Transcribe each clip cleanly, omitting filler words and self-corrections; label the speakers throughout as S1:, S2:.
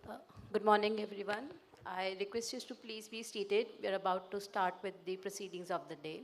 S1: Uh, Good morning, everyone. I request you to please be seated. We are about to start with the proceedings of the day.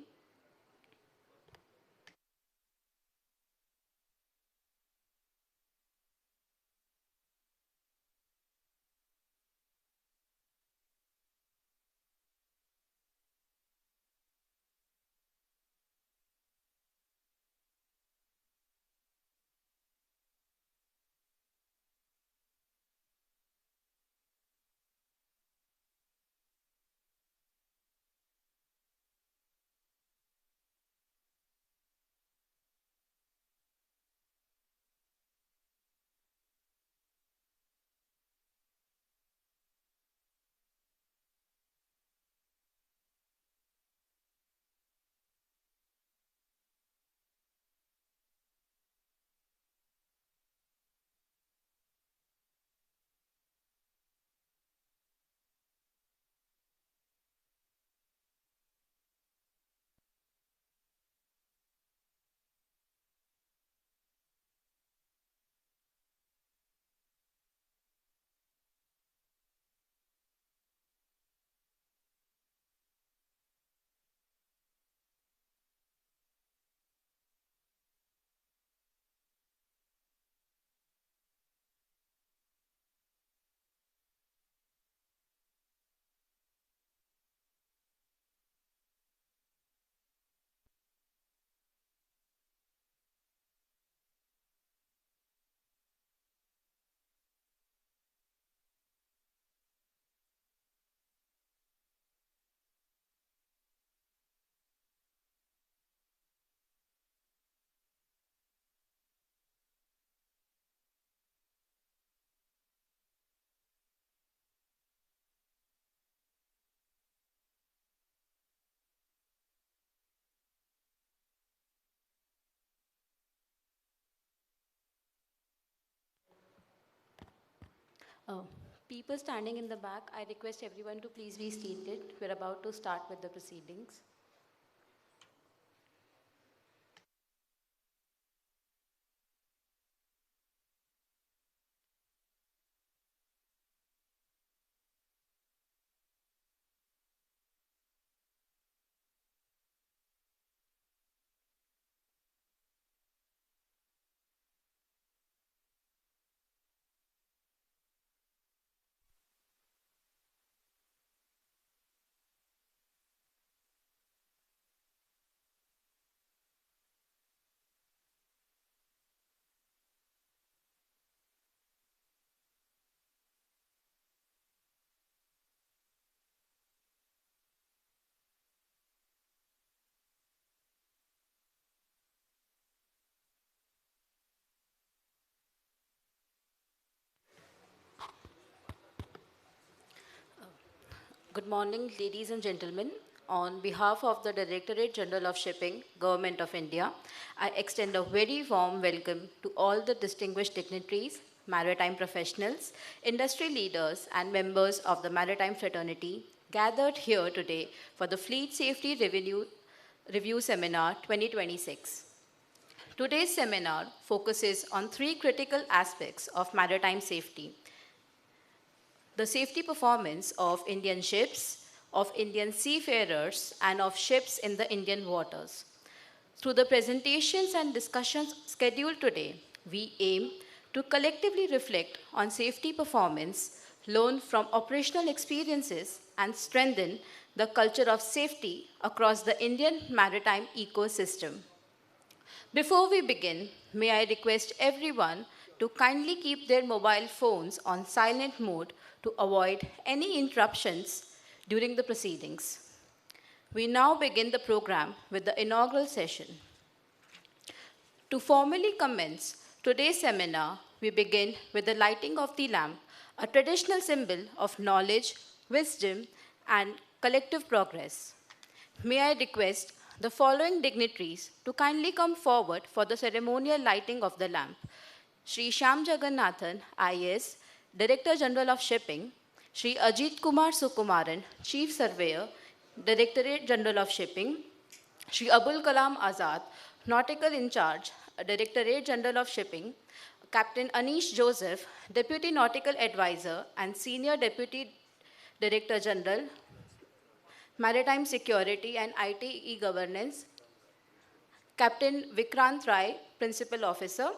S1: Uh, People standing in the back, I request everyone to please be seated. We're about to start with the proceedings. Good morning, ladies and gentlemen. On behalf of the Directorate General of Shipping, Government of India, I extend a very warm welcome to all the distinguished dignitaries, maritime professionals, industry leaders, and members of the maritime fraternity gathered here today for the Fleet Safety Review Seminar 2026. Today's seminar focuses on three critical aspects of maritime safety: the safety performance of Indian ships, of Indian seafarers, and of ships in the Indian waters. Through the presentations and discussions scheduled today, we aim to collectively reflect on safety performance, learn from operational experiences, and strengthen the culture of safety across the Indian maritime ecosystem. Before we begin, may I request everyone to kindly keep their mobile phones on silent mode to avoid any interruptions during the proceedings. We now begin the program with the inaugural session. To formally commence today's seminar, we begin with the lighting of the lamp, a traditional symbol of knowledge, wisdom, and collective progress. May I request the following dignitaries to kindly come forward for the ceremonial lighting of the lamp: Sri Shyam Jagannathan, IAS, Director General of Shipping; Sri Ajit Kumar Sukumaran, Chief Surveyor, Directorate General of Shipping; Sri Abul Kalam Azad, Nautical In Charge, Directorate General of Shipping; Captain Anish Joseph, Deputy Nautical Advisor and Senior Deputy Director General, Maritime Security and IT E-Governance, Captain Vikrant Rai, Principal Officer,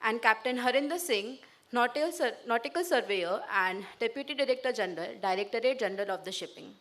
S1: and Captain Harinder Singh, Nautical Surveyor and Deputy Director General, Directorate General of the Shipping.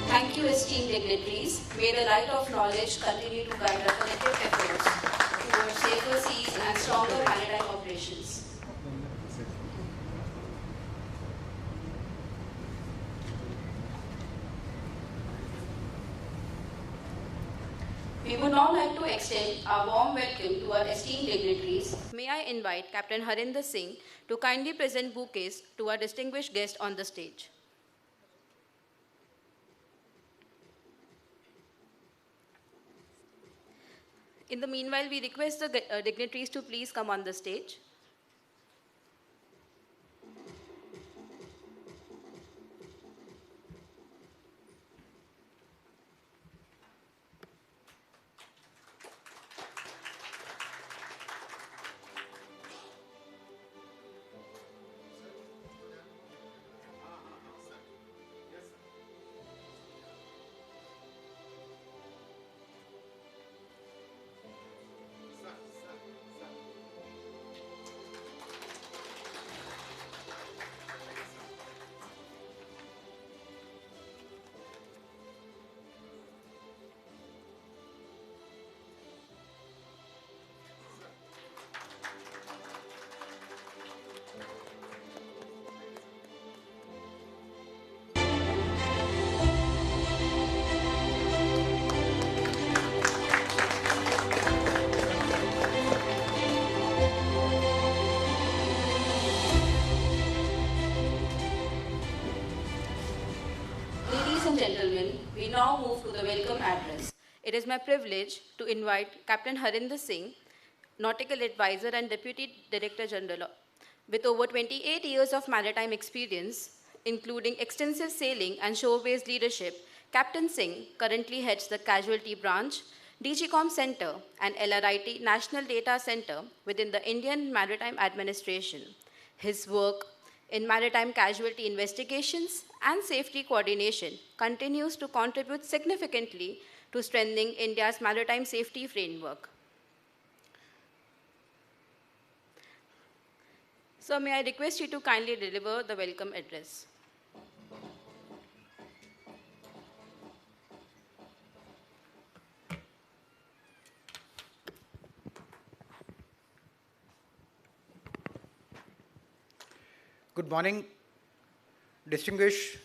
S1: Thank you, esteemed dignitaries. May the light of knowledge continue to guide our collective efforts towards safer seas and stronger maritime operations. We would now like to extend our warm welcome to our esteemed dignitaries. May I invite Captain Harinder Singh to kindly present bouquets to our distinguished guest on the stage. In the meanwhile, we request the dignitaries to please come on the stage. Ladies and gentlemen, we now move to the welcome address. It is my privilege to invite Captain Harinder Singh, Nautical Advisor and Deputy Director General. With over 28 years of maritime experience, including extensive sailing and shore-based leadership, Captain Singh currently heads the Casualty Branch, DGCOM Center, and LRIT National Data Center within the Indian Maritime Administration. His work in maritime casualty investigations and safety coordination continues to contribute significantly to strengthening India's maritime safety framework. So may I request you to kindly deliver the welcome address.
S2: Good morning, distinguished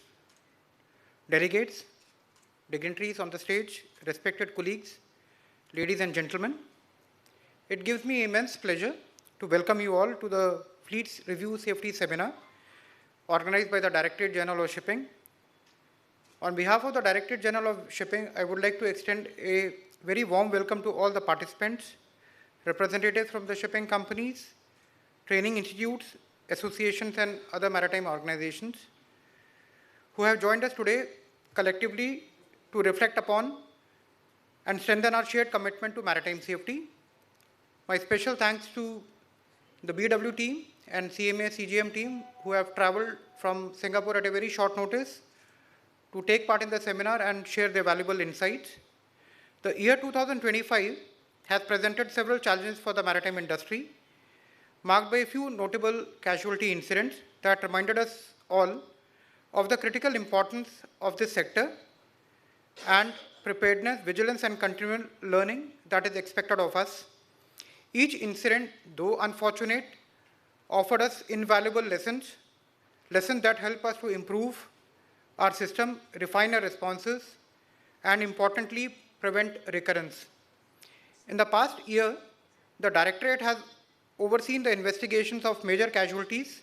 S2: delegates, dignitaries on the stage, respected colleagues, ladies and gentlemen. It gives me immense pleasure to welcome you all to the Fleets Review Safety Seminar organized by the Directorate General of Shipping. On behalf of the Directorate General of Shipping, I would like to extend a very warm welcome to all the participants, representatives from the shipping companies, training institutes, associations, and other maritime organizations who have joined us today collectively to reflect upon and strengthen our shared commitment to maritime safety. My special thanks to the BW team and CMA CGM team who have traveled from Singapore at a very short notice to take part in the seminar and share their valuable insights. The year 2025 has presented several challenges for the maritime industry, marked by a few notable casualty incidents that reminded us all of the critical importance of this sector and preparedness, vigilance, and continual learning that is expected of us. Each incident, though unfortunate, offered us invaluable lessons that help us to improve our system, refine our responses, and importantly, prevent recurrence. In the past year, the Directorate has overseen the investigations of major casualties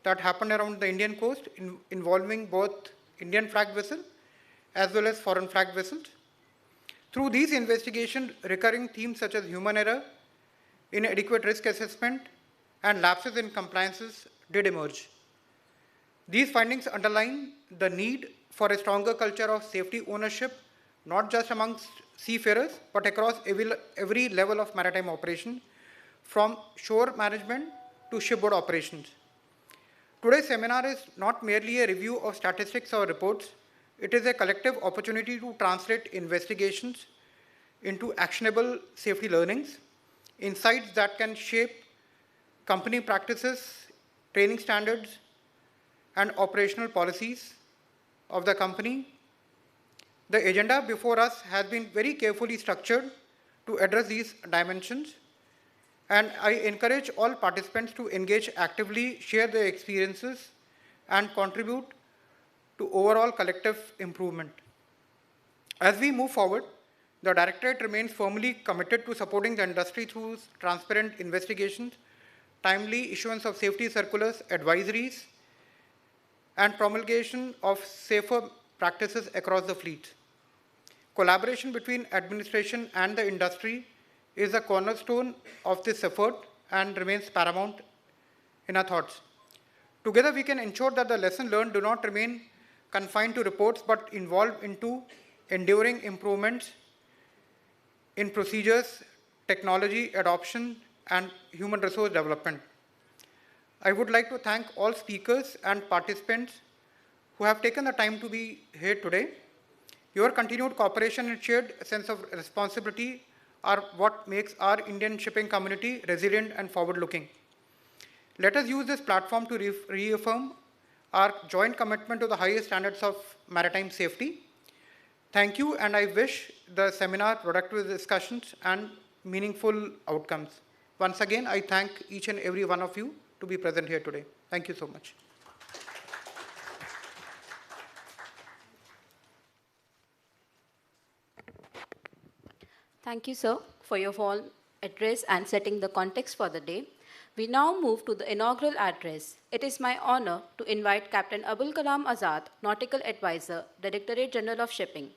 S2: that happened around the Indian coast involving both Indian flag vessels as well as foreign flag vessels. Through these investigations, recurring themes such as human error, inadequate risk assessment, and lapses in compliances did emerge. These findings underline the need for a stronger culture of safety ownership, not just amongst seafarers, but across every level of maritime operation, from shore management to shipboard operations. Today's seminar is not merely a review of statistics or reports. It is a collective opportunity to translate investigations into actionable safety learnings, insights that can shape company practices, training standards, and operational policies of the company. The agenda before us has been very carefully structured to address these dimensions, and I encourage all participants to engage actively, share their experiences, and contribute to overall collective improvement. As we move forward, the Directorate remains firmly committed to supporting the industry through transparent investigations, timely issuance of safety circulars, advisories, and promulgation of safer practices across the fleet. Collaboration between administration and the industry is a cornerstone of this effort and remains paramount in our thoughts. Together, we can ensure that the lessons learned do not remain confined to reports but evolve into enduring improvements in procedures, technology adoption, and human resource development. I would like to thank all speakers and participants who have taken the time to be here today. Your continued cooperation and shared sense of responsibility are what makes our Indian shipping community resilient and forward-looking. Let us use this platform to reaffirm our joint commitment to the highest standards of maritime safety. Thank you, and I wish the seminar productive discussions and meaningful outcomes. Once again, I thank each and every one of you to be present here today. Thank you so much.
S1: Thank you, sir, for your formal address and setting the context for the day. We now move to the inaugural address. It is my honor to invite Captain Abul Kalam Azad, Nautical Advisor, Directorate General of Shipping.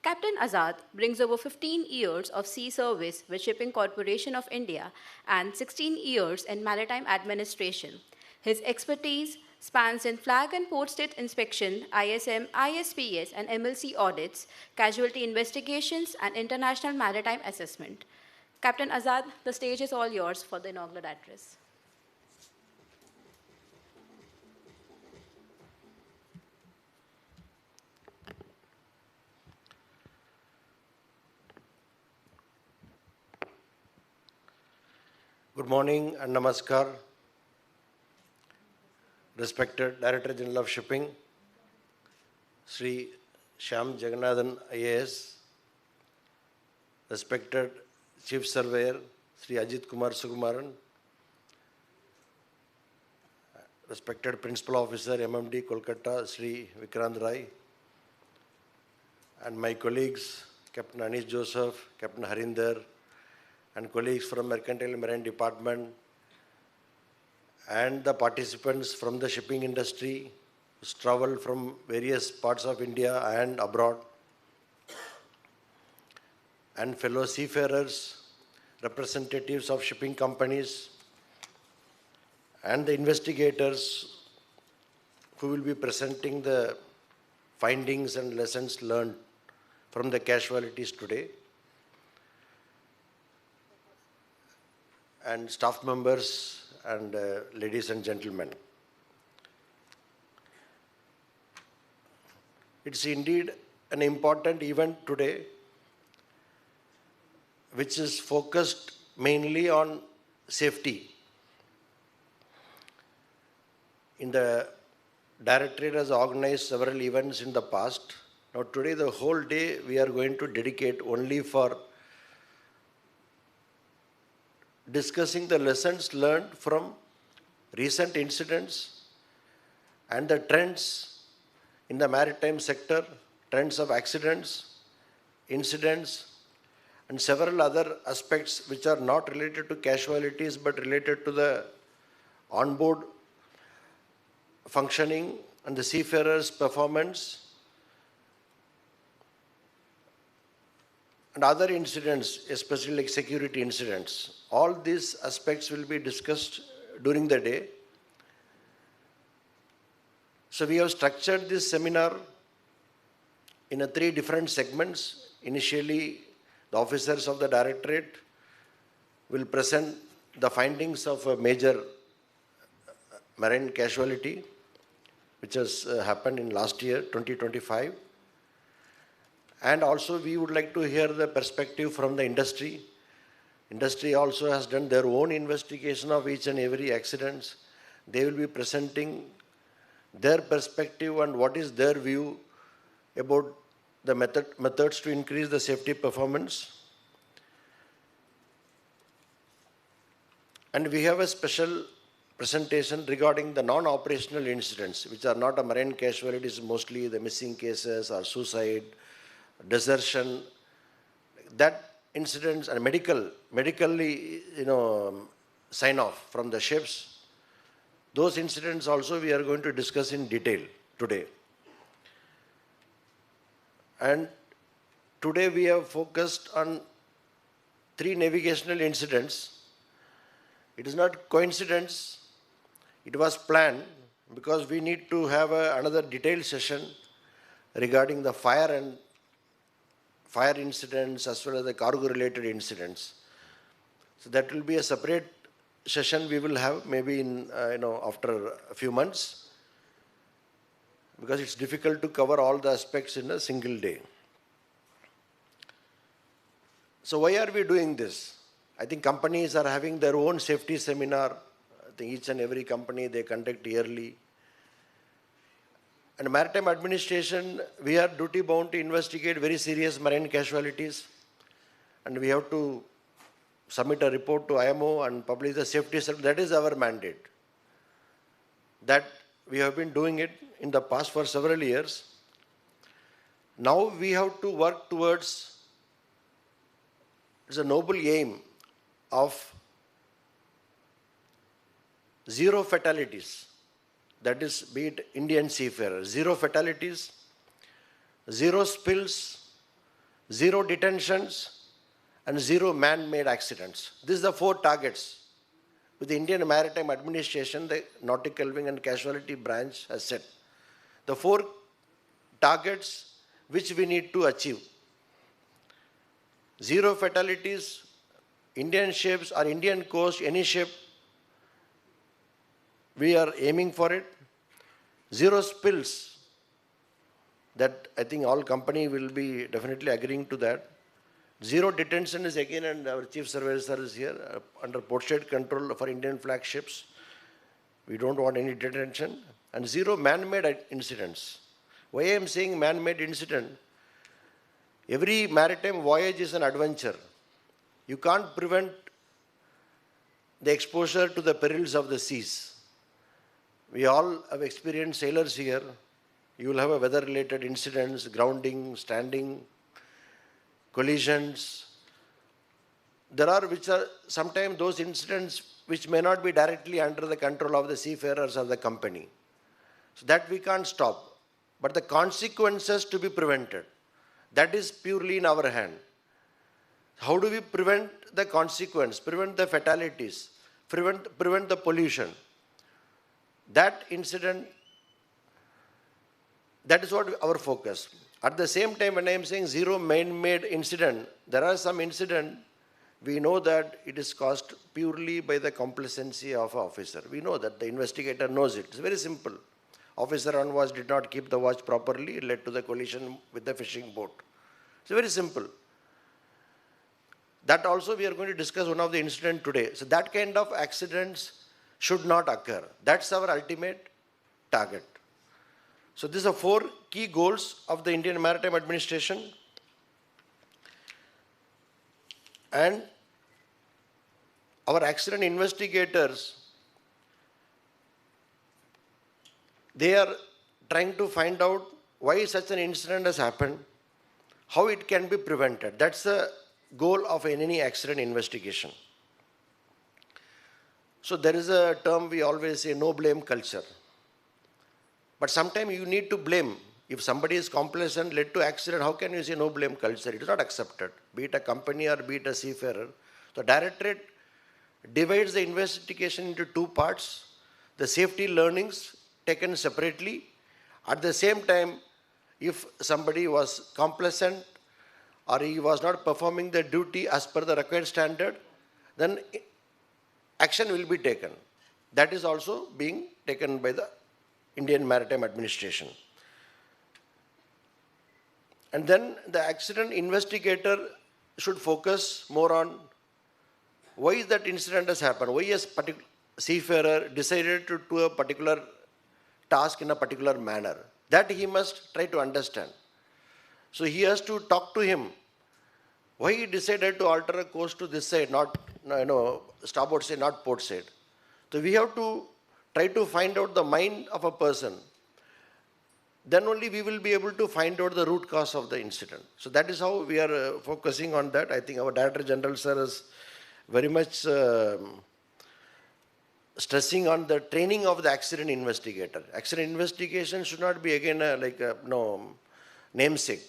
S1: Captain Azad brings over 15 years of sea service with Shipping Corporation of India and 16 years in maritime administration. His expertise spans in flag and port state inspection, ISM, ISPS, and MLC audits, casualty investigations, and international maritime assessment. Captain Azad, the stage is all yours for the inaugural address.
S3: Good morning and namaskar. Respected Director General of Shipping, Sri Shyam Jagannathan IAS, respected Chief Surveyor, Sri Ajit Kumar Sukumaran, respected Principal Officer, MMD Kolkata, Sri Vikrant Rai, and my colleagues, Captain Anish Joseph, Captain Harinder, and colleagues from Mercantile Marine Department, and the participants from the shipping industry who traveled from various parts of India and abroad, and fellow seafarers, representatives of shipping companies, and the investigators who will be presenting the findings and lessons learned from the casualties today, and staff members and ladies and gentlemen. It's indeed an important event today, which is focused mainly on safety. In the Directorate has organized several events in the past. Now today, the whole day we are going to dedicate only for discussing the lessons learned from recent incidents and the trends in the maritime sector, trends of accidents, incidents, and several other aspects which are not related to casualties but related to the onboard functioning and the seafarers' performance and other incidents, especially like security incidents. All these aspects will be discussed during the day. So we have structured this seminar in 3 different segments. Initially, the officers of the Directorate will present the findings of a major marine casualty, which has happened in last year, 2025. And also we would like to hear the perspective from the industry. Industry also has done their own investigation of each and every accident. They will be presenting their perspective and what is their view about the methods to increase the safety performance. And we have a special presentation regarding the non-operational incidents, which are not a marine casualties, mostly the missing cases or suicide, desertion. That incidents and medically, sign off from the ships. Those incidents also we are going to discuss in detail today. And today we have focused on 3 navigational incidents. It is not coincidence. It was planned because we need to have another detailed session regarding the fire incidents as well as the cargo-related incidents. So that will be a separate session we will have maybe in after a few months, because it's difficult to cover all the aspects in a single day. So why are we doing this? I think companies are having their own safety seminar. I think each and every company they conduct yearly. And Maritime Administration, we are duty bound to investigate very serious marine casualties. And we have to submit a report to IMO and publish the safety certificate. That is our mandate. That we have been doing it in the past for several years. Now we have to work towards, it's a noble aim of zero fatalities. That is, be it Indian seafarers, 0 fatalities, 0 spills, 0 detentions, and 0 man-made accidents. These are the 4 targets with the Indian Maritime Administration, the Nautical Wing and Casualty Branch has set. The 4 targets which we need to achieve. 0 fatalities, Indian ships or Indian coast, any ship, we are aiming for it. 0 spills. That I think all company will be definitely agreeing to that. 0 detention is again, and our Chief Surveyor Sir is here, under port state control for Indian flag ships. We don't want any detention. And 0 man-made incidents. Why I am saying man-made incident? Every maritime voyage is an adventure. You can't prevent the exposure to the perils of the seas. We all have experienced sailors here. You will have a weather-related incidents, grounding, standing, collisions. There are which are sometimes those incidents which may not be directly under the control of the seafarers or the company. So that we can't stop. But the consequences to be prevented, that is purely in our hand. How do we prevent the consequence, prevent the fatalities, prevent the pollution? That incident, that is what our focus. At the same time, when I am saying zero man-made incident, there are some incident, we know that it is caused purely by the complacency of an officer. We know that, the investigator knows it. It's very simple. Officer on watch did not keep the watch properly, it led to the collision with the fishing boat. It's very simple. That also we are going to discuss one of the incident today. So that kind of accidents should not occur. That's our ultimate target. So these are 4 key goals of the Indian Maritime Administration. And our accident investigators, they are trying to find out why such an incident has happened, how it can be prevented. That's the goal of any accident investigation. So there is a term we always say, no blame culture. But sometimes you need to blame. If somebody is complacent, led to accident, how can you say no blame culture? It is not accepted, be it a company or be it a seafarer. The Directorate divides the investigation into 2 parts. The safety learnings taken separately. At the same time, if somebody was complacent or he was not performing the duty as per the required standard, then action will be taken. That is also being taken by the Indian Maritime Administration. And then the accident investigator should focus more on why that incident has happened, why a particular seafarer decided to do a particular task in a particular manner. That he must try to understand. So he has to talk to him. Why he decided to alter a course to this side, not starboard side, not port side. So we have to try to find out the mind of a person. Then only we will be able to find out the root cause of the incident. So that is how we are focusing on that. I think our Director General, sir, is very much stressing on the training of the accident investigator. Accident investigation should not be again namesake.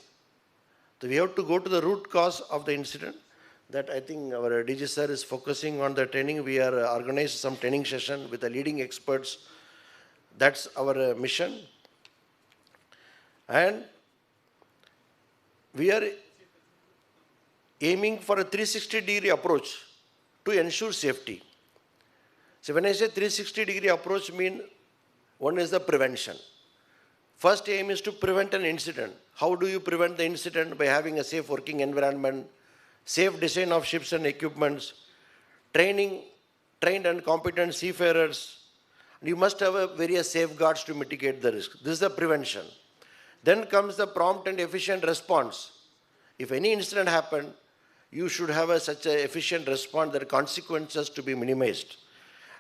S3: So we have to go to the root cause of the incident. That I think our DG sir is focusing on the training. We are organized some training session with the leading experts. That's our mission. And we are aiming for a 360-degree approach to ensure safety. So when I say 360-degree approach, mean one is the prevention. First aim is to prevent an incident. How do you prevent the incident? By having a safe working environment, safe design of ships and equipments, trained and competent seafarers. You must have various safeguards to mitigate the risk. This is the prevention. Then comes the prompt and efficient response. If any incident happened, you should have such an efficient response that consequences to be minimized.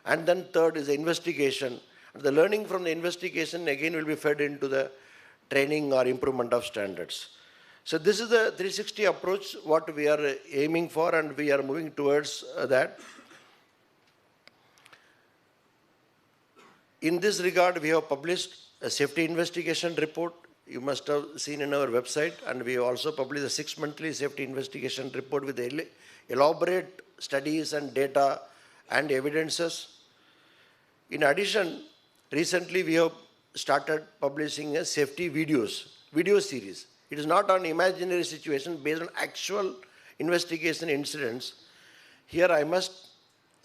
S3: And then third is the investigation. The learning from the investigation again will be fed into the training or improvement of standards. So this is the 360 approach, what we are aiming for, and we are moving towards that. In this regard, we have published a safety investigation report. You must have seen in our website, and we also published a 6-monthly safety investigation report with elaborate studies and data and evidences. In addition, recently we have started publishing a safety video series. It is not on imaginary situation based on actual investigation incidents. Here I must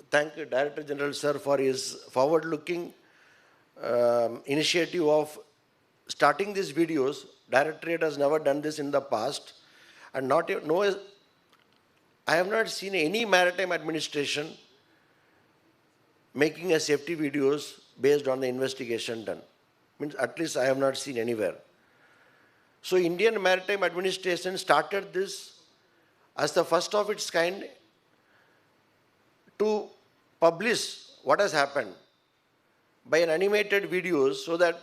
S3: thank Director General Sir for his forward-looking initiative of starting these videos. Directorate has never done this in the past, and I have not seen any maritime administration making a safety videos based on the investigation done. Means at least I have not seen anywhere. So Indian Maritime Administration started this as the first of its kind to publish what has happened by an animated videos so that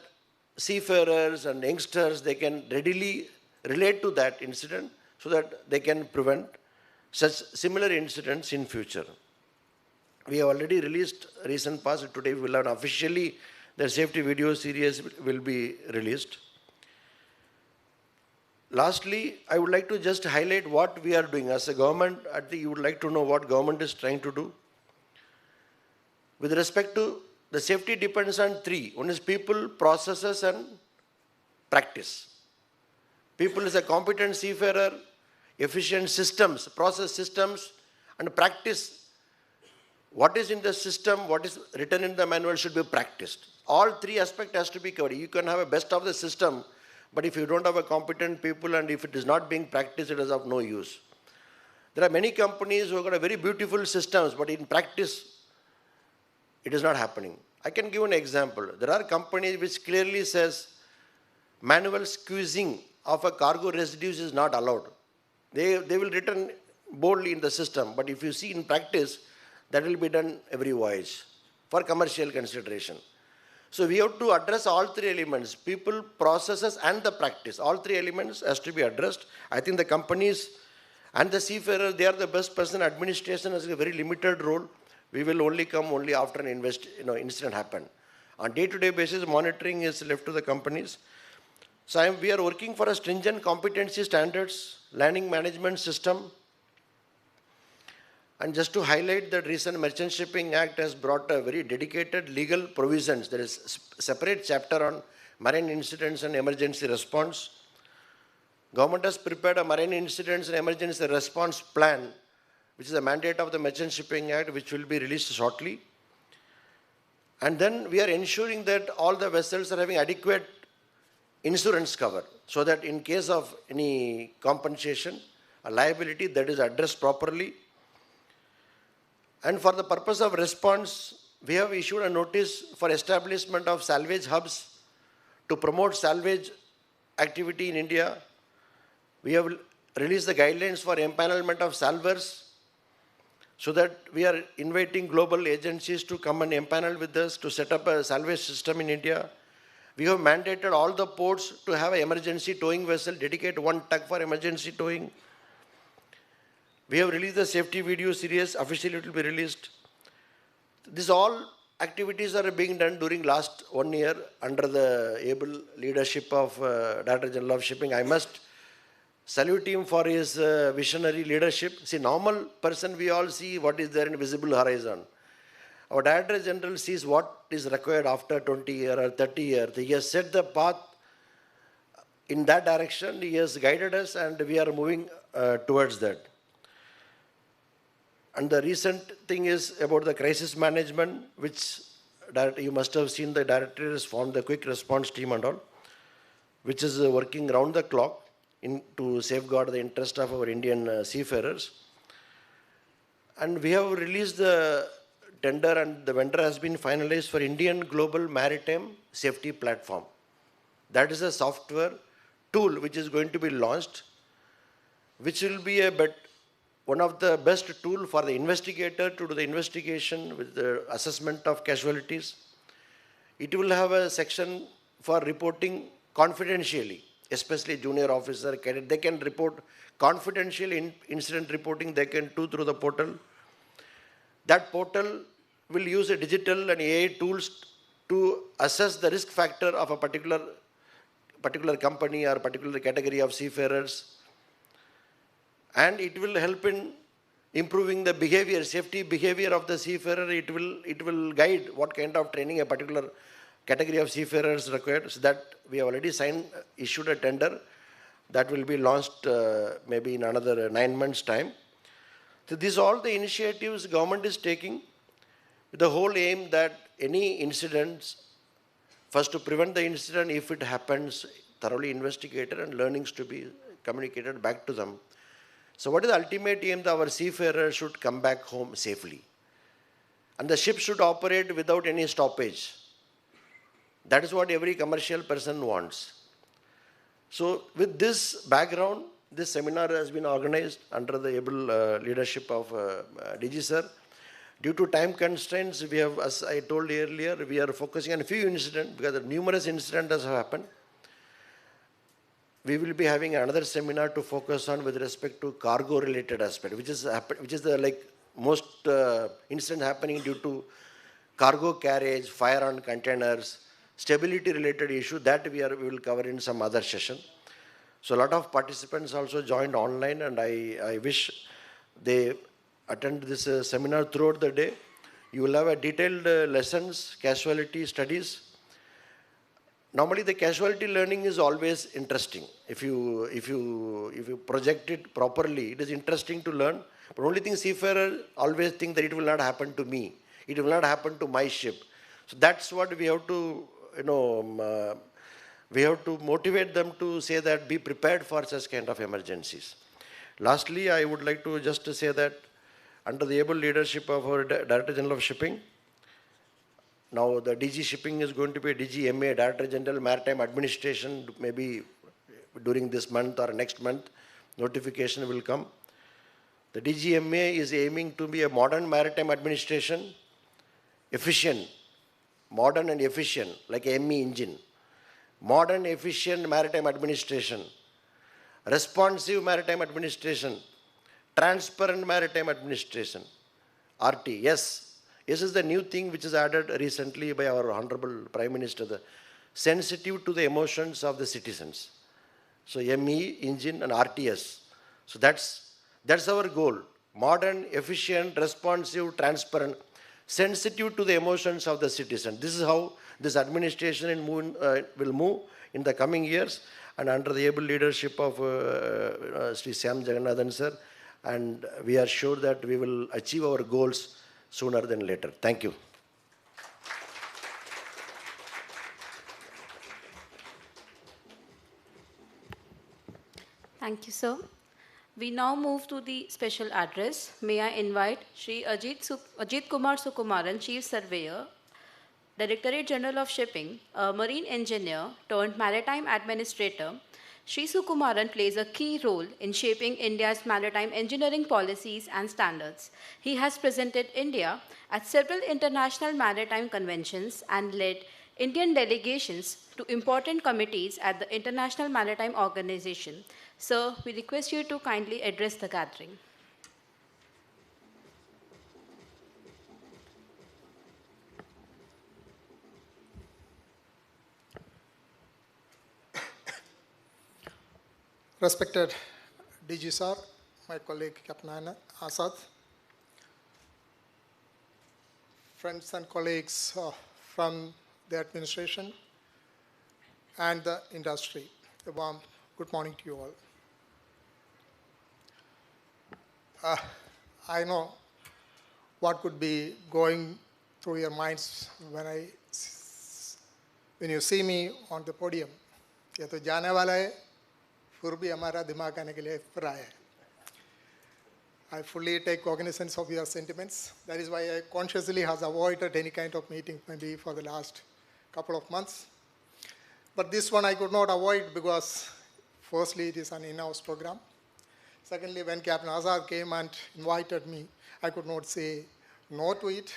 S3: seafarers and youngsters, they can readily relate to that incident so that they can prevent such similar incidents in future. We have already released recent past. Today we will have officially the safety video series will be released. Lastly, I would like to just highlight what we are doing as a government. I think you would like to know what government is trying to do. With respect to the safety depends on three. One is people, processes, and practice. People is a competent seafarer, efficient systems, process systems, and practice. What is in the system, what is written in the manual should be practiced. All three aspects has to be covered. You can have a best of the system, but if you don't have a competent people and if it is not being practiced, it is of no use. There are many companies who have got a very beautiful systems, but in practice, it is not happening. I can give an example. There are companies which clearly says manual squeezing of a cargo residues is not allowed. They will written boldly in the system, but if you see in practice, that will be done every voyage for commercial consideration. So we have to address all three elements, people, processes, and the practice. All three elements has to be addressed. I think the companies and the seafarers, they are the best person. Administration has a very limited role. We will only come only after an incident happen. On day-to-day basis, monitoring is left to the companies. So we are working for a stringent competency standards, learning management system. And just to highlight that recent Merchant Shipping Act has brought a very dedicated legal provisions. There is a separate chapter on marine incidents and emergency response. Government has prepared a marine incidents and emergency response plan, which is a mandate of the Merchant Shipping Act, which will be released shortly. And then we are ensuring that all the vessels are having adequate insurance cover, so that in case of any compensation or liability, that is addressed properly. And for the purpose of response, we have issued a notice for establishment of salvage hubs to promote salvage activity in India. We have released the guidelines for empanelment of salvers, so that we are inviting global agencies to come and empanel with us to set up a salvage system in India. We have mandated all the ports to have an emergency towing vessel, dedicate one tug for emergency towing. We have released the safety video series, officially it will be released. These all activities are being done during last 1 year under the able leadership of Director General of Shipping. I must salute him for his visionary leadership. See, normal person, we all see what is there in visible horizon. Our Director General sees what is required after 20 years or 30 years. He has set the path in that direction. He has guided us and we are moving towards that. And the recent thing is about the crisis management, which you must have seen the director has formed the quick response team and all, which is working round the clock to safeguard the interest of our Indian seafarers. And we have released the tender and the vendor has been finalized for Indian Global Maritime Safety Platform. That is a software tool which is going to be launched, which will be one of the best tool for the investigator to do the investigation with the assessment of casualties. It will have a section for reporting confidentially, especially junior officer, cadet. They can report confidential incident reporting, they can do through the portal. That portal will use a digital and AI tools to assess the risk factor of a particular company or particular category of seafarers. And it will help in improving the behavior, safety behavior of the seafarer. It will guide what kind of training a particular category of seafarers required. So that we have already issued a tender that will be launched maybe in another 9 months' time. So these are all the initiatives government is taking with the whole aim that any incidents, first to prevent the incident, if it happens, thoroughly investigated and learnings to be communicated back to them. So what is the ultimate aim? That our seafarers should come back home safely. And the ship should operate without any stoppage. That is what every commercial person wants. So with this background, this seminar has been organized under the able leadership of DG sir. Due to time constraints, we have, as I told earlier, we are focusing on a few incidents because numerous incidents have happened. We will be having another seminar to focus on with respect to cargo related aspect, which is the most incident happening due to cargo carriage, fire on containers, stability related issue that we will cover in some other session. So a lot of participants also joined online and I wish they attend this seminar throughout the day. You will have a detailed lessons, casualty studies. Normally, the casualty learning is always interesting. If you project it properly, it is interesting to learn. But only thing seafarer always think that it will not happen to me. It will not happen to my ship. So that's what we have to, we have to motivate them to say that be prepared for such kind of emergencies. Lastly, I would like to just say that under the able leadership of our Director General of Shipping, now the DG Shipping is going to be DG MA, Director General Maritime Administration, maybe during this month or next month, notification will come. The DG MA is aiming to be a modern maritime administration, efficient, modern and efficient, like a ME engine. Modern, efficient maritime administration, responsive maritime administration, transparent maritime administration, RT, yes. This is the new thing which is added recently by our Honorable Prime Minister, the sensitive to the emotions of the citizens. So ME, engine and RTS. So that's our goal. Modern, efficient, responsive, transparent, sensitive to the emotions of the citizen. This is how this administration will move in the coming years, and under the able leadership of Sri Syam Jagannathan sir, and we are sure that we will achieve our goals sooner than later. Thank you.
S1: Thank you, sir. We now move to the special address. May I invite Shri Ajit Kumar Sukumaran, Chief Surveyor, Directorate General of Shipping, a marine engineer turned maritime administrator. Shri Sukumaran plays a key role in shaping India's maritime engineering policies and standards. He has presented India at several international maritime conventions and led Indian delegations to important committees at the International Maritime Organization. Sir, we request you to kindly address the gathering.
S4: Respected DG sir, my colleague Captain Azad, friends and colleagues from the administration and the industry, a warm good morning to you all. I know what could be going through your minds when you see me on the podium. ये तो जाने वाला है, फिर भी हमारा दिमाग आने के लिए फिर आया है. I fully take cognizance of your sentiments. That is why I consciously has avoided any kind of meeting maybe for the last couple of months. But this one I could not avoid because firstly it is an in-house program. Secondly, when Captain Azad came and invited me, I could not say no to it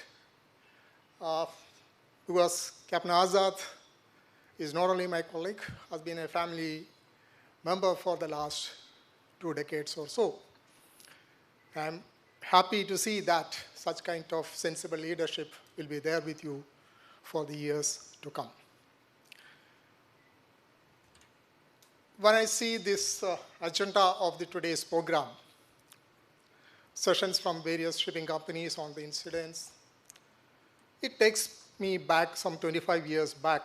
S4: because Captain Azad is not only my colleague, has been a family member for the last 2 decades or so. I'm happy to see that such kind of sensible leadership will be there with you for the years to come. When I see this agenda of today's program, sessions from various shipping companies on the incidents, it takes me back some 25 years back.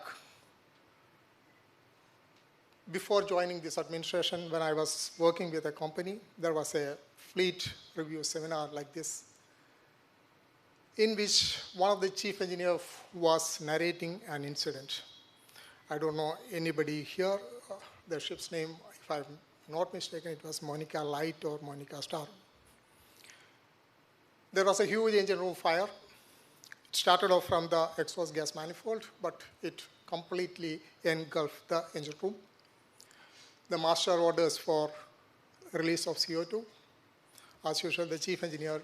S4: Before joining this administration, when I was working with a company, there was a fleet review seminar like this, in which one of the chief engineers was narrating an incident. I don't know anybody here. The ship's name, if I'm not mistaken, it was Monica Light or Monica Star. There was a huge engine room fire. It started off from the exhaust gas manifold, but it completely engulfed the engine room. The master orders for release of CO2. As usual, the chief engineer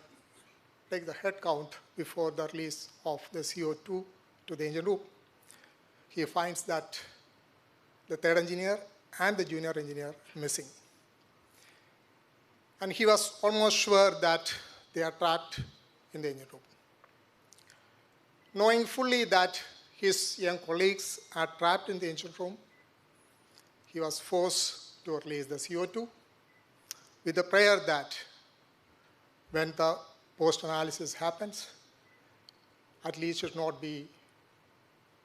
S4: takes the head count before the release of the CO2 to the engine room. He finds that the third engineer and the junior engineer missing. And he was almost sure that they are trapped in the engine room. Knowing fully that his young colleagues are trapped in the engine room, he was forced to release the CO2 with the prayer that when the post-analysis happens, at least should not be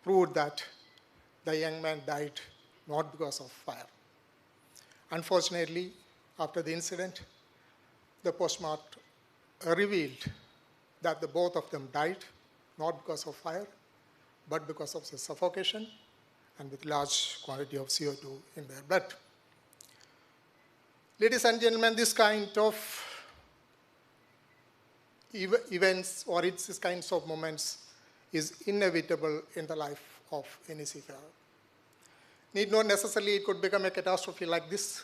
S4: proved that the young man died not because of fire. Unfortunately, after the incident, the postmortem revealed that the both of them died not because of fire, but because of the suffocation and with large quantity of CO2 in their blood. Ladies and gentlemen, this kind of events or these kinds of moments is inevitable in the life of any seafarer. Need not necessarily it could become a catastrophe like this,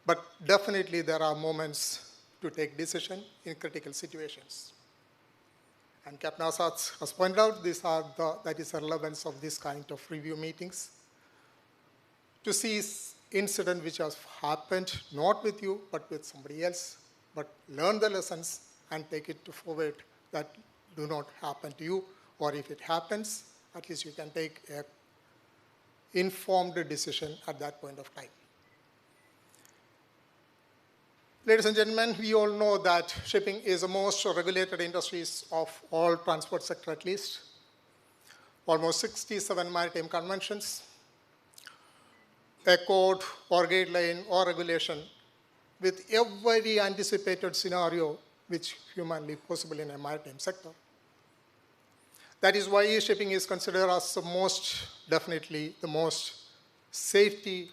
S4: but definitely there are moments to take decision in critical situations. And Captain Azad has pointed out that is the relevance of this kind of review meetings. To see incident which has happened not with you but with somebody else, but learn the lessons and take it forward that do not happen to you, or if it happens, at least you can take an informed decision at that point of time. Ladies and gentlemen, we all know that shipping is the most regulated industries of all transport sector at least. Almost 67 maritime conventions, a code or guideline or regulation with every anticipated scenario which humanly possible in a maritime sector. That is why shipping is considered as definitely the most safety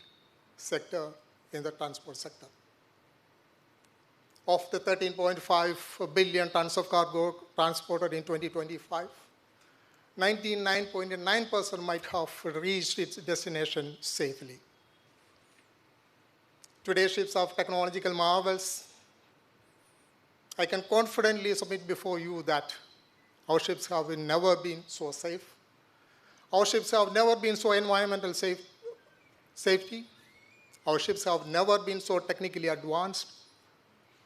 S4: sector in the transport sector. Of the 13.5 billion tons of cargo transported in 2025, 99.9% might have reached its destination safely. Today's ships have technological marvels. I can confidently submit before you that our ships have never been so safe. Our ships have never been so environmental safety. Our ships have never been so technically advanced.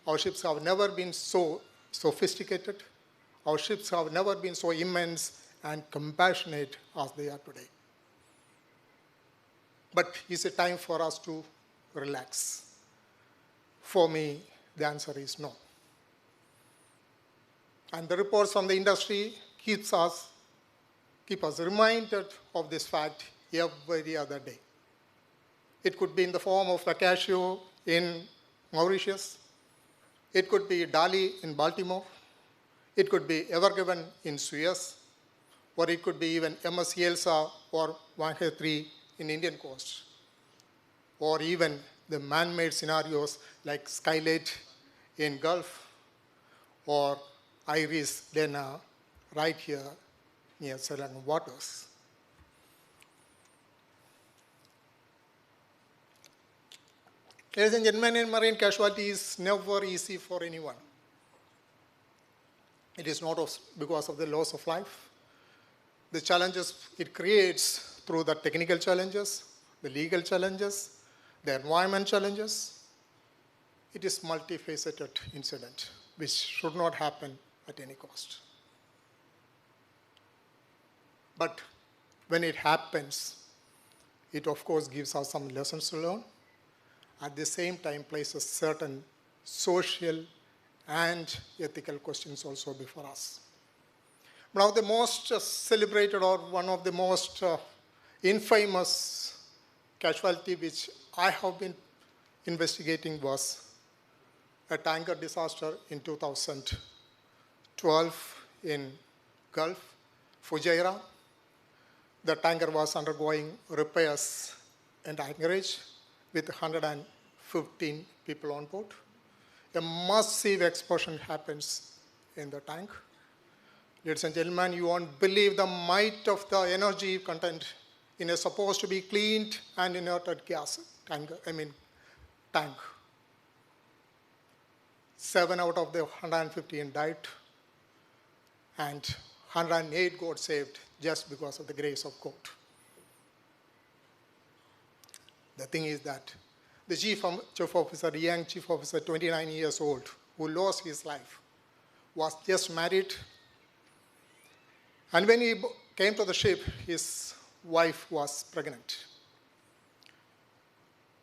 S4: Our ships have never been so sophisticated. Our ships have never been so immense and compassionate as they are today. But is it time for us to relax? For me, the answer is no. And the reports from the industry keep us reminded of this fact every other day. It could be in the form of Lacacio in Mauritius. It could be Dali in Baltimore. It could be Ever Given in Suez. Or it could be even MS Elsa or Wanghe 3 in Indian coast. Or even the man-made scenarios like Skylight in Gulf or Iris Lena right here near Sri Lankan waters. Ladies and gentlemen, in marine casualty is never easy for anyone. It is not because of the loss of life. The challenges it creates through the technical challenges, the legal challenges, the environment challenges. It is multifaceted incident which should not happen at any cost. But when it happens, it of course gives us some lessons to learn. At the same time places certain social and ethical questions also before us. One of the most celebrated or one of the most infamous casualty which I have been investigating was a tanker disaster in 2012 in Gulf, Fujairah. The tanker was undergoing repairs and anchorage with 115 people on board. A massive explosion happens in the tank. Ladies and gentlemen, you won't believe the might of the energy content in a supposed to be cleaned and inerted gas tank. 7 out of the 115 died, and 108 got saved just because of the grace of God. The thing is that the chief officer, the young chief officer, 29 years old, who lost his life, was just married. And when he came to the ship, his wife was pregnant.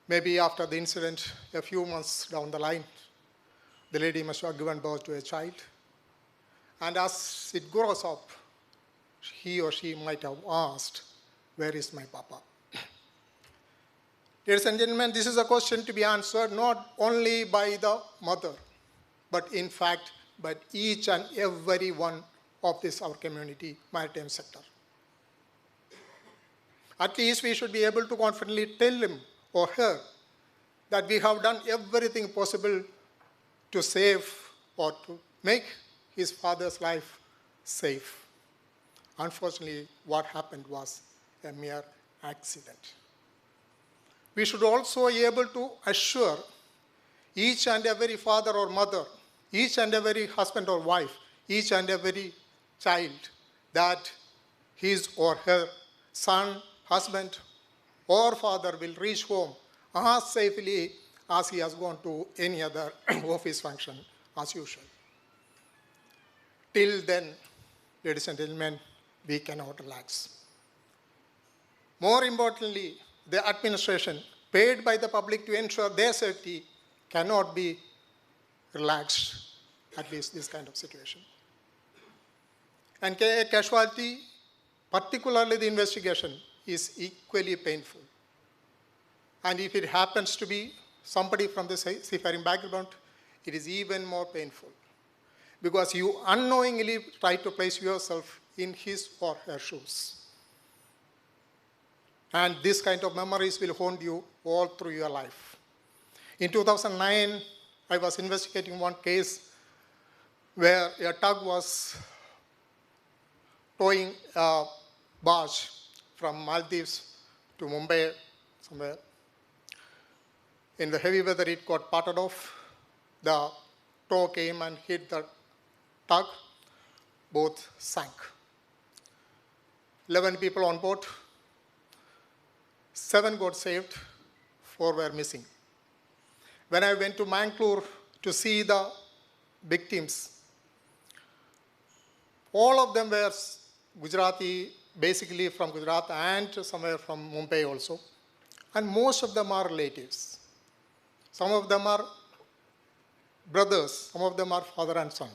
S4: Maybe after the incident, a few months down the line, the lady must have given birth to a child. And as it grows up, he or she might have asked, "Where is my papa?" Ladies and gentlemen, this is a question to be answered not only by the mother, but in fact by each and every one of this our community maritime sector. At least we should be able to confidently tell him or her that we have done everything possible to save or to make his father's life safe. Unfortunately, what happened was a mere accident. We should also be able to assure each and every father or mother, each and every husband or wife, each and every child that his or her son, husband, or father will reach home as safely as he has gone to any other office function as usual. Till then, ladies and gentlemen, we cannot relax. More importantly, the administration paid by the public to ensure their safety cannot be relaxed, at least this kind of situation. And casualty, particularly the investigation, is equally painful. And if it happens to be somebody from the seafaring background, it is even more painful, because you unknowingly try to place yourself in his or her shoes. And this kind of memories will haunt you all through your life. In 2009, I was investigating one case where a tug was towing a barge from Maldives to Mumbai, somewhere. In the heavy weather, it got parted off. The tow came and hit the tug. Both sank. 11 people on board. 7 got saved, 4 were missing. When I went to Mangalore to see the victims, all of them were Gujarati, basically from Gujarat and somewhere from Mumbai also. And most of them are relatives. Some of them are brothers, some of them are father and son.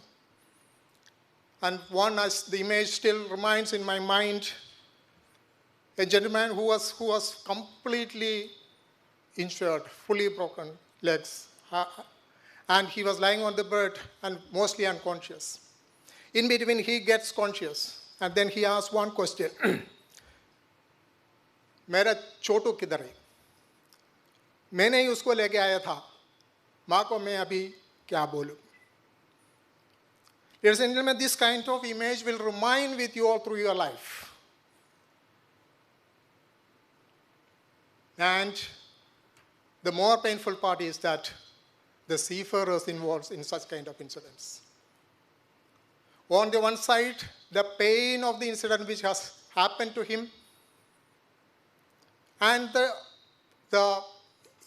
S4: And one, as the image still remains in my mind, a gentleman who was completely injured, fully broken legs, and he was lying on the bed and mostly unconscious. In between, he gets conscious, and then he asks one question, मेरा छोटू किधर है? मैंने ही उसको लेके आया था, माँ को मैं अभी क्या बोलूँ? Ladies and gentlemen, this kind of image will remain with you all through your life. And the more painful part is that the seafarers involved in such kind of incidents. On the one side, the pain of the incident which has happened to him, and the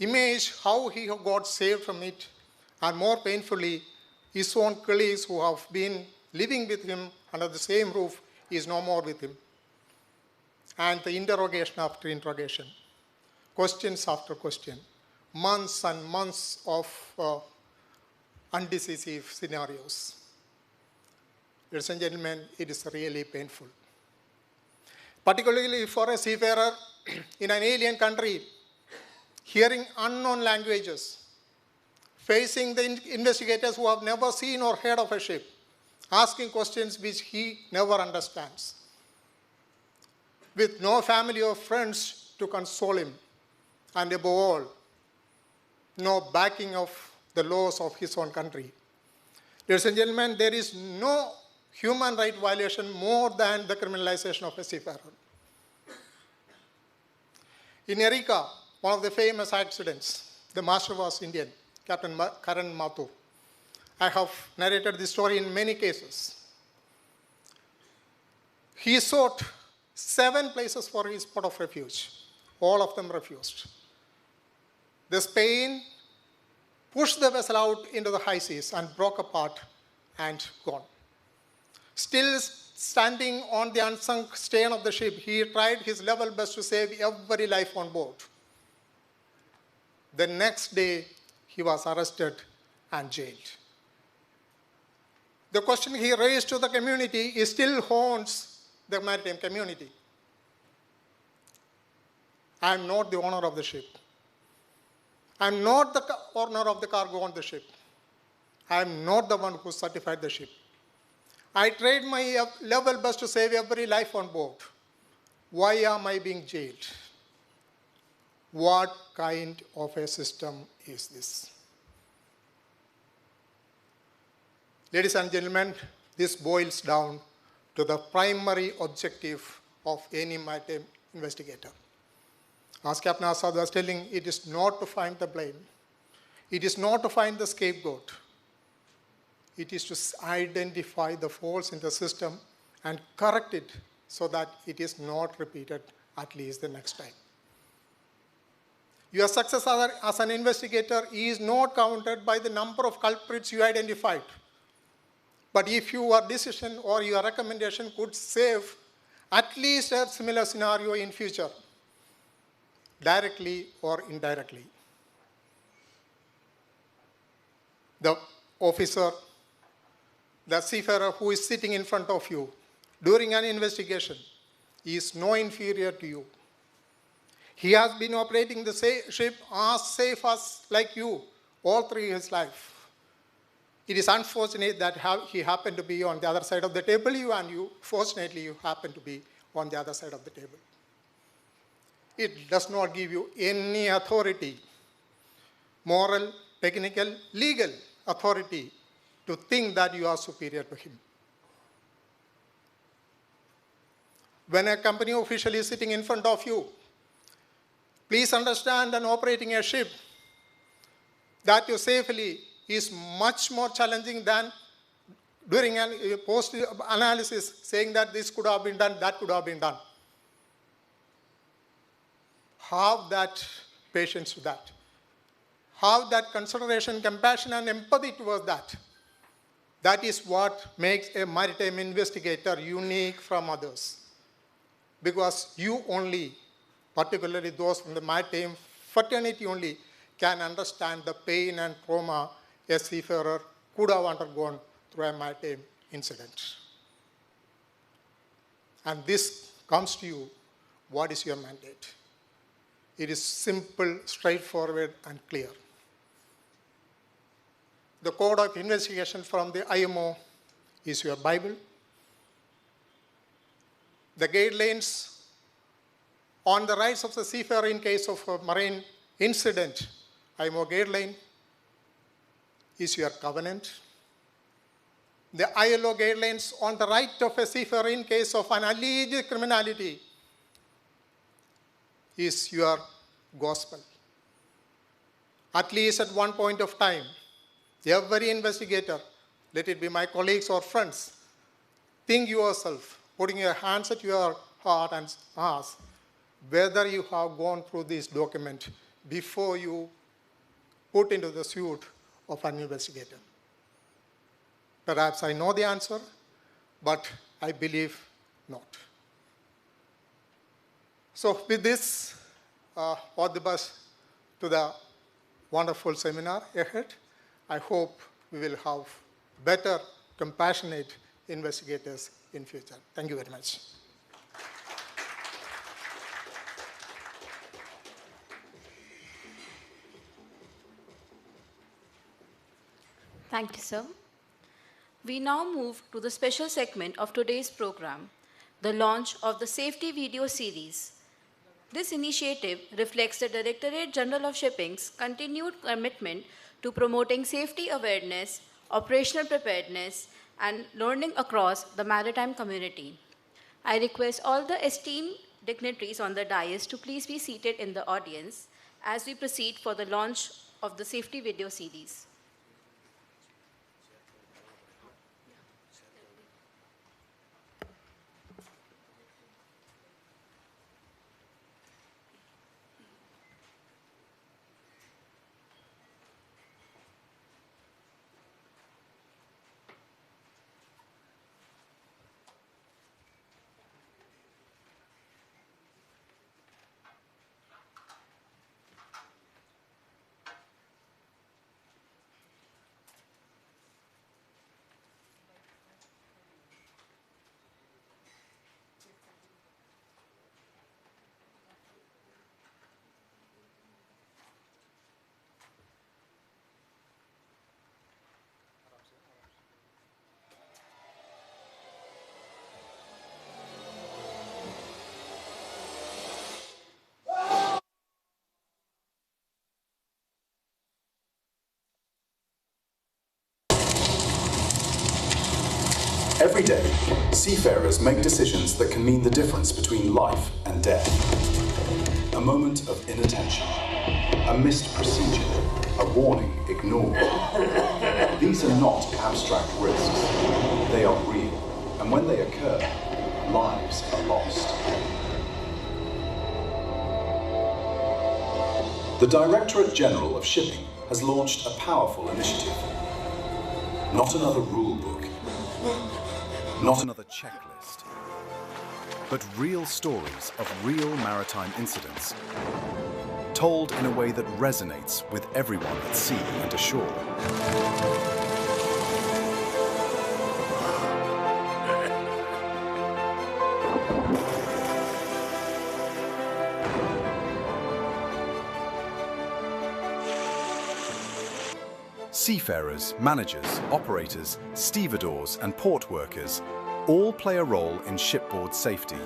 S4: image how he got saved from it, and more painfully, his own colleagues who have been living with him under the same roof is no more with him. And the interrogation after interrogation, questions after question, months and months of undecisive scenarios. Ladies and gentlemen, it is really painful. Particularly for a seafarer in an alien country, hearing unknown languages, facing the investigators who have never seen or heard of a ship, asking questions which he never understands, with no family or friends to console him, and above all, no backing of the laws of his own country. Ladies and gentlemen, there is no human right violation more than the criminalization of a seafarer. In Erika, one of the famous accidents, the master was Indian, Captain Karan Mathur. I have narrated this story in many cases. He sought 7 places for his port of refuge. All of them refused. The Spain pushed the vessel out into the high seas and broke apart and gone. Still standing on the unsunk stern of the ship, he tried his level best to save every life on board. The next day, he was arrested and jailed. The question he raised to the community still haunts the maritime community. I am not the owner of the ship. I am not the owner of the cargo on the ship. I am not the one who certified the ship. I tried my level best to save every life on board. Why am I being jailed? What kind of a system is this? Ladies and gentlemen, this boils down to the primary objective of any maritime investigator. As Captain Azad was telling, it is not to find the blame. It is not to find the scapegoat. It is to identify the faults in the system and correct it so that it is not repeated at least the next time. Your success as an investigator is not counted by the number of culprits you identified. But if your decision or your recommendation could save at least a similar scenario in future, directly or indirectly. The officer, the seafarer who is sitting in front of you during an investigation is no inferior to you. He has been operating the ship as safe as like you all through his life. It is unfortunate that he happened to be on the other side of the table, fortunately, you happen to be on the other side of the table. It does not give you any authority, moral, technical, legal authority to think that you are superior to him. When a company official is sitting in front of you, please understand that operating a ship that you safely is much more challenging than during a post-analysis saying that this could have been done, that could have been done. Have that patience with that. Have that consideration, compassion, and empathy towards that. That is what makes a maritime investigator unique from others. Because you only, particularly those from the maritime fraternity only, can understand the pain and trauma a seafarer could have undergone through a maritime incident. And this comes to you, what is your mandate? It is simple, straightforward, and clear. The code of investigation from the IMO is your Bible. The guidelines on the rights of the seafarer in case of a marine incident, IMO guideline, is your covenant. The ILO guidelines on the right of a seafarer in case of an alleged criminality is your gospel. At least at one point of time, every investigator, let it be my colleagues or friends, think yourself, putting your hands at your heart and ask whether you have gone through this document before you put into the suit of an investigator. Perhaps I know the answer, but I believe not. So with this, all the best to the wonderful seminar ahead. I hope we will have better, compassionate investigators in future. Thank you very much.
S1: Thank you, sir. We now move to the special segment of today's program, the launch of the Safety Video Series. This initiative reflects the Directorate General of Shipping's continued commitment to promoting safety awareness, operational preparedness, and learning across the maritime community. I request all the esteemed dignitaries on the dais to please be seated in the audience as we proceed for the launch of the Safety Video Series.
S5: Every day, seafarers make decisions that can mean the difference between life and death. A moment of inattention, a missed procedure, a warning ignored. These are not abstract risks. They are real, and when they occur, lives are lost. The Directorate General of Shipping has launched a powerful initiative. Not another rule book, not another checklist, but real stories of real maritime incidents, told in a way that resonates with everyone at sea and ashore. Seafarers, managers, operators, stevedores and port workers all play a role in shipboard safety.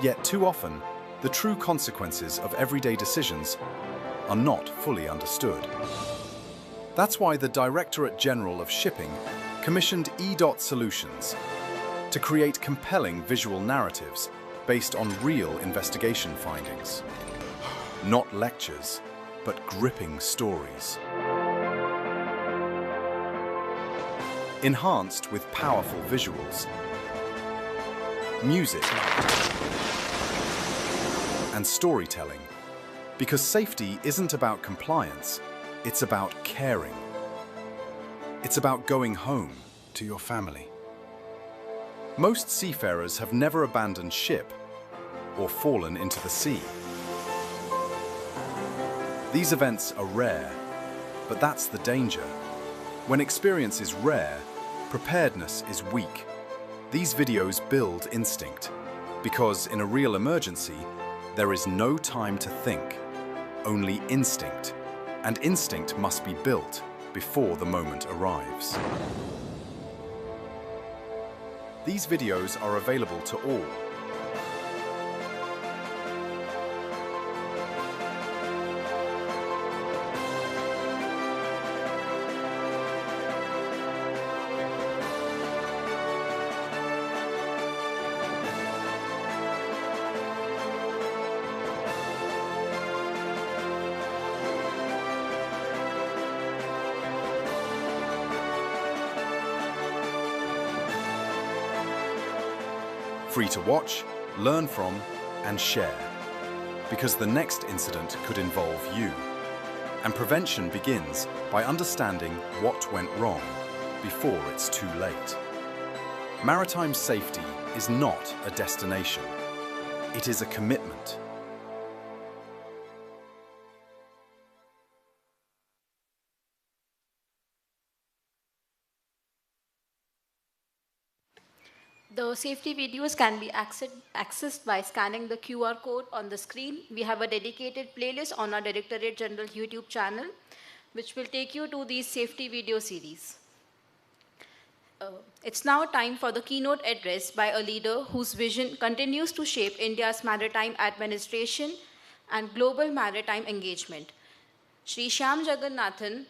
S5: Yet too often, the true consequences of everyday decisions are not fully understood. That's why the Directorate General of Shipping commissioned EDOT Solutions to create compelling visual narratives based on real investigation findings. Not lectures, but gripping stories. Enhanced with powerful visuals, music, and storytelling, because safety isn't about compliance, it's about caring. It's about going home to your family. Most seafarers have never abandoned ship or fallen into the sea. These events are rare, but that's the danger. When experience is rare, preparedness is weak. These videos build instinct, because in a real emergency, there is no time to think, only instinct, and instinct must be built before the moment arrives. These videos are available to all. Free to watch, learn from, and share. Because the next incident could involve you. And prevention begins by understanding what went wrong before it's too late. Maritime safety is not a destination. It is a commitment.
S1: The safety videos can be accessed by scanning the QR code on the screen. We have a dedicated playlist on our Directorate General YouTube channel, which will take you to these safety video series. It's now time for the keynote address by a leader whose vision continues to shape India's maritime administration and global maritime engagement. Shri Shyam Jagannathan,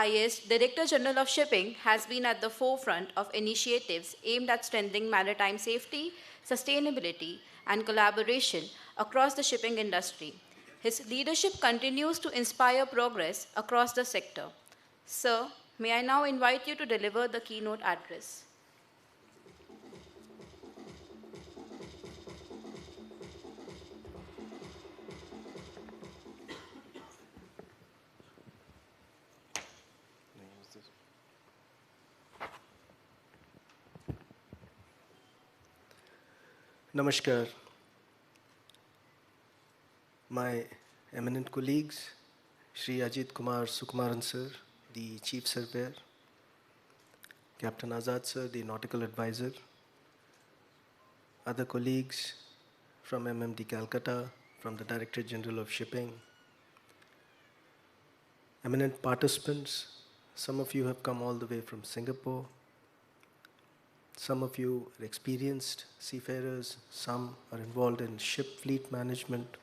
S1: IS, Director General of Shipping, has been at the forefront of initiatives aimed at strengthening maritime safety, sustainability, and collaboration across the shipping industry. His leadership continues to inspire progress across the sector. Sir, may I now invite you to deliver the keynote address.
S6: Namaskar. My eminent colleagues, Shri Ajit Kumar Sukumaran sir, the Chief Surveyor, Captain Azad sir, the Nautical Advisor, other colleagues from MMD Calcutta, from the Directorate General of Shipping, eminent participants, some of you have come all the way from Singapore. Some of you are experienced seafarers, some are involved in ship fleet management.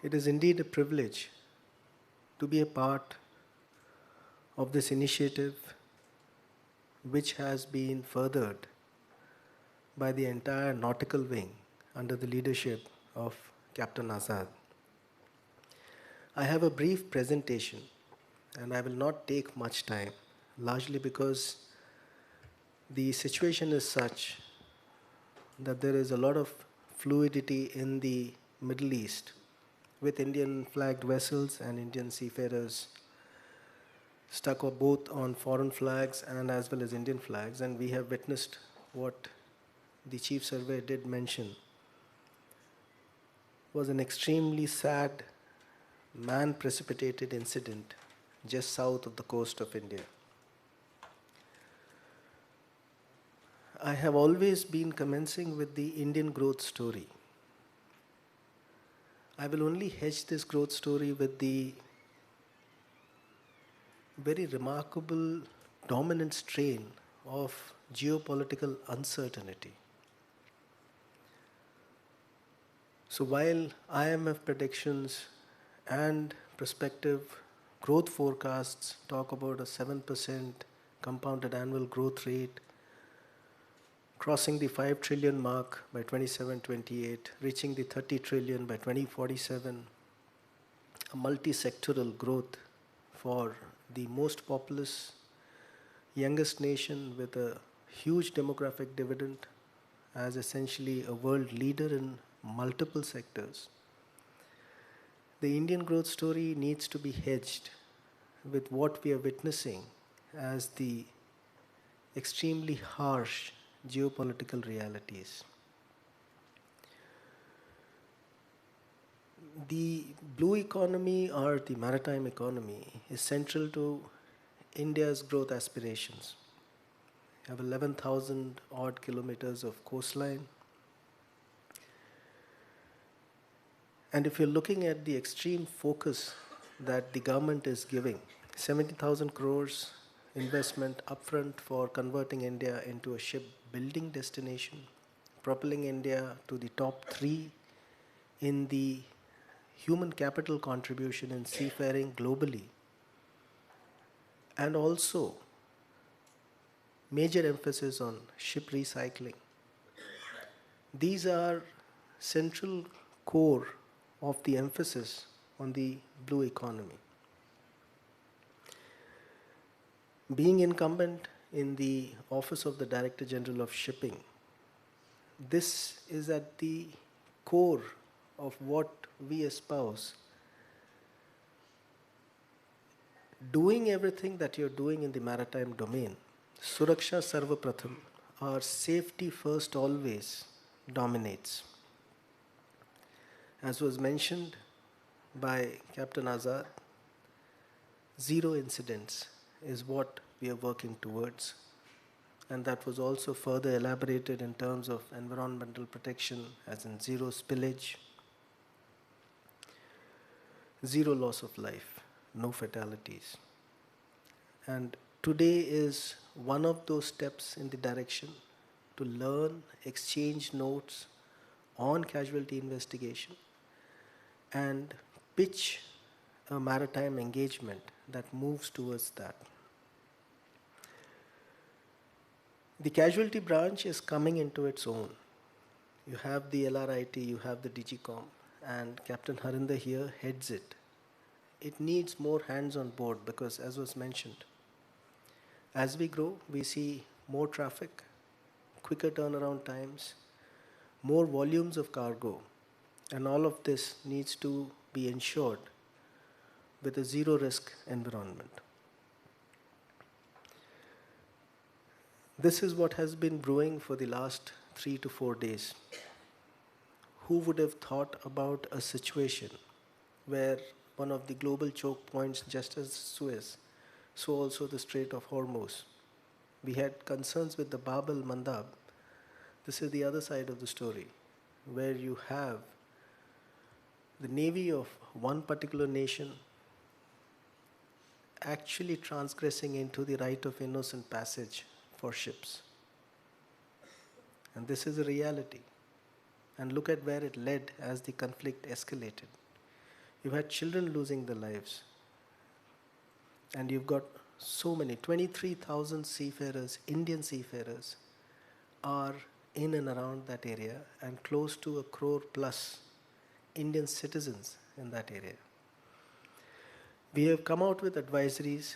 S6: It is indeed a privilege to be a part of this initiative, which has been furthered by the entire nautical wing under the leadership of Captain Azad. I have a brief presentation, and I will not take much time, largely because the situation is such that there is a lot of fluidity in the Middle East with Indian flagged vessels and Indian seafarers stuck both on foreign flags and as well as Indian flags, and we have witnessed what the chief surveyor did mention was an extremely sad, man-precipitated incident just south of the coast of India. I have always been commencing with the Indian growth story. I will only hedge this growth story with the very remarkable dominant strain of geopolitical uncertainty. So while IMF predictions and prospective growth forecasts talk about a 7% compounded annual growth rate, crossing the 5 trillion mark by 27-28, reaching the 30 trillion by 2047, a multi-sectoral growth for the most populous, youngest nation with a huge demographic dividend as essentially a world leader in multiple sectors. The Indian growth story needs to be hedged with what we are witnessing as the extremely harsh geopolitical realities. The blue economy or the maritime economy is central to India's growth aspirations. We have 11,000 odd kilometers of coastline. And if you're looking at the extreme focus that the government is giving, 70,000 crores investment upfront for converting India into a shipbuilding destination, propelling India to the top 3 in the human capital contribution in seafaring globally, and also major emphasis on ship recycling. These are central core of the emphasis on the blue economy. Being incumbent in the Office of the Director General of Shipping, this is at the core of what we espouse. Doing everything that you're doing in the maritime domain, Suraksha Sarva Pratham, our safety first always dominates. As was mentioned by Captain Azad, 0 incidents is what we are working towards. And that was also further elaborated in terms of environmental protection, as in 0 spillage, 0 loss of life, no fatalities. And today is one of those steps in the direction to learn, exchange notes on casualty investigation, and pitch a maritime engagement that moves towards that. The casualty branch is coming into its own. You have the LRIT, you have the DGCOM, and Captain Harinder here heads it. It needs more hands on board because, as was mentioned, as we grow, we see more traffic, quicker turnaround times, more volumes of cargo, and all of this needs to be ensured with a 0 risk environment. This is what has been brewing for the last 3 to 4 days. Who would have thought about a situation where one of the global choke points, just as Suez, so also the Strait of Hormuz. We had concerns with the Bab al-Mandab. This is the other side of the story, where you have the navy of one particular nation actually transgressing into the right of innocent passage for ships. And this is a reality. And look at where it led as the conflict escalated. You've had children losing their lives. And you've got So many, 23,000 seafarers, Indian seafarers, are in and around that area, and close to 1 crore plus Indian citizens in that area. We have come out with advisories.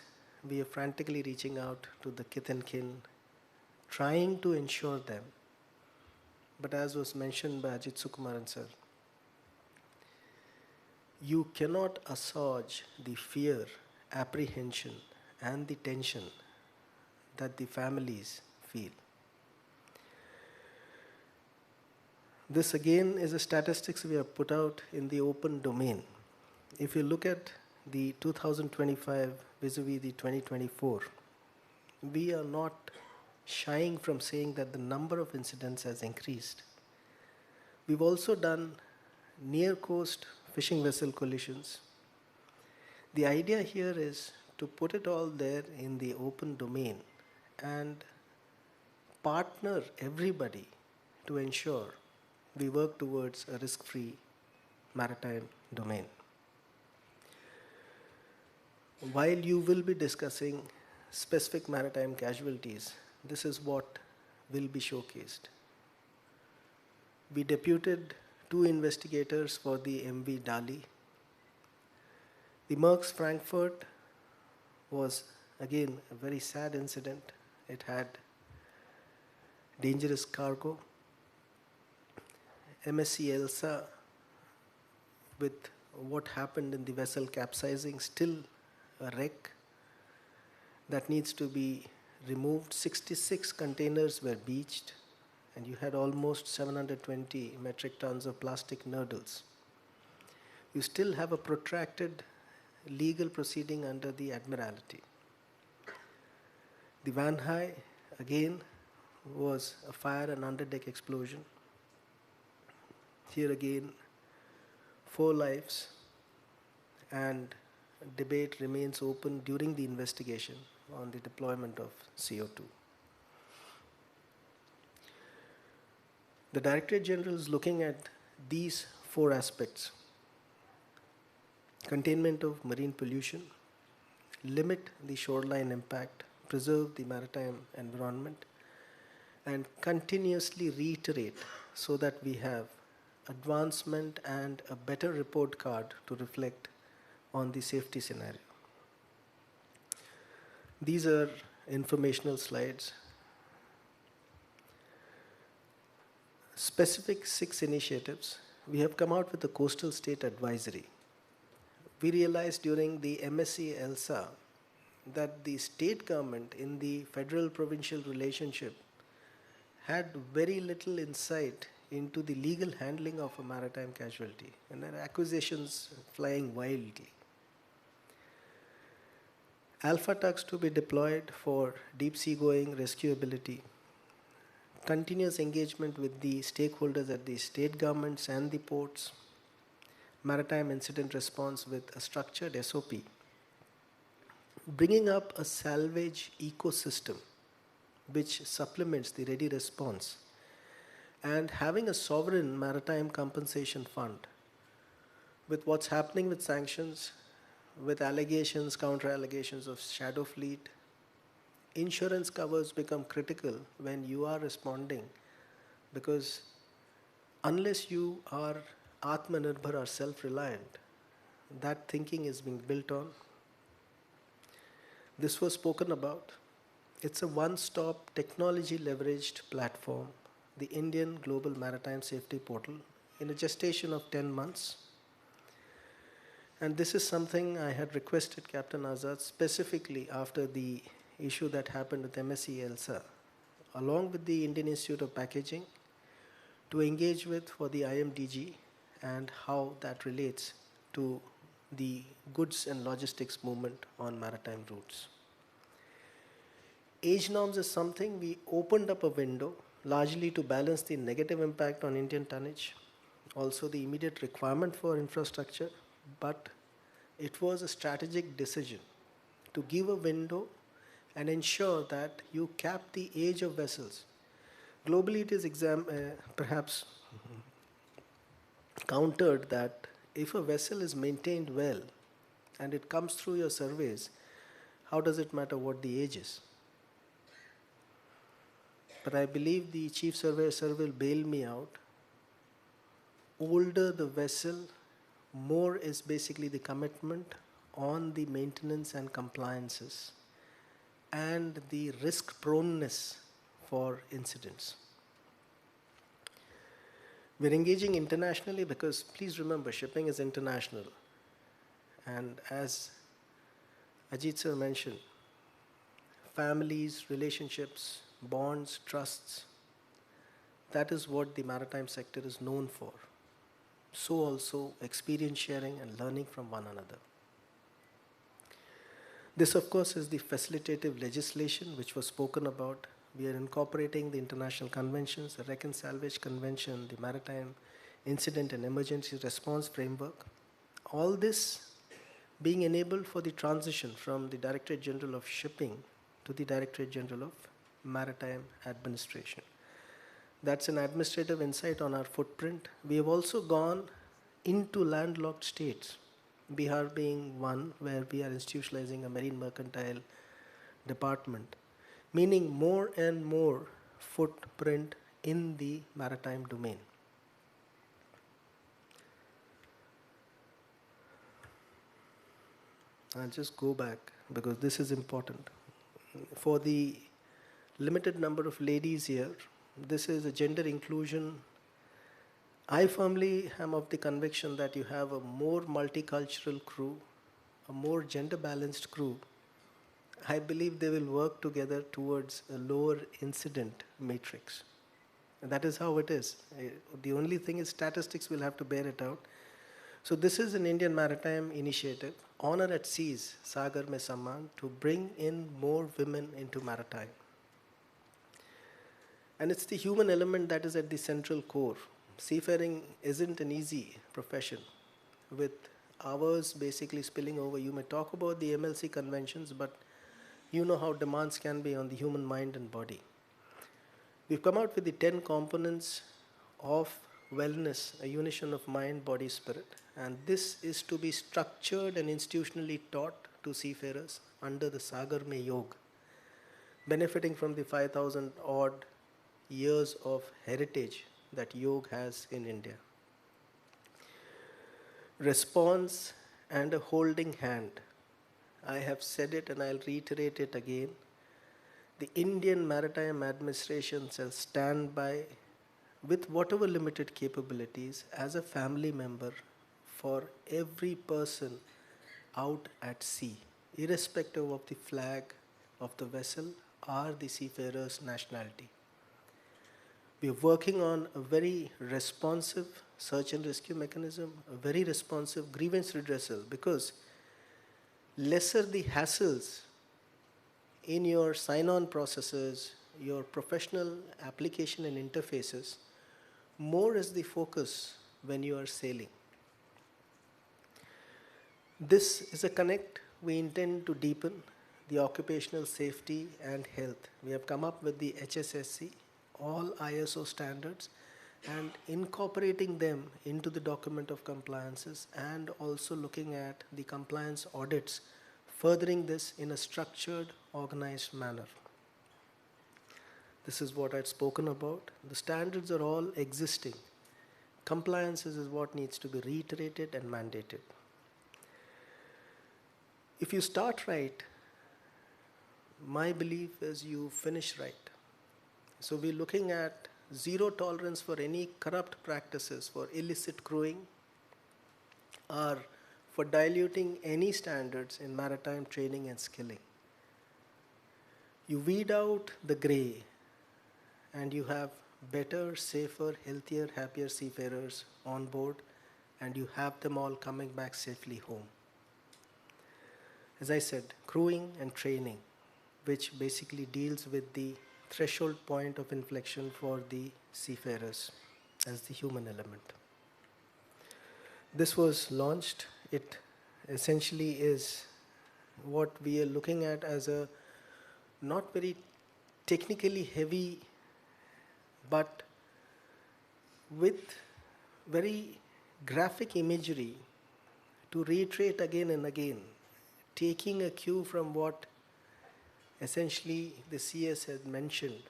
S6: We are frantically reaching out to the kith and kin, trying to ensure them. But as was mentioned by Ajit Sukumaran sir, you cannot assuage the fear, apprehension, and the tension that the families feel. This again is a statistics we have put out in the open domain. If you look at the 2025 vis-a-vis the 2024, we are not shying from saying that the number of incidents has increased. We've also done near coast fishing vessel collisions. The idea here is to put it all there in the open domain and partner everybody to ensure we work towards a risk-free maritime domain. While you will be discussing specific maritime casualties, this is what will be showcased. We deputed 2 investigators for the MV Dali. The Maersk Frankfurt was again a very sad incident. It had dangerous cargo. MSC Elsa, with what happened in the vessel capsizing, still a wreck that needs to be removed. 66 containers were beached, and you had almost 720 metric tons of plastic nurdles. You still have a protracted legal proceeding under the Admiralty. The Van Hai, again, was a fire and underdeck explosion. Here again, 4 lives, and debate remains open during the investigation on the deployment of CO2. The Directorate General is looking at these 4 aspects: containment of marine pollution, limit the shoreline impact, preserve the maritime environment, and continuously reiterate so that we have advancement and a better report card to reflect on the safety scenario. These are informational slides. Specific 6 initiatives. We have come out with a coastal state advisory. We realized during the MSC ELSA that the state government in the federal-provincial relationship had very little insight into the legal handling of a maritime casualty, and there are accusations flying wildly. Alpha tugs to be deployed for deep sea going rescuability, continuous engagement with the stakeholders at the state governments and the ports, maritime incident response with a structured SOP, bringing up a salvage ecosystem which supplements the ready response, and having a sovereign maritime compensation fund. With what's happening with sanctions, with allegations, counter-allegations of shadow fleet, insurance covers become critical when you are responding, because unless you are Atmanirbhar or self-reliant, that thinking is being built on. This was spoken about. It's a one-stop technology-leveraged platform, the Indian Global Maritime Safety Portal, in a gestation of 10 months. And this is something I had requested Captain Azad specifically after the issue that happened with MSC ELSA, along with the Indian Institute of Packaging, to engage with for the IMDG and how that relates to the goods and logistics movement on maritime routes. Age norms is something we opened up a window largely to balance the negative impact on Indian tonnage, also the immediate requirement for infrastructure, but it was a strategic decision to give a window and ensure that you cap the age of vessels. Globally, it is perhaps countered that if a vessel is maintained well and it comes through your surveys, how does it matter what the age is? But I believe the chief surveyor sir will bail me out. Older the vessel, more is basically the commitment on the maintenance and compliances and the risk proneness for incidents. We're engaging internationally because please remember, shipping is international. And as Ajit sir mentioned, families, relationships, bonds, trusts, that is what the maritime sector is known for. So also experience sharing and learning from one another. This, of course, is the facilitative legislation which was spoken about. We are incorporating the international conventions, the Wreck and Salvage Convention, the Maritime Incident and Emergency Response Framework. All this being enabled for the transition from the Directorate General of Shipping to the Directorate General of Maritime Administration. That's an administrative insight on our footprint. We have also gone into landlocked states, Bihar being one where we are institutionalizing a marine mercantile department, meaning more and more footprint in the maritime domain. I'll just go back because this is important. For the limited number of ladies here, this is a gender inclusion. I firmly am of the conviction that you have a more multicultural crew, a more gender balanced crew. I believe they will work together towards a lower incident matrix. And that is how it is. The only thing is statistics will have to bear it out. So this is an Indian Maritime Initiative, Honor at Seas, Sagar Mein Samman, to bring in more women into maritime. And it's the human element that is at the central core. Seafaring isn't an easy profession with hours basically spilling over. You may talk about the MLC conventions, but you know how demands can be on the human mind and body. We've come out with the 10 components of wellness, a unition of mind, body, spirit. And this is to be structured and institutionally taught to seafarers under the Sagar Mein Yog, benefiting from the 5,000 odd years of heritage that yoga has in India. Response and a holding hand. I have said it and I'll reiterate it again. The Indian Maritime Administration shall stand by with whatever limited capabilities as a family member for every person out at sea, irrespective of the flag of the vessel or the seafarer's nationality. We are working on a very responsive search and rescue mechanism, a very responsive grievance redressal, because lesser the hassles in your sign-on processes, your professional application and interfaces, more is the focus when you are sailing. This is a connect we intend to deepen the occupational safety and health. We have come up with the HSSC, all ISO standards, and incorporating them into the document of compliances and also looking at the compliance audits, furthering this in a structured, organized manner. This is what I'd spoken about. The standards are all existing. Compliances is what needs to be reiterated and mandated. If you start right, my belief is you finish right. So we're looking at zero tolerance for any corrupt practices, for illicit crewing, or for diluting any standards in maritime training and skilling. You weed out the gray and you have better, safer, healthier, happier seafarers on board, and you have them all coming back safely home. As I said, crewing and training, which basically deals with the threshold point of inflection for the seafarers as the human element. This was launched. It essentially is what we are looking at as a not very technically heavy, but with very graphic imagery to reiterate again and again, taking a cue from what essentially the CS had mentioned,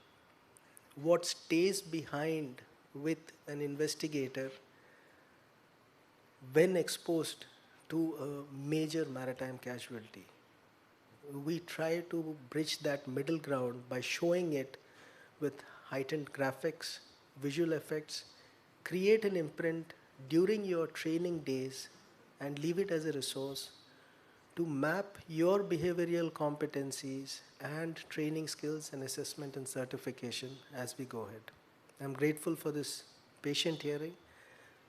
S6: what stays behind with an investigator when exposed to a major maritime casualty. We try to bridge that middle ground by showing it with heightened graphics, visual effects, create an imprint during your training days and leave it as a resource to map your behavioral competencies and training skills and assessment and certification as we go ahead. I'm grateful for this patient hearing.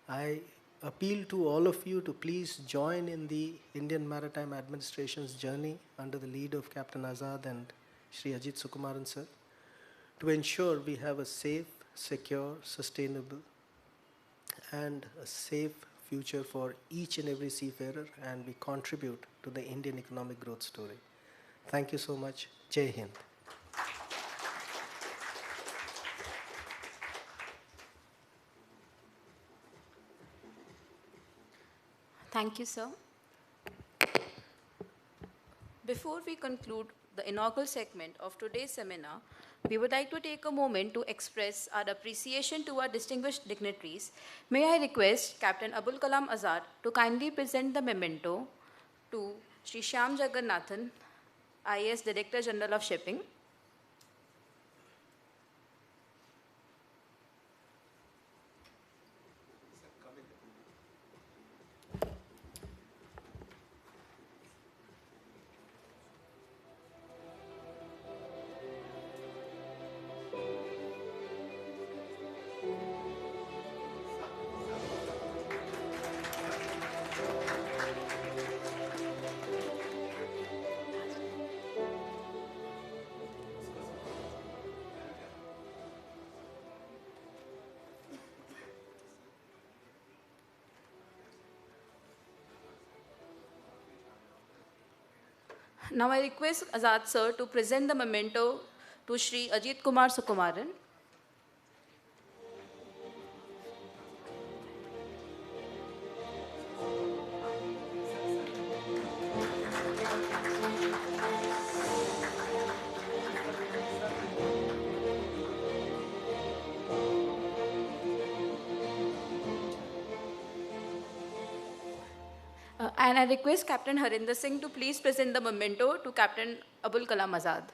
S6: I appeal to all of you to please join in the Indian Maritime Administration's journey under the lead of Captain Azad and Shri Ajit Sukumaran sir to ensure we have a safe, secure, sustainable and a safe future for each and every seafarer, and we contribute to the Indian economic growth story. Thank you so much. Jai Hind.
S1: Thank you, sir. Before we conclude the inaugural segment of today's seminar, we would like to take a moment to express our appreciation to our distinguished dignitaries. May I request Captain Abul Kalam Azad to kindly present the memento to Sri Shyam Jagannathan, IAS Director General of Shipping. Now I request Azad sir to present the memento to Shri Ajit Kumar Sukumaran. And I request Captain Harinder Singh to please present the memento to Captain Abul Kalam Azad.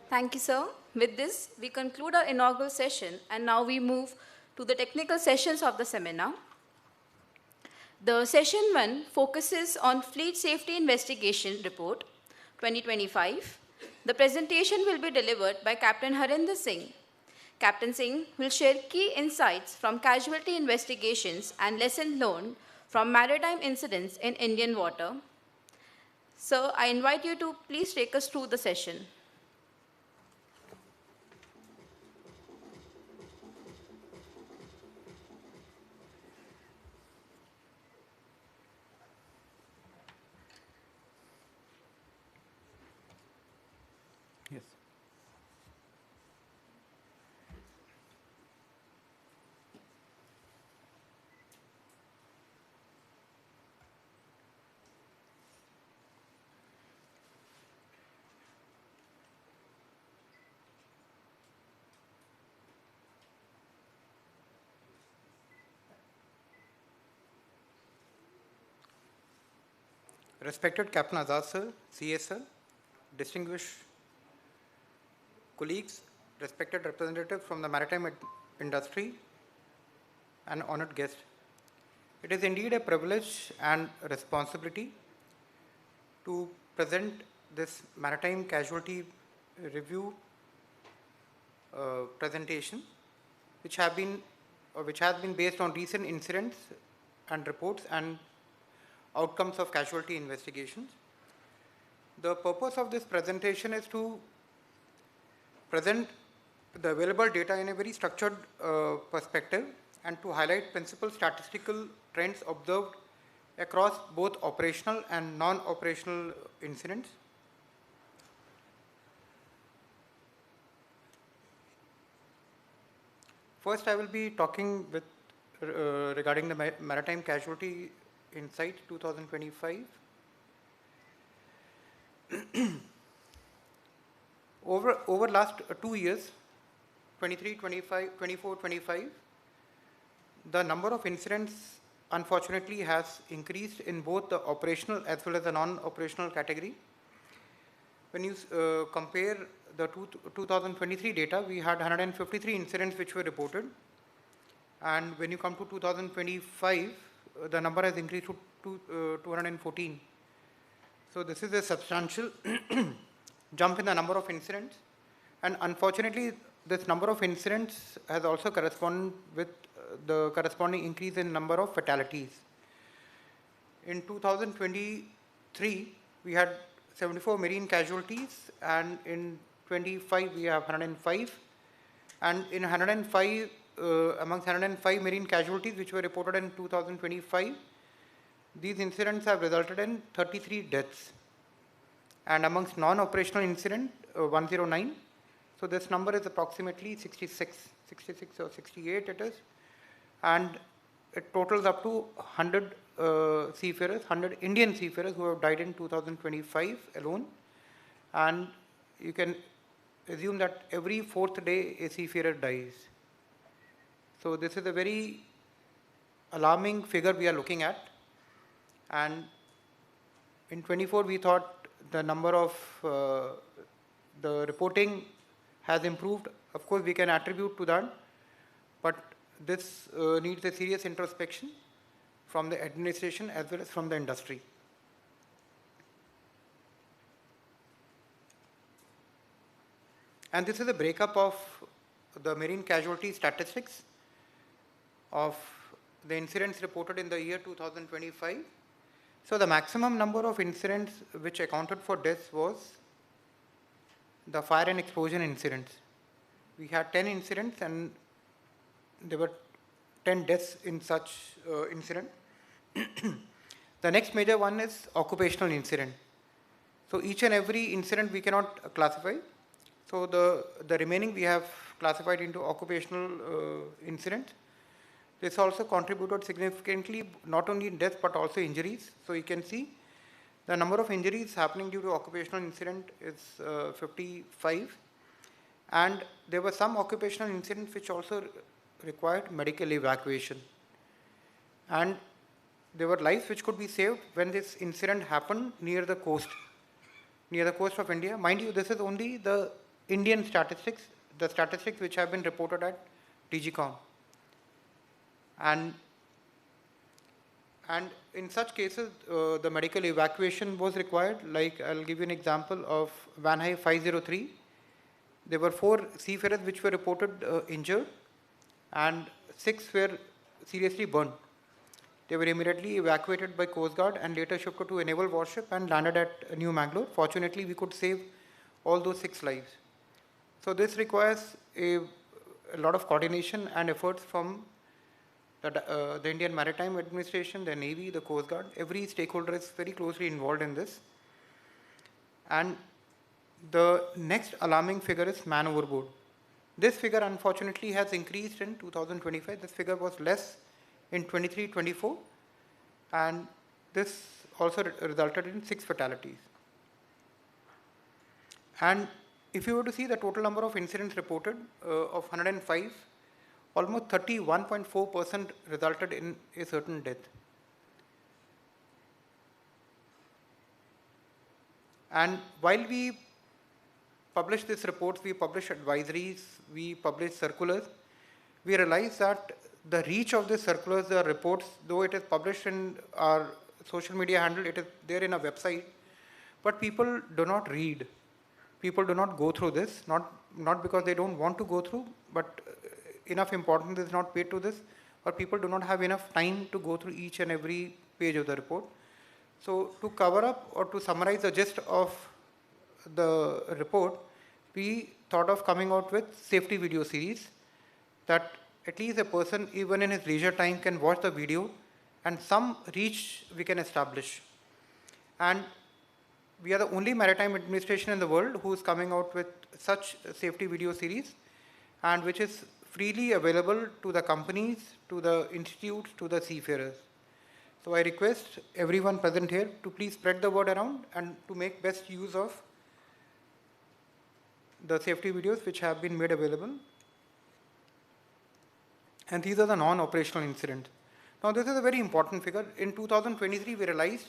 S1: Thank you, sir. With this, we conclude our inaugural session, and now we move to the technical sessions of the seminar. The session 1 focuses on Fleet Safety Investigation Report 2025. The presentation will be delivered by Captain Harinder Singh. Captain Singh will share key insights from casualty investigations and lessons learned from maritime incidents in Indian water. Sir, I invite you to please take us through the session.
S2: Yes. Respected Captain Azad sir, CS sir, distinguished colleagues, respected representative from the maritime industry, and honored guest. It is indeed a privilege and responsibility to present this maritime casualty review presentation, which has been based on recent incidents and reports and outcomes of casualty investigations. The purpose of this presentation is to present the available data in a very structured perspective and to highlight principal statistical trends observed across both operational and non-operational incidents. First, I will be talking with regarding the Maritime Casualty Insight 2025. Over last 2 years, 23, 25, 24, 25, the number of incidents unfortunately has increased in both the operational as well as the non-operational category. When you compare the 2023 data, we had 153 incidents which were reported. And when you come to 2025, the number has increased to 214. So this is a substantial jump in the number of incidents. And unfortunately, this number of incidents has also corresponded with the corresponding increase in number of fatalities. In 2023, we had 74 marine casualties, and in 25 we have 105. And in 105, amongst 105 marine casualties which were reported in 2025, these incidents have resulted in 33 deaths. And amongst non-operational incident, 109. So this number is approximately 66 or 68 it is. And it totals up to 100 seafarers, 100 Indian seafarers who have died in 2025 alone. And you can assume that every fourth day a seafarer dies. So this is a very alarming figure we are looking at. And in 24 we thought the number of the reporting has improved. Of course we can attribute to that, but this needs a serious introspection from the administration as well as from the industry. And this is a breakup of the marine casualty statistics of the incidents reported in the year 2025. So the maximum number of incidents which accounted for deaths was the fire and explosion incidents. We had 10 incidents and there were 10 deaths in such incident. The next major one is occupational incident. So each and every incident we cannot classify. So the remaining we have classified into occupational incident. This also contributed significantly not only in death but also injuries. So you can see the number of injuries happening due to occupational incident is 55. And there were some occupational incidents which also required medical evacuation. And there were lives which could be saved when this incident happened near the coast of India. Mind you, this is only the Indian statistics, the statistics which have been reported at DGCOM. And in such cases, the medical evacuation was required. Like I'll give you an example of Vanhai 503. There were 4 seafarers which were reported injured, and 6 were seriously burned. They were immediately evacuated by Coast Guard and later shifted to a naval warship and landed at New Mangalore. Fortunately, we could save all those 6 lives. So this requires a lot of coordination and efforts from the Indian Maritime Administration, the Navy, the Coast Guard. Every stakeholder is very closely involved in this. And the next alarming figure is man overboard. This figure unfortunately has increased in 2025. This figure was less in 23-24, and this also resulted in 6 fatalities. And if you were to see the total number of incidents reported of 105, almost 31.4% resulted in a certain death. And while we publish these reports, we publish advisories, we publish circulars, we realize that the reach of the circulars, the reports, though it is published in our social media handle, it is there in our website, but people do not read. People do not go through this, not because they don't want to go through, but enough importance is not paid to this, or people do not have enough time to go through each and every page of the report. So to cover up or to summarize the gist of the report, we thought of coming out with safety video series that at least a person, even in his leisure time, can watch the video and some reach we can establish. And we are the only maritime administration in the world who is coming out with such safety video series, and which is freely available to the companies, to the institutes, to the seafarers. So I request everyone present here to please spread the word around and to make best use of the safety videos which have been made available. And these are the non-operational incidents. Now this is a very important figure. In 2023, we realized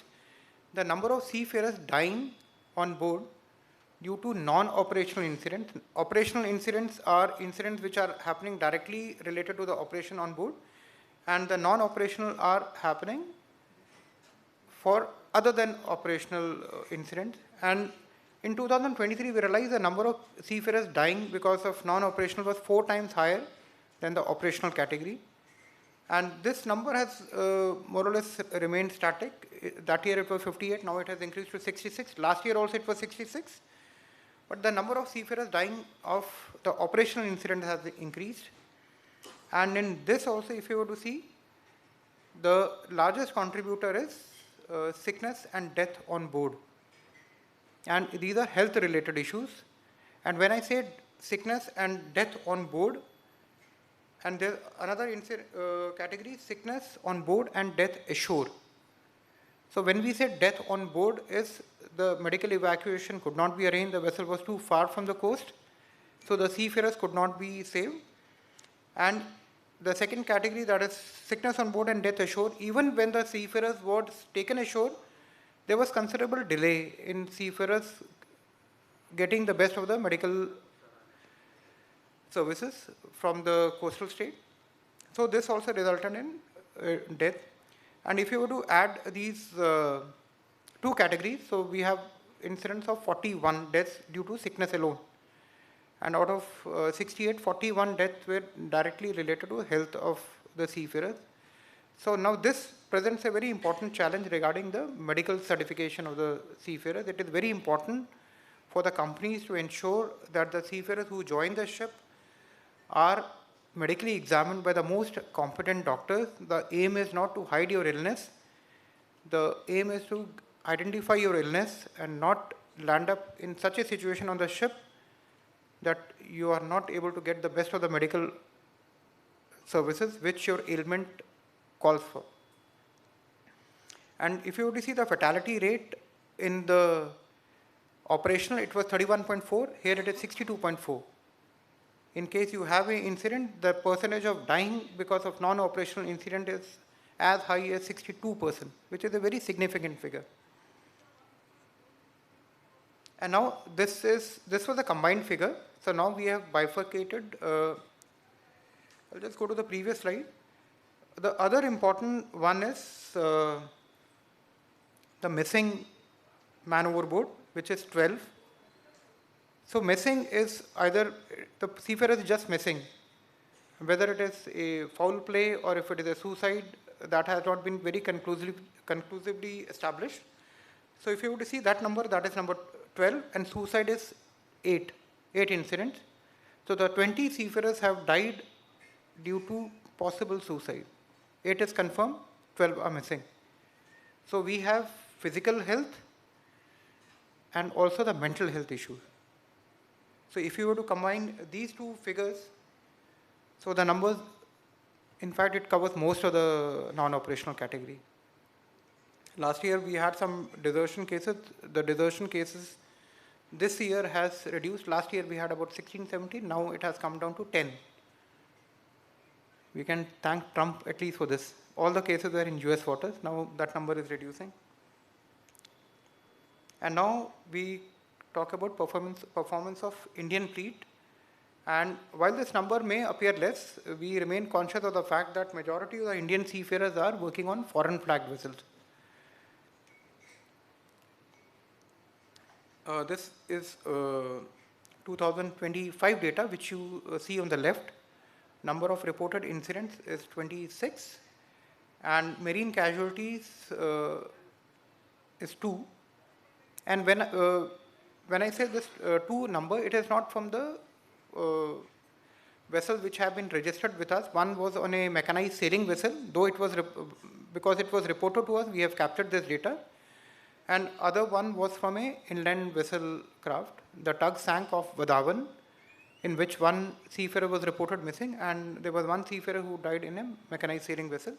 S2: the number of seafarers dying on board due to non-operational incidents. Operational incidents are incidents which are happening directly related to the operation on board, and the non-operational are happening for other than operational incidents. And in 2023, we realized the number of seafarers dying because of non-operational was 4 times higher than the operational category. And this number has more or less remained static. That year it was 58, now it has increased to 66. Last year also it was 66. But the number of seafarers dying of the operational incident has increased. And in this also, if you were to see, the largest contributor is sickness and death on board. And these are health related issues. And when I say sickness and death on board, and there's another category, sickness on board and death ashore. So when we say death on board is the medical evacuation could not be arranged, the vessel was too far from the coast, so the seafarers could not be saved. And the second category, that is sickness on board and death ashore, even when the seafarers were taken ashore, there was considerable delay in seafarers getting the best of the medical services from the coastal state. So this also resulted in death. And if you were to add these 2 categories, so we have incidents of 41 deaths due to sickness alone. And out of 68, 41 deaths were directly related to health of the seafarers. So now this presents a very important challenge regarding the medical certification of the seafarers. It is very important for the companies to ensure that the seafarers who join the ship are medically examined by the most competent doctors. The aim is not to hide your illness. The aim is to identify your illness and not land up in such a situation on the ship that you are not able to get the best of the medical services which your ailment calls for. And if you were to see the fatality rate in the operational, it was 31.4, here it is 62.4. In case you have an incident, the percentage of dying because of non-operational incident is as high as 62%, which is a very significant figure. And now this was a combined figure. So now we have bifurcated. I'll just go to the previous slide. The other important one is the missing man overboard, which is 12. So missing is either the seafarer is just missing, whether it is a foul play or if it is a suicide, that has not been very conclusively established. So if you were to see that number, that is number 12, and suicide is 8 incidents. So the 20 seafarers have died due to possible suicide. 8 is confirmed, 12 are missing. So we have physical health and also the mental health issues. So if you were to combine these 2 figures, so the numbers, in fact, it covers most of the non-operational category. Last year we had some desertion cases. The desertion cases this year has reduced. Last year we had about 16, 17. Now it has come down to 10. We can thank Trump at least for this. All the cases were in US waters. Now that number is reducing. And now we talk about performance of Indian fleet. And while this number may appear less, we remain conscious of the fact that majority of the Indian seafarers are working on foreign flagged vessels. This is 2025 data, which you see on the left. Number of reported incidents is 26, and marine casualties is 2. And when when I say this 2 number, it is not from the vessels which have been registered with us. One was on a mechanized sailing vessel, though it was, because it was reported to us, we have captured this data. And other one was from a inland vessel craft. The tug sank off Vadavan, in which one seafarer was reported missing, and there was one seafarer who died in a mechanized sailing vessel,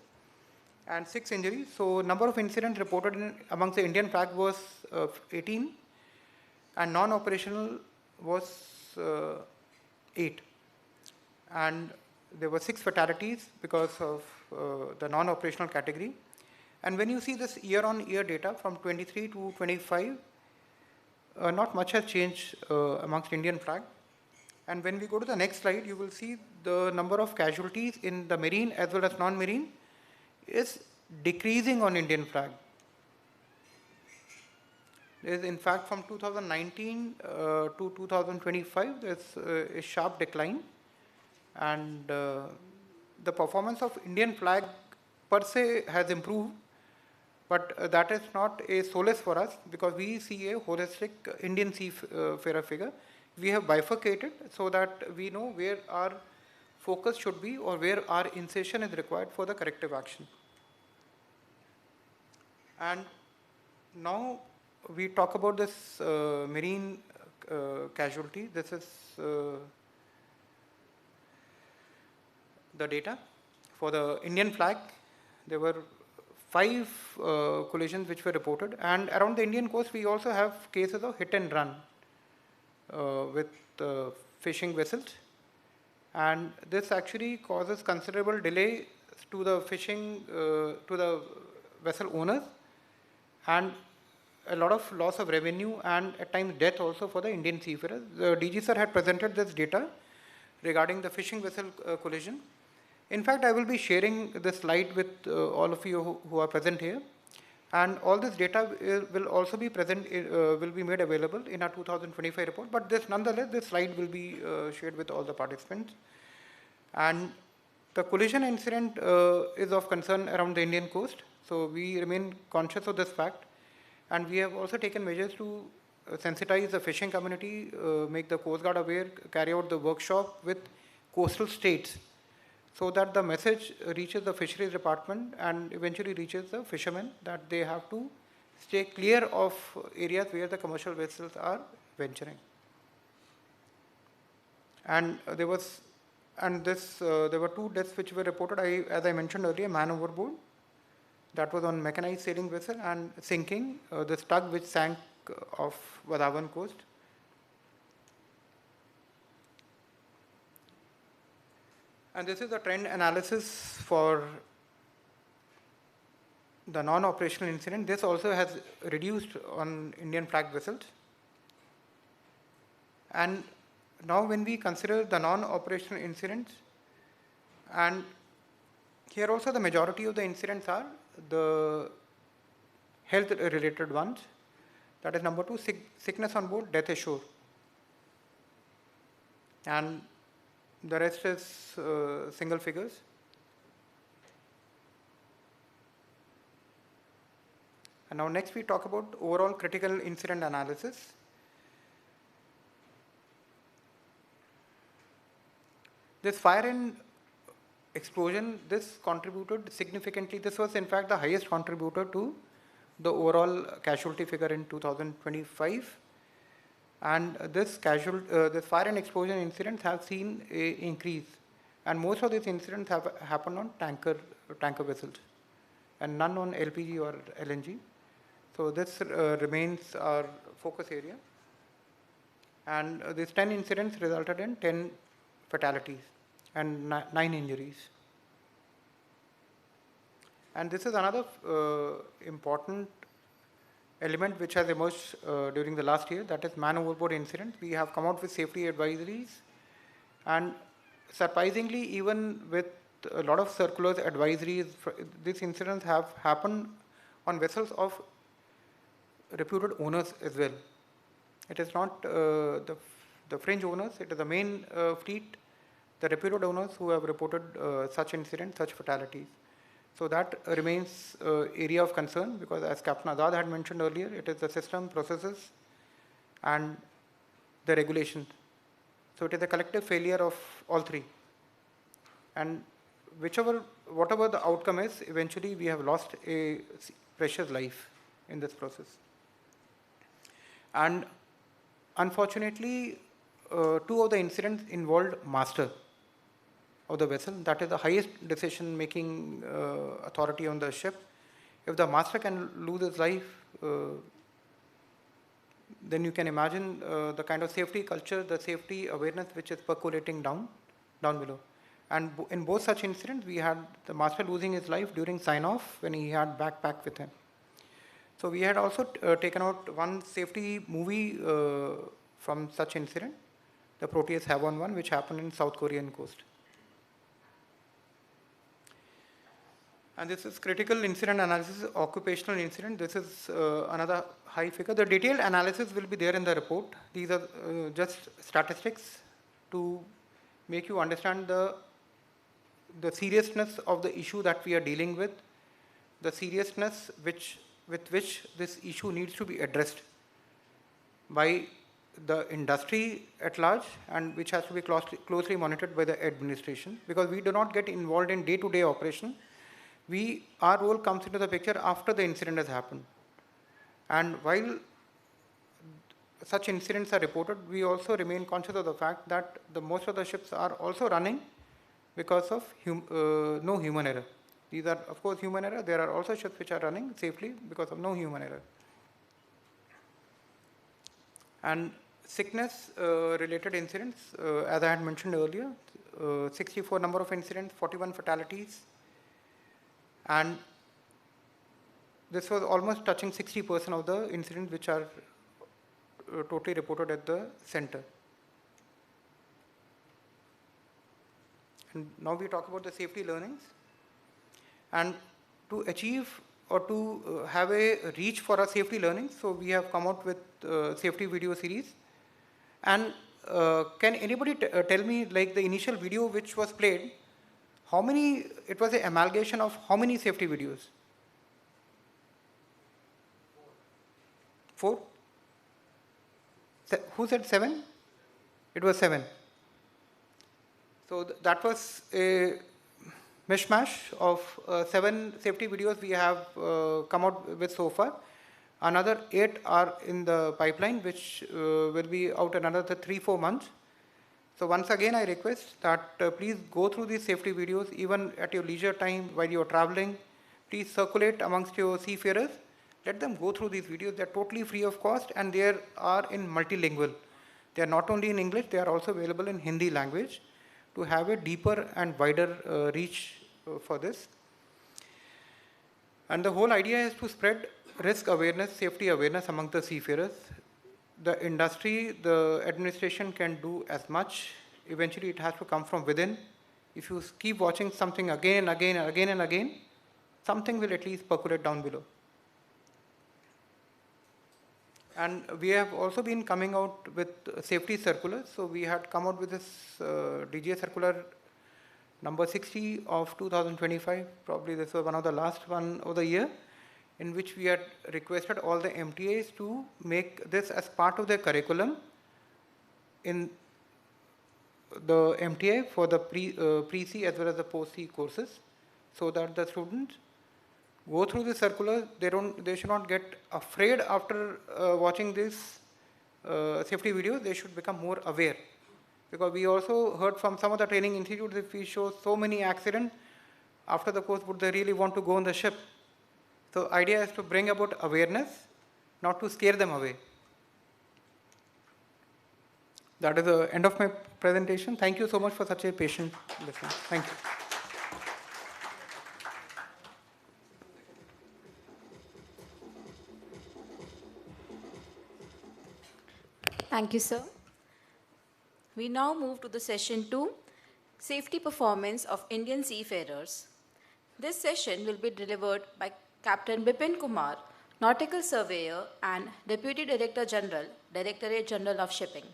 S2: and 6 injuries. So number of incidents reported amongst the Indian flag was 18, and non-operational was 8. And there were 6 fatalities because of the non-operational category. And when you see this year-on-year data from 23 to 25, not much has changed amongst Indian flag. And when we go to the next slide, you will see the number of casualties in the marine as well as non-marine is decreasing on Indian flag. There is, in fact, from 2019 to 2025, there's a sharp decline. And the performance of Indian flag per se has improved, but that is not a solace for us, because we see a holistic Indian seafarer figure. We have bifurcated so that we know where our focus should be or where our insertion is required for the corrective action. And now we talk about this marine casualty. This is the data. For the Indian flag, there were 5 collisions which were reported, and around the Indian coast we also have cases of hit and run with fishing vessels, and this actually causes considerable delay to the fishing to the vessel owners, and a lot of loss of revenue and at times death also for the Indian seafarers. The DG sir had presented this data regarding the fishing vessel collision. In fact, I will be sharing this slide with all of you who are present here, and all this data will also be present, will be made available in our 2025 report, but this nonetheless, this slide will be shared with all the participants. And the collision incident is of concern around the Indian coast, so we remain conscious of this fact, and we have also taken measures to sensitize the fishing community, make the Coast Guard aware, carry out the workshop with coastal states, so that the message reaches the fisheries department and eventually reaches the fishermen that they have to stay clear of areas where the commercial vessels are venturing. And there were 2 deaths which were reported. As I mentioned earlier, man overboard, that was on mechanized sailing vessel, and sinking, this tug which sank off Vadavan coast. And this is the trend analysis for the non-operational incident. This also has reduced on Indian flag vessels. And now when we consider the non-operational incidents, and here also the majority of the incidents are the health-related ones. That is number 2, sickness on board, death ashore. And the rest is single figures. And now next we talk about overall critical incident analysis. This fire and explosion, this contributed significantly. This was in fact the highest contributor to the overall casualty figure in 2025. And this fire and explosion incidents have seen an increase, and most of these incidents have happened on tanker vessels, and none on LPG or LNG. So this remains our focus area. And these 10 incidents resulted in 10 fatalities and 9 injuries. And this is another important element which has emerged during the last year, that is man overboard incident. We have come out with safety advisories, and surprisingly, even with a lot of circulars, advisories, these incidents have happened on vessels of reputed owners as well. It is not the fringe owners, it is the main fleet, the reputed owners who have reported such incidents, such fatalities. So that remains area of concern, because as Captain Azad had mentioned earlier, it is the system, processes, and the regulation. So it is a collective failure of all three. And whatever the outcome is, eventually we have lost a precious life in this process. And unfortunately, two of the incidents involved master of the vessel. That is the highest decision-making authority on the ship. If the master can lose his life, then you can imagine the kind of safety culture, the safety awareness which is percolating down below. And in both such incidents, we had the master losing his life during sign-off when he had backpack with him. So we had also taken out one safety movie from such incident, the Proteus Havon one, which happened in South Korean coast. And this is critical incident analysis, occupational incident. This is another high figure. The detailed analysis will be there in the report. These are just statistics to make you understand the seriousness of the issue that we are dealing with, the seriousness with which this issue needs to be addressed by the industry at large, and which has to be closely monitored by the administration, because we do not get involved in day-to-day operation. Our role comes into the picture after the incident has happened. And while such incidents are reported, we also remain conscious of the fact that most of the ships are also running because of no human error. These are, of course, human error. There are also ships which are running safely because of no human error. And sickness related incidents, as I had mentioned earlier, 64 number of incidents, 41 fatalities. And this was almost touching 60% of the incidents which are totally reported at the center. And now we talk about the safety learnings. And to achieve or to have a reach for our safety learning, so we have come out with safety video series. And can anybody tell me, like the initial video which was played, how many, it was an amalgamation of how many safety videos? 4? Who said 7? It was 7. So that was a mishmash of 7 safety videos we have come out with so far. Another 8 are in the pipeline, which will be out another 3-4 months. So once again, I request that please go through these safety videos even at your leisure time while you are traveling. Please circulate amongst your seafarers. Let them go through these videos. They are totally free of cost, and they are in multilingual. They are not only in English, they are also available in Hindi language to have a deeper and wider reach for this. And the whole idea is to spread risk awareness, safety awareness among the seafarers. The industry, the administration can do as much. Eventually, it has to come from within. If you keep watching something again and again and again and again, something will at least percolate down below. And we have also been coming out with safety circulars. So we had come out with this DGA circular number 60 of 2025. Probably this was one of the last one of the year, in which we had requested all the MTAs to make this as part of their curriculum in the MTA for the pre-C as well as the post-C courses, so that the students go through the circular. They should not get afraid after watching this safety videos. They should become more aware. Because we also heard from some of the training institutes, if we show so many accidents after the course, would they really want to go on the ship? So idea is to bring about awareness, not to scare them away. That is the end of my presentation. Thank you so much for such a patient listening. Thank you.
S1: Thank you, sir. We now move to the session 2, Safety Performance of Indian Seafarers. This session will be delivered by Captain Bipin Kumar, Nautical Surveyor and Deputy Director General, Directorate General of Shipping.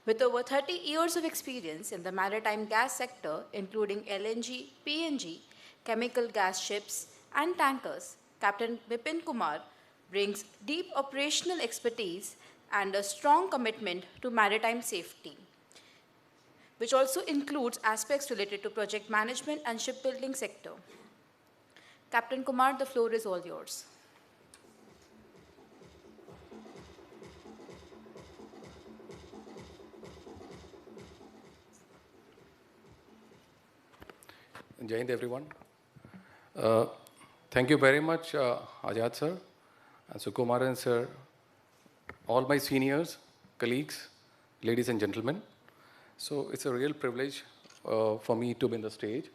S1: With over 30 years of experience in the maritime gas sector, including LNG, PNG, chemical gas ships, and tankers, Captain Bipin Kumar brings deep operational expertise and a strong commitment to maritime safety, which also includes aspects related to project management and shipbuilding sector. Captain Kumar, the floor is all yours.
S7: Jai Hind, everyone. Thank you very much, Ajad sir, and Sukumaran sir, all my seniors, colleagues, ladies and gentlemen. So it's a real privilege for me to be on the stage.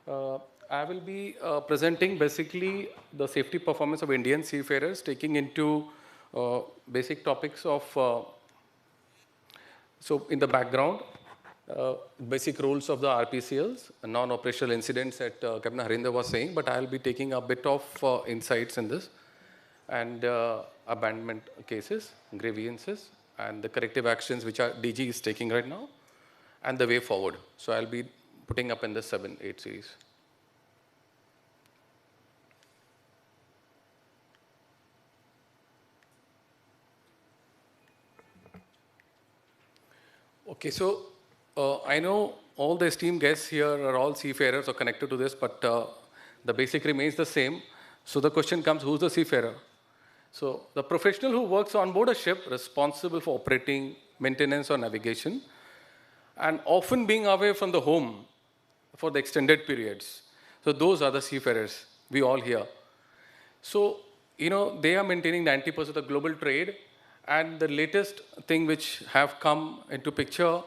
S7: I will be presenting basically the safety performance of Indian seafarers, taking into basic topics of, so in the background, basic rules of the RPCLs, non-operational incidents that Captain Harinder was saying, but I'll be taking a bit of insights in this, and abandonment cases, grievances, and the corrective actions which our DG is taking right now, and the way forward. So I'll be putting up in the 7-8 series. Okay, so I know all the esteemed guests here are all seafarers or connected to this, but the basic remains the same. So the question comes, who's the seafarer? So the professional who works on board a ship responsible for operating, maintenance or navigation, and often being away from the home for the extended periods. So those are the seafarers, we all here. So, you know, they are maintaining 90% of the global trade, and the latest thing which have come into picture,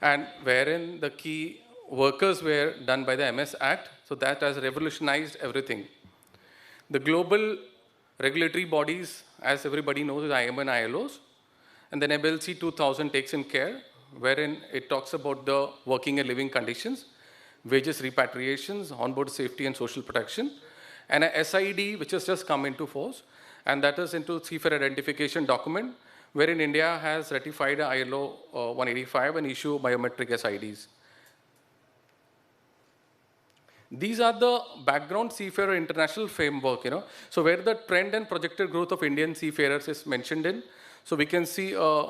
S7: and wherein the key workers were done by the MS Act, so that has revolutionized everything. The global regulatory bodies, as everybody knows, is IMO and ILOs, and then MLC 2000 takes in care, wherein it talks about the working and living conditions, wages repatriations, onboard safety and social protection, and a SID which has just come into force, and that is into seafarer identification document, wherein India has ratified ILO 185 and issue biometric SIDs. These are the background seafarer international framework, you know. So where the trend and projected growth of Indian seafarers is mentioned in. So we can see a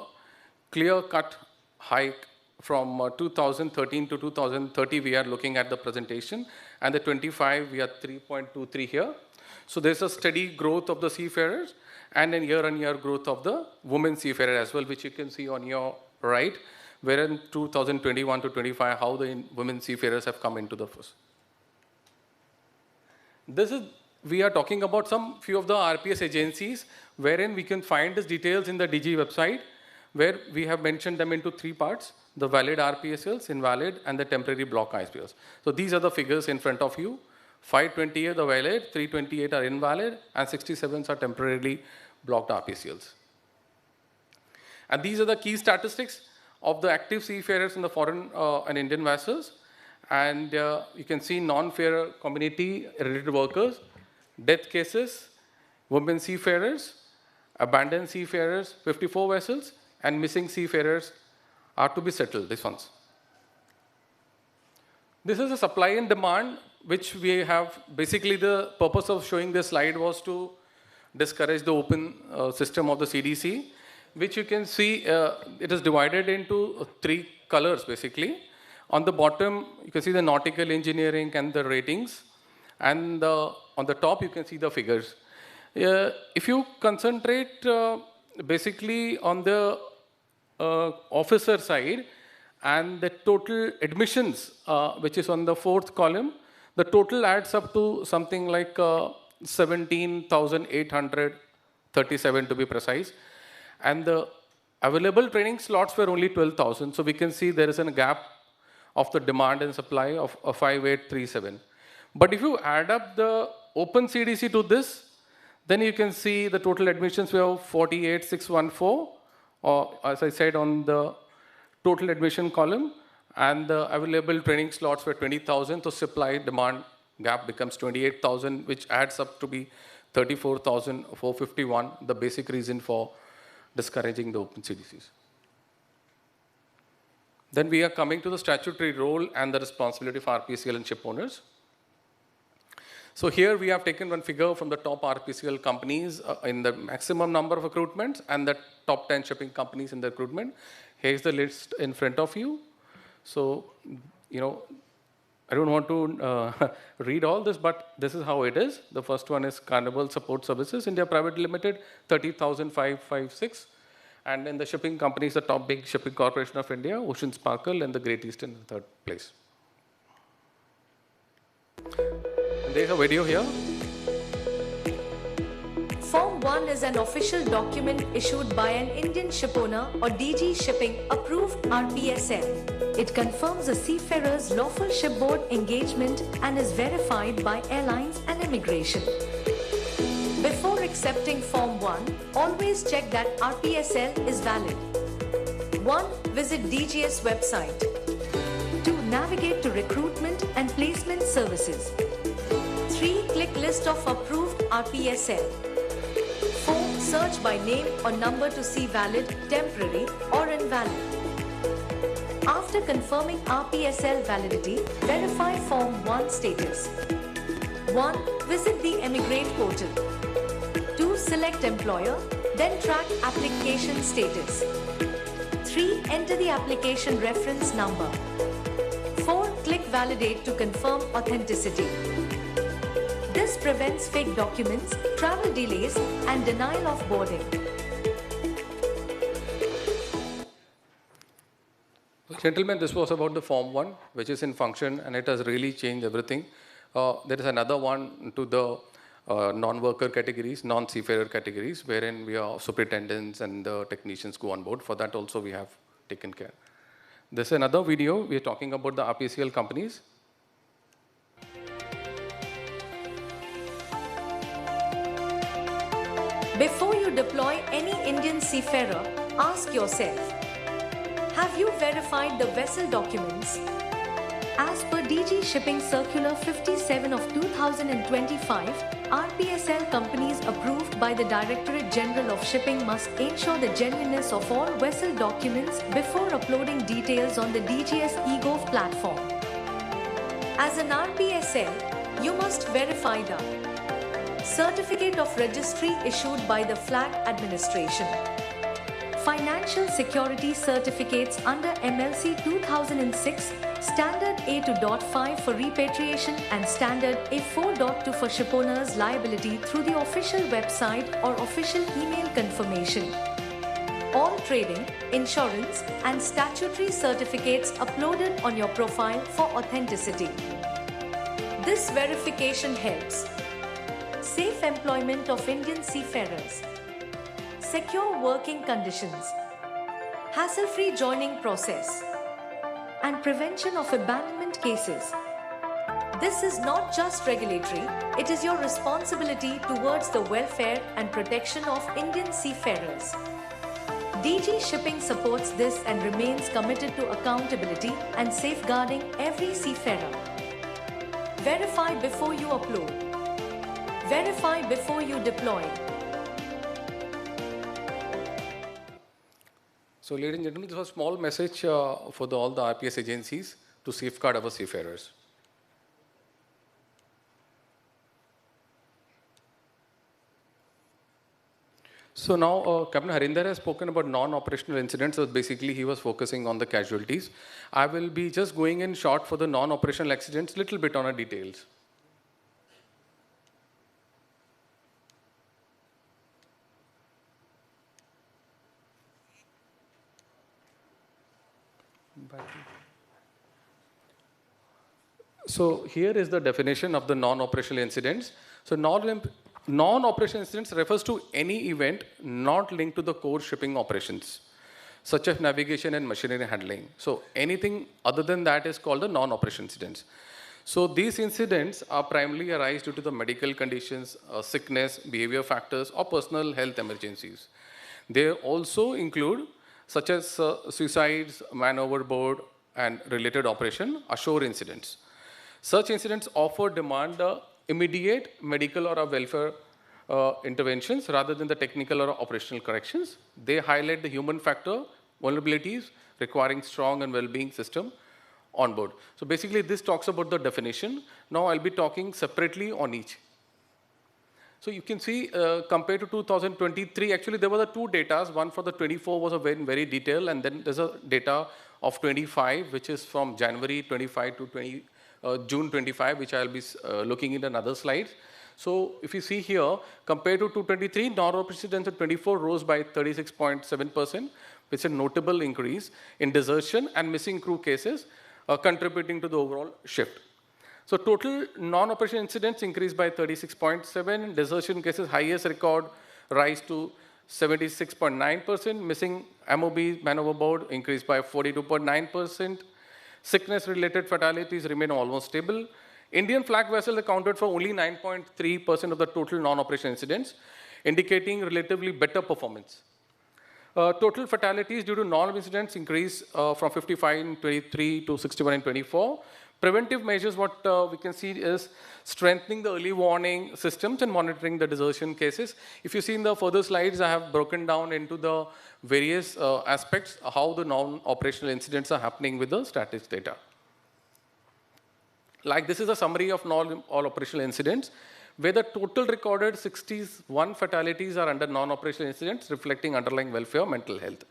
S7: clear-cut hike from 2013 to 2030. We are looking at the presentation, and the 25 we are 3.23 here. So there's a steady growth of the seafarers, and then year-on-year growth of the women seafarer as well, which you can see on your right, where in 2021 to 25, how the women seafarers have come into the force. We are talking about some few of the RPS agencies, wherein we can find these details in the DG website, where we have mentioned them into 3 parts, the valid RPSLs, invalid, and the temporary block ISPLs. So these are the figures in front of you. 528 are valid, 328 are invalid, and 67 are temporarily blocked RPCLs. And these are the key statistics of the active seafarers in the foreign and Indian vessels. And you can see non-farer community-related workers, death cases, women seafarers, abandoned seafarers, 54 vessels, and missing seafarers are to be settled, these ones. This is a supply and demand, which we have. Basically, the purpose of showing this slide was to discourage the open system of the CDC, which you can see it is divided into 3 colors, basically. On the bottom, you can see the nautical engineering and the ratings. And on the top, you can see the figures. If you concentrate basically on the officer side and the total admissions, which is on the 4th column, the total adds up to something like 17,837 to be precise. And the available training slots were only 12,000. So we can see there is a gap of the demand and supply of 5837. But if you add up the open CDC to this, then you can see the total admissions were 48,614, or as I said, on the total admission column, and the available training slots were 20,000. So supply demand gap becomes 28,000, which adds up to be 34,451, the basic reason for discouraging the open CDCs. Then we are coming to the statutory role and the responsibility of RPCL and ship owners. So here we have taken one figure from the top RPCL companies in the maximum number of recruitments and the top 10 shipping companies in the recruitment. Here's the list in front of you. So, I don't want to read all this, but this is how it is. The first one is Carnival Support Services, India Private Limited, 30,556. And in the shipping companies, the top big shipping corporation of India, Ocean Sparkle and the Great Eastern in the third place. And there's a video here.
S8: Form 1 is an official document issued by an Indian shipowner or DG Shipping approved RPSL. It confirms a seafarer's lawful shipboard engagement and is verified by airlines and immigration. Before accepting Form 1, always check that RPSL is valid. 1. Visit DGS website. 2. Navigate to recruitment and placement services. 3. Click list of approved RPSL. 4. Search by name or number to see valid, temporary or invalid. After confirming RPSL validity, verify Form 1 status. 1. Visit the Emigrate portal. 2. Select employer, then track application status. 3. Enter the application reference number. 4. Click validate to confirm authenticity. This prevents fake documents, travel delays, and denial of boarding.
S7: Gentlemen, this was about the Form 1, which is in function, and it has really changed everything. There is another one to the non-worker categories, non-seafarer categories, wherein we are superintendents and the technicians go on board. For that also we have taken care. This is another video. We are talking about the RPCL companies.
S8: Before you deploy any Indian seafarer, ask yourself, have you verified the vessel documents? As per DG Shipping Circular 57 of 2025, RPSL companies approved by the Directorate General of Shipping must ensure the genuineness of all vessel documents before uploading details on the DGS eGov platform. As an RPSL, you must verify the Certificate of Registry issued by the Flag Administration, Financial Security Certificates under MLC 2006, Standard A2.5 for repatriation and Standard A4.2 for shipowners' liability through the official website or official email confirmation. All trading, insurance and statutory certificates uploaded on your profile for authenticity. This verification helps safe employment of Indian seafarers, secure working conditions, hassle-free joining process, and prevention of abandonment cases. This is not just regulatory, it is your responsibility towards the welfare and protection of Indian seafarers. DG Shipping supports this and remains committed to accountability and safeguarding every seafarer. Verify before you upload. Verify before you deploy.
S7: So, ladies and gentlemen, this was a small message for all the RPS agencies to safeguard our seafarers. So now, Captain Harinder has spoken about non-operational incidents. So basically, he was focusing on the casualties. I will be just going in short for the non-operational accidents, little bit on our details. So here is the definition of the non-operational incidents. So non-operational incidents refers to any event not linked to the core shipping operations, such as navigation and machinery handling. So anything other than that is called the non-operational incidents. So these incidents are primarily arise due to the medical conditions, sickness, behavior factors, or personal health emergencies. They also include such as suicides, man overboard, and related operation, ashore incidents. Such incidents often demand immediate medical or welfare interventions rather than the technical or operational corrections. They highlight the human factor vulnerabilities requiring strong and well-being system on board. So basically this talks about the definition. Now I'll be talking separately on each. So you can see compared to 2023, actually there were the two datas. One for the 24 was a very detailed, and then there's a data of 25, which is from January 25 to June 25, which I'll be looking in another slide. So if you see here, compared to 2023, non-operational incidents at 24 rose by 36.7%, which is a notable increase in desertion and missing crew cases, contributing to the overall shift. So total non-operational incidents increased by 36.7%, desertion cases highest record rise to 76.9%, missing MOB, man overboard, increased by 42.9%, sickness-related fatalities remain almost stable. Indian flag vessels accounted for only 9.3% of the total non-operational incidents, indicating relatively better performance. Total fatalities due to non-incidents increased from 55 in 23 to 61 in 24. Preventive measures, what we can see is strengthening the early warning systems and monitoring the desertion cases. If you see in the further slides, I have broken down into the various aspects, how the non-operational incidents are happening with the status data. Like this is a summary of all operational incidents, where the total recorded 61 fatalities are under non-operational incidents, reflecting underlying welfare, mental health.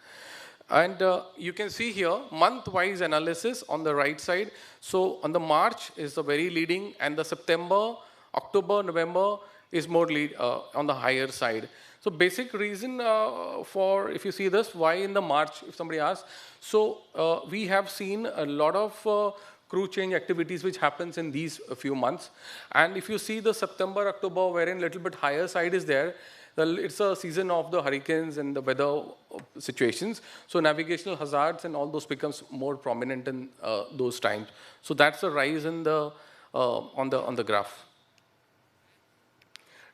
S7: And you can see here, month-wise analysis on the right side. So on the March is the very leading, and the September, October, November is more on the higher side. So basic reason for, if you see this, why in the March, if somebody asks. So we have seen a lot of crew change activities which happens in these few months. And if you see the September, October, wherein a little bit higher side is there, it's a season of the hurricanes and the weather situations. So navigational hazards and all those becomes more prominent in those times. So that's the rise in the on the graph.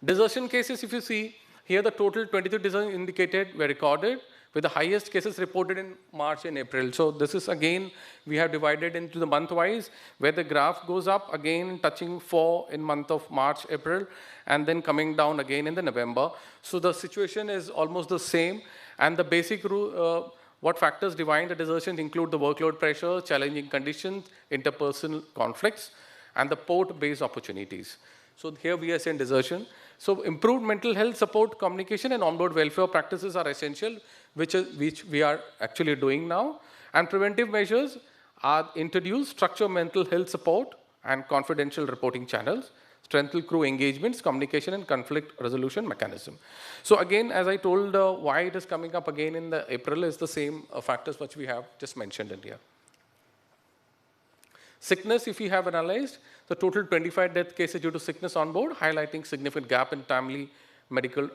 S7: Desertion cases, if you see here, the total 23 desertions indicated were recorded, with the highest cases reported in March and April. So this is again, we have divided into the month-wise, where the graph goes up again, touching 4 in month of March, April, and then coming down again in the November. So the situation is almost the same, and the basic rule, what factors define the desertions include the workload pressure, challenging conditions, interpersonal conflicts, and the port-based opportunities. So here we are saying desertion. So improved mental health support, communication, and onboard welfare practices are essential, which we are actually doing now. And preventive measures are introduced, structure mental health support and confidential reporting channels, strengthen crew engagements, communication, and conflict resolution mechanism. So again, as I told, why it is coming up again in the April is the same factors which we have just mentioned in here. Sickness, if we have analyzed, the total 25 death cases due to sickness on board, highlighting significant gap in timely medical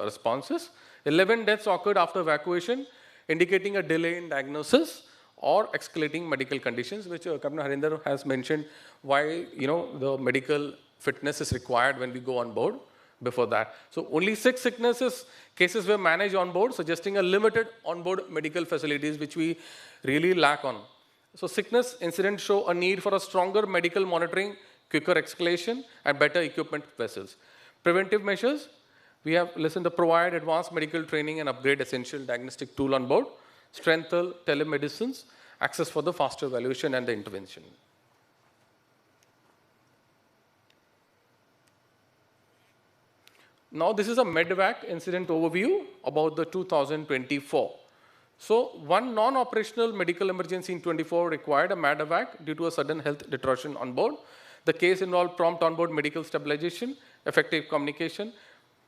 S7: responses. 11 deaths occurred after evacuation, indicating a delay in diagnosis or escalating medical conditions, which Captain Harinder has mentioned why the medical fitness is required when we go on board before that. So only 6 sicknesses cases were managed on board, suggesting a limited onboard medical facilities, which we really lack on. So sickness incidents show a need for a stronger medical monitoring, quicker escalation, and better equipment vessels. Preventive measures, we have listened to provide advanced medical training and upgrade essential diagnostic tool on board, strengthen telemedicines, access for the faster evaluation and the intervention. Now this is a MEDVAC incident overview about the 2024. So one non-operational medical emergency in 24 required a MEDVAC due to a sudden health deterioration on board. The case involved prompt onboard medical stabilization, effective communication.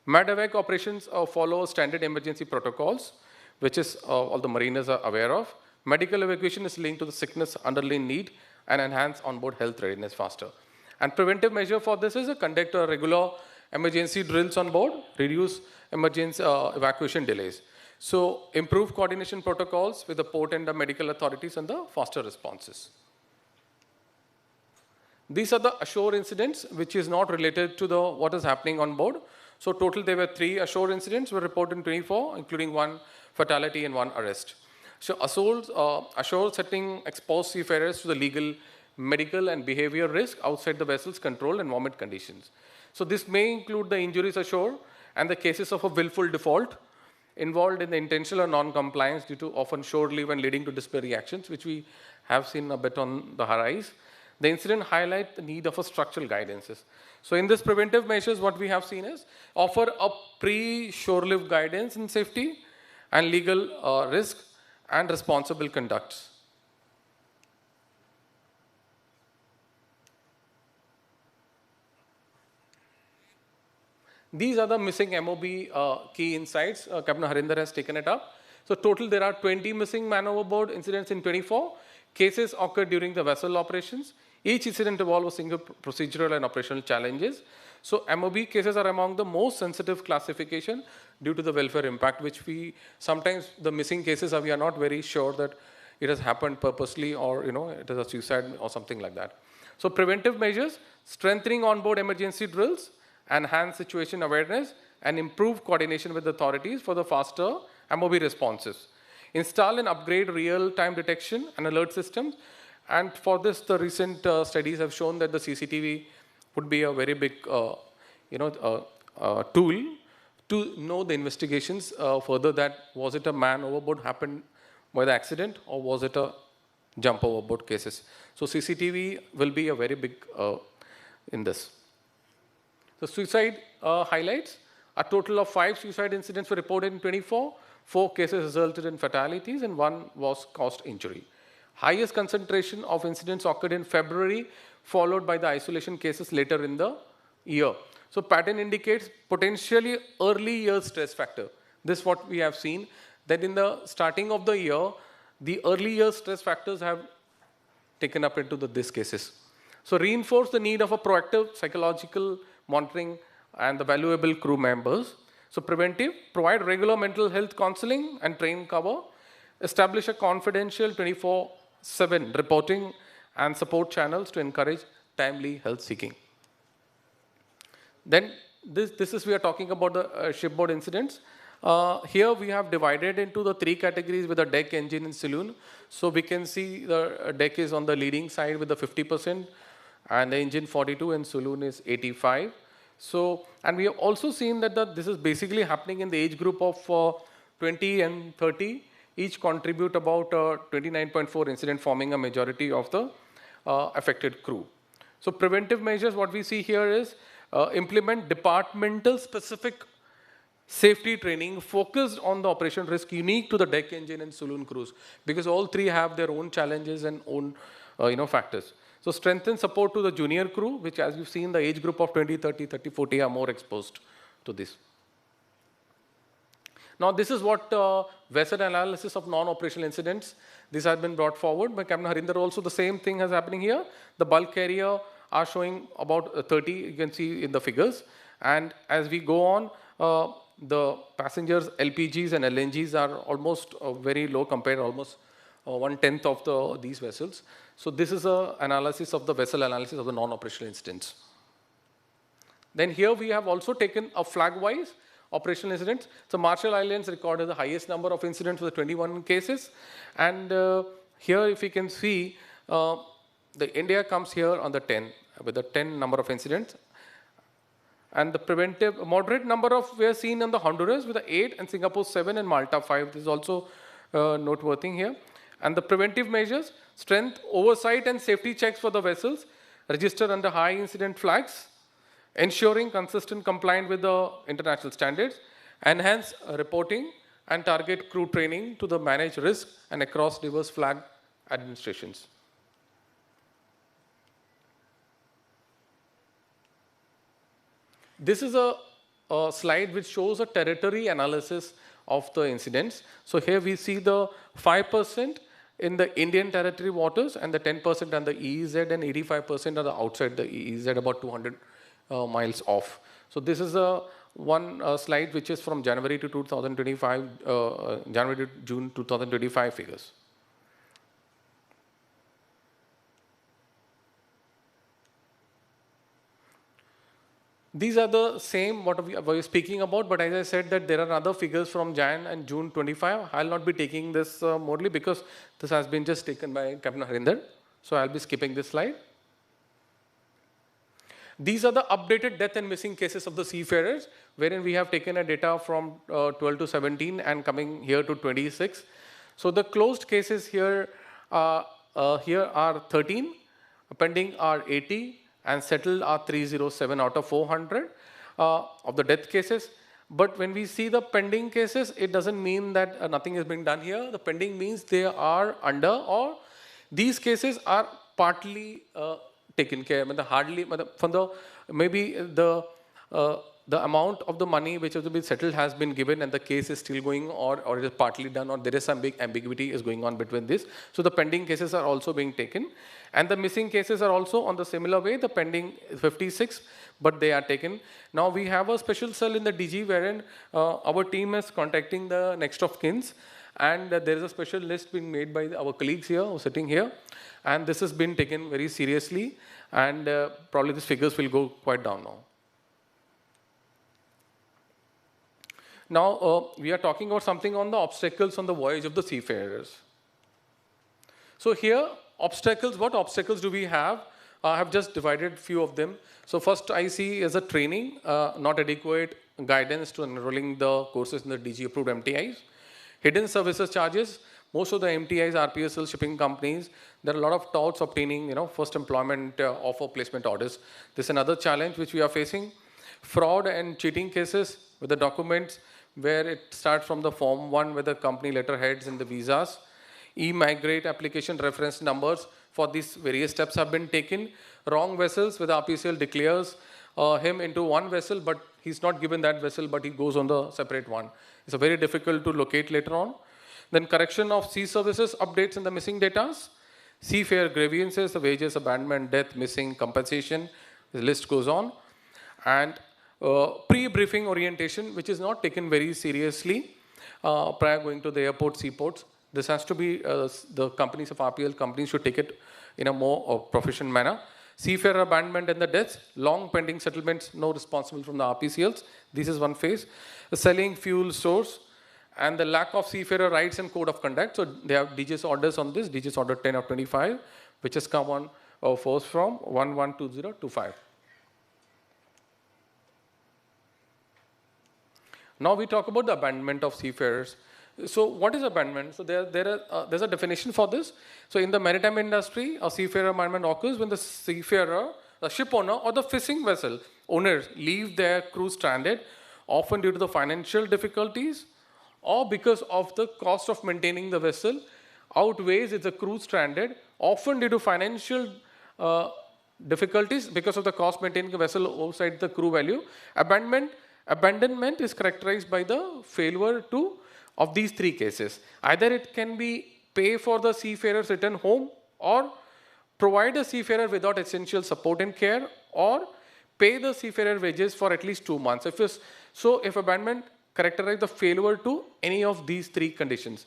S7: MEDVAC operations follow standard emergency protocols, which is all the mariners are aware of. Medical evacuation is linked to the sickness underlying need and enhance onboard health readiness faster. And preventive measure for this is to conduct a regular emergency drills on board, reduce emergency evacuation delays. So improve coordination protocols with the port and the medical authorities and the faster responses. These are the ashore incidents, which is not related to what is happening on board. So total there were 3 ashore incidents were reported in 24, including 1 fatality and 1 arrest. So ashore setting exposed seafarers to the legal, medical and behavior risk outside the vessel's control environment conditions. So this may include the injuries ashore and the cases of a willful default involved in the intentional or non-compliance due to often shore leave and leading to disciplinary actions, which we have seen a bit on the rise. The incident highlight the need of a structural guidances. So in this preventive measures, what we have seen is offer a pre-shore-lift guidance in safety and legal risk and responsible conducts. These are the missing MOB key insights. Captain Harinder has taken it up. So total there are 20 missing man overboard incidents in 24. Cases occurred during the vessel operations. Each incident involved a single procedural and operational challenges. So MOB cases are among the most sensitive classification due to the welfare impact, which we sometimes the missing cases we are not very sure that it has happened purposely or it is a suicide or something like that. So preventive measures, strengthening onboard emergency drills, enhance situation awareness, and improve coordination with authorities for the faster MOB responses. Install and upgrade real-time detection and alert systems. And for this, the recent studies have shown that the CCTV would be a very big tool to know the investigations further that was it a man overboard happened by the accident or was it a jump overboard cases. So CCTV will be a very big in this. The suicide highlights, a total of 5 suicide incidents were reported in 24, 4 cases resulted in fatalities and 1 was caused injury. Highest concentration of incidents occurred in February, followed by the isolation cases later in the year. So pattern indicates potentially early year stress factor. This is what we have seen, that in the starting of the year, the early year stress factors have taken up into these cases. So reinforce the need of a proactive psychological monitoring and the valuable crew members. So preventive, provide regular mental health counseling and train cover, establish a confidential 24/7 reporting and support channels to encourage timely health seeking. Then this is we are talking about the shipboard incidents. Here we have divided into the 3 categories with the deck, engine and saloon. So we can see the deck is on the leading side with the 50% and the engine 42 and saloon is 85. So, and we have also seen that this is basically happening in the age group of 20 and 30. Each contribute about 29.4 incident, forming a majority of the affected crew. So preventive measures, what we see here is implement departmental specific safety training focused on the operation risk unique to the deck, engine and saloon crews, because all 3 have their own challenges and own factors. So strengthen support to the junior crew, which as you've seen the age group of 20, 30, 30, 40 are more exposed to this. Now this is what vessel analysis of non-operational incidents. This has been brought forward by Captain Harinder also. The same thing is happening here. The bulk carrier are showing about 30, you can see in the figures. And as we go on, the passengers, LPGs and LNGs are almost very low compared, almost 1/10 of these vessels. So this is an analysis of the vessel analysis of the non-operational incidents. Then here we have also taken a flag-wise operational incidents. So Marshall Islands recorded the highest number of incidents with 21 cases. And here if you can see, the India comes here on the 10 with the 10 number of incidents. And the preventive, moderate number of we are seen in the Honduras with the 8 and Singapore 7 and Malta 5. This is also noteworthy here. And the preventive measures, strength, oversight and safety checks for the vessels, registered under high incident flags, ensuring consistent compliance with the international standards, enhance reporting and target crew training to the manage risk and across diverse flag administrations. This is a slide which shows a territory analysis of the incidents. So here we see the 5% in the Indian territory waters and the 10% on the EEZ and 85% are the outside the EEZ, about 200 miles off. So this is one slide which is from January to 2025, January to June 2025 figures. These are the same what we were speaking about, but as I said that there are other figures from Jan and June 25. I'll not be taking this morely because this has been just taken by Captain Harinder. So I'll be skipping this slide. These are the updated death and missing cases of the seafarers, wherein we have taken a data from 12 to 17 and coming here to 26. So the closed cases here, here are 13, pending are 80, and settled are 307 out of 400 of the death cases. But when we see the pending cases, it doesn't mean that nothing is being done here. The pending means they are under, or these cases are partly taken care of. Hardly, from the maybe the amount of the money which has to be settled has been given and the case is still going, or it is partly done, or there is some big ambiguity is going on between this. So the pending cases are also being taken. And the missing cases are also on the similar way, the pending 56, but they are taken. Now we have a special cell in the DG wherein our team is contacting the next of kins, and there is a special list being made by our colleagues here who are sitting here. And this has been taken very seriously, and probably these figures will go quite down now. Now, we are talking about something on the obstacles on the voyage of the seafarers. So here, obstacles, what obstacles do we have? I have just divided a few of them. So first I see as a training, not adequate guidance to enrolling the courses in the DG approved MTIs. Hidden services charges. Most of the MTIs, RPSL shipping companies, there are a lot of touts obtaining, first employment offer placement orders. This is another challenge which we are facing. Fraud and cheating cases with the documents, where it starts from the Form 1 with the company letterheads and the visas. E-migrate application reference numbers for these various steps have been taken. Wrong vessels, with RPCL declares him into one vessel, but he's not given that vessel, but he goes on the separate one. It's a very difficult to locate later on. Then correction of sea services updates in the missing data. Seafarer grievances, the wages, abandonment, death, missing, compensation, the list goes on. And pre-briefing orientation, which is not taken very seriously prior going to the airport, seaports. This has to be, the companies of RPL companies should take it in a more proficient manner. Seafarer abandonment and the deaths, long pending settlements, no responsible from the RPCLs. This is one phase. Selling fuel source and the lack of seafarer rights and code of conduct. So they have DGS orders on this, DGS order 10 of 25, which has come on force from 112025. Now we talk about the abandonment of seafarers. So what is abandonment? So there's a definition for this. So in the maritime industry, a seafarer abandonment occurs when the seafarer, the ship owner, or the fishing vessel owners leave their crew stranded, often due to the financial difficulties or because of the cost of maintaining the vessel outweighs its crew stranded, often due to financial difficulties because of the cost maintaining the vessel outside the crew value. Abandonment is characterized by the failure of these three cases. Either it can be pay for the seafarer's return home, or provide the seafarer without essential support and care, or pay the seafarer wages for at least 2 months. If abandonment characterizes the failure to any of these three conditions.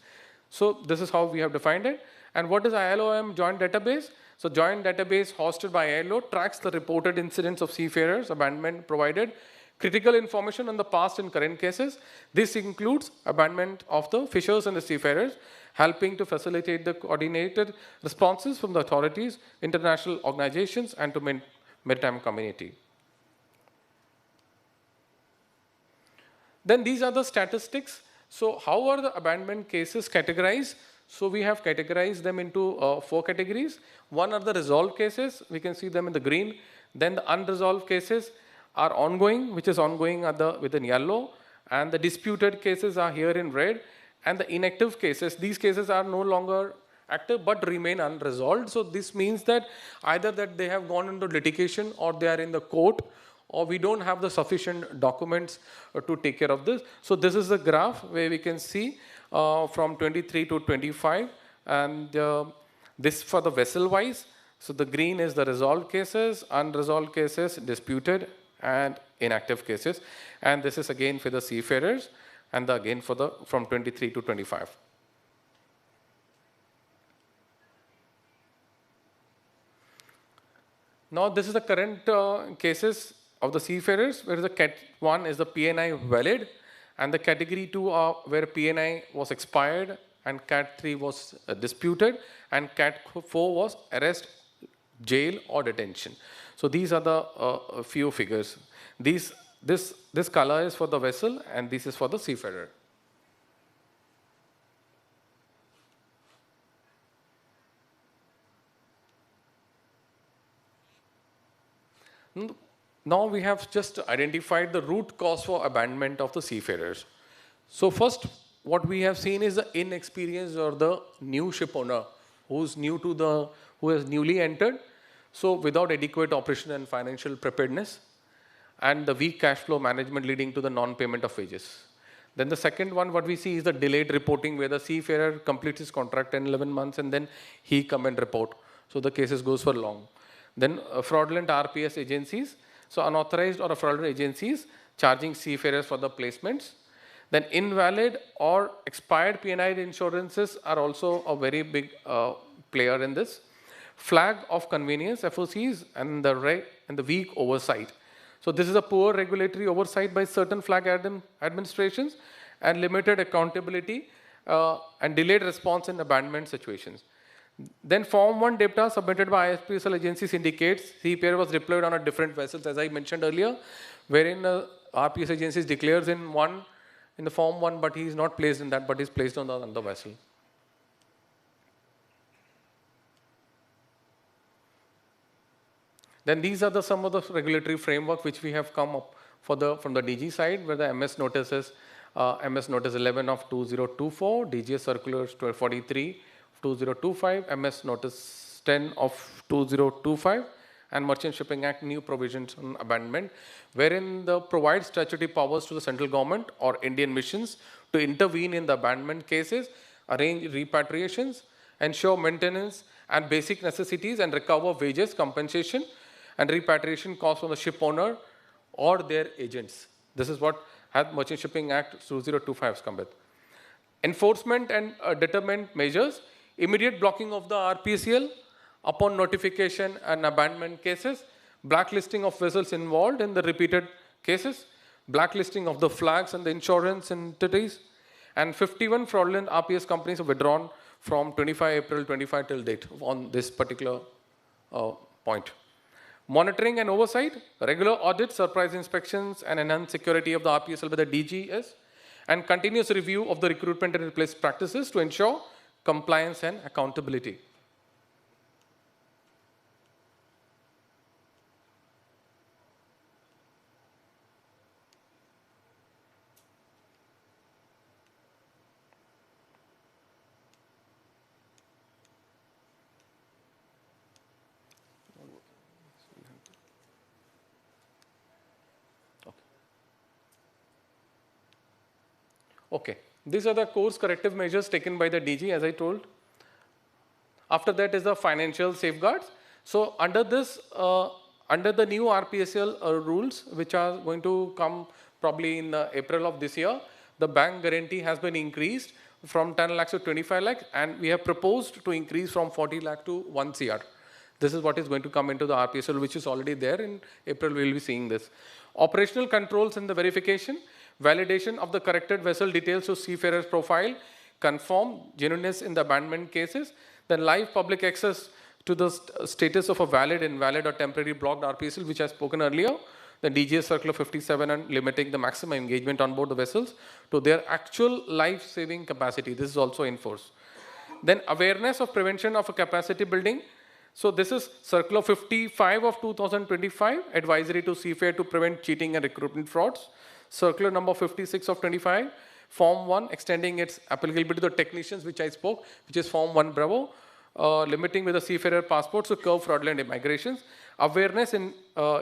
S7: So this is how we have defined it. And what is ILOM joint database? So joint database hosted by ILO tracks the reported incidents of seafarers abandonment, provided critical information on the past and current cases. This includes abandonment of the fishers and the seafarers, helping to facilitate the coordinated responses from the authorities, international organizations, and to maritime community. Then these are the statistics. So how are the abandonment cases categorized? So we have categorized them into 4 categories. One are the resolved cases. We can see them in the green. Then the unresolved cases are ongoing, which is ongoing within yellow, and the disputed cases are here in red, and the inactive cases, these cases are no longer active but remain unresolved. So this means that either that they have gone into litigation, or they are in the court, or we don't have the sufficient documents to take care of this. So this is the graph where we can see from 23 to 25, and this for the vessel wise. So the green is the resolved cases, unresolved cases, disputed, and inactive cases. And this is again for the seafarers, and again for the from 23 to 25. Now this is the current cases of the seafarers, where the Cat 1 is the PNI valid, and the category 2 are where PNI was expired, and Cat 3 was disputed, and Cat 4 was arrest, jail, or detention. So these are the few figures. This color is for the vessel, and this is for the seafarer. Now we have just identified the root cause for abandonment of the seafarers. So first, what we have seen is the inexperience or the new ship owner who has newly entered, so without adequate operation and financial preparedness, and the weak cash flow management leading to the non-payment of wages. Then the second one, what we see is the delayed reporting, where the seafarer completes his contract in 11 months and then he come and report. So the cases goes for long. Then fraudulent RPS agencies, so unauthorized or fraudulent agencies charging seafarers for the placements. Then invalid or expired P&I insurances are also a very big player in this. Flag of convenience, FOCs, and the weak oversight. So this is a poor regulatory oversight by certain flag administrations and limited accountability and delayed response in abandonment situations. Then Form 1 data submitted by ISPSL agencies indicates seafarer was deployed on a different vessels, as I mentioned earlier, wherein RPS agencies declares in the Form 1, but he is not placed in that, but is placed on the other vessel. Then these are some of the regulatory framework which we have come up from the DG side, where the MS notice is MS Notice 11 of 2024, DGS Circulars 1243 2025, MS Notice 10 of 2025, and Merchant Shipping Act new provisions on abandonment, wherein the provide statutory powers to the central government or Indian missions to intervene in the abandonment cases, arrange repatriations, ensure maintenance and basic necessities, and recover wages, compensation, and repatriation costs from the ship owner or their agents. This is what Merchant Shipping Act 2025 has come with. Enforcement and deterrent measures, immediate blocking of the RPCL upon notification and abandonment cases, blacklisting of vessels involved in the repeated cases, blacklisting of the flags and the insurance entities, and 51 fraudulent RPS companies have withdrawn from 25 April 25 till date on this particular point. Monitoring and oversight, regular audits, surprise inspections, and enhanced security of the RPSL by the DGS, and continuous review of the recruitment and replace practices to ensure compliance and accountability. Okay, these are the course corrective measures taken by the DG, as I told. After that is the financial safeguards. So under this, under the new RPSL rules, which are going to come probably in April of this year, the bank guarantee has been increased from 10 lakhs to 25 lakhs, and we have proposed to increase from 40 lakh to 1 CR. This is what is going to come into the RPSL, which is already there. In April, we will be seeing this. Operational controls and the verification, validation of the corrected vessel details to seafarer's profile, confirm genuineness in the abandonment cases, then live public access to the status of a valid, invalid, or temporary blocked RPSL, which I have spoken earlier, the DGS Circular 57 and limiting the maximum engagement on board the vessels to their actual life-saving capacity. This is also enforced. Then awareness of prevention of a capacity building. So this is Circular 55 of 2025, advisory to seafarer to prevent cheating and recruitment frauds. Circular number 56 of 25, Form 1, extending its applicability to the technicians, which I spoke, which is Form 1 Bravo, limiting with the seafarer passports to curb fraudulent immigrations. Awareness in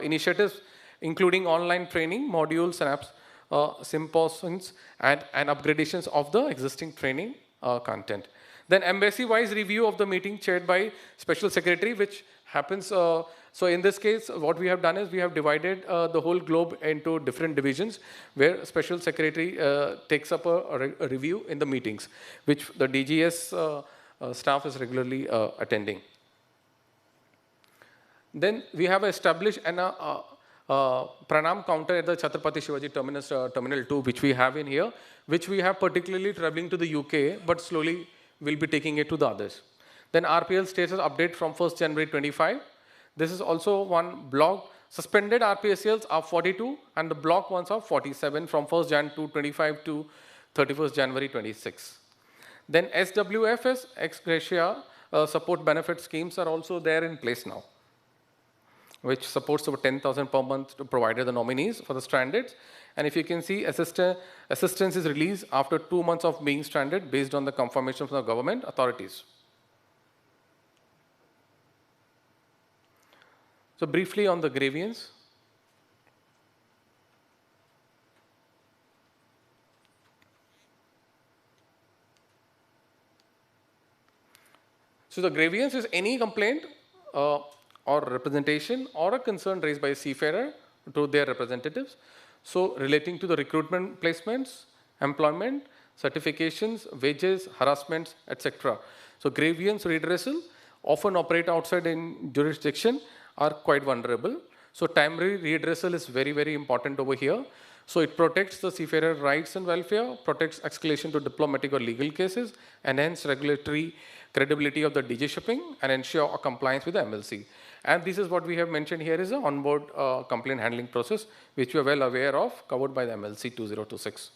S7: initiatives, including online training, modules, and apps, symposiums, and upgradations of the existing training content. Then embassy-wise review of the meeting chaired by Special Secretary, which happens. So in this case, what we have done is we have divided the whole globe into different divisions, where Special Secretary takes up a review in the meetings, which the DGS staff is regularly attending. Then we have established an Pranam counter at the Chhatrapati Shivaji Terminus, Terminal 2, which we have in here, which we have particularly traveling to the UK, but slowly we'll be taking it to the others. Then RPL status update from 1st January 25. This is also one block. Suspended RPSLs are 42 and the block ones are 47 from 1st Jan 25 to 31st January 26. Then SWFS, ex gratia support benefit schemes are also there in place now. which supports over 10,000 per month to provide the nominees for the stranded. And if you can see, assistance is released after 2 months of being stranded based on the confirmation from the government authorities. So briefly on the grievance. So the grievance is any complaint or representation or a concern raised by a seafarer to their representatives. So relating to the recruitment placements, employment, certifications, wages, harassments, etc. So grievance redressal often operate outside in jurisdiction are quite vulnerable. So timely redressal is very, very important over here. So it protects the seafarer rights and welfare, protects escalation to diplomatic or legal cases, enhance regulatory credibility of the DG shipping, and ensure a compliance with the MLC. And this is what we have mentioned here is an onboard complaint handling process, which we are well aware of, covered by the MLC 2026.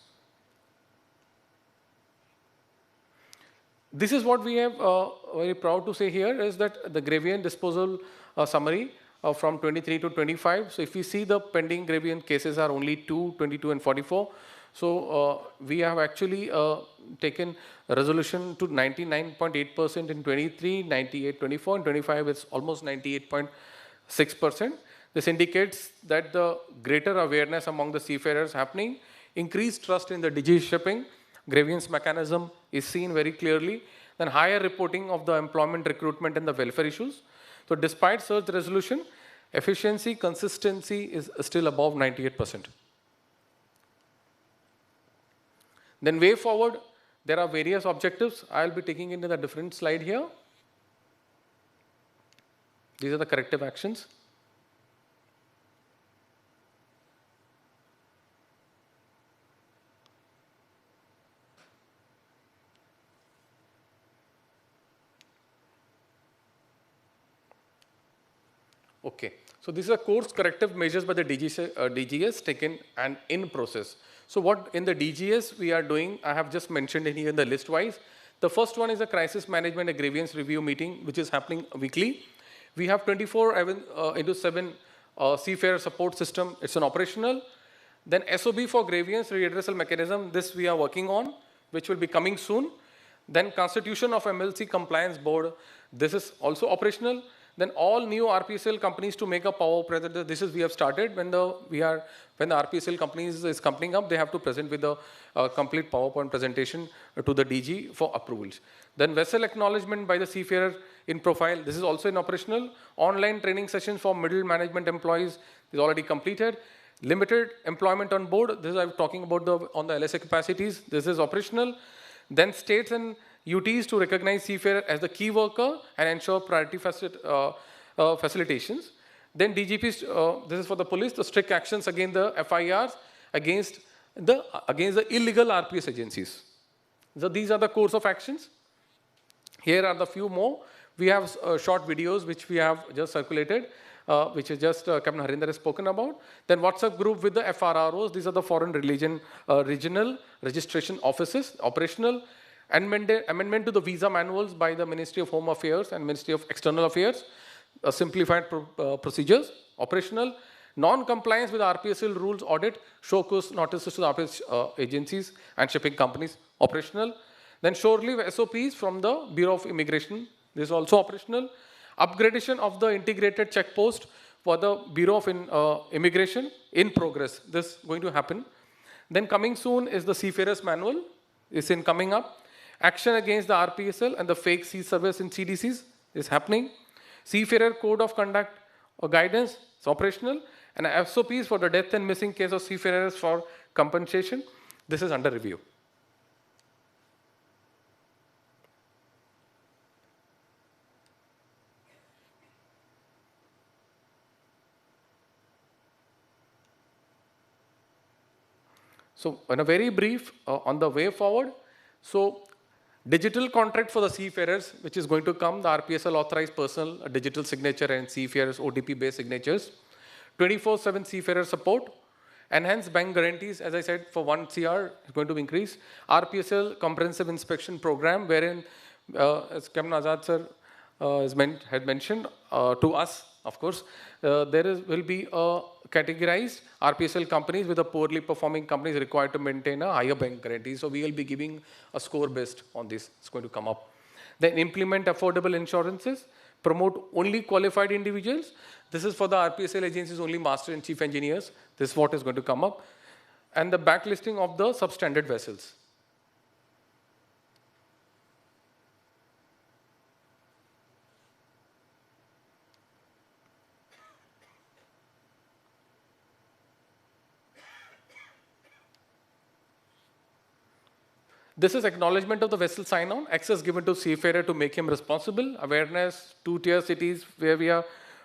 S7: This is what we have very proud to say here is that the grievance disposal summary from 23 to 25. So if we see the pending grievance cases are only 2, 22 and 44. So we have actually taken a resolution to 99.8% in 23, 98, 24, and 25 is almost 98.6%. This indicates that the greater awareness among the seafarers happening, increased trust in the DG shipping, grievance mechanism is seen very clearly, then higher reporting of the employment, recruitment, and the welfare issues. So despite such resolution, efficiency, consistency is still above 98%. Then way forward, there are various objectives. I'll be taking into the different slide here. These are the corrective actions. Okay, so these are course corrective measures by the DGS taken and in process. So what in the DGS we are doing, I have just mentioned in here in the list wise. The first one is a crisis management, a grievance review meeting, which is happening weekly. We have 24/7 seafarer support system. It's an operational. Then SOB for grievance redressal mechanism, this we are working on, which will be coming soon. Then constitution of MLC compliance board, this is also operational. Then all new RPSL companies to make a power present. This is we have started when the RPSL companies is coming up, they have to present with a complete PowerPoint presentation to the DG for approvals. Then vessel acknowledgement by the seafarer in profile. This is also in operational. Online training sessions for middle management employees is already completed. Limited employment on board. This is I'm talking about on the LSA capacities. This is operational. Then states and UTs to recognize seafarer as the key worker and ensure priority facilitations. Then DGPs, this is for the police, the strict actions against the FIRs against the illegal RPS agencies. So these are the course of actions. Here are the few more. We have short videos which we have just circulated, which is just Captain Harinder has spoken about. Then WhatsApp group with the FRROs. These are the foreign regional registration offices, operational. Amendment to the visa manuals by the Ministry of Home Affairs and Ministry of External Affairs, simplified procedures, operational, non-compliance with RPSL rules audit, show cause notices to the RPS agencies and shipping companies, operational. Then shore leave SOPs from the Bureau of Immigration, this is also operational. Upgradation of the integrated check post for the Bureau of Immigration in progress, this is going to happen. Then coming soon is the Seafarers Manual, is in coming up. Action against the RPSL and the fake sea service in CDCs is happening. Seafarer Code of Conduct or Guidance is operational. And SOPs for the death and missing case of seafarers for compensation. This is under review. So in a very brief on the way forward, so digital contract for the seafarers, which is going to come, the RPSL authorized personal digital signature and seafarers OTP-based signatures. 24/7 seafarer support. Enhanced bank guarantees, as I said, for 1 CR is going to increase. RPSL comprehensive inspection program, wherein, as Captain Azad sir had mentioned to us, of course, will be categorized RPSL companies with the poorly performing companies required to maintain a higher bank guarantee. So we will be giving a score based on this. It's going to come up. Then implement affordable insurances, promote only qualified individuals. This is for the RPSL agencies, only master and chief engineers. This is what is going to come up. And the backlisting of the substandard vessels. This is acknowledgement of the vessel sign-on, access given to seafarer to make him responsible, awareness, two-tier cities where we are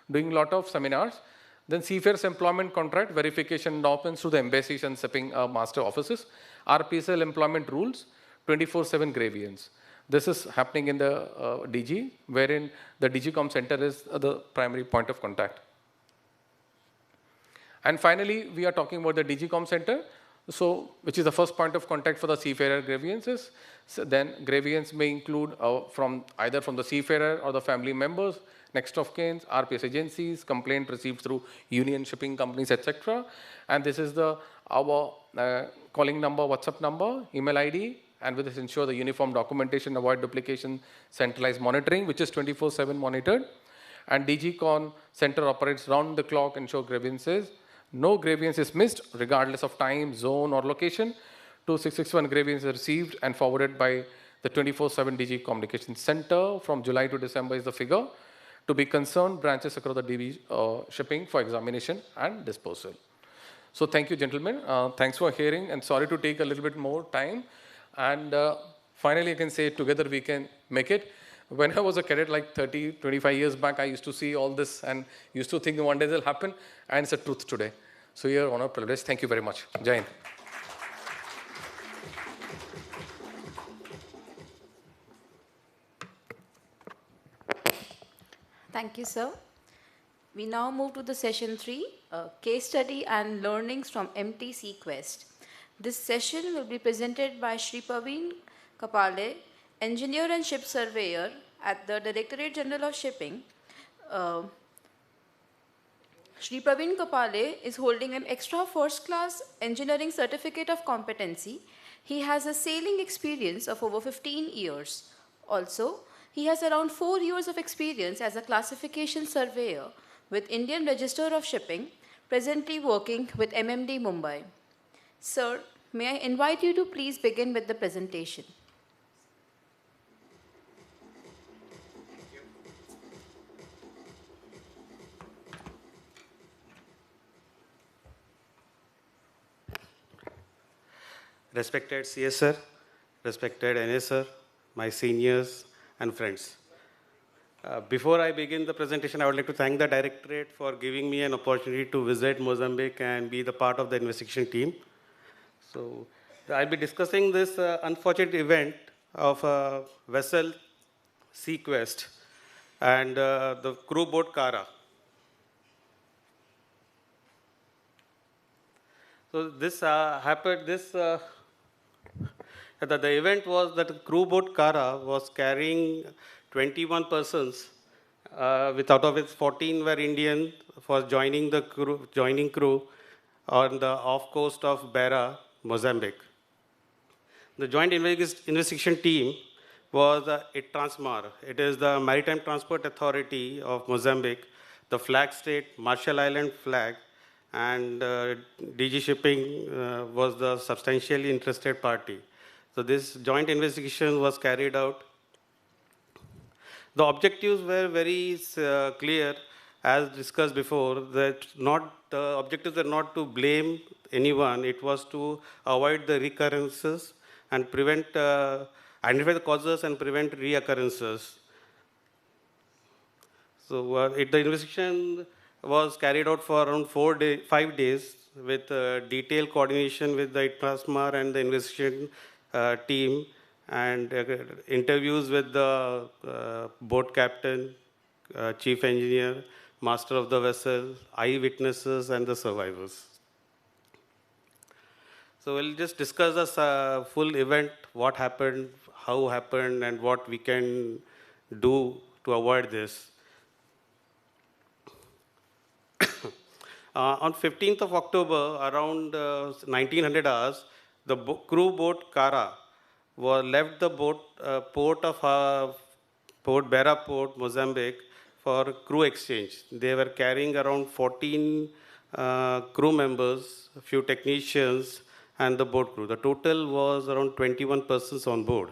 S7: doing a lot of seminars. Then seafarer's employment contract, verification documents to the embassies and shipping master offices, RPSL employment rules, 24/7 grievance. This is happening in the DG, wherein the DGCOM center is the primary point of contact. And finally, we are talking about the DGCOM center, so which is the first point of contact for the seafarer grievances. So then grievance may include either from the seafarer or the family members, next of kin, RPS agencies, complaint received through union shipping companies, etc. And this is our calling number, WhatsApp number, email ID, and with this ensure the uniform documentation, avoid duplication, centralized monitoring, which is 24/7 monitored. And DGCON center operates round the clock, ensure grievances. No grievance is missed, regardless of time, zone, or location. 2661 grievance is received and forwarded by the 24/7 DG Communication Center. From July to December is the figure. To be concerned, branches across the DB shipping for examination and disposal. So thank you, gentlemen. Thanks for hearing, and sorry to take a little bit more time. And finally, I can say together we can make it. When I was a cadet like 30, 25 years back, I used to see all this and used to think one day it'll happen, and it's a truth today. So you're honored, privilege. Thank you very much. Jai Hind.
S1: Thank you, sir. We now move to the session 3, case study and learnings from MTC Quest. This session will be presented by Shri Praveen Kapale, engineer and ship surveyor at the Directorate General of Shipping. Shri Praveen Kapale is holding an extra first class engineering certificate of competency. He has a sailing experience of over 15 years. Also, he has around 4 years of experience as a classification surveyor with Indian Register of Shipping, presently working with MMD Mumbai. Sir, may I invite you to please begin with the presentation.
S9: Respected CS sir, respected NS sir, my seniors and friends. Before I begin the presentation, I would like to thank the Directorate for giving me an opportunity to visit Mozambique and be the part of the investigation team. So I'll be discussing this unfortunate event of a vessel Sea Quest and the crew boat Kara. So this happened, the event was that the crew boat Kara was carrying 21 persons, out of which 14 were Indian for joining crew on the off coast of Beira, Mozambique. The joint investigation team was ITRANSMAR. It is the Maritime Transport Authority of Mozambique, the flag state, Marshall Island flag, and DG Shipping was the substantially interested party. So this joint investigation was carried out. The objectives were very clear, as discussed before, that the objectives were not to blame anyone, it was to avoid the recurrences and identify the causes and prevent reoccurrences. So the investigation was carried out for around 5 days with detailed coordination with the ITRANSMAR and the investigation team, and interviews with the boat captain, chief engineer, master of the vessel, eyewitnesses, and the survivors. So we'll just discuss the full event, what happened, how happened, and what we can do to avoid this. On 15th of October, around 1900 hours, the crew boat Kara left the port of Port Beira Port, Mozambique, for crew exchange. They were carrying around 14 crew members, a few technicians, and the boat crew. The total was around 21 persons on board.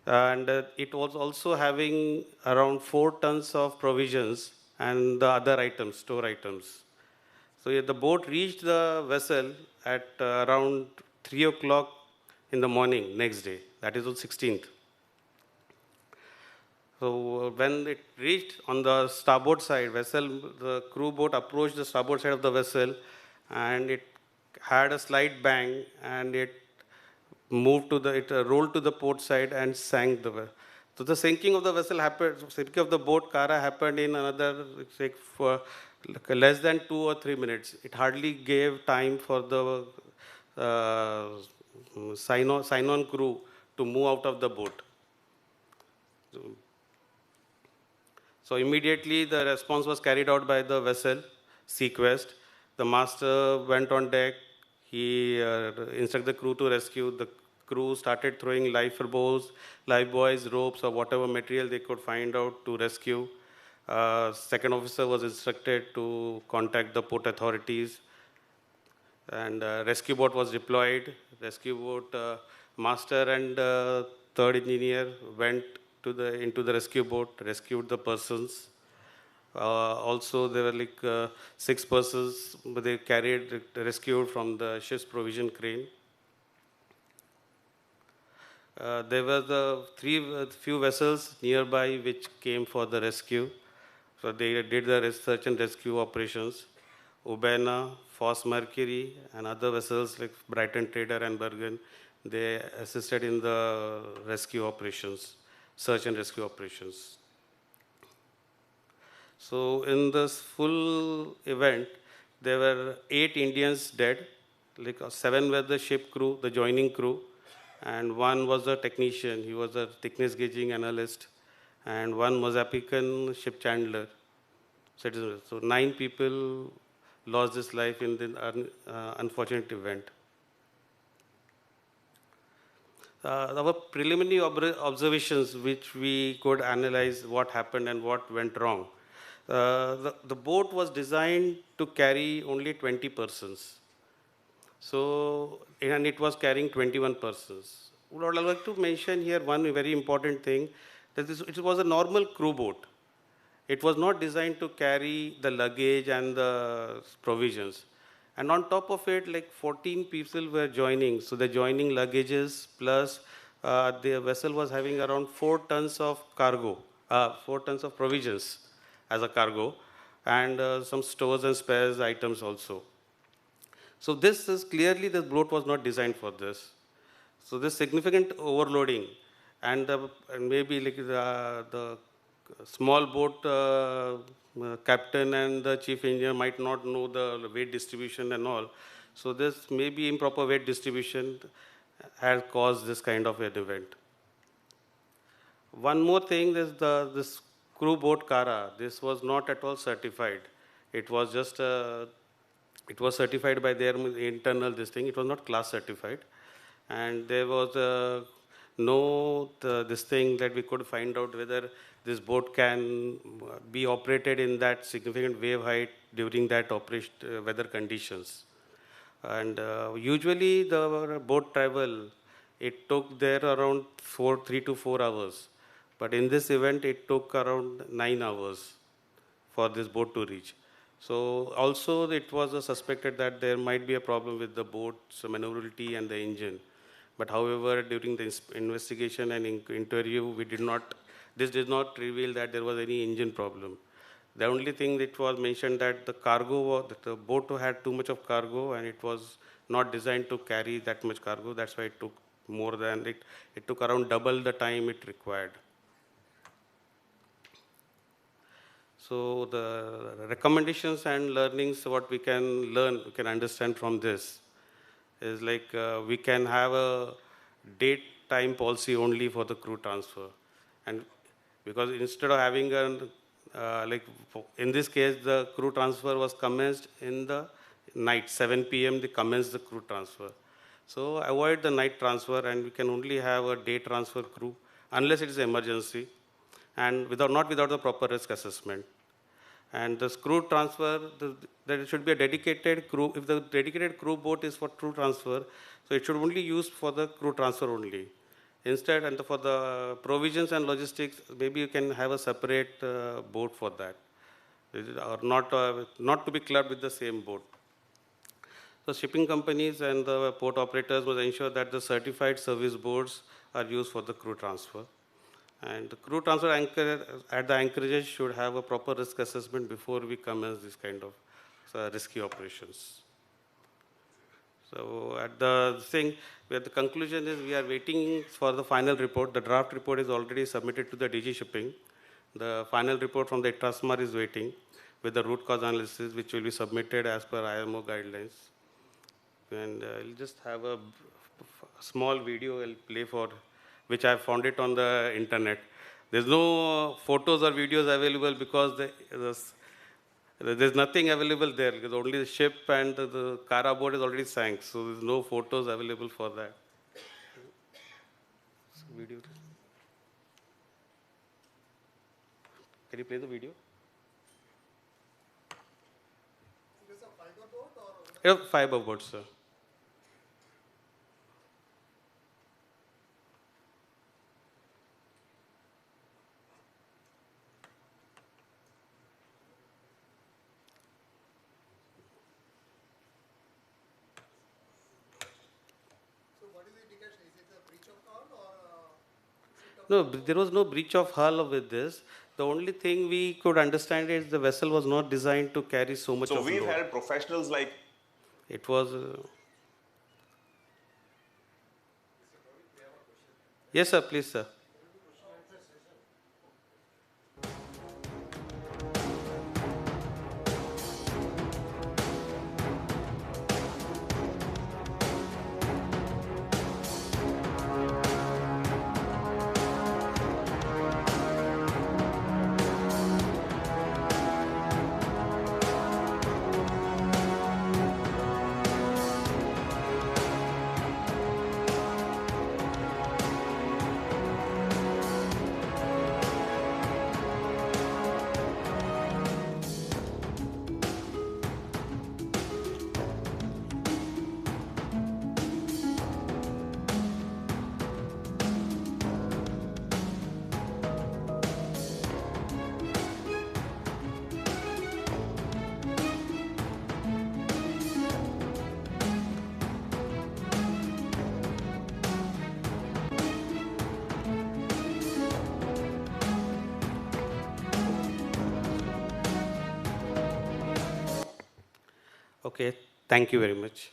S9: And it was also having around 4 tons of provisions and the other items, store items. So the boat reached the vessel at around 3 o'clock in the morning next day, that is on 16th. So when it reached on the starboard side, the crew boat approached the starboard side of the vessel, and it had a slight bang, and it rolled to the port side and sank the vessel. So the sinking of the vessel happened, sinking of the boat Kara happened in another, for less than 2 or 3 minutes. It hardly gave time for the sign-on crew to move out of the boat. So immediately the response was carried out by the vessel, Sequest. The master went on deck. He instructed the crew to rescue. The crew started throwing lifebuoys, ropes, or whatever material they could find out to rescue. Second officer was instructed to contact the port authorities. And rescue boat was deployed. Rescue boat master and third engineer went into the rescue boat, rescued the persons. Also, there were 6 persons they rescued from the ship's provision crane. There were the few vessels nearby which came for the rescue. So they did the search and rescue operations. Ubena, Foss Mercury, and other vessels like Brighton Trader and Bergen, they assisted in the rescue operations, search and rescue operations. So in this full event, there were 8 Indians dead, 7 were the ship crew, the joining crew, and 1 was a technician. He was a thickness gauging analyst, and 1 Mozambican ship chandler. So 9 people lost his life in the unfortunate event. Our preliminary observations, which we could analyze what happened and what went wrong. The boat was designed to carry only 20 persons. So, and it was carrying 21 persons. What I'd like to mention here, one very important thing, that it was a normal crew boat. It was not designed to carry the luggage and the provisions. And on top of it, 14 people were joining. So the joining luggages plus the vessel was having around 4 tons of cargo, 4 tons of provisions as a cargo, and some stores and spares items also. So this is clearly, the boat was not designed for this. So this significant overloading, and maybe the small boat captain and the chief engineer might not know the weight distribution and all. So this maybe improper weight distribution has caused this kind of an event. One more thing is this crew boat Kara. This was not at all certified. It was just it was certified by their internal this thing. It was not class certified, and there was this thing that we could find out whether this boat can be operated in that significant wave height during that weather conditions. And usually the boat travel, it took there around 3 to 4 hours. But in this event, it took around 9 hours for this boat to reach. So also it was suspected that there might be a problem with the boat's maneuverability and the engine. But however, during the investigation and interview, this did not reveal that there was any engine problem. The only thing that was mentioned that the boat had too much of cargo, and it was not designed to carry that much cargo. That's why it took more than it took around double the time it required. So the recommendations and learnings, what we can understand from this is we can have a date time policy only for the crew transfer. And because instead of having in this case, the crew transfer was commenced in the night, 7 p.m. They commenced the crew transfer. So avoid the night transfer, and we can only have a day transfer crew unless it is emergency, and not without the proper risk assessment. And the crew transfer, there should be a dedicated crew. If the dedicated crew boat is for crew transfer, so it should only use for the crew transfer only. Instead, and for the provisions and logistics, maybe you can have a separate boat for that, or not to be clubbed with the same boat. So shipping companies and the port operators must ensure that the certified service boats are used for the crew transfer. And the crew transfer at the anchorages should have a proper risk assessment before we commence this kind of risky operations. So at the thing, where the conclusion is we are waiting for the final report. The draft report is already submitted to the DG Shipping. The final report from the ITRASMAR is waiting with the root cause analysis, which will be submitted as per IMO guidelines. And I'll just have a small video I'll play for, which I found it on the internet. There's no photos or videos available because there's nothing available there. Because only the ship and the Kara boat is already sank, so there's no photos available for that. Video. Can you play the video?
S4: It is a fiber boat or?
S9: Yeah, fiber boat, sir. No, there was no breach of hull with this. The only thing we could understand is the vessel was not designed to carry so much of load.
S10: So we've had professionals like...
S9: It was... Yes, sir, please, sir. Okay, thank you very much.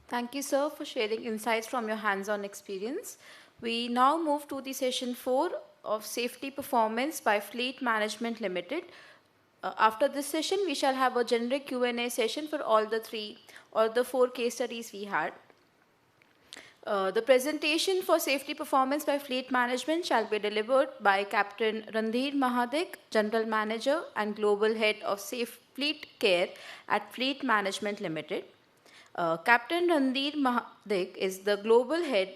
S1: Thank you, sir, for sharing insights from your hands-on experience. We now move to the session 4 of Safety Performance by Fleet Management Limited. After this session, we shall have a generic Q&A session for all the 4 case studies we had. The presentation for Safety Performance by Fleet Management shall be delivered by Captain Randhir Mahadik, General Manager and Global Head of Safe Fleet Care at Fleet Management Limited. Captain Randhir Mahadik is the Global Head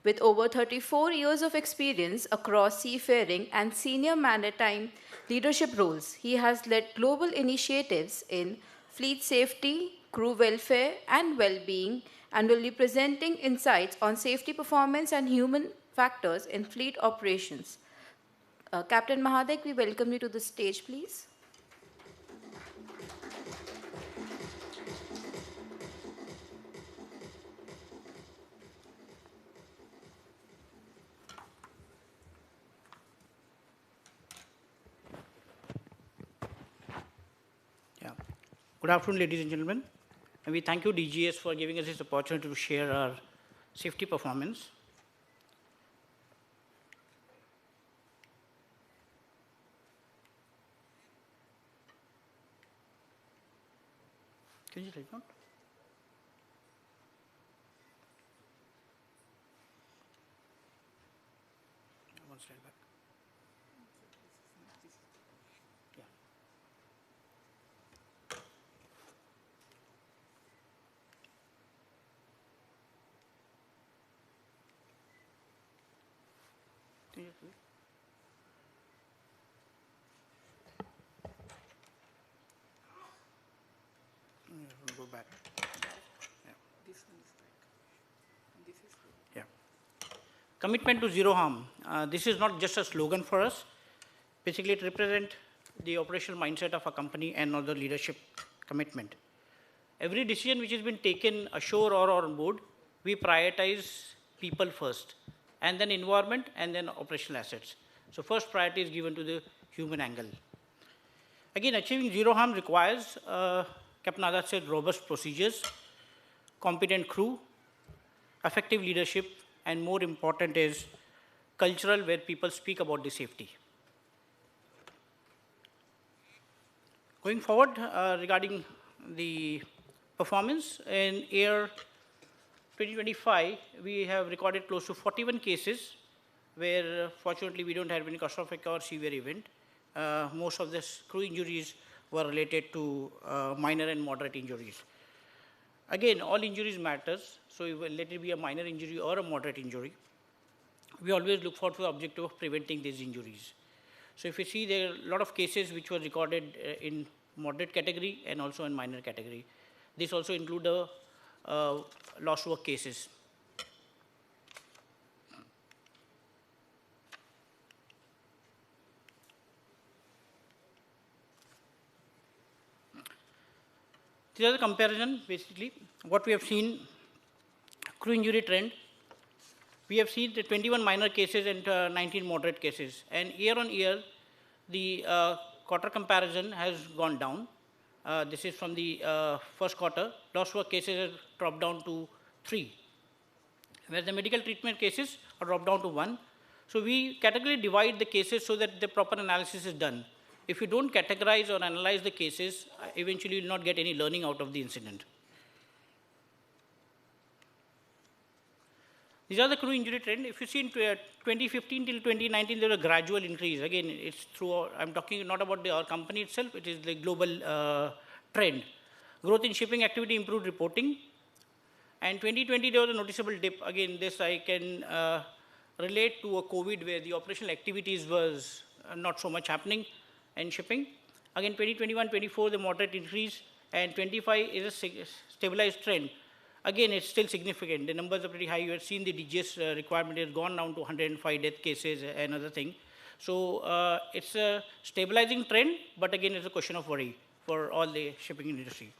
S1: with over 34 years of experience across seafaring and senior maritime leadership roles. He has led global initiatives in fleet safety, crew welfare and well-being, and will be presenting insights on safety performance and human factors in fleet operations. Captain Mahadik, we welcome you to the stage, please.
S11: Good afternoon, ladies and gentlemen. And we thank you, DGS, for giving us this opportunity to share our safety performance. Can you slide down? One slide back. Yeah. Go back. Yeah. Yeah. Commitment to zero harm. This is not just a slogan for us. Basically, it represents the operational mindset of a company and other leadership commitment. Every decision which has been taken ashore or on board, we prioritize people first, and then environment, and then operational assets. So first priority is given to the human angle. Again, achieving zero harm requires, Captain Azad said, robust procedures, competent crew, effective leadership, and more important is cultural, where people speak about the safety. Going forward, regarding the performance, in year 2025, we have recorded close to 41 cases where fortunately we don't have any catastrophic or severe event. Most of the crew injuries were related to minor and moderate injuries. Again, all injuries matters, so let it be a minor injury or a moderate injury. We always look forward to the objective of preventing these injuries. So if you see, there are a lot of cases which were recorded in moderate category and also in minor category. This also include the lost work cases. This is a comparison, basically. What we have seen, crew injury trend. We have seen the 21 minor cases and 19 moderate cases. And year on year, the quarter comparison has gone down. This is from the first quarter. Lost work cases have dropped down to 3, where the medical treatment cases are dropped down to 1. So we categorically divide the cases so that the proper analysis is done. If you don't categorize or analyze the cases, eventually you will not get any learning out of the incident. These are the crew injury trend. If you see in 2015 till 2019, there was a gradual increase. Again, it's through, I'm talking not about our company itself, it is the global trend. Growth in shipping activity, improved reporting. And 2020, there was a noticeable dip. Again, this I can relate to a COVID where the operational activities was not so much happening in shipping. Again, 2021-24, the moderate increase, and 25 is a stabilized trend. Again, it's still significant. The numbers are pretty high. You have seen the DGS requirement has gone down to 105 death cases and other thing. So it's a stabilizing trend, but again, it's a question of worry for all the shipping industry.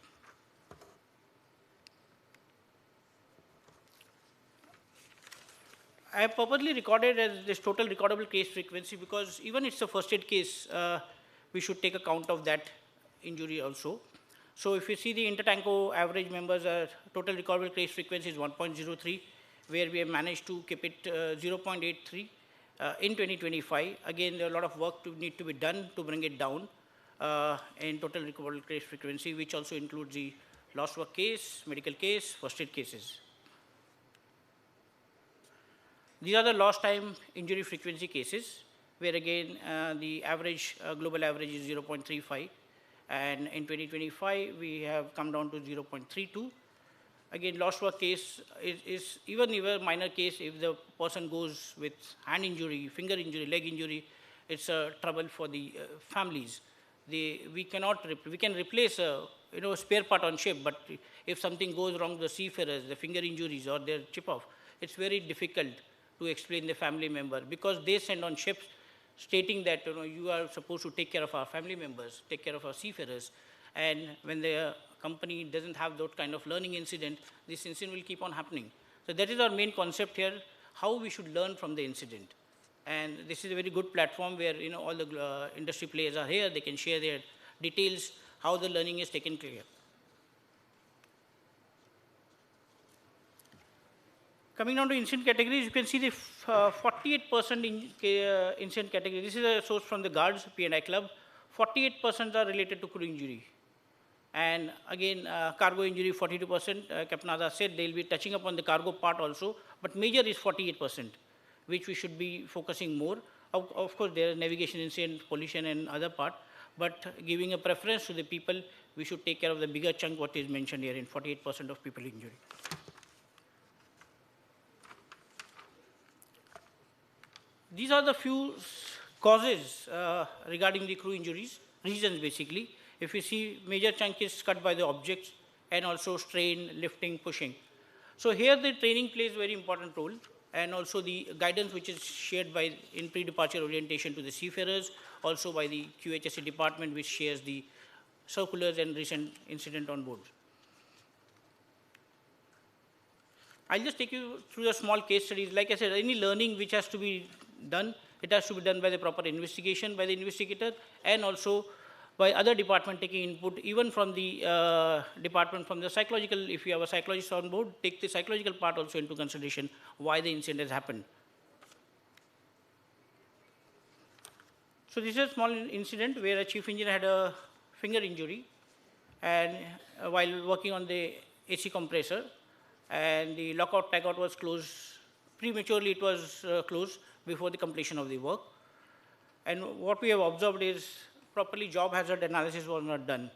S11: I have purposely recorded as this total recordable case frequency because even it's a first aid case, we should take account of that injury also. So if you see the Intertanko average members, total recordable case frequency is 1.03, where we have managed to keep it 0.83 in 2025. Again, there are a lot of work to need to be done to bring it down in total recordable case frequency, which also includes the lost work case, medical case, first aid cases. These are the lost time injury frequency cases, where again the average, global average is 0.35. And in 2025, we have come down to 0.32. Again, lost work case is even a minor case. If the person goes with hand injury, finger injury, leg injury, it's a trouble for the families. We can replace a spare part on ship, but if something goes wrong, the seafarers, the finger injuries or their chip off, it's very difficult to explain the family member because they send on ships stating that you are supposed to take care of our family members, take care of our seafarers, and when the company doesn't have that kind of learning incident, this incident will keep on happening. So that is our main concept here, how we should learn from the incident. And this is a very good platform where all the industry players are here, they can share their details, how the learning is taken care. Coming down to incident categories, you can see the 48% incident category. This is a source from the Guards P&I Club. 48% are related to crew injury. And again, cargo injury, 42%. Captain Azad said they'll be touching upon the cargo part also, but major is 48%. which we should be focusing more. Of course, there is navigation incident, pollution and other part, but giving a preference to the people, we should take care of the bigger chunk what is mentioned here in 48% of people injury. These are the few causes regarding the crew injuries, reasons basically. If you see, major chunk is cut by the objects and also strain, lifting, pushing. So here the training plays very important role, and also the guidance which is shared by in pre-departure orientation to the seafarers, also by the QHSE department which shares the circulars and recent incident on board. I'll just take you through the small case studies. Like I said, any learning which has to be done, it has to be done by the proper investigation by the investigator, and also by other department taking input, even from the department, from the psychological, if you have a psychologist on board, take the psychological part also into consideration, why the incident has happened. So this is a small incident where a chief engineer had a finger injury, and while working on the AC compressor, and the lockout tagout was closed, prematurely it was closed before the completion of the work. And what we have observed is properly job hazard analysis was not done,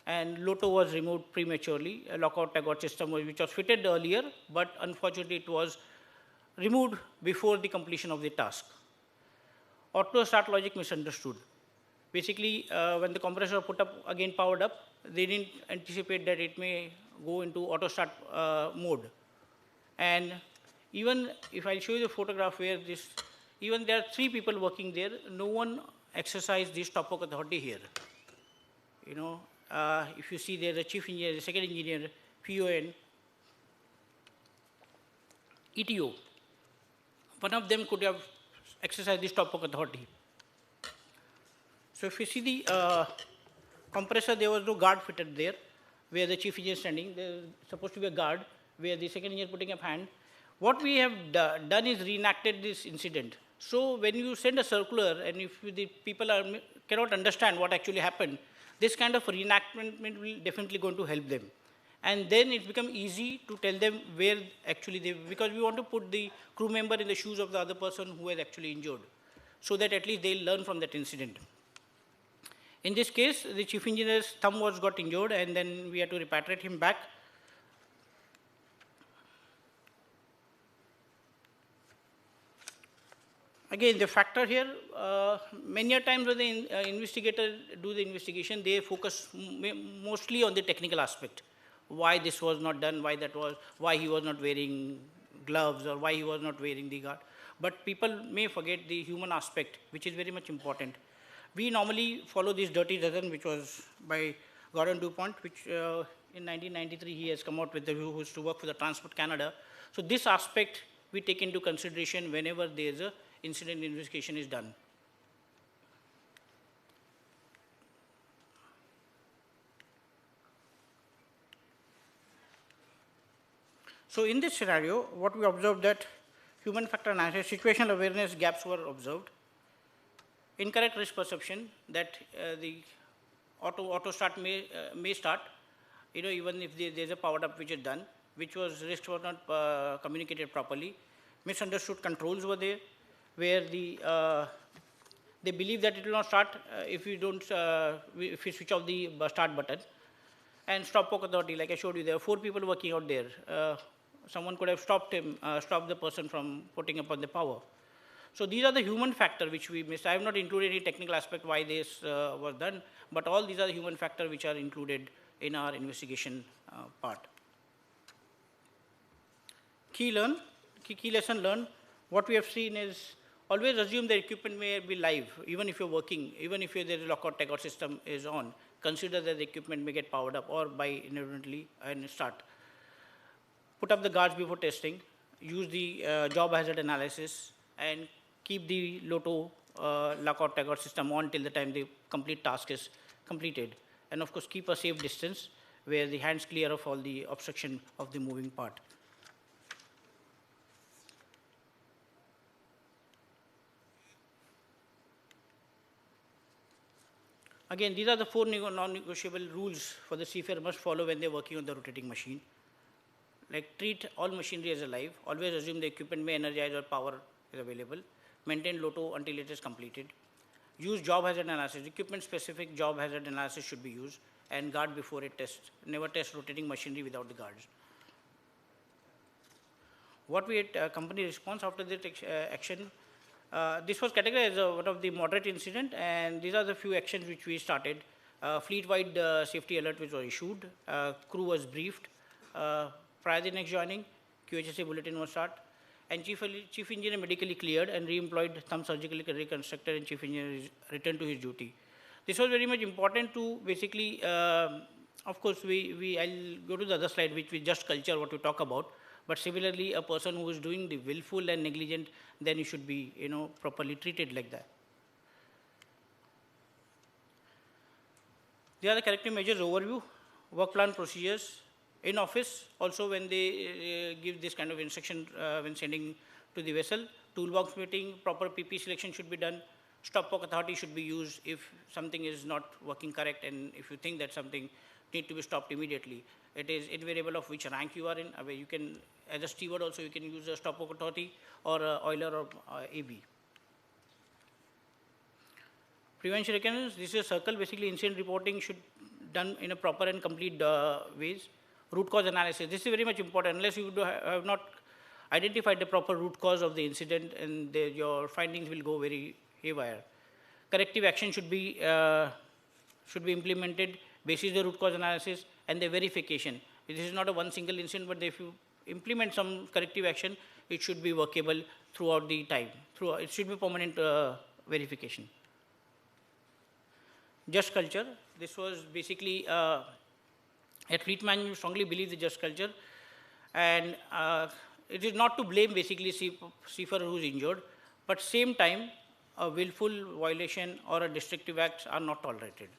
S11: and LOTO was removed prematurely, a lockout tagout system which was fitted earlier, but unfortunately it was removed before the completion of the task. Auto start logic misunderstood. Basically, when the compressor put up, again powered up, they didn't anticipate that it may go into auto start mode. And even if I show you the photograph where this, even there are 3 people working there, no one exercised this stop work authority here. You know, if you see there, the chief engineer, the second engineer, PON, ETO, one of them could have exercised this stop work authority. So if you see the compressor, there was no guard fitted there, where the chief engineer is standing. There's supposed to be a guard, where the second engineer putting up hand. What we have done is reenacted this incident. So when you send a circular, and if the people cannot understand what actually happened, this kind of reenactment will definitely going to help them. And then it becomes easy to tell them where actually they, because we want to put the crew member in the shoes of the other person who is actually injured, so that at least they'll learn from that incident. In this case, the chief engineer's thumb got injured, and then we had to repatriate him back. Again, the factor here, many a times when the investigator do the investigation, they focus mostly on the technical aspect. Why this was not done, why that was, why he was not wearing gloves, or why he was not wearing the guard. But people may forget the human aspect, which is very much important. We normally follow this dirty dozen, which was by Gordon DuPont, which in 1993 he has come out with, who used to work for the Transport Canada. So this aspect we take into consideration whenever there is a incident investigation is done. So in this scenario, what we observed that human factor analysis, situational awareness gaps were observed. Incorrect risk perception, that the auto start may start, you know, even if there's a powered up which is done, which was risks were not communicated properly. Misunderstood controls were there, where they believe that it will not start if you don't, if you switch off the start button. And stop work authority, like I showed you, there are 4 people working out there. Someone could have stopped him, stopped the person from putting up on the power. So these are the human factor which we missed. I have not included any technical aspect why this was done, but all these are the human factor which are included in our investigation part. Key lesson learned. What we have seen is always assume the equipment may be live, even if you're working, even if there is a lockout tagout system is on. Consider that the equipment may get powered up or by inadvertently and start. Put up the guards before testing. Use the job hazard analysis and keep the LOTO lockout tagout system on till the time the complete task is completed. And of course, keep a safe distance where the hands clear of all the obstruction of the moving part. Again, these are the 4 non-negotiable rules for the seafarer must follow when they're working on the rotating machine. Like treat all machinery as alive, always assume the equipment may energize or power is available. Maintain LOTO until it is completed. Use job hazard analysis. Equipment-specific job hazard analysis should be used, and guard before it tests. Never test rotating machinery without the guards. What we had company response after this action, this was categorized as one of the moderate incident, and these are the few actions which we started. Fleet-wide safety alert which was issued, crew was briefed, prior to the next joining, QHSA bulletin was start, and chief engineer medically cleared and re-employed, thumb surgically reconstructed, and chief engineer returned to his duty. This was very much important to basically, of course, I'll go to the other slide, which is just culture, what we talk about. But similarly, a person who is doing the willful and negligent, then he should be, properly treated like that. The other corrective measures overview, work plan procedures in office. Also, when they give this kind of instruction when sending to the vessel, toolbox meeting, proper PP selection should be done. Stopcock authority should be used if something is not working correct, and if you think that something need to be stopped immediately. It is invariable of which rank you are in. Where you can, as a steward also, you can use a stopcock authority or oiler or AB. Prevention mechanisms. This is a circle. Basically, incident reporting should done in a proper and complete ways. Root cause analysis. This is very much important. Unless you have not identified the proper root cause of the incident, and your findings will go very haywire. Corrective action should be implemented basis the root cause analysis and the verification. This is not a one single incident, but if you implement some corrective action, it should be workable throughout the time. It should be permanent verification. Just culture. This was basically, at Fleet Management, we strongly believe the just culture. And it is not to blame basically seafarer who is injured, but same time, a willful violation or a destructive acts are not tolerated.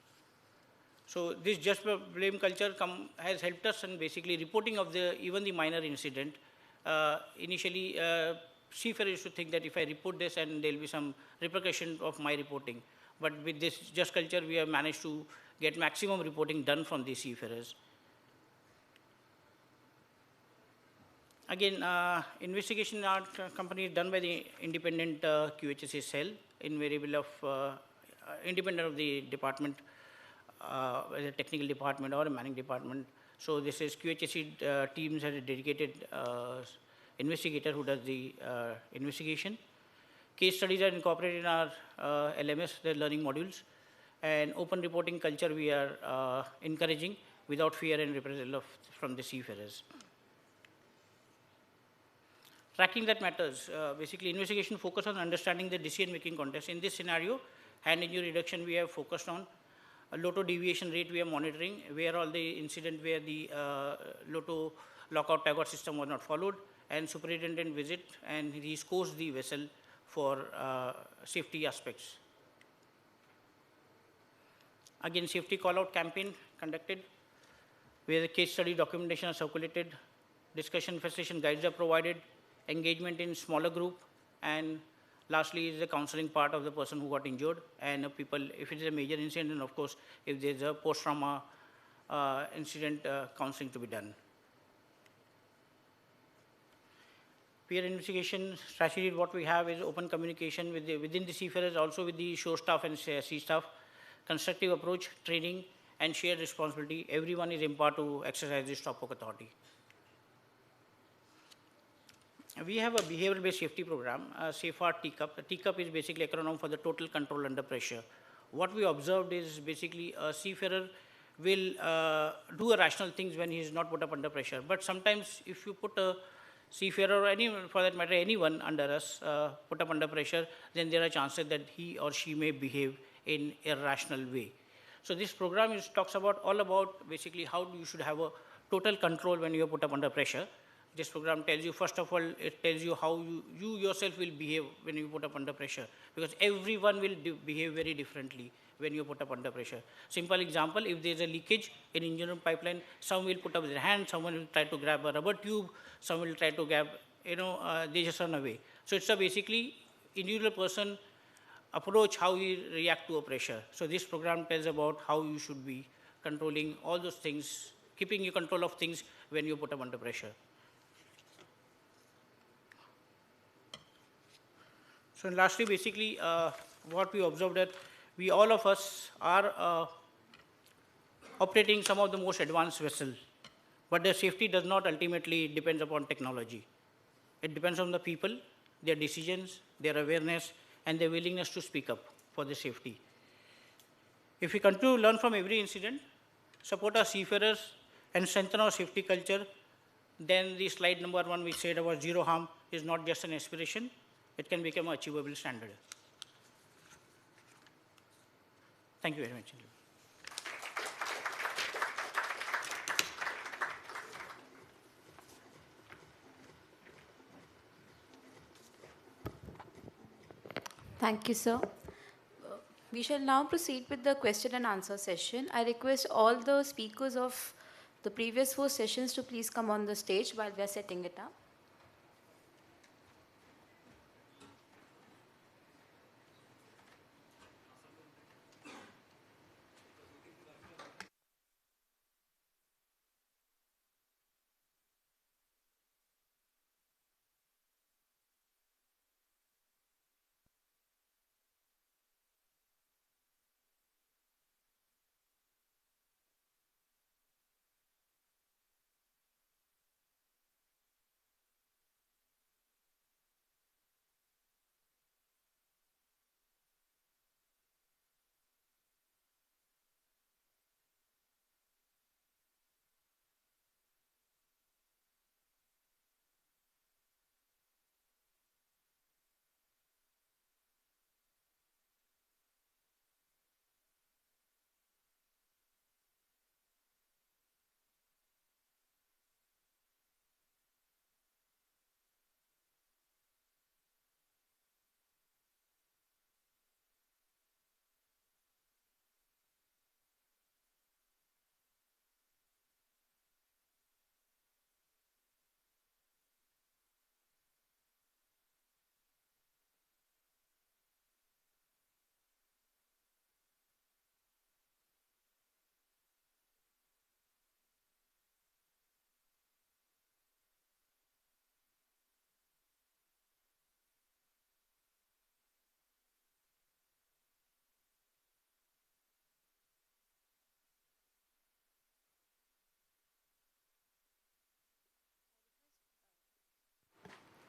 S11: So this just blame culture has helped us in basically reporting of even the minor incident. Initially, seafarer used to think that if I report this and there will be some repercussion of my reporting. But with this just culture, we have managed to get maximum reporting done from the seafarers. Again, investigation in our company is done by the independent QHSA cell, invariable of independent of the department, whether technical department or a manning department. So this is QHSE teams has a dedicated investigator who does the investigation. Case studies are incorporated in our LMS, the learning modules, and open reporting culture we are encouraging without fear and reprisal from the seafarers. Tracking that matters. Basically, investigation focus on understanding the decision-making context. In this scenario, hand injury reduction we have focused on. A LOTO deviation rate we are monitoring, where all the incident where the LOTO lockout tagout system was not followed, and superintendent visit, and he scores the vessel for safety aspects. Again, safety call-out campaign conducted, where the case study documentation are circulated, discussion facilitation guides are provided, engagement in smaller group, and lastly is the counseling part of the person who got injured, and people, if it is a major incident, of course, if there is a post-trauma incident, counseling to be done. Peer investigation strategy, what we have is open communication within the seafarers, also with the shore staff and sea staff, constructive approach, training, and shared responsibility. Everyone is empowered to exercise this stopcock authority. We have a behavioral-based safety program, SAFER TCUP. The TCUP is basically acronym for the Total Control Under Pressure. What we observed is basically a seafarer will do irrational things when he is not put up under pressure. But sometimes if you put a seafarer or anyone, for that matter, anyone under us, put up under pressure, then there are chances that he or she may behave in irrational way. So this program talks about all about basically how you should have a total control when you are put up under pressure. This program tells you, first of all, it tells you how you yourself will behave when you put up under pressure, because everyone will behave very differently when you put up under pressure. Simple example, if there is a leakage in engine room pipeline, some will put up their hand, someone will try to grab a rubber tube, some will try to grab, they just run away. So it's a basically individual person approach how you react to a pressure. So this program tells about how you should be controlling all those things, keeping your control of things when you put up under pressure. So lastly, basically, what we observed that we all of us are operating some of the most advanced vessels, but their safety does not ultimately depend upon technology. It depends on the people, their decisions, their awareness, and their willingness to speak up for their safety. If we continue to learn from every incident, support our seafarers, and strengthen our safety culture, then the slide number 1 we said about zero harm is not just an aspiration, it can become an achievable standard. Thank you very much.
S1: Thank you, sir. We shall now proceed with the question and answer session. I request all the speakers of the previous 4 sessions to please come on the stage while we are setting it up.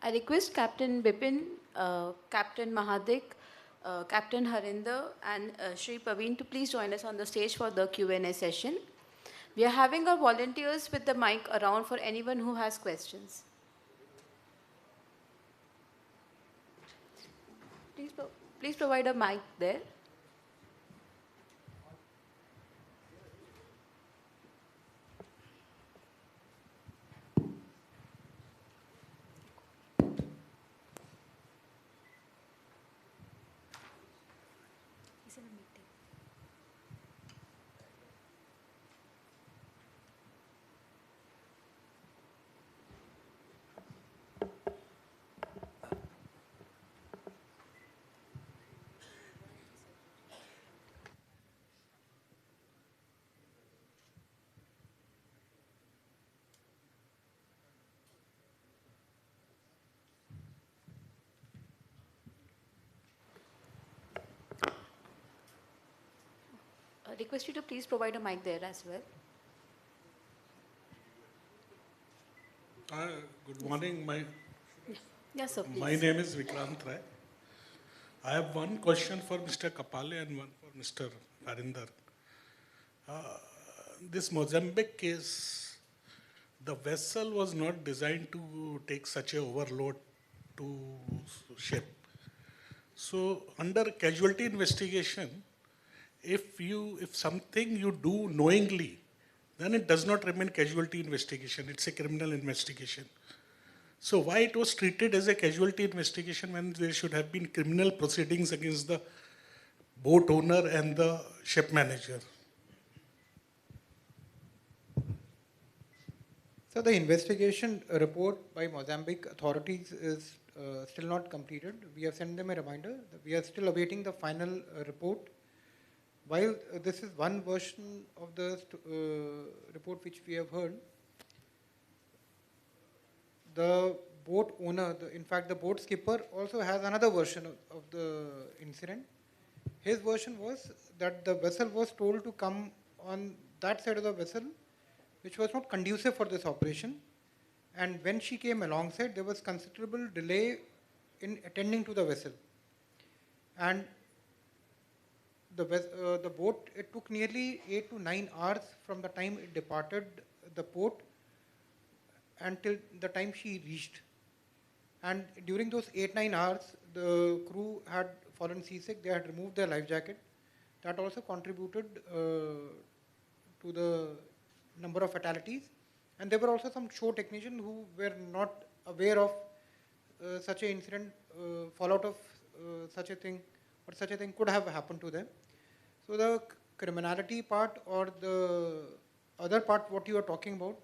S1: I request Captain Bipin, Captain Mahadik, Captain Harinder, and Shri Paveen to please join us on the stage for the Q&A session. We are having our volunteers with the mic around for anyone who has questions. Please provide a mic there. I request you to please provide a mic there as well.
S10: Good morning.
S1: Yes, sir, please.
S10: My name is Vikrant Rai. I have one question for Mr. Kapale and one for Mr. Harinder. This Mozambique case, the vessel was not designed to take such a overload to ship. So under casualty investigation, if something you do knowingly, then it does not remain casualty investigation, it's a criminal investigation. So why it was treated as a casualty investigation when there should have been criminal proceedings against the boat owner and the ship manager?
S2: So the investigation report by Mozambique authorities is still not completed. We have sent them a reminder that we are still awaiting the final report. While this is one version of the report which we have heard, the boat owner, in fact the boat skipper also has another version of the incident. His version was that the vessel was told to come on that side of the vessel which was not conducive for this operation, and when she came alongside there was considerable delay in attending to the vessel, and the boat, it took nearly 8 to 9 hours from the time it departed the port until the time she reached. And during those 8-9 hours, the crew had fallen seasick, they had removed their life jacket. That also contributed to the number of fatalities. And there were also some shore technicians who were not aware of such an incident, fallout of such a thing, or such a thing could have happened to them. So the criminality part or the other part what you are talking about,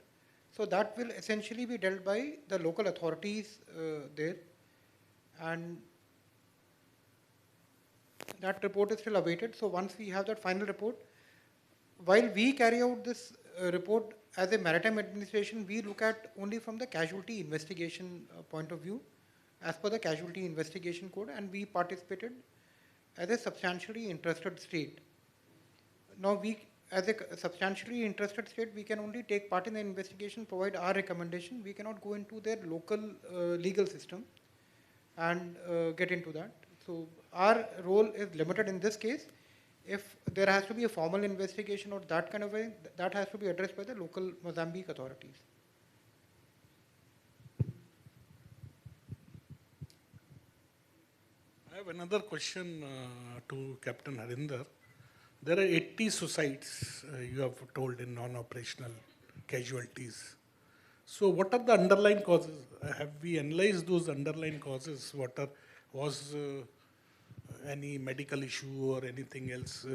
S2: so that will essentially be dealt by the local authorities there, and that report is still awaited. So once we have that final report, while we carry out this report as a maritime administration, we look at only from the casualty investigation point of view as per the casualty investigation code, and we participated as a substantially interested state. Now we, as a substantially interested state, we can only take part in the investigation, provide our recommendation. We cannot go into their local legal system and get into that. So our role is limited in this case. If there has to be a formal investigation or that kind of a, that has to be addressed by the local Mozambique authorities.
S10: I have another question to Captain Harinder. There are 80 suicides, you have told, in non-operational casualties. So what are the underlying causes? Have we analyzed those underlying causes? Was any medical issue or anything else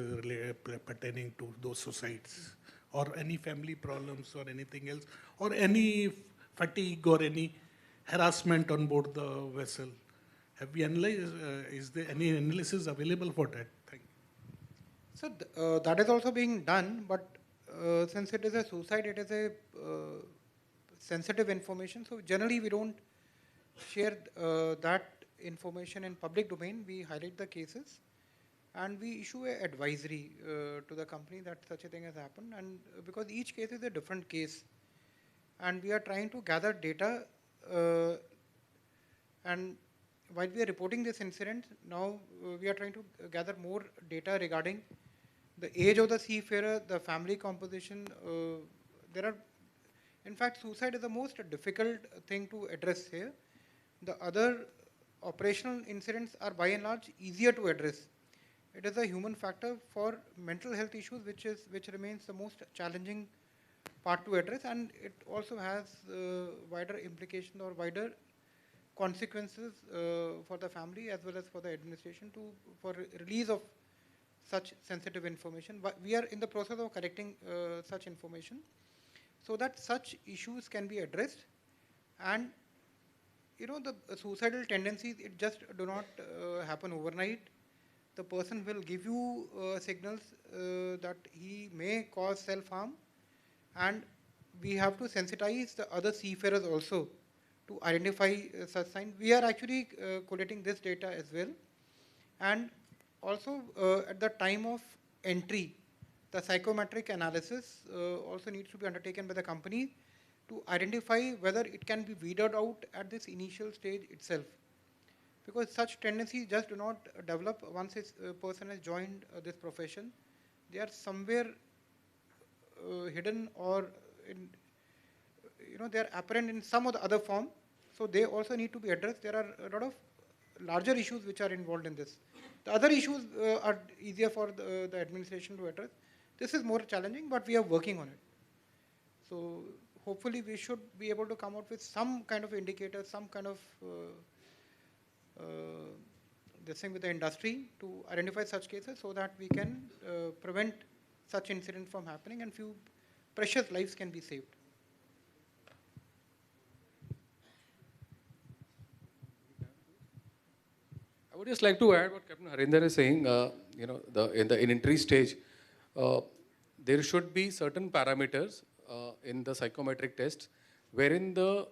S10: pertaining to those suicides? Or any family problems or anything else? Or any fatigue or any harassment on board the vessel? Have we analyzed, is there any analysis available for that? Thank you.
S2: So that is also being done, but since it is a suicide, it is a sensitive information. So generally we don't share that information in public domain. We highlight the cases and we issue an advisory to the company that such a thing has happened, and because each case is a different case, and we are trying to gather data, and while we are reporting this incident, now we are trying to gather more data regarding the age of the seafarer, the family composition. There are, in fact, suicide is the most difficult thing to address here. The other operational incidents are by and large easier to address. It is a human factor for mental health issues which remains the most challenging part to address, and it also has wider implications or wider consequences for the family as well as for the administration for release of such sensitive information. But we are in the process of collecting such information so that such issues can be addressed. And you know, the suicidal tendencies, it just do not happen overnight. The person will give you signals that he may cause self-harm, and we have to sensitize the other seafarers also to identify such signs. We are actually collating this data as well. And also at the time of entry, the psychometric analysis also needs to be undertaken by the company to identify whether it can be weeded out at this initial stage itself. Because such tendencies just do not develop once a person has joined this profession. They are somewhere hidden, or they are apparent in some or the other form. So they also need to be addressed. There are a lot of larger issues which are involved in this. The other issues are easier for the administration to address. This is more challenging, but we are working on it. So hopefully we should be able to come out with some kind of indicator, some kind of this thing with the industry to identify such cases so that we can prevent such incidents from happening and few precious lives can be saved.
S7: I would just like to add what Captain Harinder is saying. In entry stage, there should be certain parameters in the psychometric test wherein the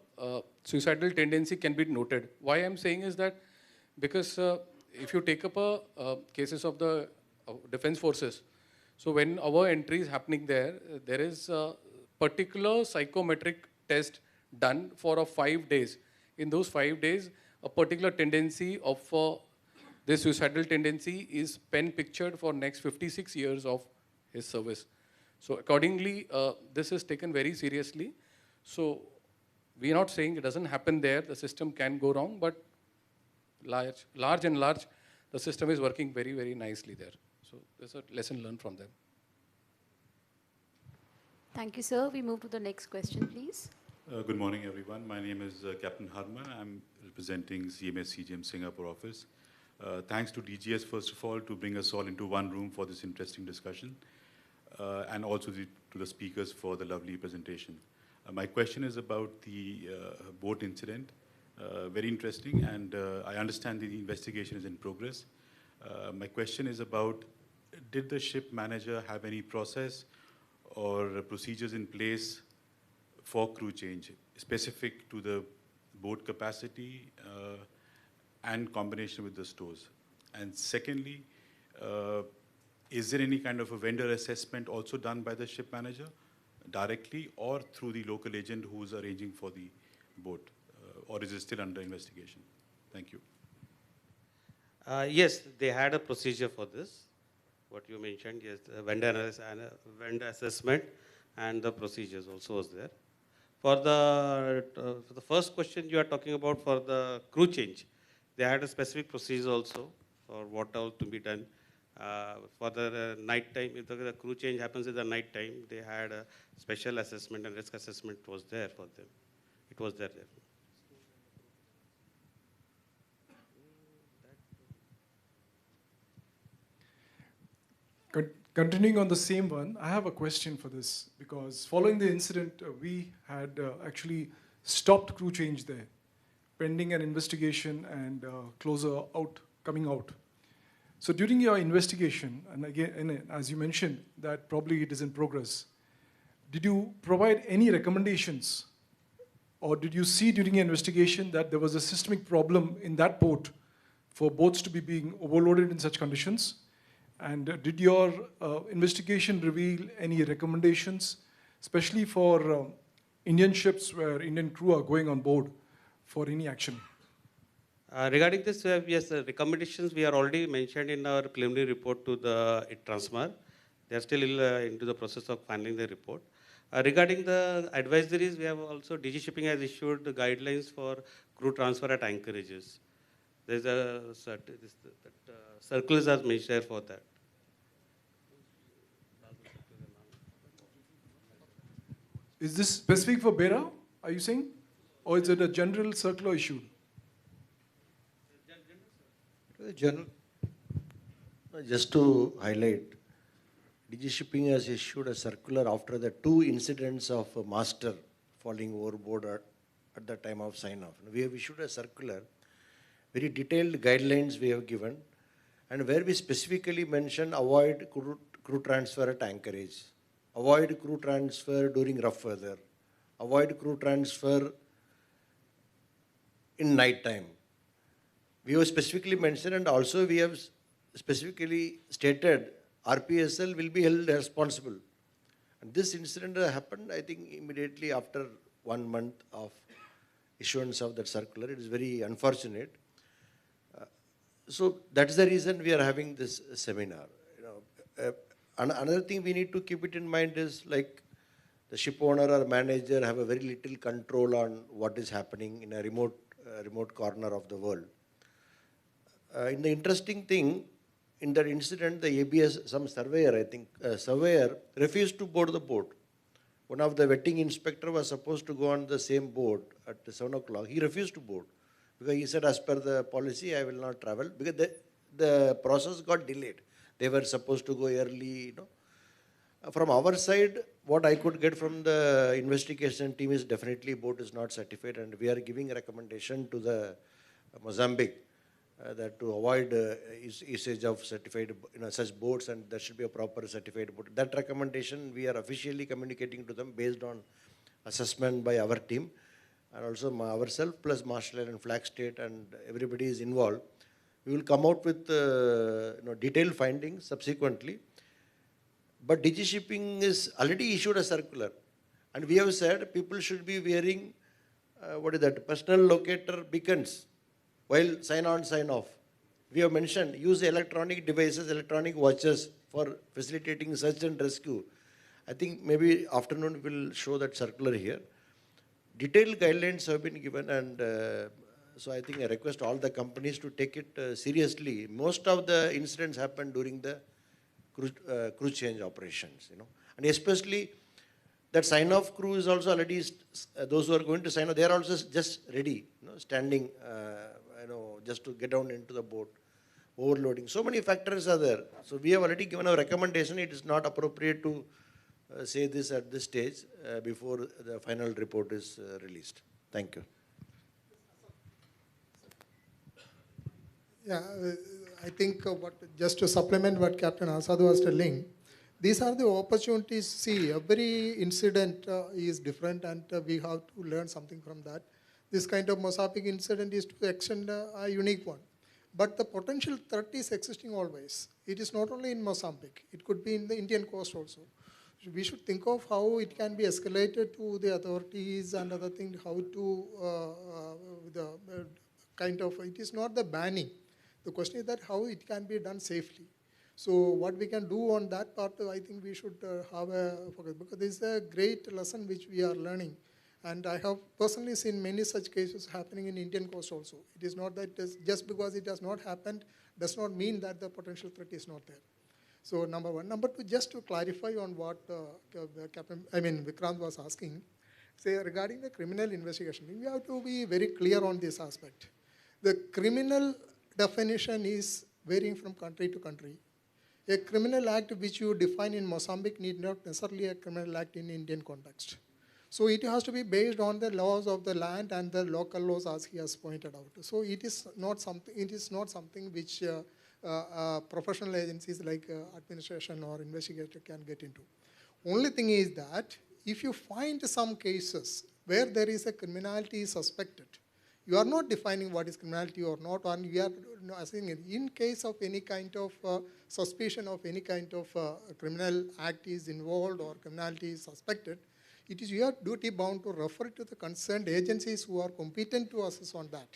S7: suicidal tendency can be noted. Why I'm saying is that because if you take up cases of the defense forces, so when our entry is happening there, there is a particular psychometric test done for 5 days. In those 5 days, a particular tendency of this suicidal tendency is pen pictured for next 56 years of his service. So accordingly, this is taken very seriously. So we are not saying it doesn't happen there. The system can go wrong, but large and large, the system is working very, very nicely there. So there's a lesson learned from them.
S1: Thank you, sir. We move to the next question, please.
S12: Good morning, everyone. My name is Captain Harman. I'm representing CMS CGM Singapore office. Thanks to DGS, first of all, to bring us all into one room for this interesting discussion, and also to the speakers for the lovely presentation. My question is about the boat incident. Very interesting, and I understand the investigation is in progress. My question is about, did the ship manager have any process or procedures in place for crew change, specific to the boat capacity and combination with the stores? And secondly, is there any kind of a vendor assessment also done by the ship manager directly or through the local agent who's arranging for the boat? Or is it still under investigation? Thank you.
S9: Yes, they had a procedure for this. What you mentioned, yes, vendor assessment and the procedures also was there. For the first question you are talking about for the crew change, they had a specific procedure also for what all to be done. For the night time, if the crew change happens in the night time, they had a special assessment and risk assessment was there for them. It was there.
S13: Continuing on the same one, I have a question for this, because following the incident, we had actually stopped crew change there, pending an investigation and closer coming out. So during your investigation, and again, and as you mentioned, that probably it is in progress, did you provide any recommendations, or did you see during your investigation that there was a systemic problem in that port for boats to be being overloaded in such conditions? And did your investigation reveal any recommendations, especially for Indian ships where Indian crew are going on board for any action?
S9: Regarding this, yes, the recommendations we are already mentioned in our preliminary report to the Transmar. They are still into the process of filing the report. Regarding the advisories, we have also, DG Shipping has issued the guidelines for crew transfer at anchorages. There's a circulars are mentioned for that.
S13: Is this specific for Beira, are you saying? Or is it a general circular issue?
S3: General. Just to highlight, DG Shipping has issued a circular after the 2 incidents of a master falling overboard at the time of sign-off. We have issued a circular, very detailed guidelines we have given, and where we specifically mention avoid crew transfer at anchorage, avoid crew transfer during rough weather, avoid crew transfer in night time. We have specifically mentioned, and also we have specifically stated RPSL will be held responsible. And this incident happened, I think, immediately after 1 month of issuance of that circular. It is very unfortunate. So that's the reason we are having this seminar. Another thing we need to keep it in mind is, like, the ship owner or manager have a very little control on what is happening in a remote corner of the world. In the interesting thing, in that incident, the ABS, some surveyor, I think, surveyor refused to board the boat. One of the vetting inspector was supposed to go on the same boat at 7 o'clock. He refused to board because he said, as per the policy, I will not travel, because the process got delayed. They were supposed to go early, From our side, what I could get from the investigation team is definitely boat is not certified, and we are giving a recommendation to the Mozambique that to avoid usage of certified, such boats, and there should be a proper certified boat. That recommendation we are officially communicating to them based on assessment by our team and also ourselves plus Marshall and Flag State and everybody is involved. We will come out with detailed findings subsequently. But DG Shipping is already issued a circular, and we have said people should be wearing personal locator beacons while sign on, sign off. We have mentioned use electronic devices, electronic watches for facilitating search and rescue. I think maybe afternoon we'll show that circular here. Detailed guidelines have been given, and so I think I request all the companies to take it seriously. Most of the incidents happen during the crew change operations, and especially that sign-off crew is also already, those who are going to sign off, they are also just ready, standing, just to get down into the boat, overloading. So many factors are there. So we have already given our recommendation. It is not appropriate to say this at this stage before the final report is released. Thank you.
S4: Yeah, I think just to supplement what Captain Asadu was telling, these are the opportunities. See, every incident is different, and we have to learn something from that. This kind of Mozambique incident is to extend a unique one. But the potential threat is existing always. It is not only in Mozambique. It could be in the Indian coast also. We should think of how it can be escalated to the authorities and other things, how to, it is not the banning. The question is that how it can be done safely. So what we can do on that part, I think we should have a focus, because this is a great lesson which we are learning. And I have personally seen many such cases happening in Indian coast also. It is not that just because it has not happened does not mean that the potential threat is not there. So number one. Number two, just to clarify on what Vikrant was asking, say regarding the criminal investigation, we have to be very clear on this aspect. The criminal definition is varying from country to country. A criminal act which you define in Mozambique need not necessarily a criminal act in Indian context. So it has to be based on the laws of the land and the local laws, as he has pointed out. So it is not something which professional agencies like administration or investigator can get into. Only thing is that if you find some cases where there is a criminality suspected, you are not defining what is criminality or not, and you are saying in case of any kind of suspicion of any kind of criminal act is involved or criminality is suspected, it is your duty bound to refer to the concerned agencies who are competent to assess on that.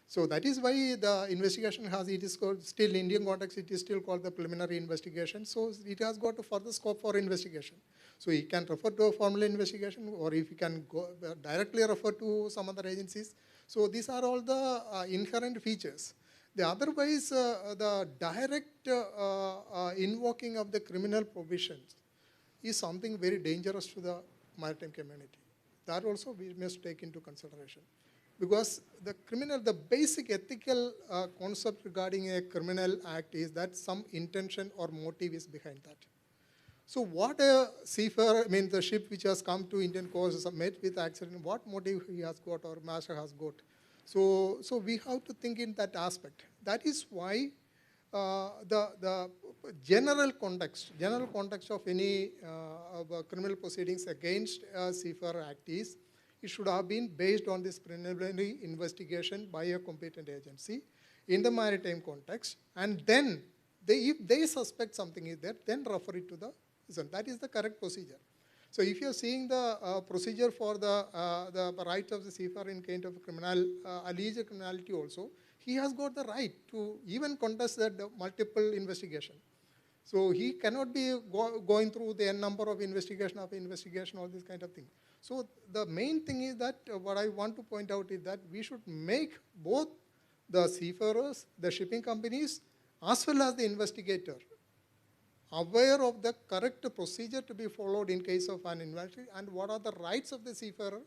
S4: So that is why the investigation it is called, still in Indian context, it is still called the preliminary investigation. So it has got a further scope for investigation. So you can refer to a formal investigation, or if you can go directly refer to some other agencies. So these are all the inherent features. The otherwise, the direct invoking of the criminal provisions is something very dangerous to the maritime community. That also we must take into consideration. Because the basic ethical concept regarding a criminal act is that some intention or motive is behind that. So what a seafarer, the ship which has come to Indian coast is met with accident, what motive he has got or master has got. So we have to think in that aspect. That is why the general context of any criminal proceedings against a seafarer act is, it should have been based on this preliminary investigation by a competent agency in the maritime context, and then if they suspect something is there, then refer it to the prison. That is the correct procedure. So if you are seeing the procedure for the rights of the seafarer in kind of alleged criminality also, he has got the right to even contest that multiple investigation. So he cannot be going through the number of investigation, all this kind of thing. So the main thing is that what I want to point out is that we should make both the seafarers, the shipping companies, as well as the investigator aware of the correct procedure to be followed in case of an investigation, and what are the rights of the seafarer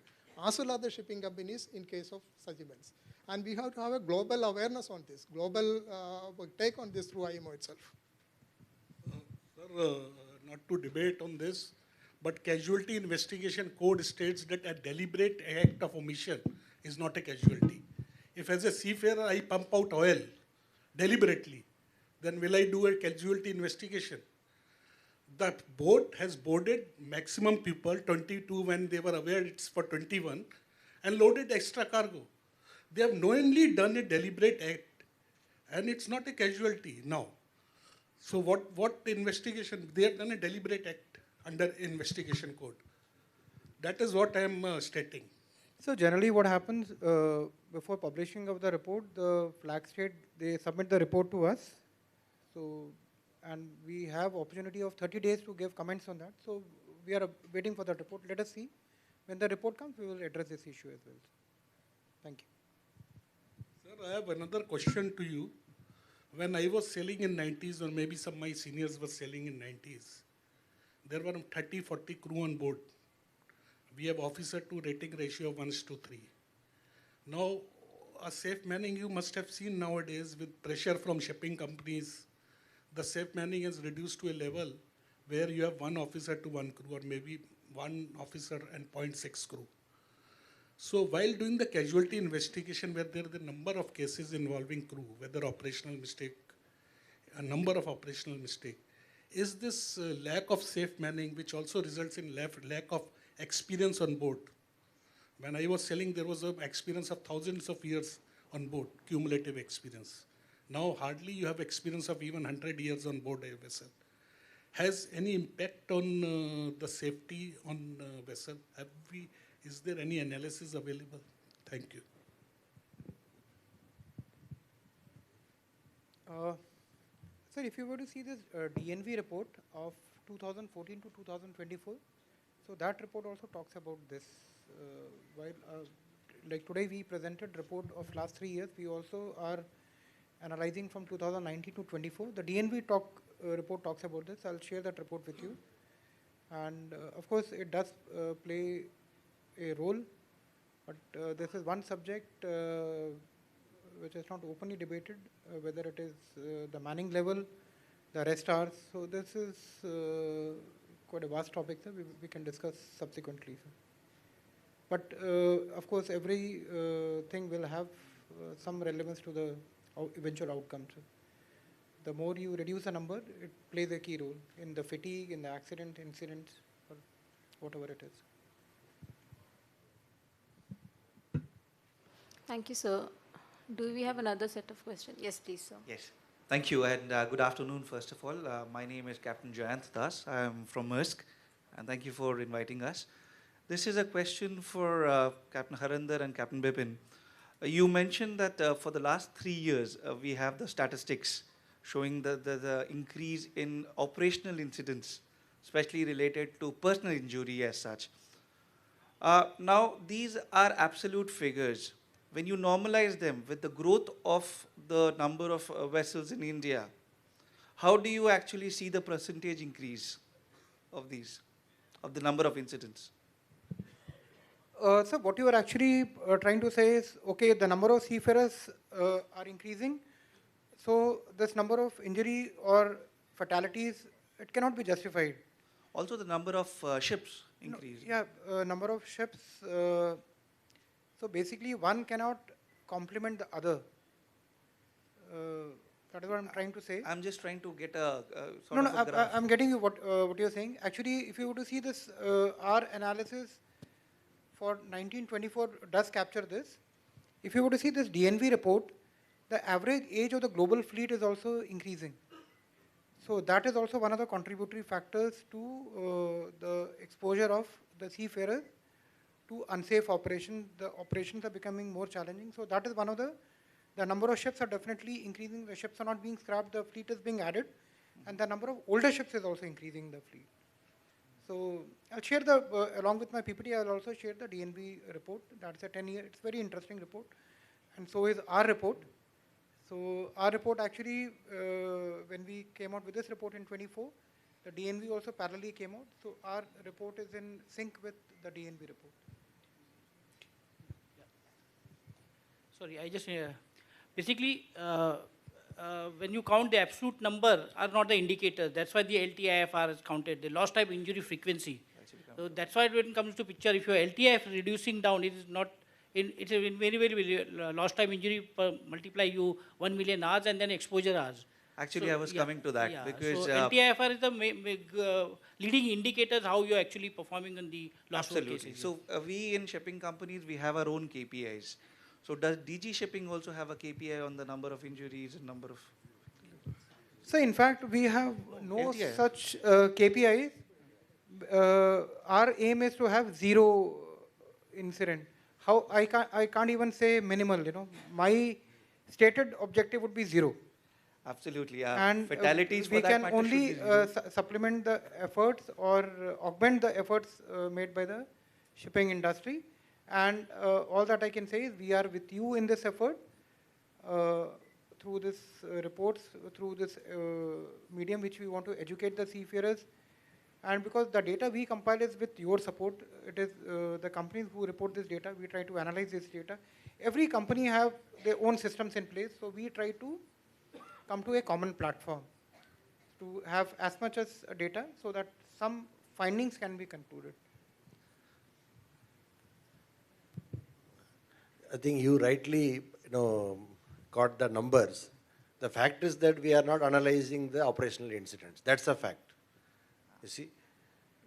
S4: as well as the shipping companies in case of such events. And we have to have a global awareness on this, global take on this through IMO itself.
S10: Sir, not to debate on this, but Casualty Investigation Code states that a deliberate act of omission is not a casualty. If as a seafarer I pump out oil deliberately, then will I do a casualty investigation? The boat has boarded maximum people, 22 when they were aware it's for 21, and loaded extra cargo. They have knowingly done a deliberate act, and it's not a casualty now. So what investigation? They have done a deliberate act under investigation code. That is what I am stating.
S2: So generally what happens before publishing of the report, the flag state, they submit the report to us. So, and we have opportunity of 30 days to give comments on that. So we are waiting for that report. Let us see. When the report comes, we will address this issue as well. Thank you.
S10: Sir, I have another question to you. When I was sailing in 90s, or maybe some of my seniors were sailing in 90s, there were 30, 40 crew on board. We have officer to rating ratio of 1:3. Now, a safe manning you must have seen nowadays with pressure from shipping companies. The safe manning is reduced to a level where you have 1 officer to 1 crew, or maybe 1 officer and 0.6 crew. So while doing the casualty investigation, where there are a number of cases involving crew, whether operational mistake, a number of operational mistake, is this lack of safe manning, which also results in lack of experience on board? When I was sailing, there was an experience of thousands of years on board, cumulative experience. Now hardly you have experience of even 100 years on board a vessel. Has any impact on the safety on vessel? Is there any analysis available? Thank you.
S2: Sir, if you were to see this DNV report of 2014 to 2024, so that report also talks about this. Like today we presented report of last 3 years, we also are analyzing from 2019 to 24. The DNV report talks about this. I'll share that report with you. And of course, it does play a role, but this is one subject which is not openly debated, whether it is the manning level, the rest hours. So this is quite a vast topic, sir. We can discuss subsequently, sir. But of course, every thing will have some relevance to the eventual outcome, sir. The more you reduce a number, it plays a key role in the fatigue, in the accident, incidents, or whatever it is.
S1: Thank you, sir. Do we have another set of questions? Yes, please, sir.
S14: Yes. Thank you, and good afternoon, first of all. My name is Captain Jayant Das. I am from Maersk, and thank you for inviting us. This is a question for Captain Harinder and Captain Bipin. You mentioned that for the last 3 years, we have the statistics showing the increase in operational incidents, especially related to personal injury as such. Now, these are absolute figures. When you normalize them with the growth of the number of vessels in India, how do you actually see the percentage increase of these, of the number of incidents?
S2: So what you are actually trying to say is, okay, the number of seafarers are increasing, so this number of injury or fatalities, it cannot be justified.
S14: Also the number of ships increase.
S2: No, yeah, number of ships. So basically one cannot complement the other. That is what I'm trying to say.
S14: I'm just trying to get a sort of a graph.
S2: I'm getting you what you're saying. Actually, if you were to see this, our analysis for 1924 does capture this. If you were to see this DNV report, the average age of the global fleet is also increasing. So that is also one of the contributory factors to the exposure of the seafarers to unsafe operations. The operations are becoming more challenging. So that is one of the number of ships are definitely increasing. The ships are not being scrapped, the fleet is being added. And the number of older ships is also increasing the fleet. So I'll share along with my PPT, I'll also share the DNV report. That's a 10-year, it's a very interesting report. And so is our report. So our report actually, when we came out with this report in 24, the DNV also parallelly came out. So our report is in sync with the DNV report.
S11: Sorry, I just, basically, when you count the absolute number are not the indicator. That's why the LTIFR is counted, the lost time injury frequency. So that's why when it comes to picture, if your LTIF is reducing down, it is not, it's a very, very lost time injury per multiply you 1 million hours and then exposure hours.
S14: Actually,
S11: So,
S14: I was
S11: yeah,
S14: coming to that
S11: yeah.
S14: because
S11: So LTIFR is the leading indicators how you're actually performing in the last road
S14: absolutely.
S11: cases.
S14: So we in shipping companies, we have our own KPIs. So does DG Shipping also have a KPI on the number of injuries and number of?
S2: So in fact, we have no
S14: LTI.
S2: such KPIs. Our aim is to have zero incident. How I can't even say minimal. My stated objective would be zero.
S14: Absolutely.
S2: And
S14: Fatalities
S2: we
S14: for that
S2: can
S14: matter
S2: only
S14: should be zero.
S2: supplement the efforts or augment the efforts made by the shipping industry. And all that I can say is we are with you in this effort through this reports, through this medium which we want to educate the seafarers. And because the data we compile is with your support, it is the companies who report this data, we try to analyze this data. Every company have their own systems in place, so we try to come to a common platform to have as much as data so that some findings can be concluded.
S3: I think you rightly, got the numbers. The fact is that we are not analyzing the operational incidents. That's a fact. You see,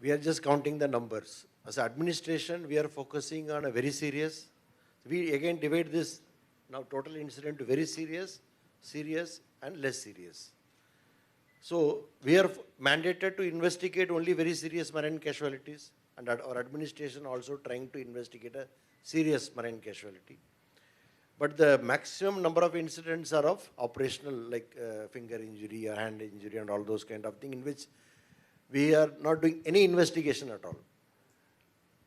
S3: we are just counting the numbers. As administration, we are focusing on a very serious. We again divide this now total incident to very serious, serious, and less serious. So we are mandated to investigate only very serious marine casualties, and our administration also trying to investigate a serious marine casualty. But the maximum number of incidents are of operational, like finger injury or hand injury and all those kind of things, in which we are not doing any investigation at all.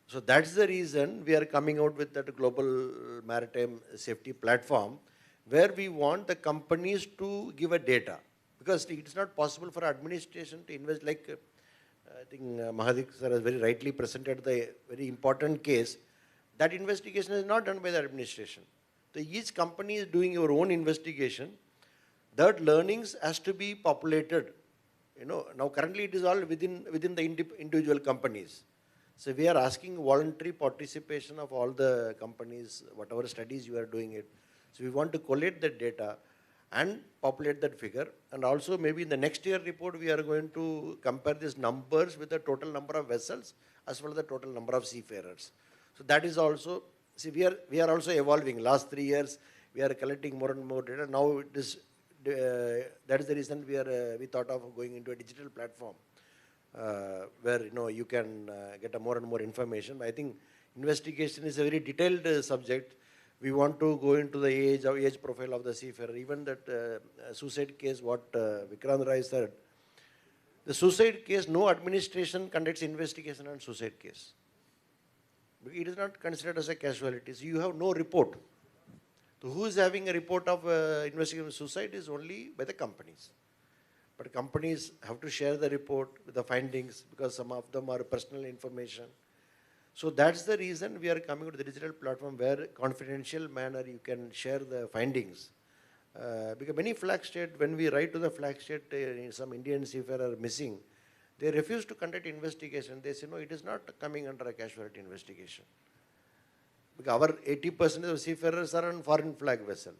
S3: So that's the reason we are coming out with that global maritime safety platform, where we want the companies to give a data. Because it's not possible for administration to invest, like I think Mahadik sir has very rightly presented the very important case. That investigation is not done by the administration. So each company is doing your own investigation. That learnings has to be populated. Now currently it is all within the individual companies. So we are asking voluntary participation of all the companies, whatever studies you are doing it. So we want to collate that data and populate that figure. And also maybe in the next year report, we are going to compare these numbers with the total number of vessels as well as the total number of seafarers. So that is also, see, we are also evolving. Last 3 years, we are collecting more and more data. Now it is, that is the reason we thought of going into a digital platform where you can get more and more information. I think investigation is a very detailed subject. We want to go into the age profile of the seafarer. Even that suicide case, what Vikrant Rai said, the suicide case, no administration conducts investigation on suicide case. It is not considered as a casualty. So you have no report. So who is having a report of investigation of suicide is only by the companies. But companies have to share the report with the findings because some of them are personal information. So that's the reason we are coming to the digital platform where confidential manner you can share the findings. Because many flag state, when we write to the flag state, some Indian seafarer are missing, they refuse to conduct investigation. They say, no, it is not coming under a casualty investigation. Because our 80% of seafarers are on foreign flag vessel.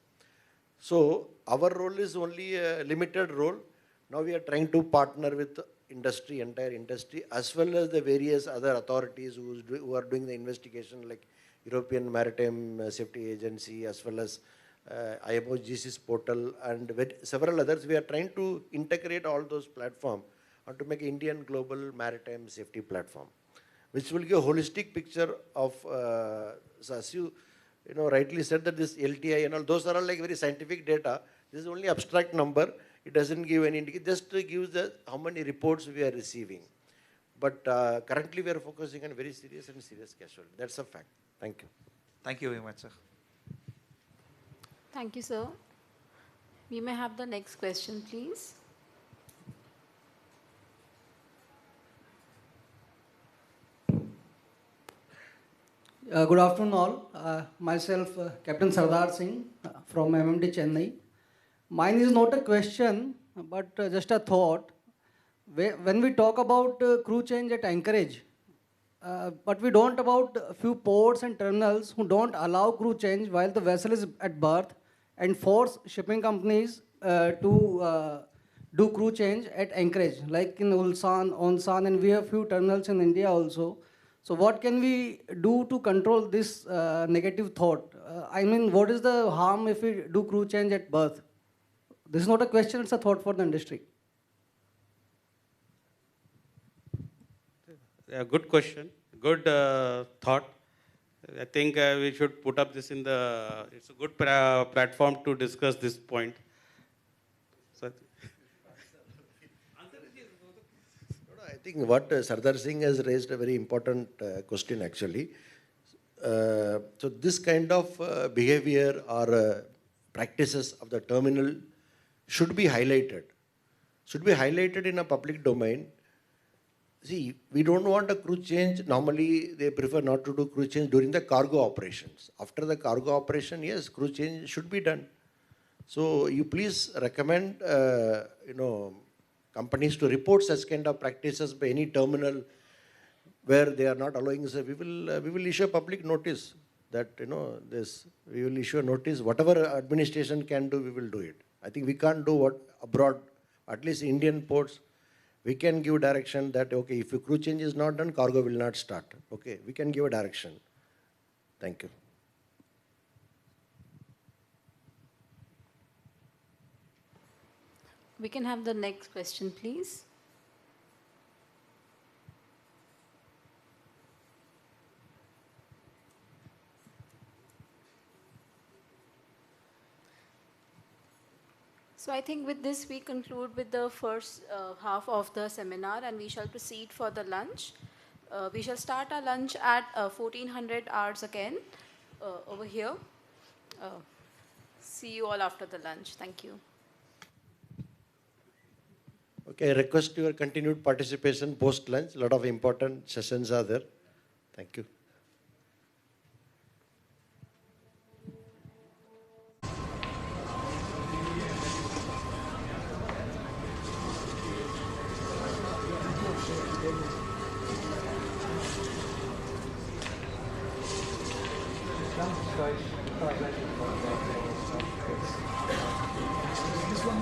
S3: So our role is only a limited role. Now we are trying to partner with industry, entire industry, as well as the various other authorities who are doing the investigation, like European Maritime Safety Agency, as well as IMO GC's portal, and several others. We are trying to integrate all those platforms and to make Indian global maritime safety platform, which will give a holistic picture of, so as you rightly said that this LTI and all, those are all like very scientific data. This is only abstract number. It doesn't give any indication, just gives how many reports we are receiving. But currently we are focusing on very serious and serious casualty. That's a fact. Thank you.
S14: Thank you very much, sir.
S1: Thank you, sir. We may have the next question, please.
S15: Good afternoon all. Myself, Captain Sardar Singh from MMD Chennai. Mine is not a question, but just a thought. When we talk about crew change at anchorage, but we don't about a few ports and terminals who don't allow crew change while the vessel is at berth and force shipping companies to do crew change at Anchorage, like in Ulsan, Onsan, and we have few terminals in India also. So what can we do to control this negative thought? I mean, what is the harm if we do crew change at berth? This is not a question, it's a thought for the industry.
S9: Good question, good thought. I think we should put up this in the, it's a good platform to discuss this point. So,
S3: I think what Sardar Singh has raised a very important question actually. So this kind of behavior or practices of the terminal should be highlighted. Should be highlighted in a public domain. See, we don't want a crew change. Normally, they prefer not to do crew change during the cargo operations. After the cargo operation, yes, crew change should be done. So you please recommend, companies to report such kind of practices by any terminal where they are not allowing. So we will issue a public notice that we will issue a notice. Whatever administration can do, we will do it. I think we can't do what abroad, at least Indian ports. We can give direction that, okay, if a crew change is not done, cargo will not start. Okay, we can give a direction. Thank you.
S1: We can have the next question, please. So I think with this we conclude with the first half of the seminar, and we shall proceed for the lunch. We shall start our lunch at 1400 hours again over here. See you all after the lunch. Thank you.
S3: Okay, I request your continued participation post-lunch. A lot of important sessions are there. Thank you.
S13: This one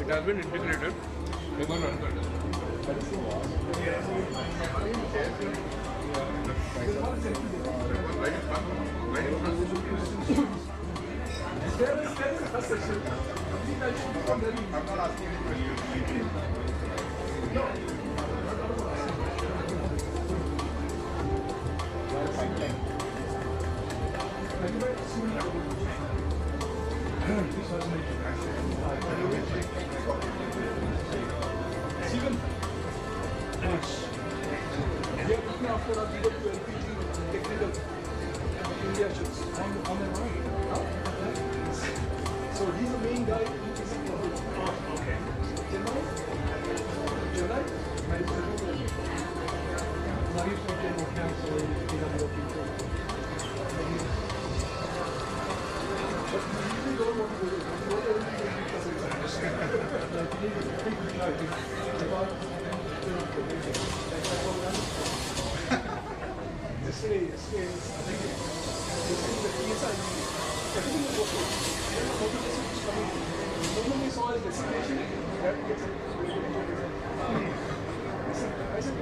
S16: It has been integrated. We're going to run
S13: So he's the main guy. Okay. Chennai? Naresh Patel would have so he's a people. But we usually don't want to go there. We go there yesterday, the PSI, everything was okay. The moment we saw his destination, that gets I said,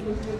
S17: Sabar,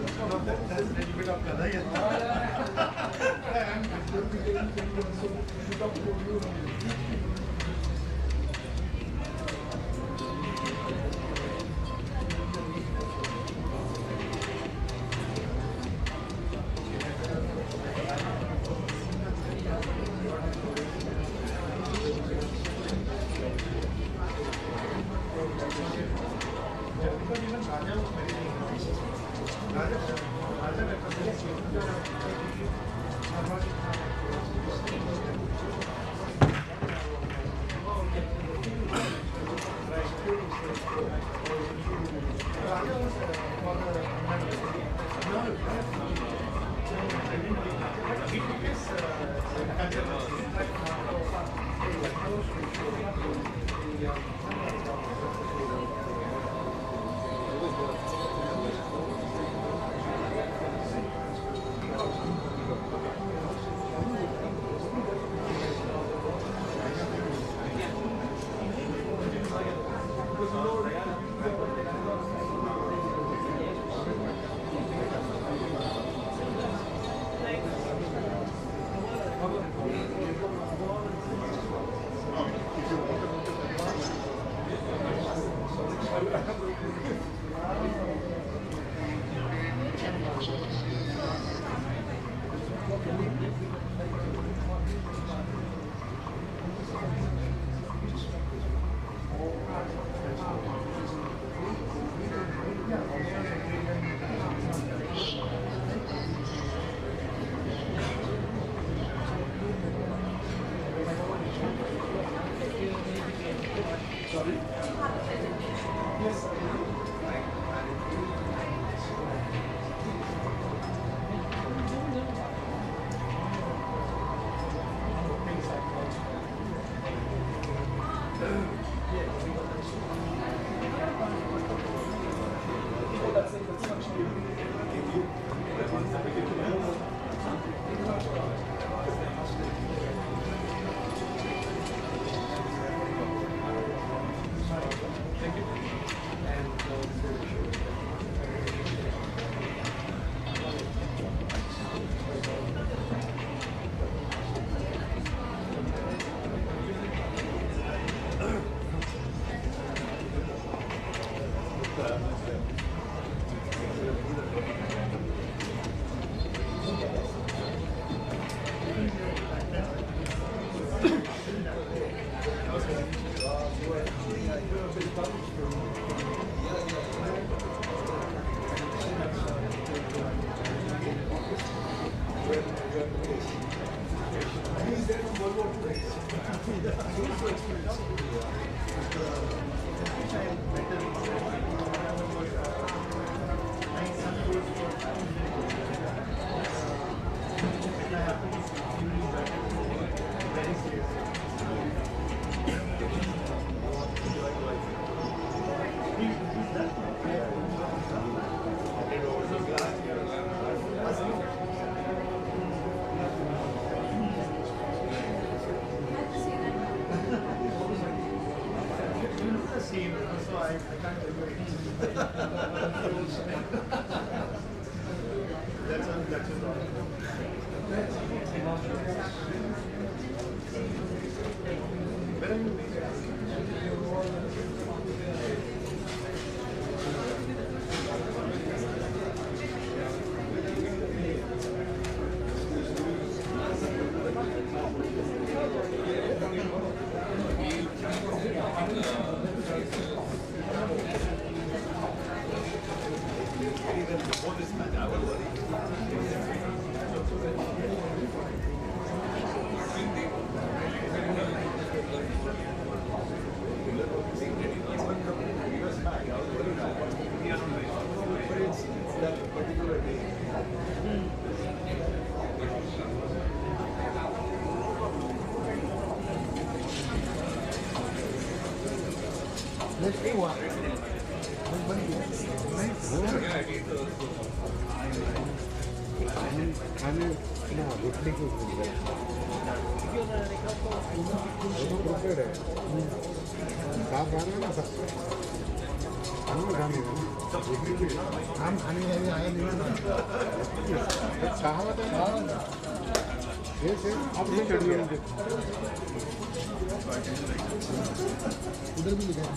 S4: हम खाने के लिए आए नहीं ना कहावत है ना ये से आप ये शेड्यूल में उधर भी लिखा है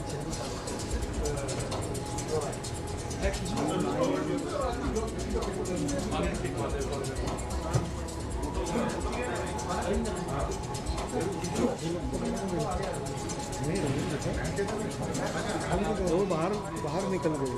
S4: वो बाहर निकल गए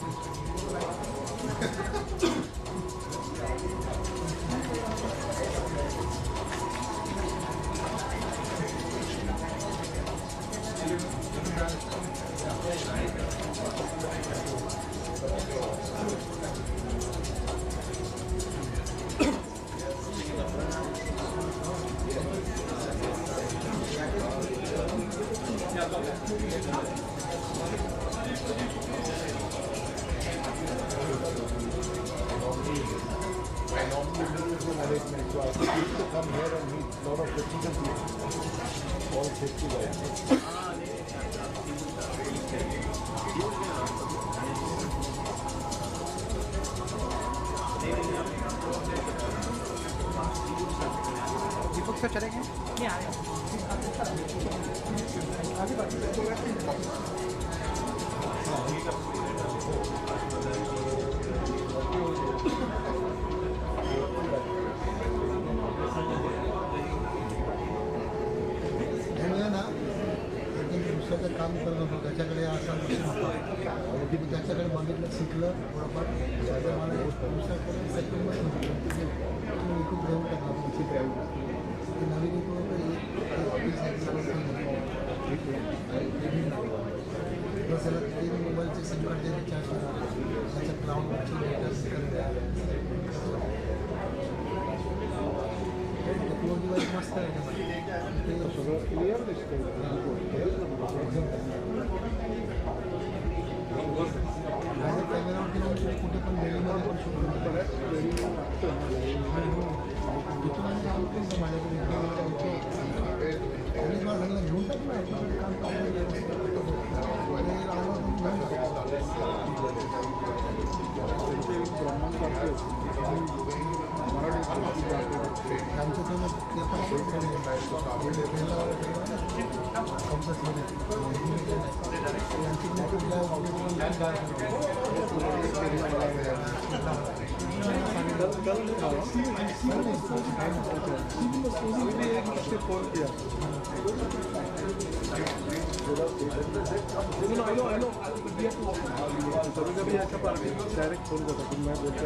S2: दीपक सर चलेंगे दुसऱ्याचं काम करत होतो त्याच्याकडे असं मशीन होतं त्याच्याकडे बघितलं शिकलं थोडंफार त्याच्या मला दुसऱ्याकडे सेकंडमध्ये विकून घेऊन टाकला मशीन ते नवीन त्याला 3 मोबाईलचे सिम कार्डचे रिचार्ज करा त्याच्या क्लाउडवरची डेटा टेक्नॉलॉजी वाईज मस्त आहे ते सगळं क्लिअर दिसतं माझ्या कॅमेरावरती कुठे पण रेल्वेमध्ये पण शूट इथून आणि काम केलं माझ्याकडे आणि मला सांगितलं घेऊन टाक ना काम
S13: कभी कभी ऐसा पार्टी डायरेक्ट फोन करता तो मैं बोलता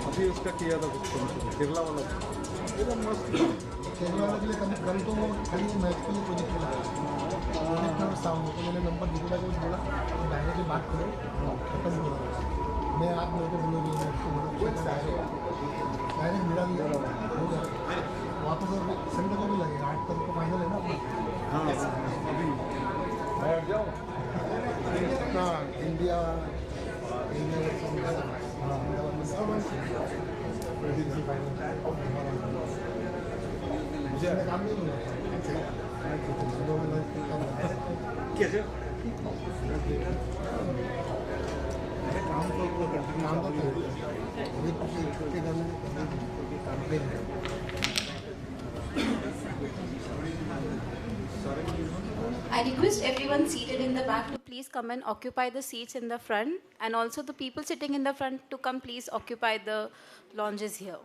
S13: अभी उसका किया था कुछ केरला वाला मस्त केरला वाला के लिए कल तो खाली मैच के लिए प्रोजेक्ट मिला साउंड तो मैंने नंबर दिया था बोला डायरेक्टली बात करो खत्म हो मैं आप लोगों को बोलूँगी डायरेक्ट मिला भी हो गया वापस और संडे को भी लगेगा 8 तारीख को फाइनल है ना हाँ अभी बैठ जाओ हाँ इंडिया मुझे काम नहीं मिला कैसे काम तो छुट्टी करने
S1: I request everyone seated in the back to please come and occupy the seats in the front, and also the people sitting in the front to come please occupy the lounges here.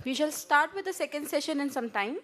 S1: We shall start with the second session in some time.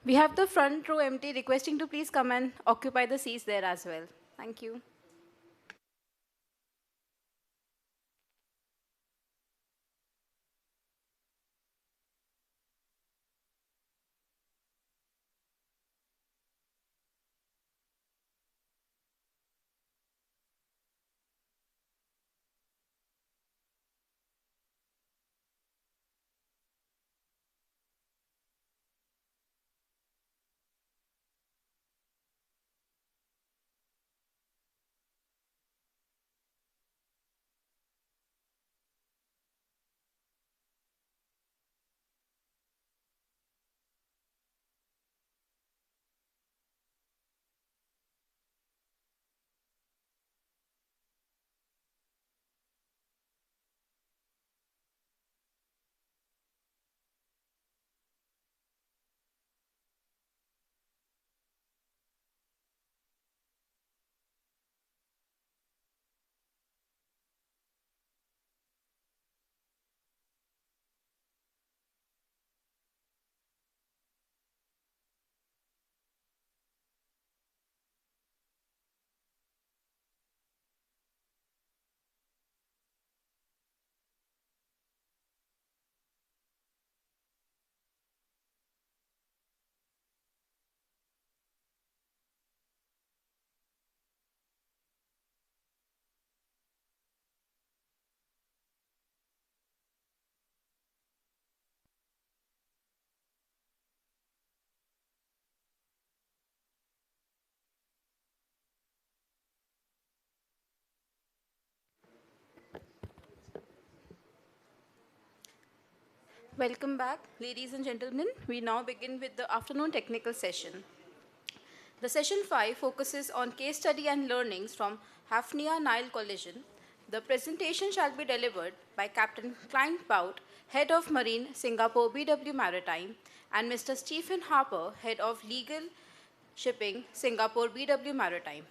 S1: We have the front row empty, requesting to please come and occupy the seats there as well. Thank you. Welcome back, ladies and gentlemen. We now begin with the afternoon technical session. The session 5 focuses on case study and learnings from Hafnia-Nile collision. The presentation shall be delivered by Captain Clint Bout, Head of Marine, Singapore BW Maritime, and Mr. Stephen Harper, Head of Legal Shipping, Singapore BW Maritime.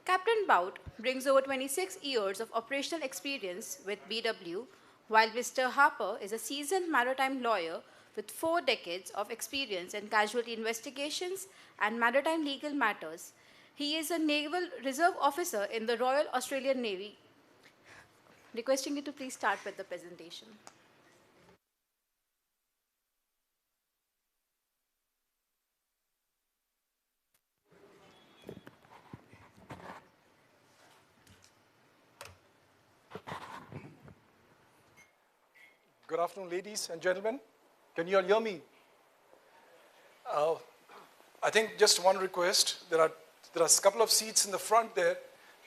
S1: Captain Bout brings over 26 years of operational experience with BW, while Mr. Harper is a seasoned maritime lawyer with 4 decades of experience in casualty investigations and maritime legal matters. He is a Naval Reserve Officer in the Royal Australian Navy. Requesting you to please start with the presentation.
S17: Good afternoon, ladies and gentlemen. Can you all hear me? I think just one request. There are a couple of seats in the front there.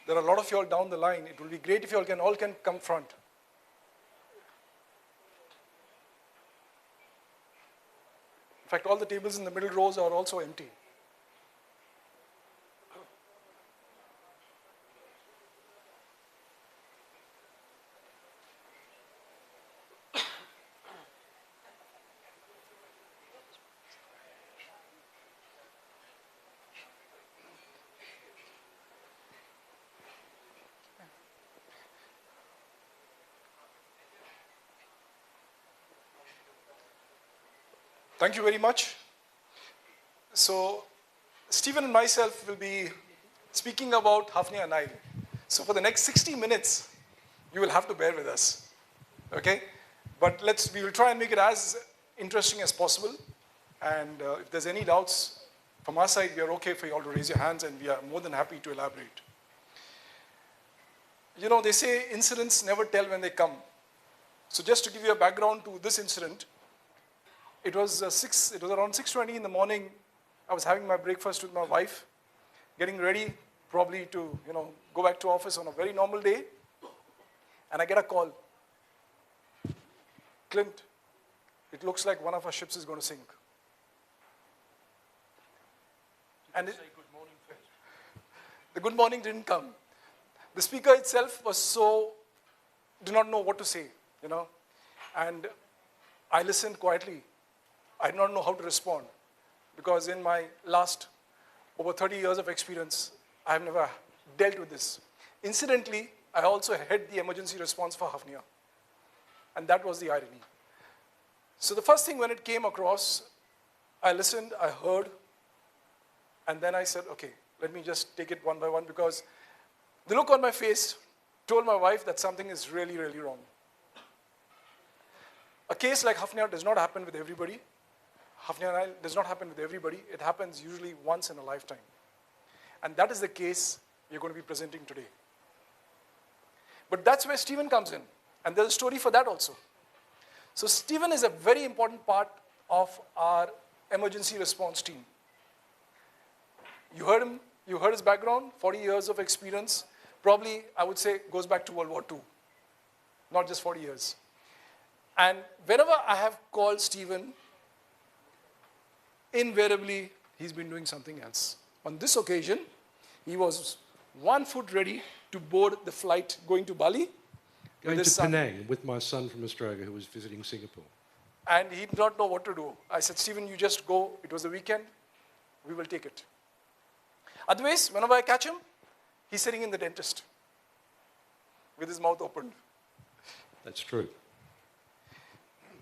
S17: There are a lot of you all down the line. It will be great if you all can come front. In fact, all the tables in the middle rows are also empty. Thank you very much. So, Stephen and myself will be speaking about Hafnia-Nile. So for the next 60 minutes, you will have to bear with us, okay? But we will try and make it as interesting as possible. And if there's any doubts from our side, we are okay for you all to raise your hands, and we are more than happy to elaborate. You know, they say incidents never tell when they come. So just to give you a background to this incident, it was around 6:20 in the morning. I was having my breakfast with my wife, getting ready probably to, go back to office on a very normal day. And I get a call. Clint, it looks like one of our ships is going to sink. And the good morning didn't come. The speaker itself did not know what to say, And I listened quietly. I did not know how to respond, because in my last over 30 years of experience, I have never dealt with this. Incidentally, I also had the emergency response for Hafnia, and that was the irony. So the first thing when it came across, I listened, I heard, and then I said, okay, let me just take it one by one, because the look on my face told my wife that something is really, really wrong. A case like Hafnia does not happen with everybody. Hafnia-Nile does not happen with everybody. It happens usually once in a lifetime. And that is the case we're going to be presenting today. But that's where Stephen comes in. And there's a story for that also. So Stephen is a very important part of our emergency response team. You heard him, you heard his background, 40 years of experience. Probably, I would say, goes back to World War II. Not just 40 years. And whenever I have called Stephen, invariably, he's been doing something else. On this occasion, he was 1 foot ready to board the flight going to Bali.
S18: Going to Penang with my son from Australia who was visiting Singapore.
S17: And he did not know what to do. I said, Stephen, you just go. It was the weekend. We will take it. Otherwise, whenever I catch him, he's sitting in the dentist with his mouth opened.
S18: That's true.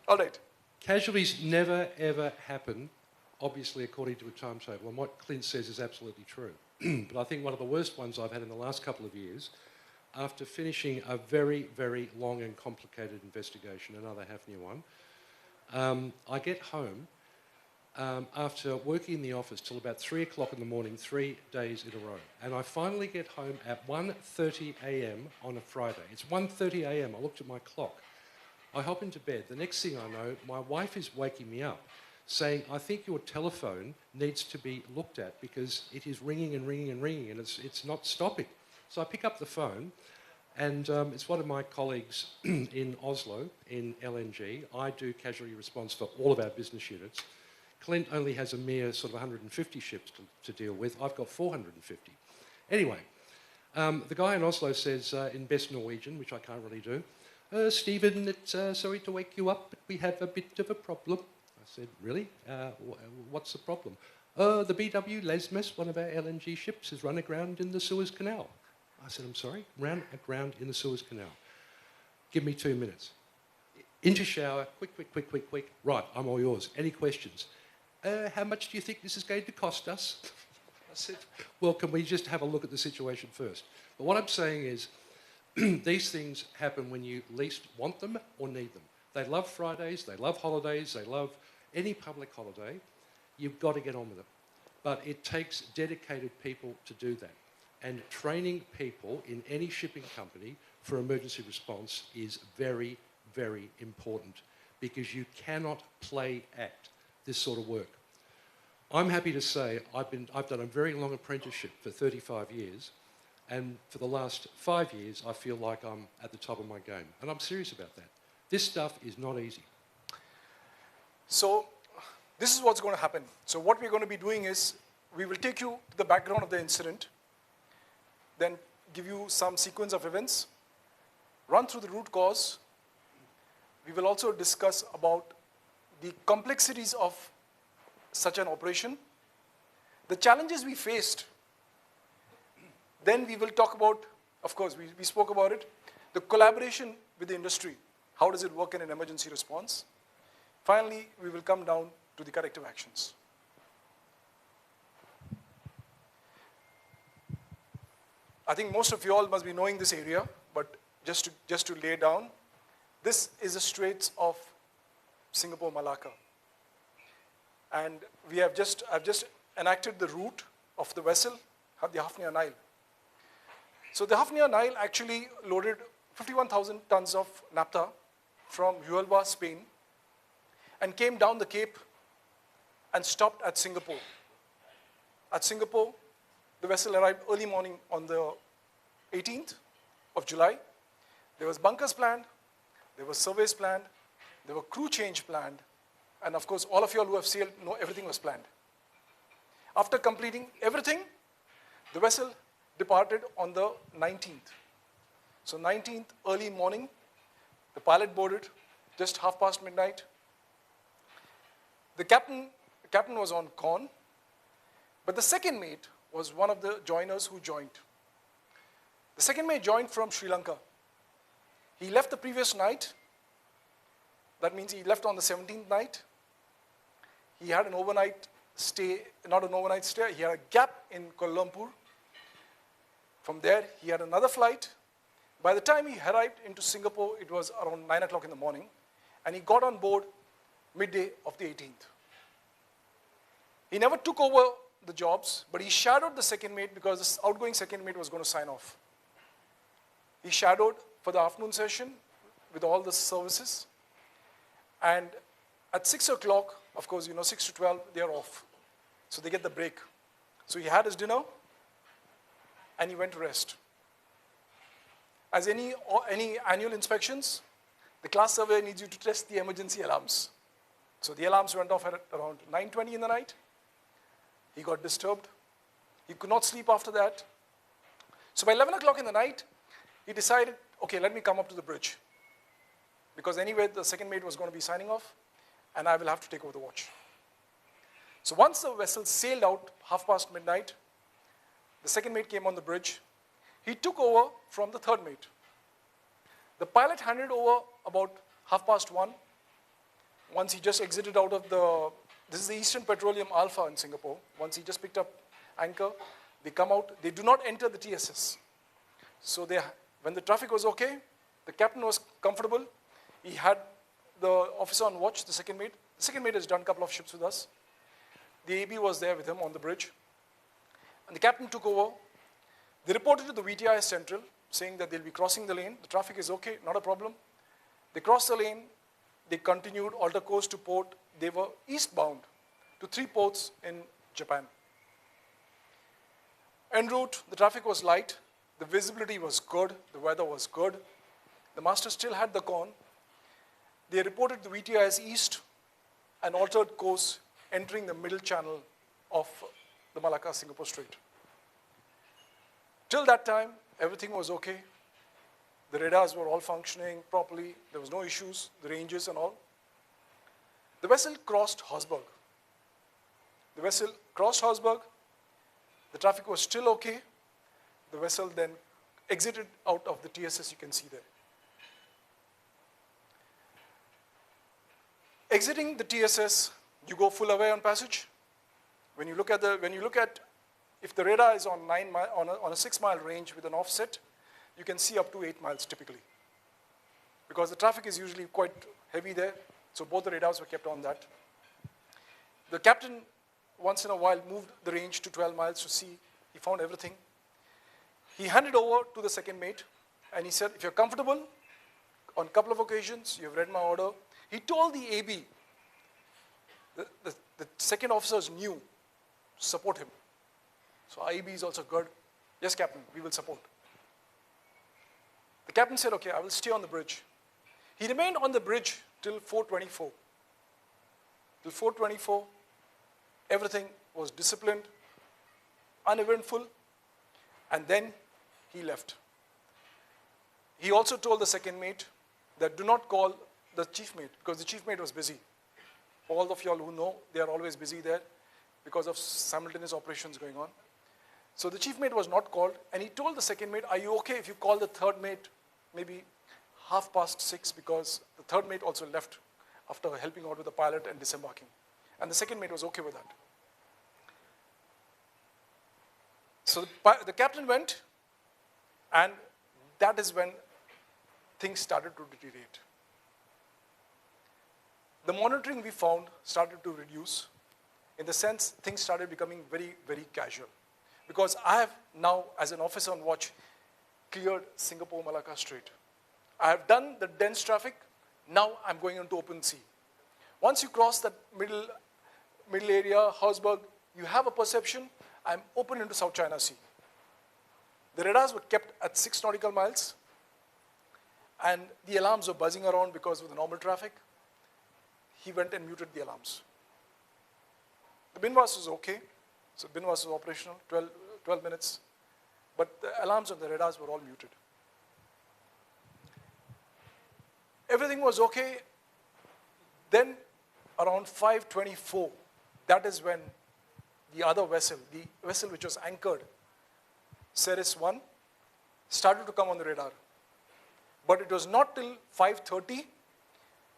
S17: All right.
S18: Casualties never, ever happen, obviously, according to a timetable. And what Clint says is absolutely true. But I think one of the worst ones I've had in the last couple of years, after finishing a very, very long and complicated investigation, another Hafnia one, I get home after working in the office till about 3 o'clock in the morning, 3 days in a row. And I finally get home at 1:30 a.m. on a Friday. It's 1:30 a.m. I looked at my clock. I hop into bed. The next thing I know, my wife is waking me up, saying, I think your telephone needs to be looked at because it is ringing and ringing and ringing and it's not stopping. So I pick up the phone And it's one of my colleagues in Oslo, in LNG. I do casualty response for all of our business units. Clint only has a mere sort of 150 ships to deal with. I've got 450. Anyway, the guy in Oslo says in best Norwegian, which I can't really do, Stephen, it's sorry to wake you up, but we have a bit of a problem. I said, really? What's the problem? The BW Lesmes, one of our LNG ships, has run aground in the Suez Canal. I said, I'm sorry? Ran aground in the Suez Canal. Give me 2 minutes. Into shower, quick. Right, I'm all yours. Any questions? How much do you think this is going to cost us? I said, well, can we just have a look at the situation first? But what I'm saying is, these things happen when you least want them or need them. They love Fridays, they love holidays, they love any public holiday. You've got to get on with it. But it takes dedicated people to do that. And training people in any shipping company for emergency response is very, very important, because you cannot play act this sort of work. I'm happy to say I've done a very long apprenticeship for 35 years, and for the last 5 years I feel like I'm at the top of my game, and I'm serious about that. This stuff is not easy.
S17: So this is what's going to happen. So what we're going to be doing is, we will take you to the background of the incident, then give you some sequence of events, run through the root cause. We will also discuss about the complexities of such an operation, the challenges we faced. Then we will talk about, of course, we spoke about it, the collaboration with the industry. How does it work in an emergency response? Finally, we will come down to the corrective actions. I think most of you all must be knowing this area, but just to lay down, this is the Straits of Singapore, Malacca. And I've just enacted the route of the vessel, the Hafnia Nile. So the Hafnia Nile actually loaded 51,000 tons of naphtha from Huelva, Spain, and came down the Cape and stopped at Singapore. At Singapore, the vessel arrived early morning on the 18th of July. There was bunkers planned, there was surveys planned, there were crew change planned, and of course, all of you all who have sailed know everything was planned. After completing everything, the vessel departed on the 19th. So 19th, early morning, the pilot boarded just midnight. The captain was on con, but the second mate was one of the joiners who joined. The second mate joined from Sri Lanka. He left the previous night. That means he left on the 17th night. He had an overnight stay, not an overnight stay, he had a gap in Kuala Lumpur. From there, he had another flight. By the time he arrived into Singapore, it was around 9 o'clock in the morning, and he got on board midday of the 18th. He never took over the jobs, but he shadowed the second mate because the outgoing second mate was going to sign off. He shadowed for the afternoon session with all the services, and at 6 o'clock, of course, 6 to 12, they are off. So they get the break. So he had his dinner, and he went to rest. As any annual inspections, the class surveyor needs you to test the emergency alarms. So the alarms went off at around 9:20 in the night. He got disturbed. He could not sleep after that. So by 11 o'clock in the night, he decided, okay, let me come up to the bridge. Because anyway, the second mate was going to be signing off, and I will have to take over the watch. So once the vessel sailed out midnight, the second mate came on the bridge. He took over from the third mate. The pilot handed over about 1:30. Once he just exited out of this is the Eastern Petroleum Alpha in Singapore. Once he just picked up anchor, they come out. They do not enter the TSS. So when the traffic was okay, the captain was comfortable. He had the officer on watch, the second mate. The second mate has done a couple of ships with us. The AB was there with him on the bridge. And the captain took over. They reported to the VTIS Central, saying that they'll be crossing the lane. The traffic is okay, not a problem. They crossed the lane. They continued alter course to port. They were eastbound to 3 ports in Japan. En route, the traffic was light. The visibility was good, the weather was good. The master still had the con. They reported the VTI as east and altered course entering the middle channel of the Malacca-Singapore Strait. Till that time, everything was okay. The radars were all functioning properly. There was no issues, the ranges and all. The vessel crossed Horsburgh. The vessel crossed Horsburgh. The traffic was still okay. The vessel then exited out of the TSS, you can see there. Exiting the TSS, you go full away on passage. When you look at, if the radar is on a 6-mile range with an offset, you can see up to 8 miles typically. Because the traffic is usually quite heavy there, so both the radars were kept on that. The captain, once in a while, moved the range to 12 miles to see. He found everything. He handed over to the second mate, and he said, if you're comfortable, on a couple of occasions, you've read my order. He told the AB, the second officers knew to support him. So AB is also good. Yes, Captain, we will support. The captain said, okay, I will stay on the bridge. He remained on the bridge till 4:24. Till 4:24, everything was disciplined, uneventful, and then he left. He also told the second mate that do not call the chief mate, because the chief mate was busy. All of y'all who know, they are always busy there because of simultaneous operations going on. So the chief mate was not called, and he told the second mate, are you okay if you call the third mate maybe 6:30, because the third mate also left after helping out with the pilot and disembarking. And the second mate was okay with that. So the captain went, and that is when things started to deteriorate. The monitoring we found started to reduce. In the sense, things started becoming very, very casual. Because I have now, as an officer on watch, cleared Singapore-Malacca Strait. I have done the dense traffic. Now I'm going into open sea. Once you cross that middle area, Horsburgh, you have a perception, I'm open into South China Sea. The radars were kept at 6 nautical miles, and the alarms were buzzing around because of the normal traffic. He went and muted the alarms. The BINWAS was okay. So BINWAS was operational, 12 minutes. But the alarms on the radars were all muted. Everything was okay. Then around 5:24, that is when the other vessel, the vessel which was anchored, Ceres 1, started to come on the radar. But it was not till 5:30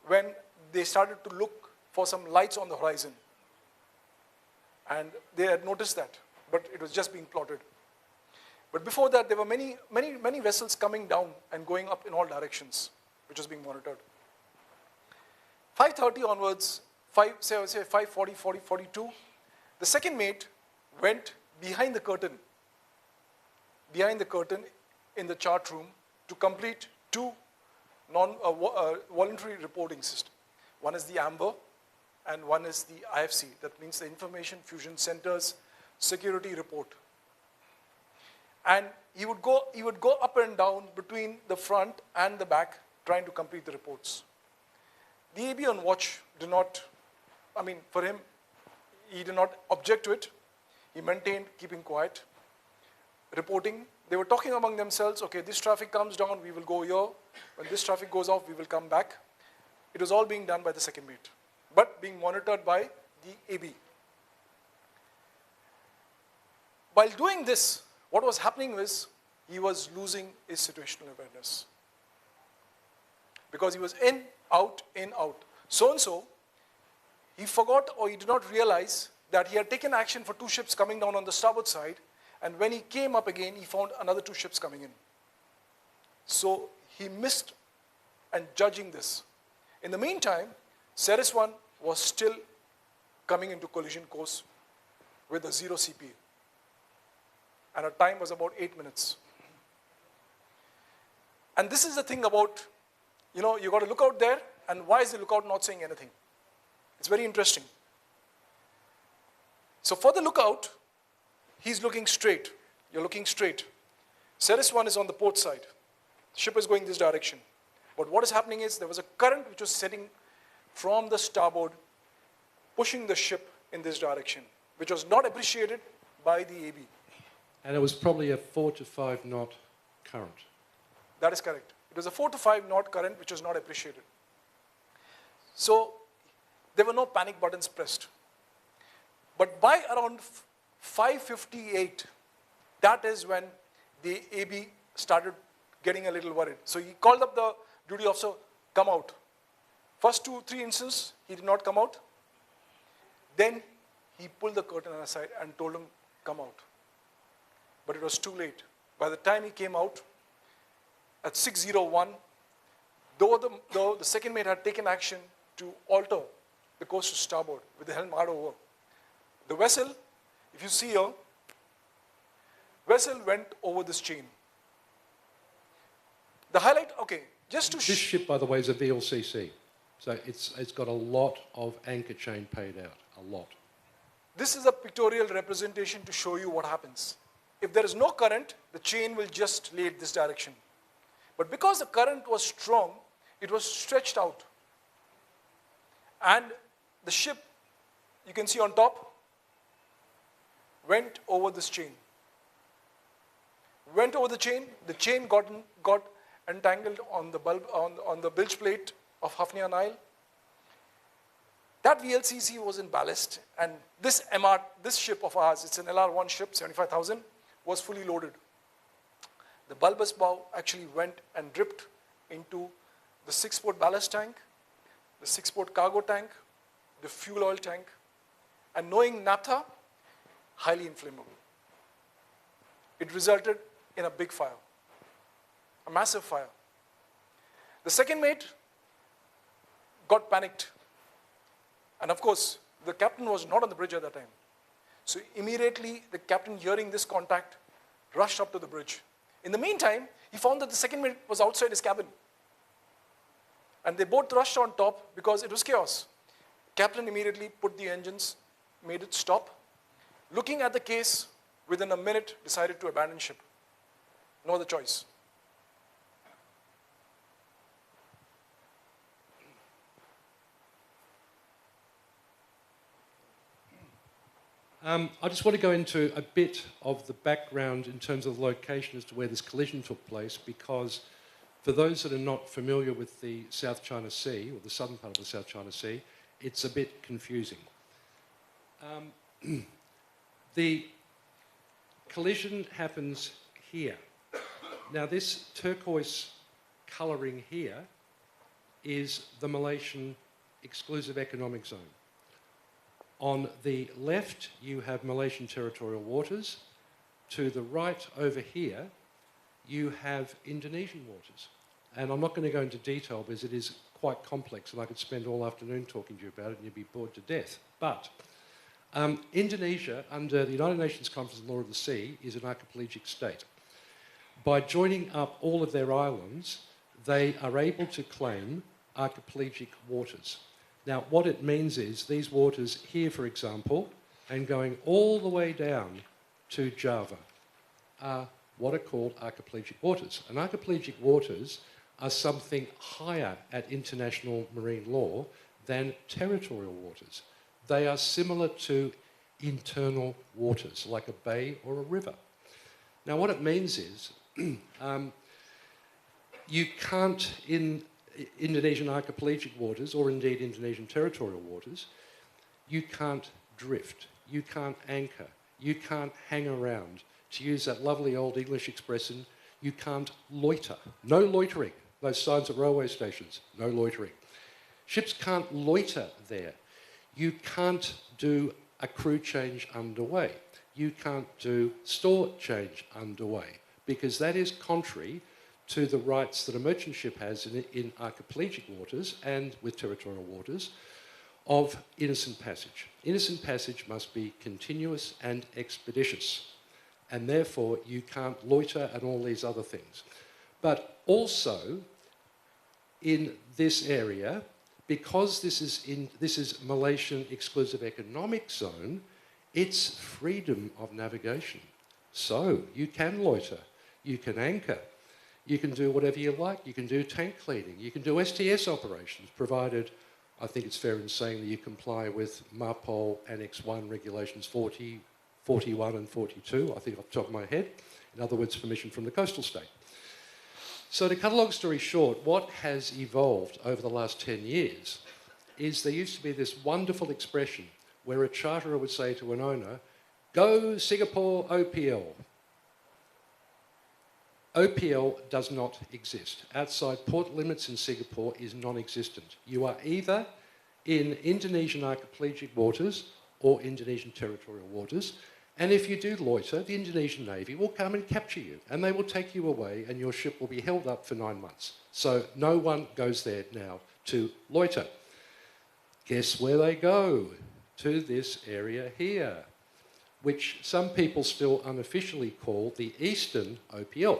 S17: when they started to look for some lights on the horizon. And they had noticed that, but it was just being plotted. But before that, there were many vessels coming down and going up in all directions, which was being monitored. 5:30 onwards, say 5:40, 42, the second mate went behind the curtain in the chart room to complete 2 voluntary reporting systems. One is the AMBER, and one is the IFC, that means the Information Fusion Center's security report. And he would go up and down between the front and the back, trying to complete the reports. The AB on watch did not, for him, he did not object to it. He maintained keeping quiet, reporting. They were talking among themselves, okay, this traffic comes down, we will go here. When this traffic goes off, we will come back. It was all being done by the second mate, but being monitored by the AB. While doing this, what was happening was he was losing his situational awareness. Because he was in, out, so-and-so, he forgot or he did not realize that he had taken action for 2 ships coming down on the starboard side, and when he came up again, he found another 2 ships coming in. So he missed and judging this. In the meantime, Ceres 1 was still coming into collision course with a 0 CP. And her time was about 8 minutes. And this is the thing about, you got to look out there, and why is the lookout not saying anything? It's very interesting. So for the lookout, he's looking straight. You're looking straight. Ceres 1 is on the port side. The ship is going this direction. But what is happening is there was a current which was setting from the starboard, pushing the ship in this direction, which was not appreciated by the AB.
S18: And it was probably a 4 to 5 knot current.
S17: That is correct. It was a 4 to 5 knot current which was not appreciated. So there were no panic buttons pressed. But by around 5:58, that is when the AB started getting a little worried. So he called up the duty officer, come out. First 2-3 instances, he did not come out. Then he pulled the curtain aside and told him, come out. But it was too late. By the time he came out, at 6:01, though the second mate had taken action to alter the course to starboard with the helm hard over, the vessel, if you see here, vessel went over this chain. The highlight, okay, just to...
S18: This ship, by the way, is a VLCC. So it's got a lot of anchor chain paid out, a lot.
S17: This is a pictorial representation to show you what happens. If there is no current, the chain will just lay this direction. But because the current was strong, it was stretched out. And the ship, you can see on top, went over this chain. Went over the chain got entangled on the bulb, on the bilge plate of Hafnia Nile. That VLCC was in ballast, and this ship of ours, it's an LR1 ship, 75,000, was fully loaded. The bulbous bow actually went and dripped into the 6-port ballast tank, the 6-port cargo tank, the fuel oil tank, and knowing naphtha, highly inflammable. It resulted in a big fire, a massive fire. The second mate got panicked. And of course, the captain was not on the bridge at that time. So immediately, the captain, hearing this contact, rushed up to the bridge. In the meantime, he found that the second mate was outside his cabin. And they both rushed on top because it was chaos. Captain immediately put the engines, made it stop. Looking at the case, within a minute, decided to abandon ship. No other choice.
S18: I just want to go into a bit of the background in terms of the location as to where this collision took place, because for those that are not familiar with the South China Sea, or the southern part of the South China Sea, it's a bit confusing. The collision happens here. Now, this turquoise colouring here is the Malaysian Exclusive Economic Zone. On the left, you have Malaysian territorial waters. To the right over here, you have Indonesian waters. And I'm not going to go into detail because it is quite complex and I could spend all afternoon talking to you about it and you'd be bored to death. But Indonesia, under the United Nations Conference on the Law of the Sea, is an archipelagic state. By joining up all of their islands, they are able to claim archipelagic waters. Now, what it means is these waters here, for example, and going all the way down to Java, are what are called archipelagic waters. And archipelagic waters are something higher at international marine law than territorial waters. They are similar to internal waters, like a bay or a river. Now, what it means is you can't, in Indonesian archipelagic waters, or indeed Indonesian territorial waters, you can't drift, you can't anchor, you can't hang around. To use that lovely old English expression, you can't loiter. No loitering. Those signs at railway stations, no loitering. Ships can't loiter there. You can't do a crew change underway. You can't do store change underway, because that is contrary to the rights that a merchant ship has in archipelagic waters and with territorial waters of innocent passage. Innocent passage must be continuous and expeditious, and therefore you can't loiter and all these other things. But also, in this area, because this is Malaysian Exclusive Economic Zone, it's freedom of navigation. So you can loiter. you can anchor, you can do whatever you like, you can do tank cleaning, you can do STS operations, provided, I think it's fair in saying that you comply with MARPOL Annex 1 Regulations 40, 41 and 42, I think off the top of my head. In other words, permission from the coastal state. So to cut a long story short, what has evolved over the last 10 years is there used to be this wonderful expression where a charterer would say to an owner, go Singapore OPL. OPL does not exist. Outside port limits in Singapore is non-existent. You are either in Indonesian archipelagic waters or Indonesian territorial waters, and if you do loiter, the Indonesian Navy will come and capture you, and they will take you away, and your ship will be held up for 9 months. So no one goes there now to loiter. Guess where they go? To this area here, which some people still unofficially call the Eastern OPL.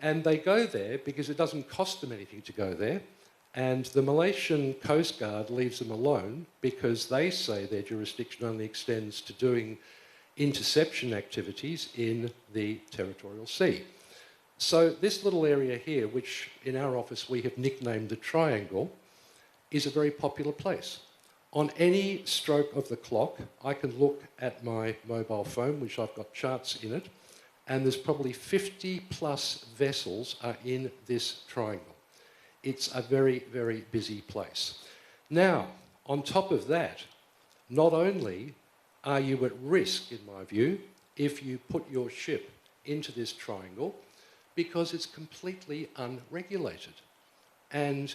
S18: And they go there because it doesn't cost them anything to go there, and the Malaysian Coast Guard leaves them alone because they say their jurisdiction only extends to doing interception activities in the territorial sea. So this little area here, which in our office we have nicknamed the Triangle, is a very popular place. On any stroke of the clock, I can look at my mobile phone, which I've got charts in it, and there's probably 50 plus vessels are in this triangle. It's a very, very busy place. Now, on top of that, not only are you at risk, in my view, if you put your ship into this triangle, because it's completely unregulated. And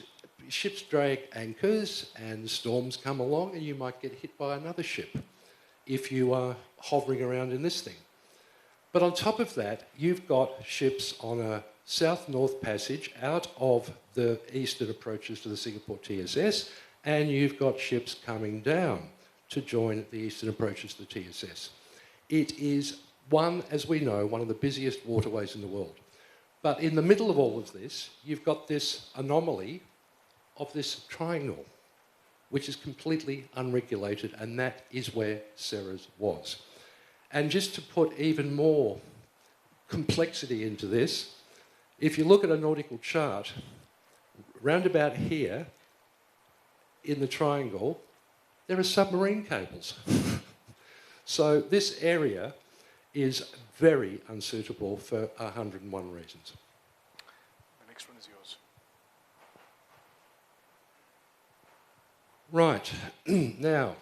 S18: ships drag anchors and storms come along and you might get hit by another ship if you are hovering around in this thing. But on top of that, you've got ships on a south-north passage out of the eastern approaches to the Singapore TSS, and you've got ships coming down to join the eastern approaches to the TSS. It is as we know, one of the busiest waterways in the world. But in the middle of all of this, you've got this anomaly of this triangle, which is completely unregulated, and that is where Ceres was. And just to put even more complexity into this, if you look at a nautical chart, round about here, in the triangle, there are submarine cables. So this area is very unsuitable for 101 reasons.
S17: The next one is yours.
S18: Right. Now,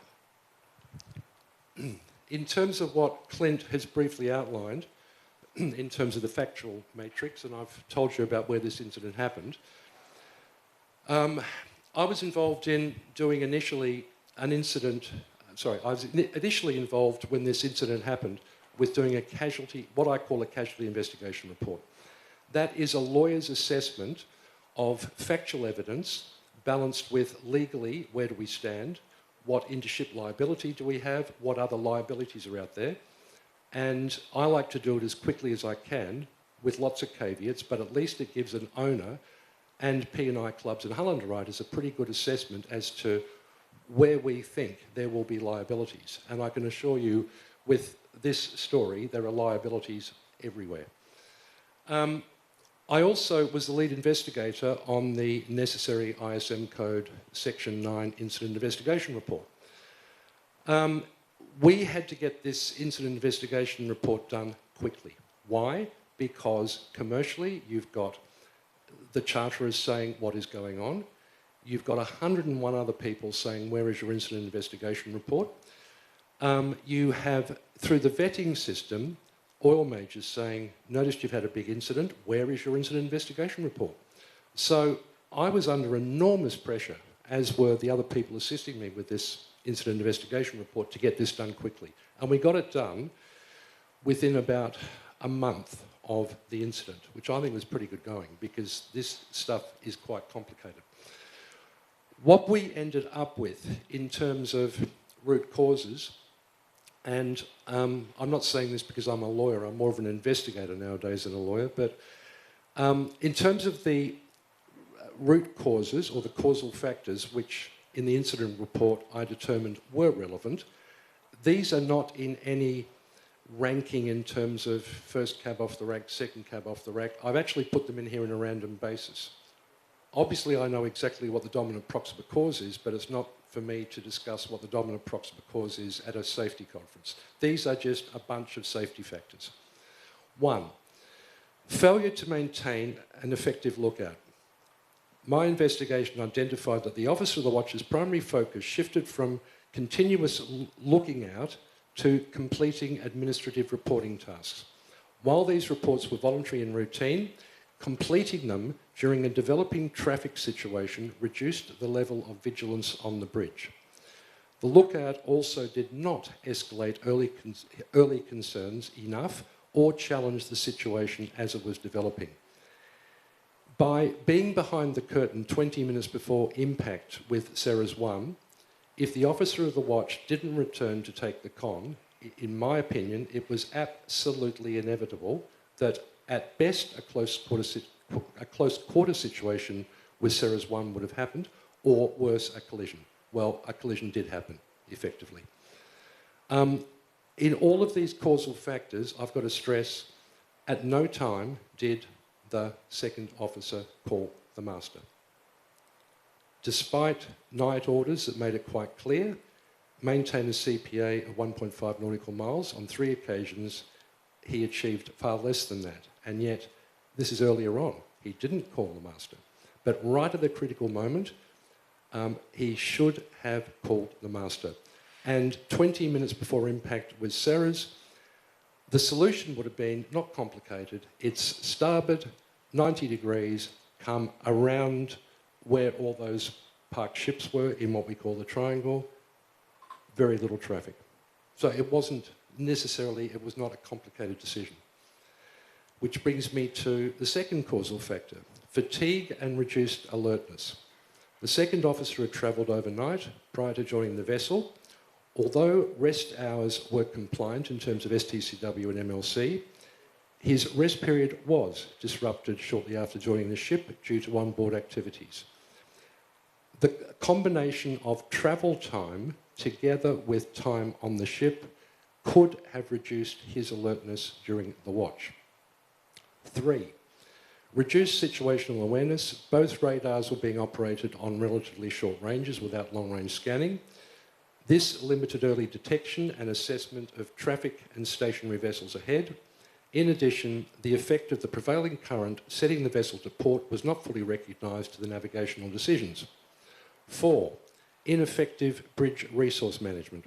S18: in terms of what Clint has briefly outlined, in terms of the factual matrix, and I've told you about where this incident happened, I was involved in doing initially an incident, I was initially involved when this incident happened with doing a casualty, what I call a casualty investigation report. That is a lawyer's assessment of factual evidence balanced with legally, where do we stand, what intership liability do we have, what other liabilities are out there. And I like to do it as quickly as I can with lots of caveats, but at least it gives an owner and P&I clubs and hull underwriters a pretty good assessment as to where we think there will be liabilities. And I can assure you, with this story, there are liabilities everywhere. I also was the lead investigator on the necessary ISM Code Section 9 Incident Investigation Report. We had to get this incident investigation report done quickly. Why? Because commercially, you've got the charterers saying what is going on. You've got 101 other people saying, where is your incident investigation report? You have, through the vetting system, oil majors saying, noticed you've had a big incident, where is your incident investigation report? So I was under enormous pressure, as were the other people assisting me with this incident investigation report, to get this done quickly. And we got it done within about a month of the incident, which I think was pretty good going, because this stuff is quite complicated. What we ended up with in terms of root causes, and I'm not saying this because I'm a lawyer, I'm more of an investigator nowadays than a lawyer, but in terms of the root causes or the causal factors, which in the incident report I determined were relevant, these are not in any ranking in terms of first cab off the rack, second cab off the rack. I've actually put them in here on a random basis. Obviously, I know exactly what the dominant proximate cause is, but it's not for me to discuss what the dominant proximate cause is at a safety conference. These are just a bunch of safety factors. 1, failure to maintain an effective lookout. My investigation identified that the Officer of the Watch's primary focus shifted from continuous looking out to completing administrative reporting tasks. While these reports were voluntary and routine, completing them during a developing traffic situation reduced the level of vigilance on the bridge. The lookout also did not escalate early concerns enough or challenge the situation as it was developing. By being behind the curtain 20 minutes before impact with Ceres 1, if the Officer of the Watch didn't return to take the con, in my opinion, it was absolutely inevitable that at best a close quarter situation with Ceres 1 would have happened, or worse, a collision. Well, a collision did happen, effectively. In all of these causal factors, I've got to stress, at no time did the second officer call the master. Despite night orders that made it quite clear, maintain a CPA of 1.5 nautical miles, on 3 occasions he achieved far less than that. And yet, this is earlier on, he didn't call the master. But right at the critical moment, he should have called the master. And 20 minutes before impact with Ceres, the solution would have been not complicated. It's starboard, 90 degrees, come around where all those parked ships were in what we call the triangle, very little traffic. So it wasn't necessarily, it was not a complicated decision. Which brings me to the second causal factor, fatigue and reduced alertness. The second officer had travelled overnight prior to joining the vessel. Although rest hours were compliant in terms of STCW and MLC, his rest period was disrupted shortly after joining the ship due to onboard activities. The combination of travel time together with time on the ship could have reduced his alertness during the watch. 3, reduced situational awareness. Both radars were being operated on relatively short ranges without long-range scanning. This limited early detection and assessment of traffic and stationary vessels ahead. In addition, the effect of the prevailing current setting the vessel to port was not fully recognised to the navigational decisions. 4, ineffective bridge resource management.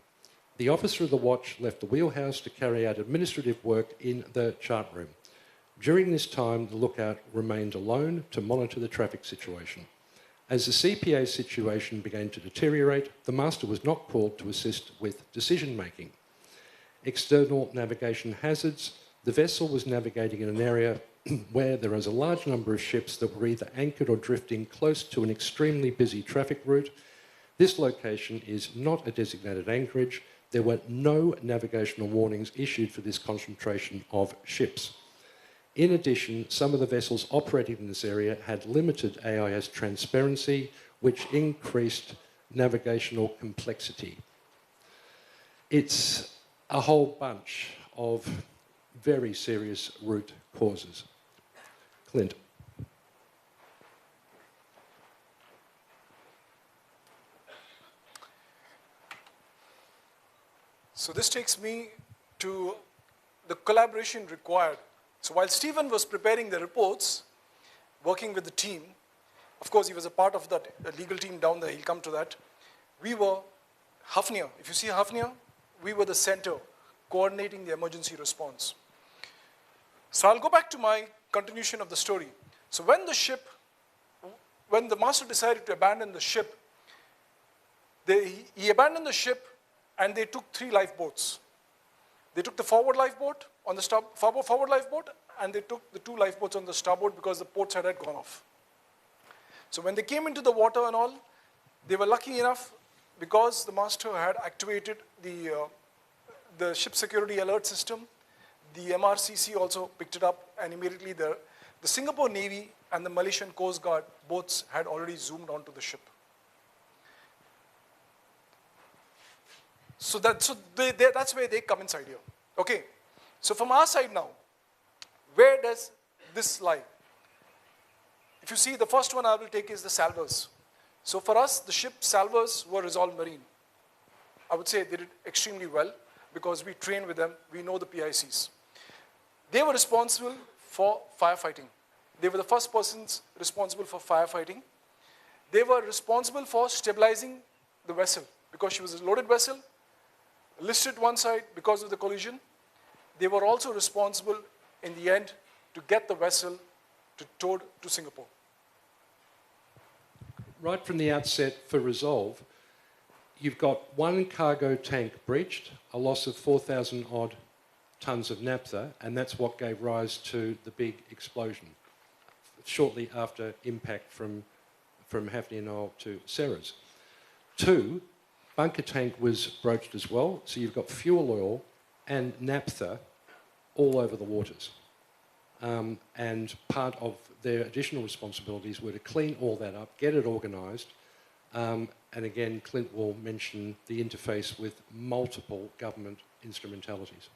S18: The officer of the watch left the wheelhouse to carry out administrative work in the chart room. During this time, the lookout remained alone to monitor the traffic situation. As the CPA situation began to deteriorate, the master was not called to assist with decision-making. External navigation hazards. The vessel was navigating in an area where there is a large number of ships that were either anchored or drifting close to an extremely busy traffic route. This location is not a designated anchorage. There were no navigational warnings issued for this concentration of ships. In addition, some of the vessels operating in this area had limited AIS transparency, which increased navigational complexity. It's a whole bunch of very serious root causes. Clint.
S17: So this takes me to the collaboration required. So while Stephen was preparing the reports, working with the team, of course he was a part of that legal team down there, he'll come to that. We were Hafnia, if you see Hafnia, we were the center coordinating the emergency response. So I'll go back to my continuation of the story. So when the master decided to abandon the ship, he abandoned the ship and they took 3 lifeboats. They took the forward lifeboat on the forward lifeboat, and they took the 2 lifeboats on the starboard because the port side had gone off. So when they came into the water and all, they were lucky enough because the master had activated the ship security alert system. The MRCC also picked it up, and immediately the Singapore Navy and the Malaysian Coast Guard boats had already zoomed onto the ship. So that's where they come inside here. Okay, So from our side now, where does this lie? If you see, the first one I will take is the salvors. So for us, the ship salvors were Resolve Marine. I would say they did extremely well because we trained with them, we know the PICs. They were responsible for firefighting. They were the first persons responsible for firefighting. They were responsible for stabilizing the vessel because she was a loaded vessel, listed one side because of the collision. They were also responsible in the end to get the vessel towed to Singapore.
S18: Right from the outset for Resolve, you've got one cargo tank breached, a loss of 4,000 odd tonnes of naphtha, and that's what gave rise to the big explosion shortly after impact from Hafnium Oil to Ceres. 2, bunker tank was broached as well, so you've got fuel oil and naphtha all over the waters. And part of their additional responsibilities were to clean all that up, get it organised, and again, Clint will mention the interface with multiple government instrumentalities.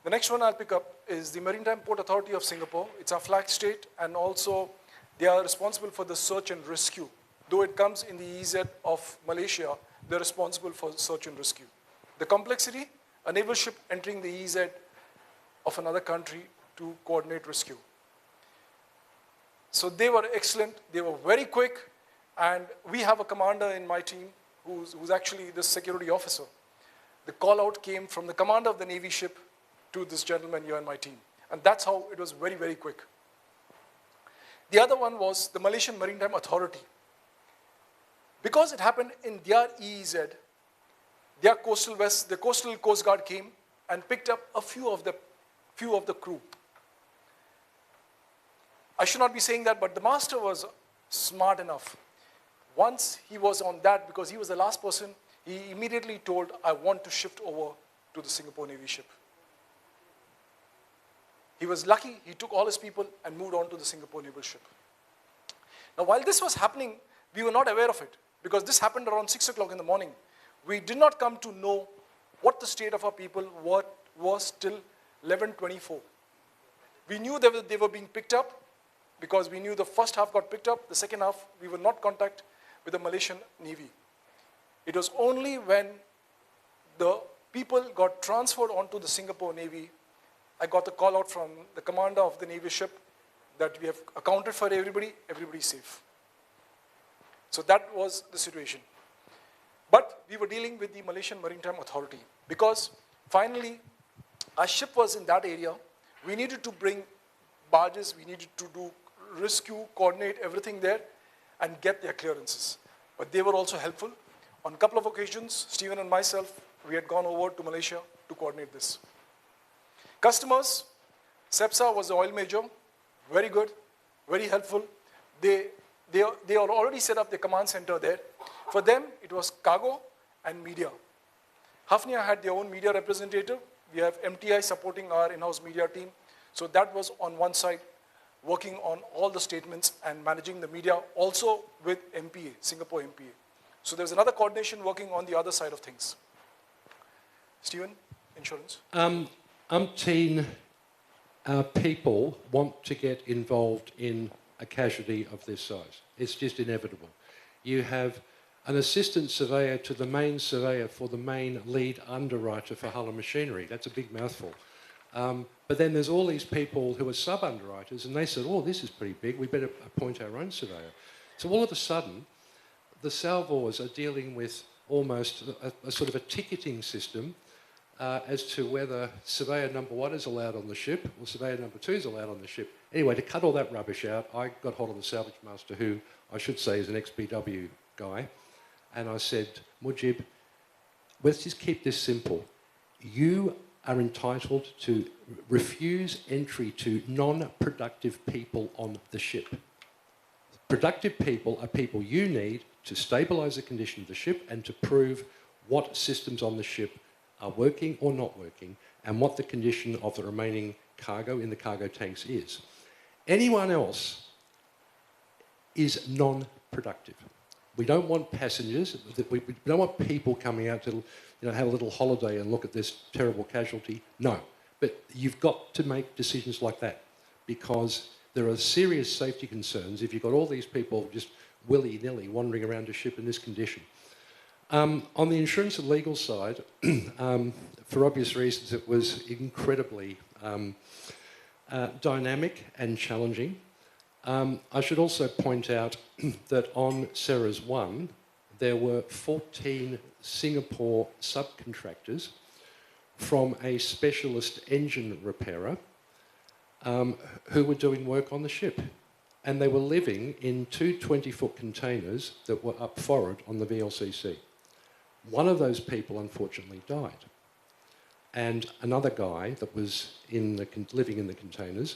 S17: The next one I'll pick up is the Maritime Port Authority of Singapore. It's our flag state, and also they are responsible for the search and rescue. Though it comes in the EEZ of Malaysia, they're responsible for search and rescue. The complexity, a naval ship entering the EEZ of another country to coordinate rescue. So they were excellent, they were very quick, and we have a commander in my team who's actually the security officer. The call out came from the commander of the Navy ship to this gentleman here in my team. And that's how it was very, very quick. The other one was the Malaysian Maritime Authority. Because it happened in their EEZ, their the coastal coast guard came and picked up a few of the crew. I should not be saying that, but the master was smart enough. Once he was on that, because he was the last person, he immediately told, I want to shift over to the Singapore Navy ship. He was lucky, he took all his people and moved on to the Singapore naval ship. Now, while this was happening, we were not aware of it because this happened around 6 o'clock in the morning. We did not come to know what the state of our people was till 11:24. We knew they were being picked up because we knew the first half got picked up, the second half we were not in contact with the Malaysian Navy. It was only when the people got transferred onto the Singapore Navy, I got the call out from the commander of the Navy ship that we have accounted for everybody's safe. So that was the situation. But we were dealing with the Malaysian Maritime Authority because finally our ship was in that area. We needed to bring barges, we needed to do rescue, coordinate everything there and get their clearances. But they were also helpful. On a couple of occasions, Stephen and myself, we had gone over to Malaysia to coordinate this. Customers, CEPSA was the oil major, very good, very helpful. They are already set up the command center there. For them, it was cargo and media. Hafnia had their own media representative. We have MTI supporting our in-house media team. So that was on one side, working on all the statements and managing the media, also with MPA, Singapore MPA. So there's another coordination working on the other side of things. Stephen, insurance?
S18: Umpteen people want to get involved in a casualty of this size. It's just inevitable. You have an assistant surveyor to the main surveyor for the main lead underwriter for Hull Machinery. That's a big mouthful. But then there's all these people who are sub-underwriters, and they said, oh, this is pretty big, we better appoint our own surveyor. So all of a sudden, the salvors are dealing with almost a sort of a ticketing system as to whether surveyor number 1 is allowed on the ship or surveyor number 2 is allowed on the ship. Anyway, to cut all that rubbish out, I got hold of the salvage master, who I should say is an ex-BW guy, and I said, Mujib, let's just keep this simple. You are entitled to refuse entry to non-productive people on the ship. Productive people are people you need to stabilise the condition of the ship and to prove what systems on the ship are working or not working and what the condition of the remaining cargo in the cargo tanks is. Anyone else is non-productive. We don't want passengers, we don't want people coming out to have a little holiday and look at this terrible casualty. No. But you've got to make decisions like that because there are serious safety concerns if you've got all these people just willy-nilly wandering around a ship in this condition. On the insurance and legal side, for obvious reasons, it was incredibly dynamic and challenging. I should also point out that on Ceres 1, there were 14 Singapore subcontractors from a specialist engine repairer who were doing work on the ship. And they were living in two 20-foot containers that were up forward on the VLCC. One of those people, unfortunately, died. And another guy that was living in the containers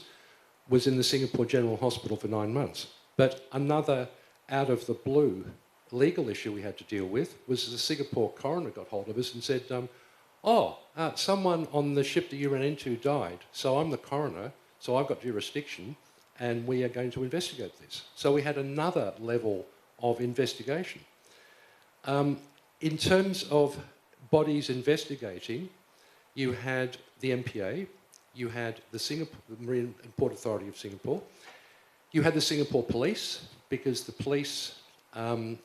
S18: was in the Singapore General Hospital for 9 months. But another out-of-the-blue legal issue we had to deal with was the Singapore coroner got hold of us and said, someone on the ship that you ran into died, so I'm the coroner, so I've got jurisdiction, and we are going to investigate this. So we had another level of investigation. In terms of bodies investigating, you had the MPA, you had the Marine and Port Authority of Singapore, you had the Singapore Police, because the police, on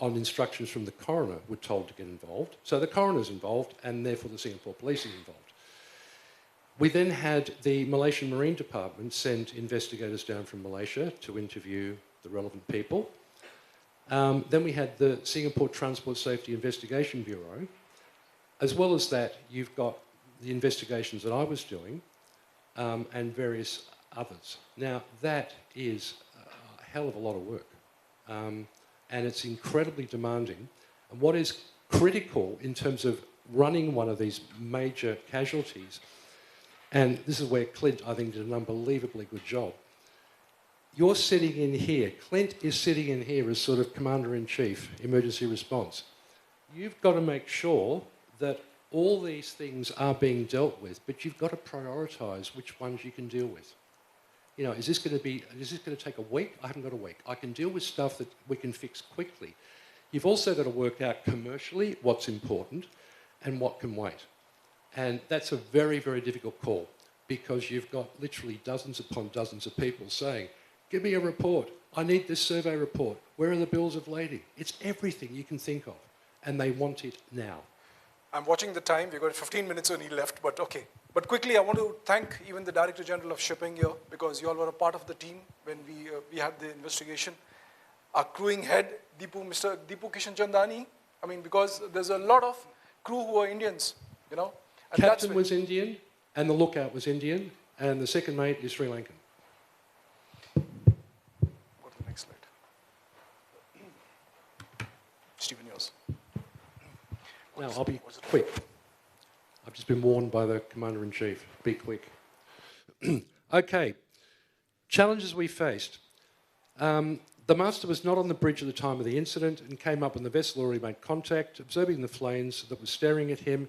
S18: instructions from the coroner, were told to get involved. So the coroner's involved, and therefore the Singapore Police is involved. We then had the Malaysian Marine Department send investigators down from Malaysia to interview the relevant people. Then we had the Singapore Transport Safety Investigation Bureau. As well as that, you've got the investigations that I was doing and various others. Now, that is a hell of a lot of work. And it's incredibly demanding. And what is critical in terms of running one of these major casualties, and this is where Clint, I think, did an unbelievably good job. You're sitting in here, Clint is sitting in here as sort of Commander-in-Chief, Emergency Response. You've got to make sure that all these things are being dealt with, but you've got to prioritise which ones you can deal with. You know, is this going to take a week? I haven't got a week. I can deal with stuff that we can fix quickly. You've also got to work out commercially what's important and what can wait. And that's a very, very difficult call because you've got literally dozens upon dozens of people saying, give me a report. I need this survey report. Where are the bills of lading? It's everything you can think of. And they want it now.
S17: I'm watching the time. We've got 15 minutes only left, but okay. But quickly, I want to thank even the Director General of Shipping here because you all were a part of the team when we had the investigation. Our crewing head, Mr. Deepu Kishan Chandani, I mean, because there's a lot of crew who are Indians, you know. And
S18: Captain was Indian, and the lookout was Indian, and the second mate is Sri Lankan.
S17: Go to the next slide. Stephen, yours.
S18: Now, I'll be quick. I've just been warned by the Commander-in-Chief. Be quick. Okay. Challenges we faced. The master was not on the bridge at the time of the incident and came up when the vessel already made contact, observing the flames that were staring at him.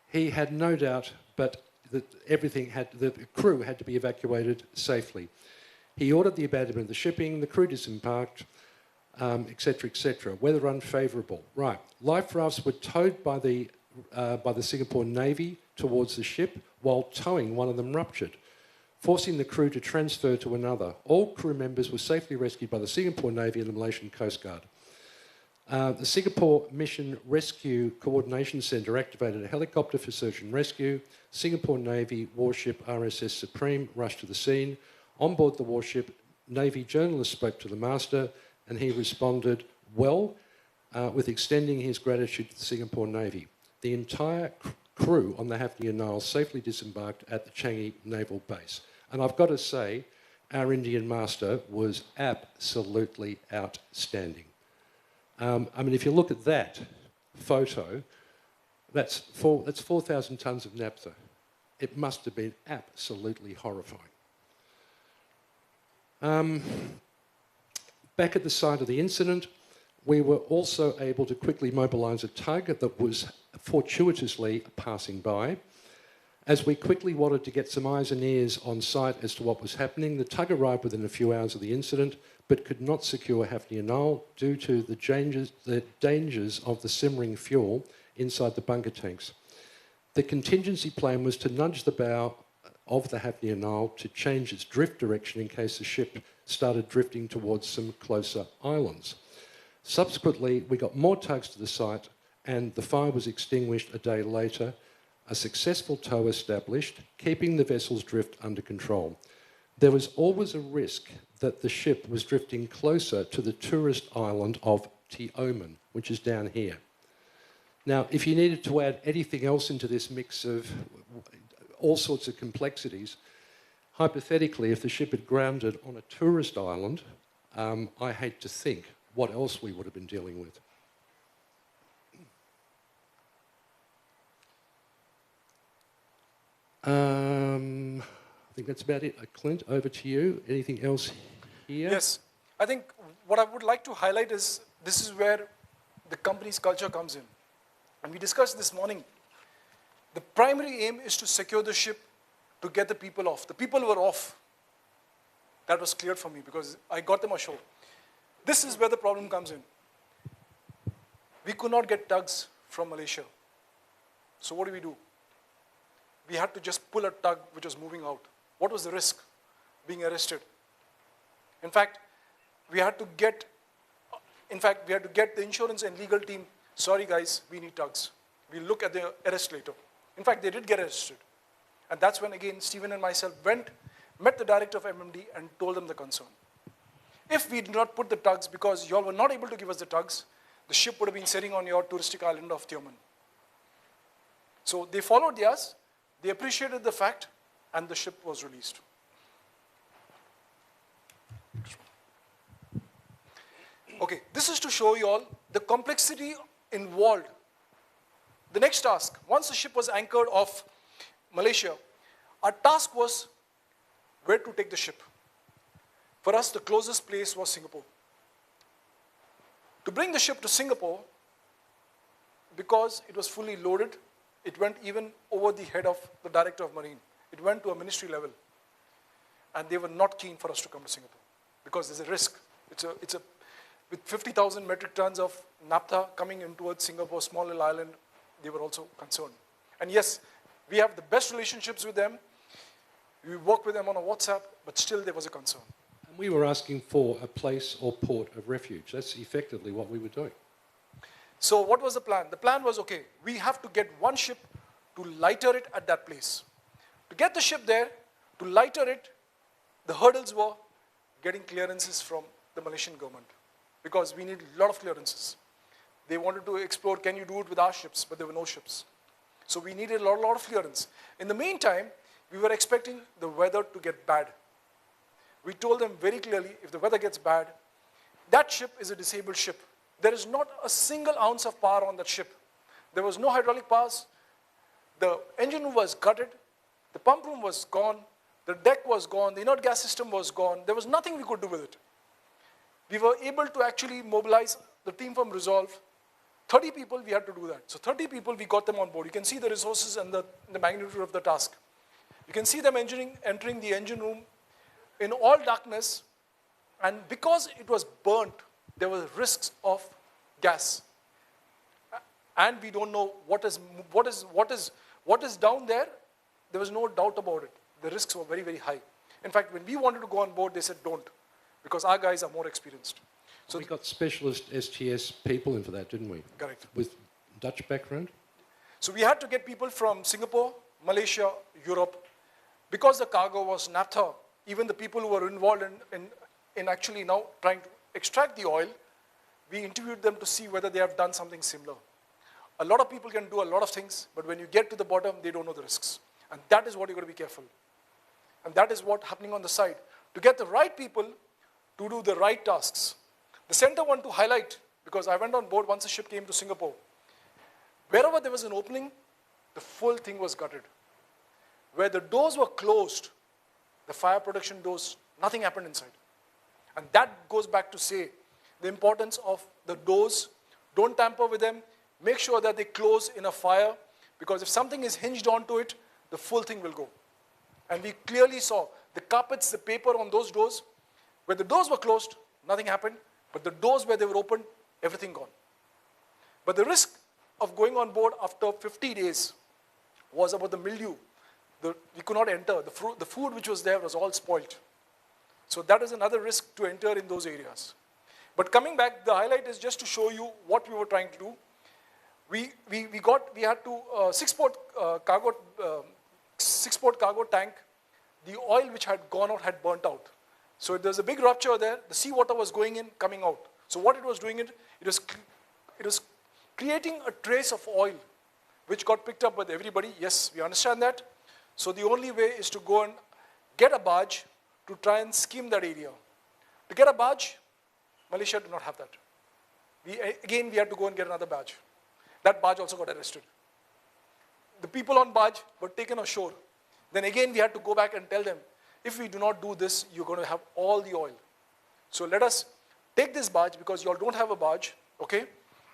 S18: He had no doubt, but that the crew had to be evacuated safely. He ordered the abandonment of the shipping, the crew disembarked, etc., etc. Weather unfavourable. Right. Life rafts were towed by the Singapore Navy towards the ship, while towing one of them ruptured, forcing the crew to transfer to another. All crew members were safely rescued by the Singapore Navy and the Malaysian Coast Guard. The Singapore Mission Rescue Coordination Centre activated a helicopter for search and rescue. Singapore Navy warship RSS Supreme rushed to the scene. On board the warship, Navy journalists spoke to the master, and he responded well with extending his gratitude to the Singapore Navy. The entire crew on the Hafnia Nile safely disembarked at the Changi Naval Base. And I've got to say, our Indian master was absolutely outstanding. I mean, if you look at that photo, that's 4,000 tonnes of naphtha. It must have been absolutely horrifying. Back at the site of the incident, we were also able to quickly mobilise a tug that was fortuitously passing by. As we quickly wanted to get some eyes and ears on site as to what was happening, the tug arrived within a few hours of the incident, but could not secure Hafnia Nile due to the dangers of the simmering fuel inside the bunker tanks. The contingency plan was to nudge the bow of the Hafnia Nile to change its drift direction in case the ship started drifting towards some closer islands. Subsequently, we got more tugs to the site and the fire was extinguished a day later, a successful tow established, keeping the vessel's drift under control. There was always a risk that the ship was drifting closer to the tourist island of Tioman, which is down here. Now, if you needed to add anything else into this mix of all sorts of complexities, hypothetically, if the ship had grounded on a tourist island, I hate to think what else we would have been dealing with. I think that's about it. Clint, over to you. Anything else here?
S17: Yes. I think what I would like to highlight is this is where the company's culture comes in. And we discussed this morning. The primary aim is to secure the ship, to get the people off. The people were off. That was clear for me because I got them ashore. This is where the problem comes in. We could not get tugs from Malaysia. So what do? We had to just pull a tug which was moving out. What was the risk? Being arrested. In fact, we had to get the insurance and legal team, sorry guys, we need tugs. We'll look at the arrest later. In fact, they did get arrested. And that's when, again, Stephen and myself met the director of MMD and told them the concern. If we did not put the tugs, because you all were not able to give us the tugs, the ship would have been sitting on your touristic island of Tioman. So they followed theirs, they appreciated the fact, and the ship was released. Okay, this is to show you all the complexity involved. The next task, once the ship was anchored off Malaysia, our task was where to take the ship. For us, the closest place was Singapore. To bring the ship to Singapore, because it was fully loaded, it went even over the head of the Director of Marine. It went to a ministry level. And they were not keen for us to come to Singapore because there's a risk. With 50,000 metric tons of naphtha coming in towards Singapore, small little island, they were also concerned. And yes, we have the best relationships with them. We work with them on a WhatsApp, but still there was a concern.
S18: And we were asking for a place or port of refuge. That's effectively what we were doing.
S17: So what was the plan? The plan was, okay, we have to get one ship to lighter it at that place. To get the ship there, to lighter it, the hurdles were getting clearances from the Malaysian government because we need a lot of clearances. They wanted to explore, can you do it with our ships? But there were no ships. So we needed a lot of clearance. In the meantime, we were expecting the weather to get bad. We told them very clearly, if the weather gets bad, that ship is a disabled ship. There is not a single ounce of power on that ship. There was no hydraulic powers. The engine room was gutted. The pump room was gone. The deck was gone. The inert gas system was gone. There was nothing we could do with it. We were able to actually mobilize the team from Resolve. 30 people, we had to do that. So 30 people, we got them on board. You can see the resources and the magnitude of the task. You can see them entering the engine room in all darkness. And because it was burnt, there were risks of gas. And we don't know what is down there. There was no doubt about it. The risks were very, very high. In fact, when we wanted to go on board, they said don't, because our guys are more experienced. So
S18: we got specialist STS people in for that, didn't we?
S17: Correct.
S18: With Dutch background?
S17: So we had to get people from Singapore, Malaysia, Europe. Because the cargo was naphtha, even the people who were involved in actually now trying to extract the oil, we interviewed them to see whether they have done something similar. A lot of people can do a lot of things, but when you get to the bottom, they don't know the risks. And that is what you've got to be careful. And that is what's happening on the side. To get the right people to do the right tasks. The center want to highlight, because I went on board once the ship came to Singapore. Wherever there was an opening, the full thing was gutted. Where the doors were closed, the fire protection doors, nothing happened inside. And that goes back to say the importance of the doors. Don't tamper with them. Make sure that they close in a fire, because if something is hinged onto it, the full thing will go. And we clearly saw the carpets, the paper on those doors. Where the doors were closed, nothing happened. But the doors where they were open, everything gone. But the risk of going on board after 50 days was about the mildew. We could not enter. The food which was there was all spoilt. So that is another risk to enter in those areas. But coming back, the highlight is just to show you what we were trying to do. We had to six-port cargo tank. The oil which had gone out had burnt out. So there's a big rupture there. The seawater was going in, coming out. So what it was doing, it was creating a trace of oil, which got picked up with everybody. Yes, we understand that. So the only way is to go and get a barge to try and skim that area. To get a barge, Malaysia did not have that. Again, we had to go and get another barge. That barge also got arrested. The people on barge were taken ashore. Then again, we had to go back and tell them, if we do not do this, you're going to have all the oil. So let us take this barge, because you all don't have a barge, okay?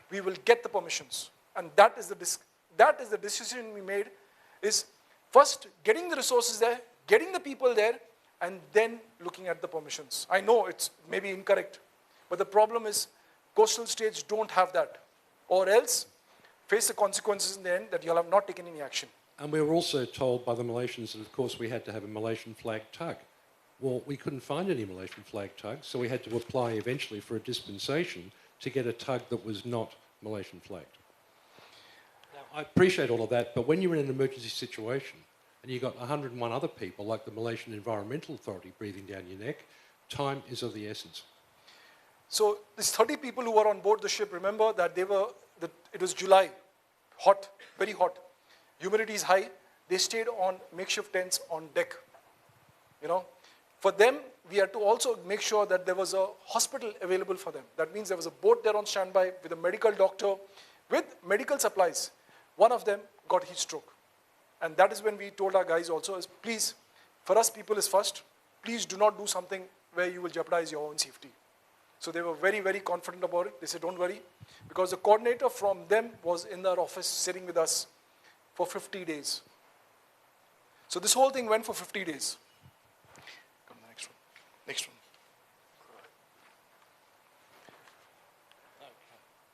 S17: We will get the permissions. And that is the decision we made, is first getting the resources there, getting the people there, and then looking at the permissions. I know it's maybe incorrect, but the problem is coastal states don't have that, or else face the consequences in the end that you'll have not taken any action.
S18: And we were also told by the Malaysians that, of course, we had to have a Malaysian flag tug. Well, we couldn't find any Malaysian flag tugs, so we had to apply eventually for a dispensation to get a tug that was not Malaysian flagged. Now, I appreciate all of that, but when you're in an emergency situation and you've got 101 other people, like the Malaysian Environmental Authority, breathing down your neck, time is of the essence.
S17: So these 30 people who were on board the ship, remember that it was July, hot, very hot. Humidity is high. They stayed on makeshift tents on deck. For them, we had to also make sure that there was a hospital available for them. That means there was a boat there on standby with a medical doctor, with medical supplies. One of them got heat stroke. And that is when we told our guys also, is please, for us, people is first. Please do not do something where you will jeopardize your own safety. So they were very, very confident about it. They said, don't worry. Because the coordinator from them was in our office sitting with us for 50 days. So this whole thing went for 50 days. Come to the next one. Next one.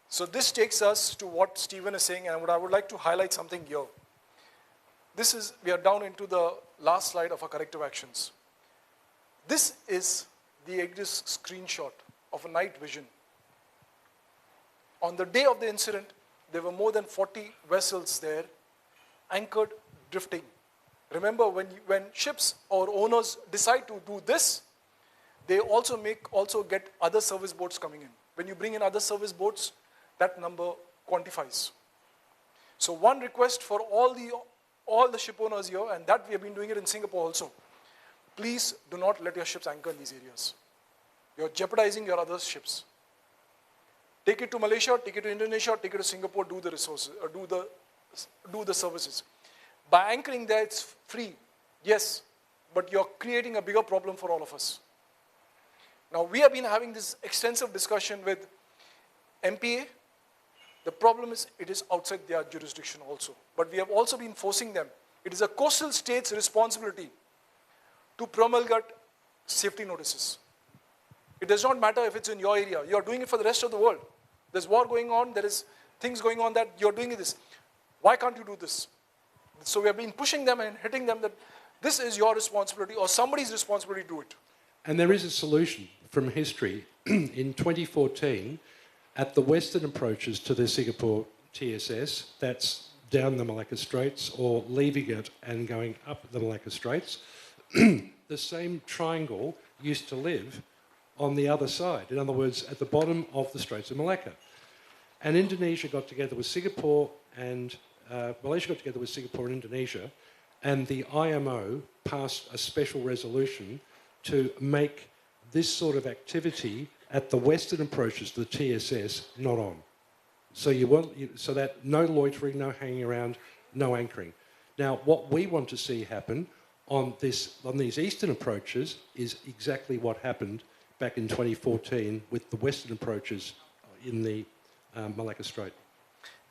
S17: So this takes us to what Stephen is saying, and I would like to highlight something here. We are down into the last slide of our corrective actions. This is the Aegis screenshot of a night vision. On the day of the incident, there were more than 40 vessels there, anchored, drifting. Remember, when ships or owners decide to do this, they also get other service boats coming in. When you bring in other service boats, that number quantifies. So one request for all the ship owners here, and that we have been doing it in Singapore also, please do not let your ships anchor in these areas. You're jeopardizing your other ships. Take it to Malaysia, take it to Indonesia, take it to Singapore, do the resources, or do the services. By anchoring there, it's free, yes, but you're creating a bigger problem for all of us. Now, we have been having this extensive discussion with MPA. The problem is, it is outside their jurisdiction also. But we have also been forcing them. It is a coastal state's responsibility to promulgate safety notices. It does not matter if it's in your area. You're doing it for the rest of the world. There's war going on. There is things going on that you're doing this. Why can't you do this? So we have been pushing them and hitting them that this is your responsibility or somebody's responsibility to do it.
S18: And there is a solution from history. In 2014, at the western approaches to the Singapore TSS, that's down the Malacca Straits or leaving it and going up the Malacca Straits, the same triangle used to live on the other side. In other words, at the bottom of the Straits of Malacca. And Indonesia got together with Singapore and Malaysia got together with Singapore and Indonesia, and the IMO passed a special resolution to make this sort of activity at the western approaches to the TSS not on. So so that no loitering, no hanging around, no anchoring. Now, what we want to see happen on these eastern approaches is exactly what happened back in 2014 with the western approaches in the Malacca Strait.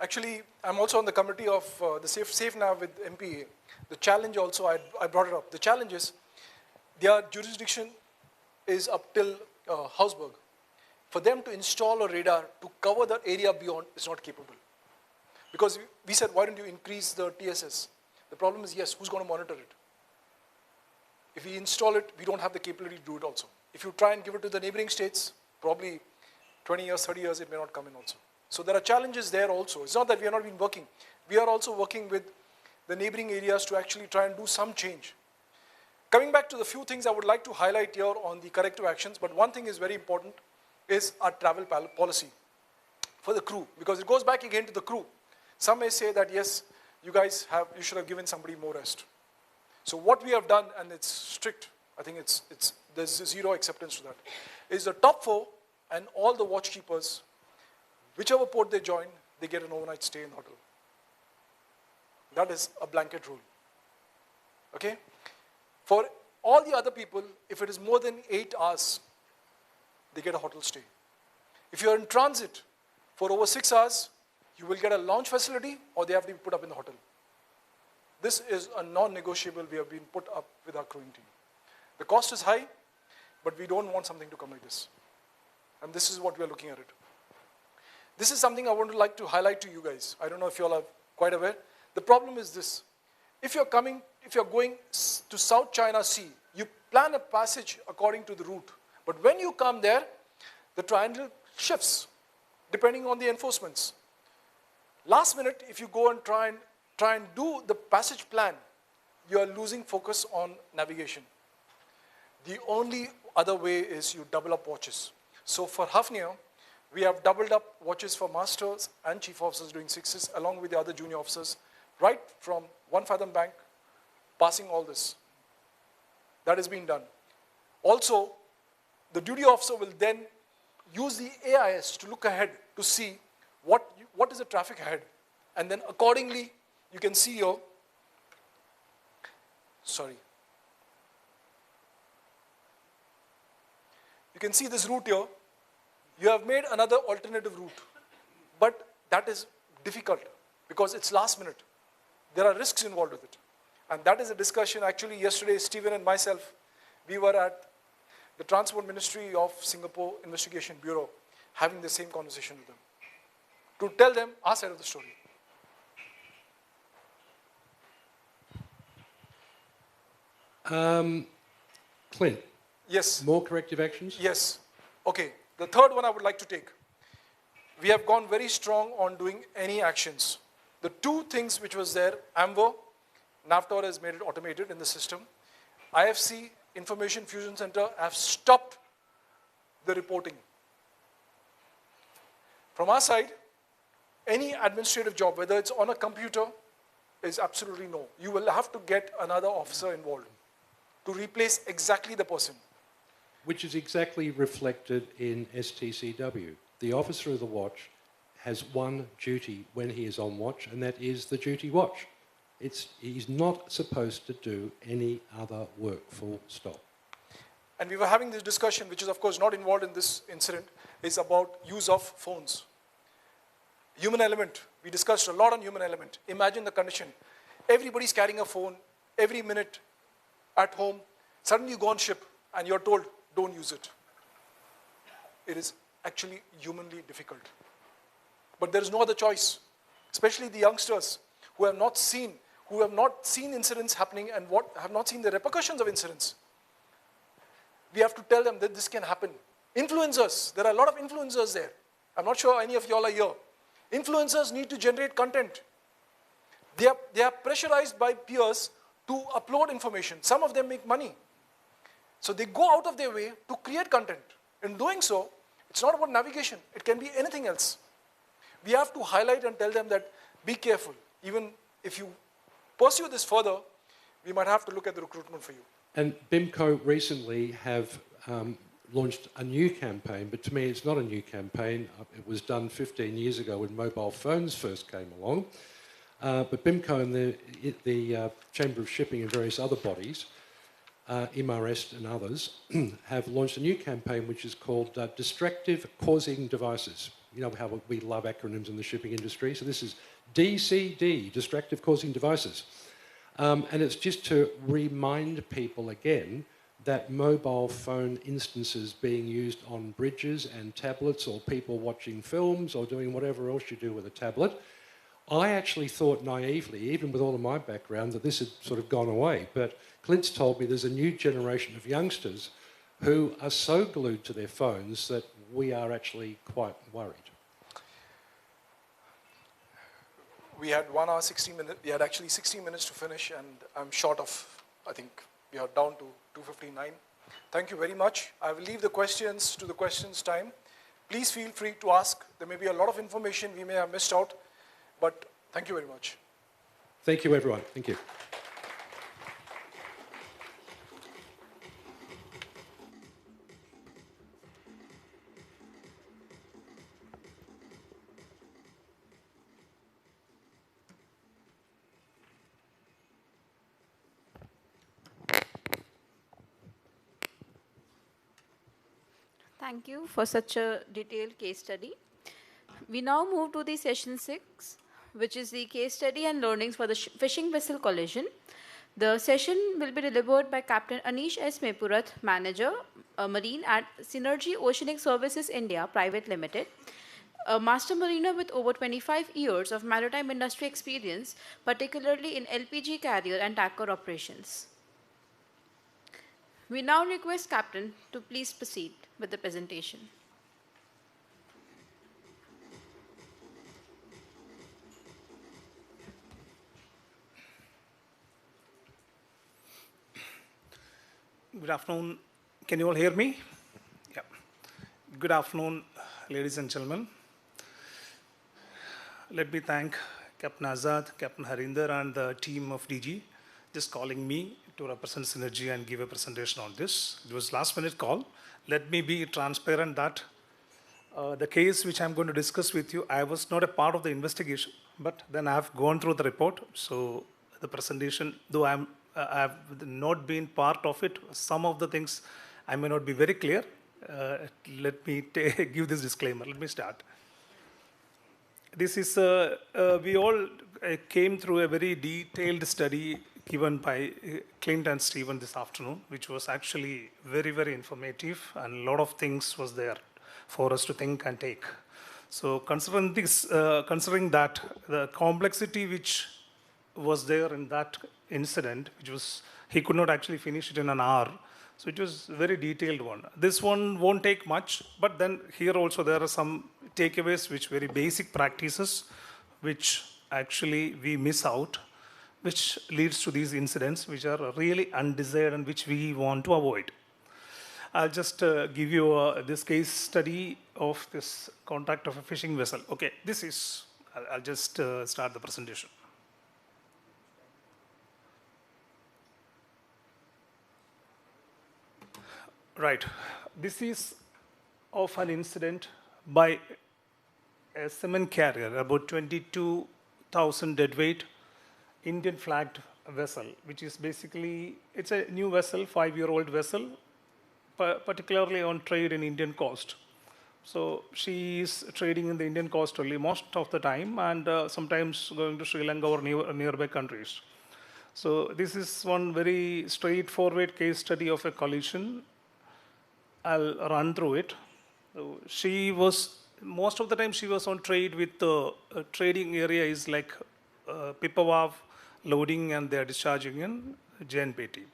S17: Actually, I'm also on the committee of the SafeNav with MPA. The challenge also, I brought it up. The challenge is their jurisdiction is up till Hausberg. For them to install a radar to cover the area beyond is not capable. Because we said, why don't you increase the TSS? The problem is, yes, who's going to monitor it? If we install it, we don't have the capability to do it also. If you try and give it to the neighboring states, probably 20 years, 30 years, it may not come in also. So there are challenges there also. It's not that we have not been working. We are also working with the neighboring areas to actually try and do some change. Coming back to the few things I would like to highlight here on the corrective actions, but one thing is very important, is our travel policy for the crew, because it goes back again to the crew. Some may say that, yes, you should have given somebody more rest. So what we have done, and it's strict, I think there's zero acceptance to that, is the top 4 and all the watchkeepers, whichever port they join, they get an overnight stay in the hotel. That is a blanket rule. Okay? For all the other people, if it is more than 8 hours, they get a hotel stay. If you are in transit for over 6 hours, you will get a lounge facility or they have to be put up in the hotel. This is a non-negotiable we have been put up with our crewing team. The cost is high, but we don't want something to come like this. And this is what we are looking at it. This is something I want to like to highlight to you guys. I don't know if you all are quite aware. The problem is this. If you're going to South China Sea, you plan a passage according to the route. But when you come there, the triangle shifts depending on the enforcements. Last minute, if you go and try and do the passage plan, you are losing focus on navigation. The only other way is you double up watches. So for Hafnia, we have doubled up watches for masters and chief officers doing 6s along with the other junior officers, right from 1 fathom bank, passing all this. That is being done. Also, the duty officer will then use the AIS to look ahead to see what is the traffic ahead. And then accordingly, you can see here, you can see this route here. You have made another alternative route, but that is difficult because it's last minute. There are risks involved with it. And that is a discussion. Actually, yesterday, Stephen and myself, we were at the Transport Ministry of Singapore Investigation Bureau having the same conversation with them to tell them our side of the story.
S18: Clint.
S17: Yes.
S18: More corrective actions?
S17: Yes. Okay. The third one I would like to take. We have gone very strong on doing any actions. The 2 things which was there, AMVER, NAVTOR has made it automated in the system. IFC, Information Fusion Center, have stopped the reporting. From our side, any administrative job, whether it's on a computer, is absolutely no. You will have to get another officer involved to replace exactly the person.
S18: Which is exactly reflected in STCW. The officer of the watch has one duty when he is on watch, and that is the duty watch. He's not supposed to do any other work, full stop.
S17: And we were having this discussion, which is of course not involved in this incident, is about use of phones. Human element. We discussed a lot on human element. Imagine the condition. Everybody's carrying a phone every minute at home. Suddenly you go on ship and you're told, don't use it. It is actually humanly difficult. But there is no other choice, especially the youngsters who have not seen incidents happening and have not seen the repercussions of incidents. We have to tell them that this can happen. Influencers, there are a lot of influencers there. I'm not sure any of y'all are here. Influencers need to generate content. They are pressurized by peers to upload information. Some of them make money. So they go out of their way to create content. In doing so, it's not about navigation. It can be anything else. We have to highlight and tell them that be careful. Even if you pursue this further, we might have to look at the recruitment for you.
S18: And BIMCO recently have launched a new campaign, but to me it's not a new campaign. It was done 15 years ago when mobile phones first came along. But BIMCO and the Chamber of Shipping and various other bodies, MRS and others, have launched a new campaign which is called Distractive Causing Devices. You know how we love acronyms in the shipping industry. So this is DCD, Distractive Causing Devices. And it's just to remind people again that mobile phone instances being used on bridges and tablets or people watching films or doing whatever else you do with a tablet I actually thought naively, even with all of my background, that this had sort of gone away. But Clint's told me there's a new generation of youngsters who are so glued to their phones that we are actually quite worried.
S17: We had 1 hour, 60 minutes. We had actually 60 minutes to finish, and I'm short of, I think we are down to 2:59. Thank you very much. I will leave the questions to the questions time. Please feel free to ask. There may be a lot of information we may have missed out, but thank you very much.
S18: Thank you, everyone. Thank you.
S1: Thank you for such a detailed case study. We now move to the session 6, which is the case study and learnings for the fishing vessel collision. The session will be delivered by Captain Anish S. Mepurath, Manager, Marine at Synergy Oceanic Services India Private Limited, a master mariner with over 25 years of maritime industry experience, particularly in LPG carrier and tanker operations. We now request Captain to please proceed with the presentation.
S17: Good afternoon. Can you all hear me? Yeah. Good afternoon, ladies and gentlemen. Let me thank Captain Azad, Captain Harinder, and the team of DG just calling me to represent Synergy and give a presentation on this. It was last-minute call. Let me be transparent that the case which I'm going to discuss with you, I was not a part of the investigation, but then I have gone through the report. So the presentation, though I have not been part of it, some of the things I may not be very clear. Let me give this disclaimer. Let me start. This is, we all came through a very detailed study given by Clint and Stephen this afternoon, which was actually very, very informative, and a lot of things was there for us to think and take. So considering this, considering that the complexity which was there in that incident, which was, he could not actually finish it in an hour. So it was a very detailed one. This one won't take much, but then here also there are some takeaways, which very basic practices, which actually we miss out, which leads to these incidents, which are really undesired and which we want to avoid. I'll just give you this case study of this contact of a fishing vessel. Okay, this is, I'll just start the presentation. Right, this is of an incident by a cement carrier, about 22,000 deadweight, Indian flagged vessel, which is basically, it's a new vessel, 5-year-old vessel, particularly on trade in Indian coast. So she is trading in the Indian coast only most of the time, and sometimes going to Sri Lanka or nearby countries. So this is one very straightforward case study of a collision. I'll run through it. So she was, most of the time she was on trade with the trading area is like Pipavav, loading, and they're discharging in JNPT.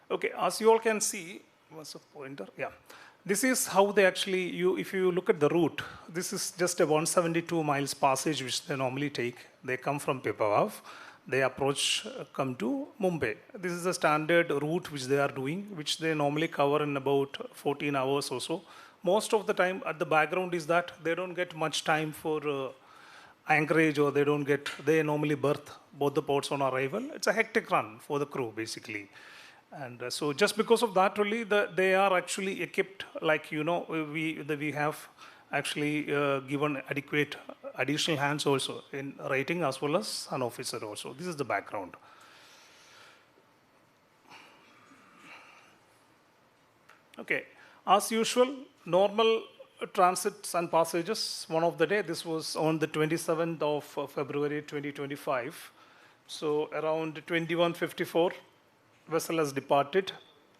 S17: Okay, as you all can see, what's the pointer? Yeah. This is how they actually, if you look at the route, this is just a 172 miles passage which they normally take. They come from Pipavav, they approach, come to Mumbai. This is the standard route which they are doing, which they normally cover in about 14 hours or so. Most of the time, at the background is that they don't get much time for anchorage, or they normally berth both the ports on arrival. It's a hectic run for the crew, basically. And so just because of that only, they are actually equipped, like, you know, we have actually given adequate additional hands also in writing, as well as an officer also. This is the background. Okay, as usual, normal transits and passages, one of the day. This was on the 27th of February 2025. So around 21:54, vessel has departed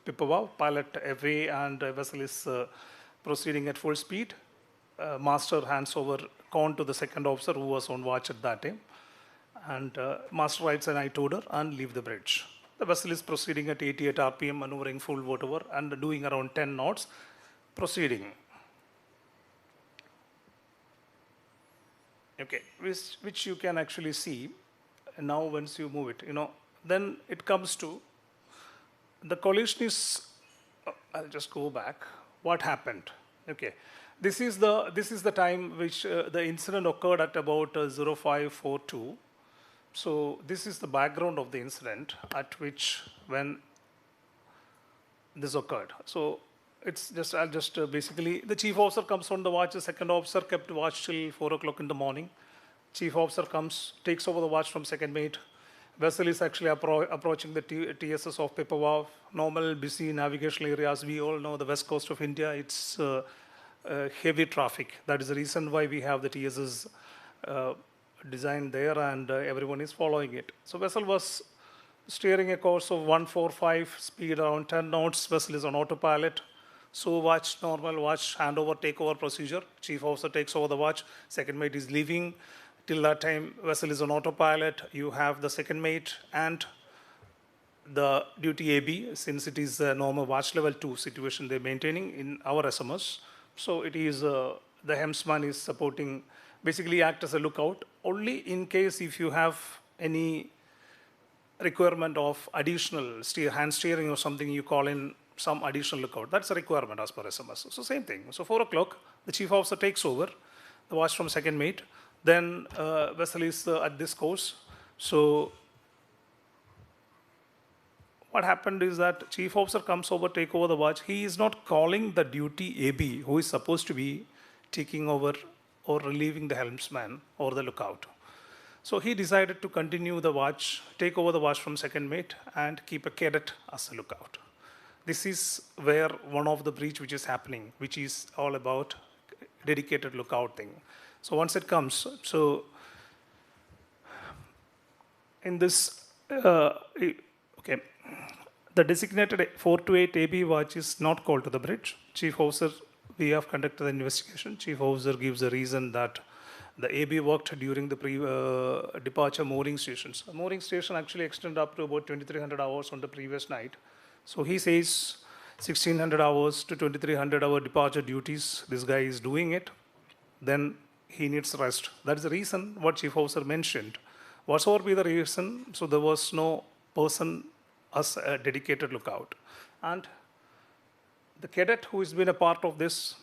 S17: Pipavav, pilot away, and vessel is proceeding at full speed. Master hands over con to the second officer who was on watch at that time. And master writes an night order and leave the bridge. The vessel is proceeding at 88 RPM, maneuvering full whatever, and doing around 10 knots, proceeding. Okay, which you can actually see now once you move it, then it comes to the collision is, I'll just go back, what happened? Okay, this is the time which the incident occurred at about 0542. So this is the background of the incident at which when this occurred. So it's just, I'll just basically, the chief officer comes on the watch, the second officer kept watch till 4 o'clock in the morning. Chief officer comes, takes over the watch from second mate. Vessel is actually approaching the TSS of Pipavav, normal busy navigational areas. We all know the west coast of India, it's heavy traffic. That is the reason why we have the TSS designed there, and everyone is following it. So vessel was steering a course of 145, speed around 10 knots. Vessel is on autopilot. So watch, normal watch, handover, takeover procedure. Chief officer takes over the watch. Second mate is leaving. Till that time, vessel is on autopilot. You have the second mate and the duty AB, since it is a normal watch level 2 situation they're maintaining in our SMS. So it is, the helmsman is supporting, basically act as a lookout. Only in case if you have any requirement of additional hand steering or something, you call in some additional lookout. That's a requirement as per SMS. So same thing. So 4 o'clock, the chief officer takes over the watch from second mate. Then vessel is at this course. So what happened is that chief officer comes over, take over the watch. He is not calling the duty AB, who is supposed to be taking over or relieving the helmsman or the lookout. So he decided to continue the watch, take over the watch from second mate, and keep a cadet as a lookout. This is where one of the breach which is happening, which is all about dedicated lookout thing. So once it comes, so in this, okay, the designated 428 AB watch is not called to the bridge. Chief officer, we have conducted the investigation. Chief officer gives a reason that the AB worked during the departure mooring stations. The mooring station actually extended up to about 2,300 hours on the previous night. So he says 1,600 hours to 2,300 hour departure duties. This guy is doing it. Then he needs rest. That is the reason what chief officer mentioned. Whatsoever be the reason, so there was no person as a dedicated lookout. And the cadet who has been a part of this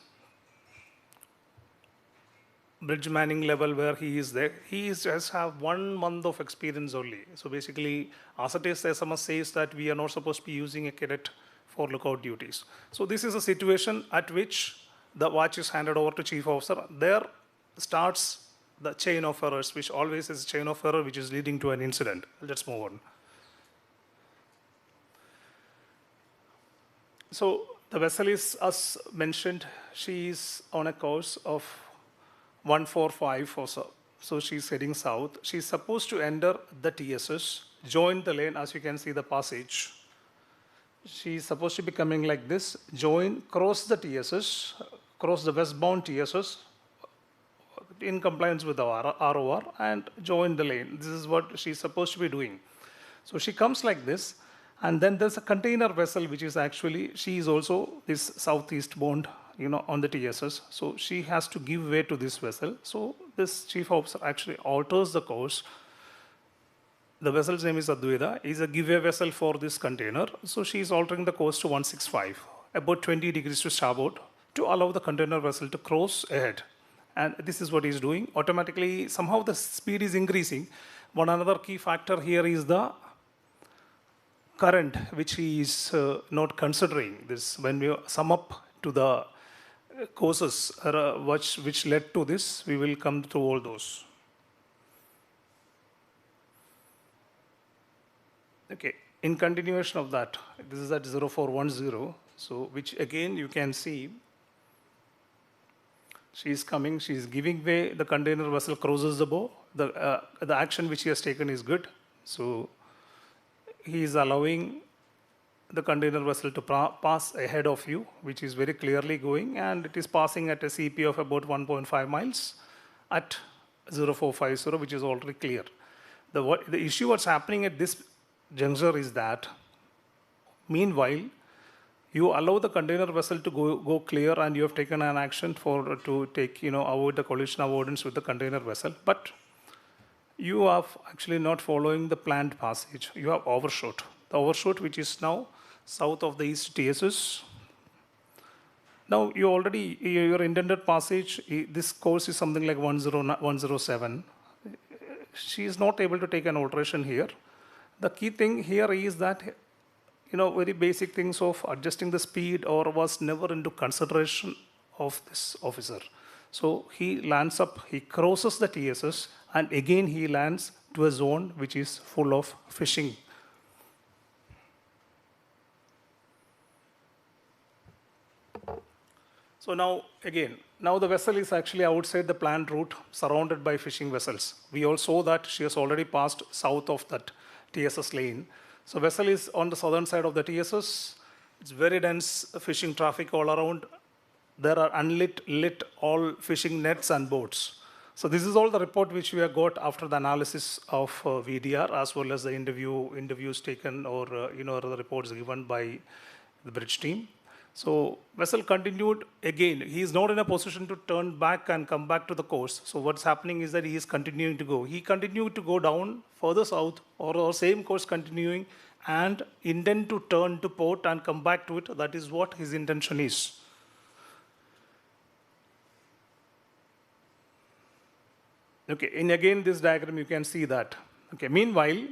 S17: bridge manning level where he is there, he just have 1 month of experience only. So basically, as it is, SMS says that we are not supposed to be using a cadet for lookout duties. So this is a situation at which the watch is handed over to chief officer. There starts the chain of errors, which always is a chain of error which is leading to an incident. Let's move on. So the vessel is, as mentioned, she is on a course of 145 or so. So she's heading south. She's supposed to enter the TSS, join the lane, as you can see the passage. She's supposed to be coming like this, join, cross the TSS, cross the westbound TSS in compliance with the ROR and join the lane. This is what she's supposed to be doing. So she comes like this, and then there's a container vessel which is actually, she is also this southeast bound, on the TSS. So she has to give way to this vessel. So this chief officer actually alters the course. The vessel's name is Advaita. It's a giveaway vessel for this container. So she is altering the course to 165, about 20 degrees to starboard, to allow the container vessel to cross ahead. And this is what he's doing. Automatically, somehow the speed is increasing. One another key factor here is the current, which he is not considering. This, when we sum up to the causes which led to this, we will come through all those. Okay, in continuation of that, this is at 0410, so which again you can see, she is coming, she is giving way, the container vessel crosses the bow, the action which he has taken is good, so he is allowing
S19: the container vessel to pass ahead of you, which is very clearly going, and it is passing at a CP of about 1.5 miles at 0450, which is already clear. The issue what's happening at this juncture is that, meanwhile, you allow the container vessel to go clear, and you have taken an action to take, avoid the collision avoidance with the container vessel, but you are actually not following the planned passage. You have overshot. The overshot, which is now south of the East TSS. Now, your intended passage, this course is something like 107. She is not able to take an alteration here. The key thing here is that, very basic things of adjusting the speed or was never into consideration of this officer. So he lands up, he crosses the TSS, and again he lands to a zone which is full of fishing. So now, again, the vessel is actually outside the planned route, surrounded by fishing vessels. We all saw that she has already passed south of that TSS lane. So vessel is on the southern side of the TSS. It's very dense fishing traffic all around. There are lit all fishing nets and boats. So this is all the report which we have got after the analysis of VDR, as well as the interviews taken or the reports given by the bridge team. So vessel continued again. He is not in a position to turn back and come back to the course. So what's happening is that he is continuing to go. He continued to go down further south, or same course continuing, and intend to turn to port and come back to it. That is what his intention is. Okay, and again this diagram you can see that. Okay, meanwhile,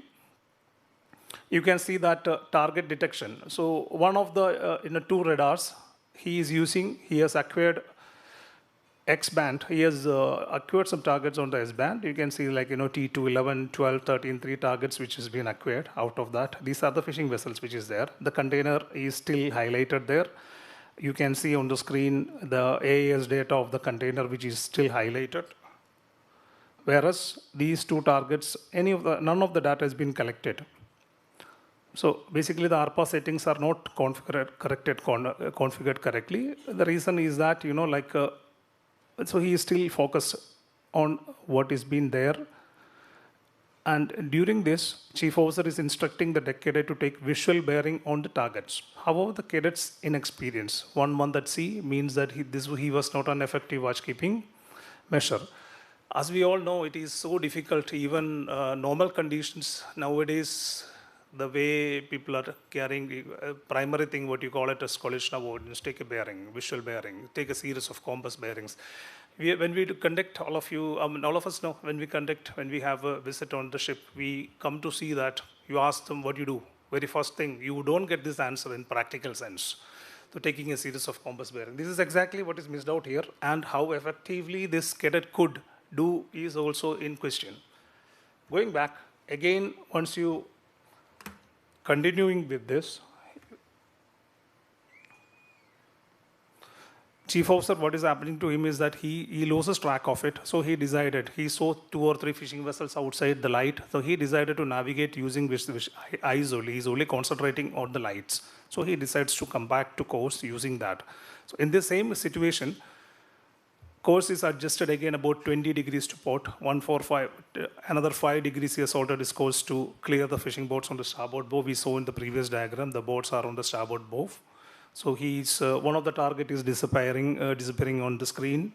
S19: you can see that target detection. So one of the two radars he is using, he has acquired X-band. He has acquired some targets on the S-band. You can see like, T2, 11, 12, 13, 3 targets which has been acquired out of that. These are the fishing vessels which is there. The container is still highlighted there. You can see on the screen the AAS data of the container which is still highlighted. Whereas these two targets, none of the data has been collected. So basically the ARPA settings are not configured correctly. The reason is that, so he is still focused on what is being there. And during this, Chief Officer is instructing the deck cadet to take visual bearing on the targets. However, the cadet's inexperience, 1 month at sea, means that he was not an effective watchkeeping measure. As we all know, it is so difficult, even normal conditions nowadays, the way people are carrying, primary thing, what you call it as collision avoidance, take a bearing, visual bearing, take a series of compass bearings. When we conduct, all of us know, when we have a visit on the ship, we come to see that you ask them what you do. Very first thing, you don't get this answer in practical sense. So taking a series of compass bearings. This is exactly what is missed out here, and how effectively this cadet could do is also in question. Going back, again, once you continuing with this, Chief Officer, what is happening to him is that he loses track of it. So he decided, he saw 2 or 3 fishing vessels outside the light. So he decided to navigate using eyes only. He's only concentrating on the lights. So he decides to come back to course using that. So in the same situation, course is adjusted again about 20 degrees to port, 145, another 5 degrees he has altered his course to clear the fishing boats on the starboard bow. We saw in the previous diagram, the boats are on the starboard bow. So he's, one of the target is disappearing on the screen.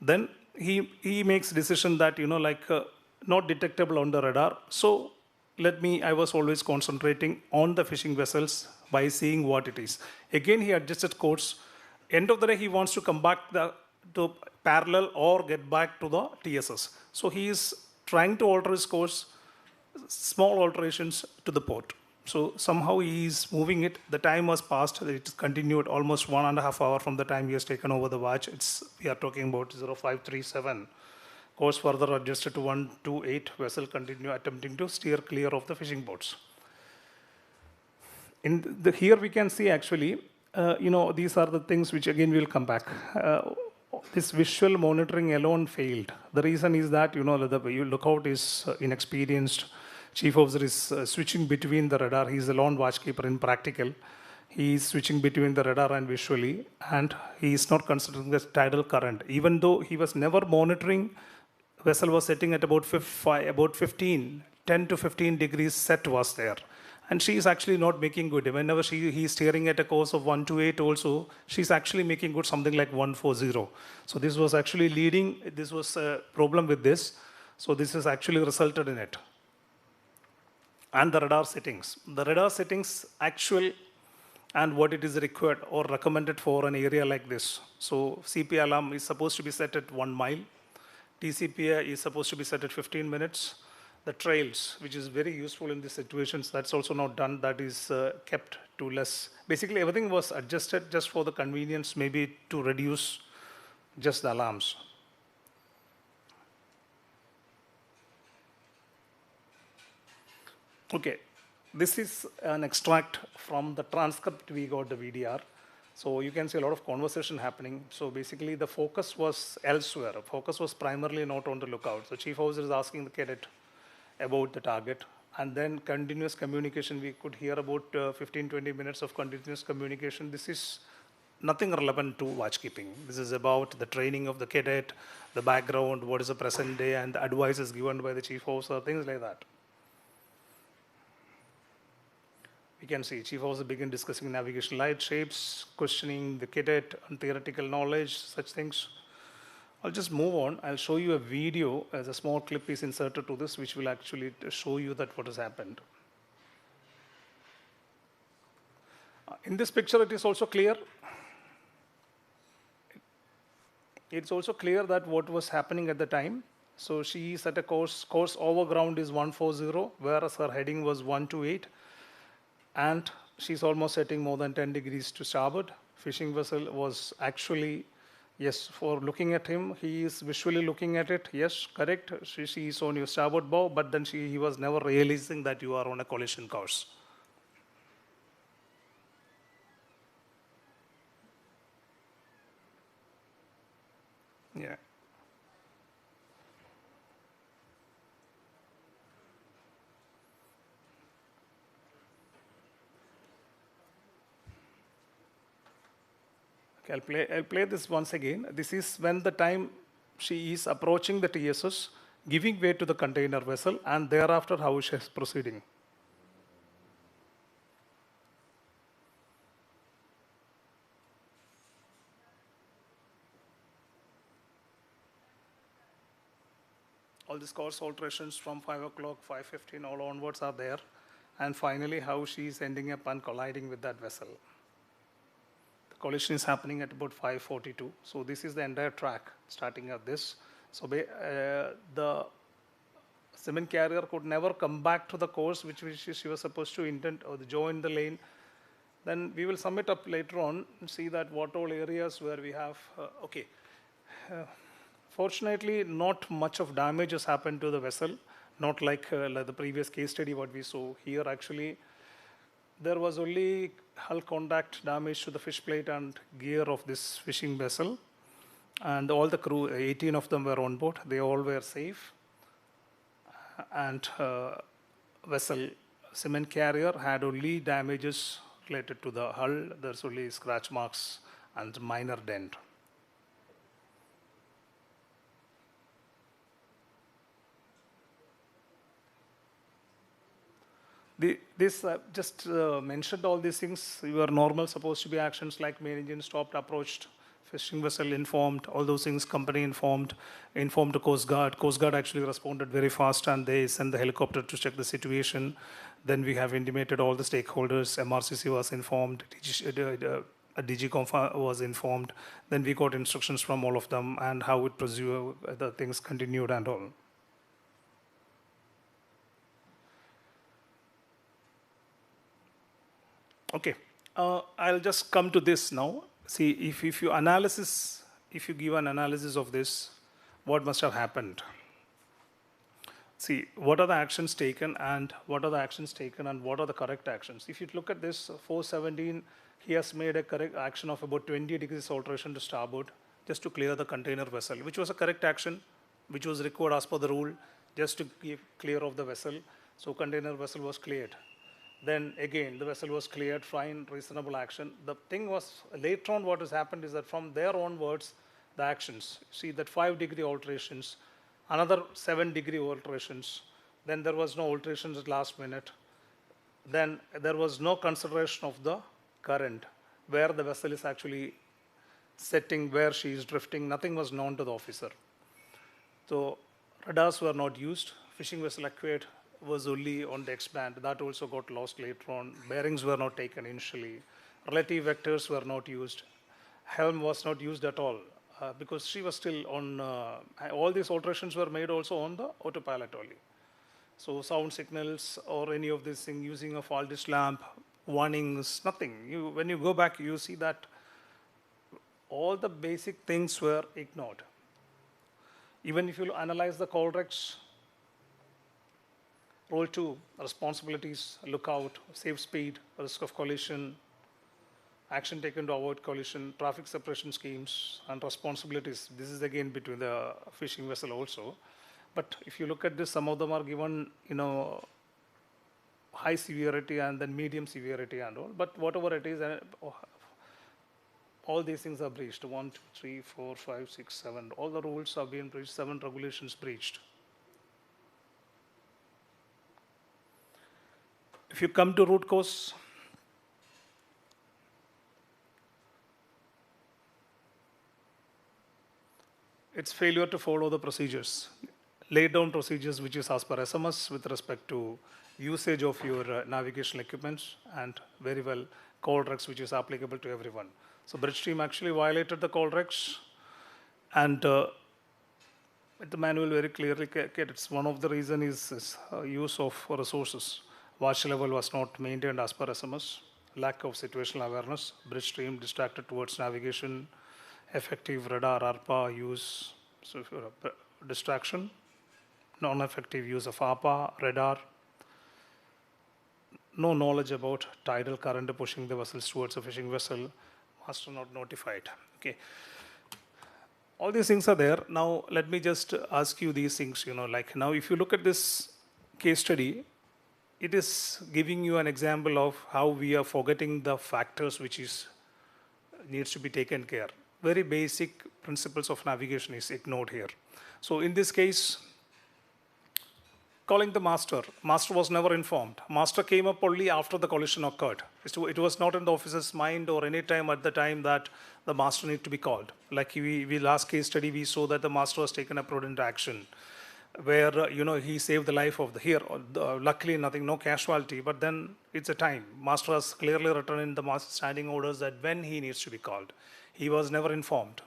S19: Then he makes decision that, not detectable on the radar. So I was always concentrating on the fishing vessels by seeing what it is. Again, he adjusted course. End of the day, he wants to come back to parallel or get back to the TSS. So he is trying to alter his course, small alterations to the port. So somehow he is moving it. The time was passed. It continued almost 1.5 hours from the time he has taken over the watch. We are talking about 0537. Course further adjusted to 128. Vessel continue attempting to steer clear of the fishing boats. Here we can see actually, these are the things which again will come back. This visual monitoring alone failed. The reason is that, the lookout is inexperienced. chief officer is switching between the radar. He's a lone watchkeeper in practical. He is switching between the radar and visually, and he is not considering the tidal current. Even though he was never monitoring, vessel was setting at about 15, 10 to 15 degrees set was there. And she is actually not making good. Whenever he is steering at a course of 128 also, she's actually making good something like 140. So this was actually leading, this was a problem with this. So this has actually resulted in it. And the radar settings. The radar settings actual and what it is required or recommended for an area like this. So CP alarm is supposed to be set at 1 mile. TCPA is supposed to be set at 15 minutes. The trails, which is very useful in these situations, that's also not done. That is kept to less. Basically, everything was adjusted just for the convenience, maybe to reduce just the alarms. Okay, this is an extract from the transcript we got the VDR. So you can see a lot of conversation happening. So basically, the focus was elsewhere. Focus was primarily not on the lookout. So chief officer is asking the cadet about the target, and then continuous communication. We could hear about 15-20 minutes of continuous communication. This is nothing relevant to watchkeeping. This is about the training of the cadet, the background, what is the present day, and the advices given by the chief officer, things like that. We can see chief officer begin discussing navigation light shapes, questioning the cadet on theoretical knowledge, such things. I'll just move on. I'll show you a video as a small clip is inserted to this, which will actually show you that what has happened. In this picture, it is also clear. It's also clear that what was happening at the time. So she is at a course overground is 140, whereas her heading was 128. And she's almost setting more than 10 degrees to starboard. Fishing vessel was actually, yes, for looking at him, he is visually looking at it. Yes, correct. She is on your starboard bow, but then he was never realizing that you are on a collision course. Yeah. Okay, I'll play this once again. This is when the time she is approaching the TSS, giving way to the container vessel, and thereafter how she is proceeding. All these course alterations from 5 o'clock, 5:15, all onwards are there. And finally, how she is ending up and colliding with that vessel. Collision is happening at about 5:42. So this is the entire track starting at this. So the cement carrier could never come back to the course which she was supposed to intend or join the lane. Then we will sum it up later on and see that what all areas where we have, fortunately, not much of damage has happened to the vessel, not like the previous case study what we saw here. Actually, there was only hull contact damage to the fish plate and gear of this fishing vessel. And all the crew, 18 of them were on board. They all were safe. And vessel cement carrier had only damages related to the hull. There's only scratch marks and minor dent. This just mentioned all these things. Your normal supposed to be actions like main engine stopped, approached, fishing vessel informed, all those things, company informed the Coast Guard. Coast Guard actually responded very fast and they sent the helicopter to check the situation. Then we have intimated all the stakeholders. MRCC was informed, DGCOM was informed. Then we got instructions from all of them and how it proceeded, the things continued and all. Okay, I'll just come to this now. See, if you give an analysis of this, what must have happened? See, what are the actions taken and what are the correct actions? If you look at this 417, he has made a correct action of about 20 degrees alteration to starboard just to clear the container vessel, which was a correct action, which was required as per the rule, just to keep clear of the vessel. So container vessel was cleared. Then again, the vessel was cleared, fine, reasonable action. The thing was, later on what has happened is that from there onwards, the actions, see that 5-degree alterations, another 7-degree alterations, then there was no alterations at last minute. Then there was no consideration of the current, where the vessel is actually setting, where she is drifting, nothing was known to the officer. So radars were not used, fishing vessel acquired was only on the X-band, that also got lost later on, bearings were not taken initially, relative vectors were not used, helm was not used at all, because she was still on, all these alterations were made also on the autopilot only. So sound signals or any of this thing, using a faultless lamp, warnings, nothing. When you go back, you see that all the basic things were ignored. Even if you analyze the call recs, role 2, responsibilities, lookout, safe speed, risk of collision, action taken to avoid collision, traffic separation schemes, and responsibilities. This is again between the fishing vessel also. But if you look at this, some of them are given, high severity and then medium severity and all. But whatever it is, all these things are breached. 1, 2, 3, 4, 5, 6, 7. All the rules have been breached, 7 regulations breached. If you come to root cause, it's failure to follow the procedures. Lay down procedures which is as per SMS with respect to usage of your navigational equipments and very well call regs which is applicable to everyone. So bridge team actually violated the call regs and the manual very clearly it's one of the reasons is use of resources. Watch level was not maintained as per SMS, lack of situational awareness, bridge stream distracted towards navigation, effective radar ARPA use, so distraction, non-effective use of ARPA, radar, no knowledge about tidal current pushing the vessels towards a fishing vessel, master not notified. Okay. All these things are there. Now, let me just ask you these things, like now if you look at this case study, it is giving you an example of how we are forgetting the factors which needs to be taken care. Very basic principles of navigation is ignored here. So in this case, calling the master was never informed. Master came up only after the collision occurred. It was not in the officer's mind or any time at the time that the master need to be called. Like we last case study, we saw that the master was taken a prudent action where, he saved the life of luckily nothing, no casualty, but then it's a time. Master has clearly written in the standing orders that when he needs to be called. He was never informed.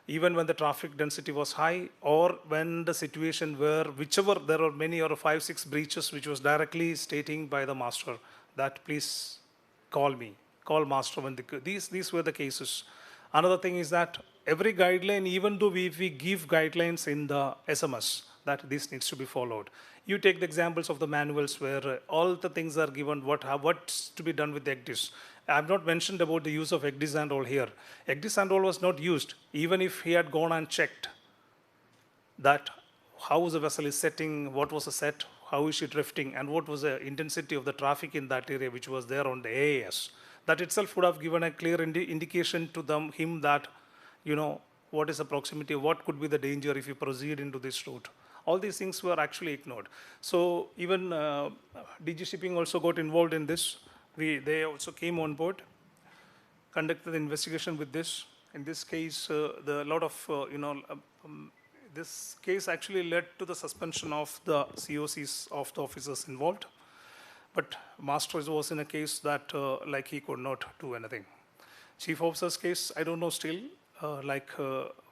S19: Even when the traffic density was high or when the situation where whichever there were many or 5, 6 breaches which was directly stating by the master that please call me, call master when these were the cases. Another thing is that every guideline, even though we give guidelines in the SMS that this needs to be followed. You take the examples of the manuals where all the things are given, what's to be done with the ECDIS. I have not mentioned about the use of ECDIS and all here. ECDIS and all was not used, even if he had gone and checked that how the vessel is setting, what was the set, how is she drifting, and what was the intensity of the traffic in that area which was there on the AAS. That itself would have given a clear indication to him that, what is the proximity, what could be the danger if you proceed into this route. All these things were actually ignored. So even DG Shipping also got involved in this. They also came on board, conducted the investigation with this. In this case, this case actually led to the suspension of the COCs of the officers involved. But Master was in a case that he could not do anything. Chief Officer's case, I don't know still.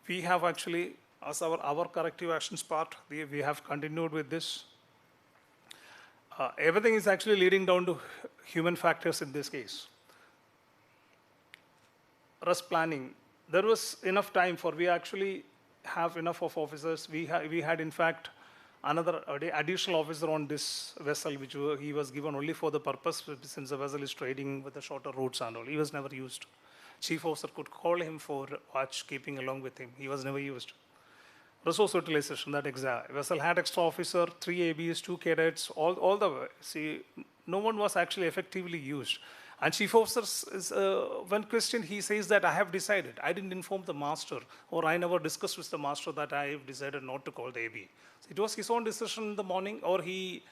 S19: We have actually, as our corrective actions part, we have continued with this. Everything is actually leading down to human factors in this case. Risk planning. There was enough time we actually have enough of officers. We had in fact another additional officer on this vessel, which he was given only for the purpose since the vessel is trading with the shorter routes and all. He was never used. Chief Officer could call him for watch keeping along with him. He was never used. resource utilization, that exact. Vessel had extra officer, 3 ABs, 2 cadets, all the way. See, no one was actually effectively used. And chief officers, when questioned, he says that I have decided. I didn't inform the master, or I never discussed with the master that I have decided not to call the AB. So it was his own decision in the morning, or he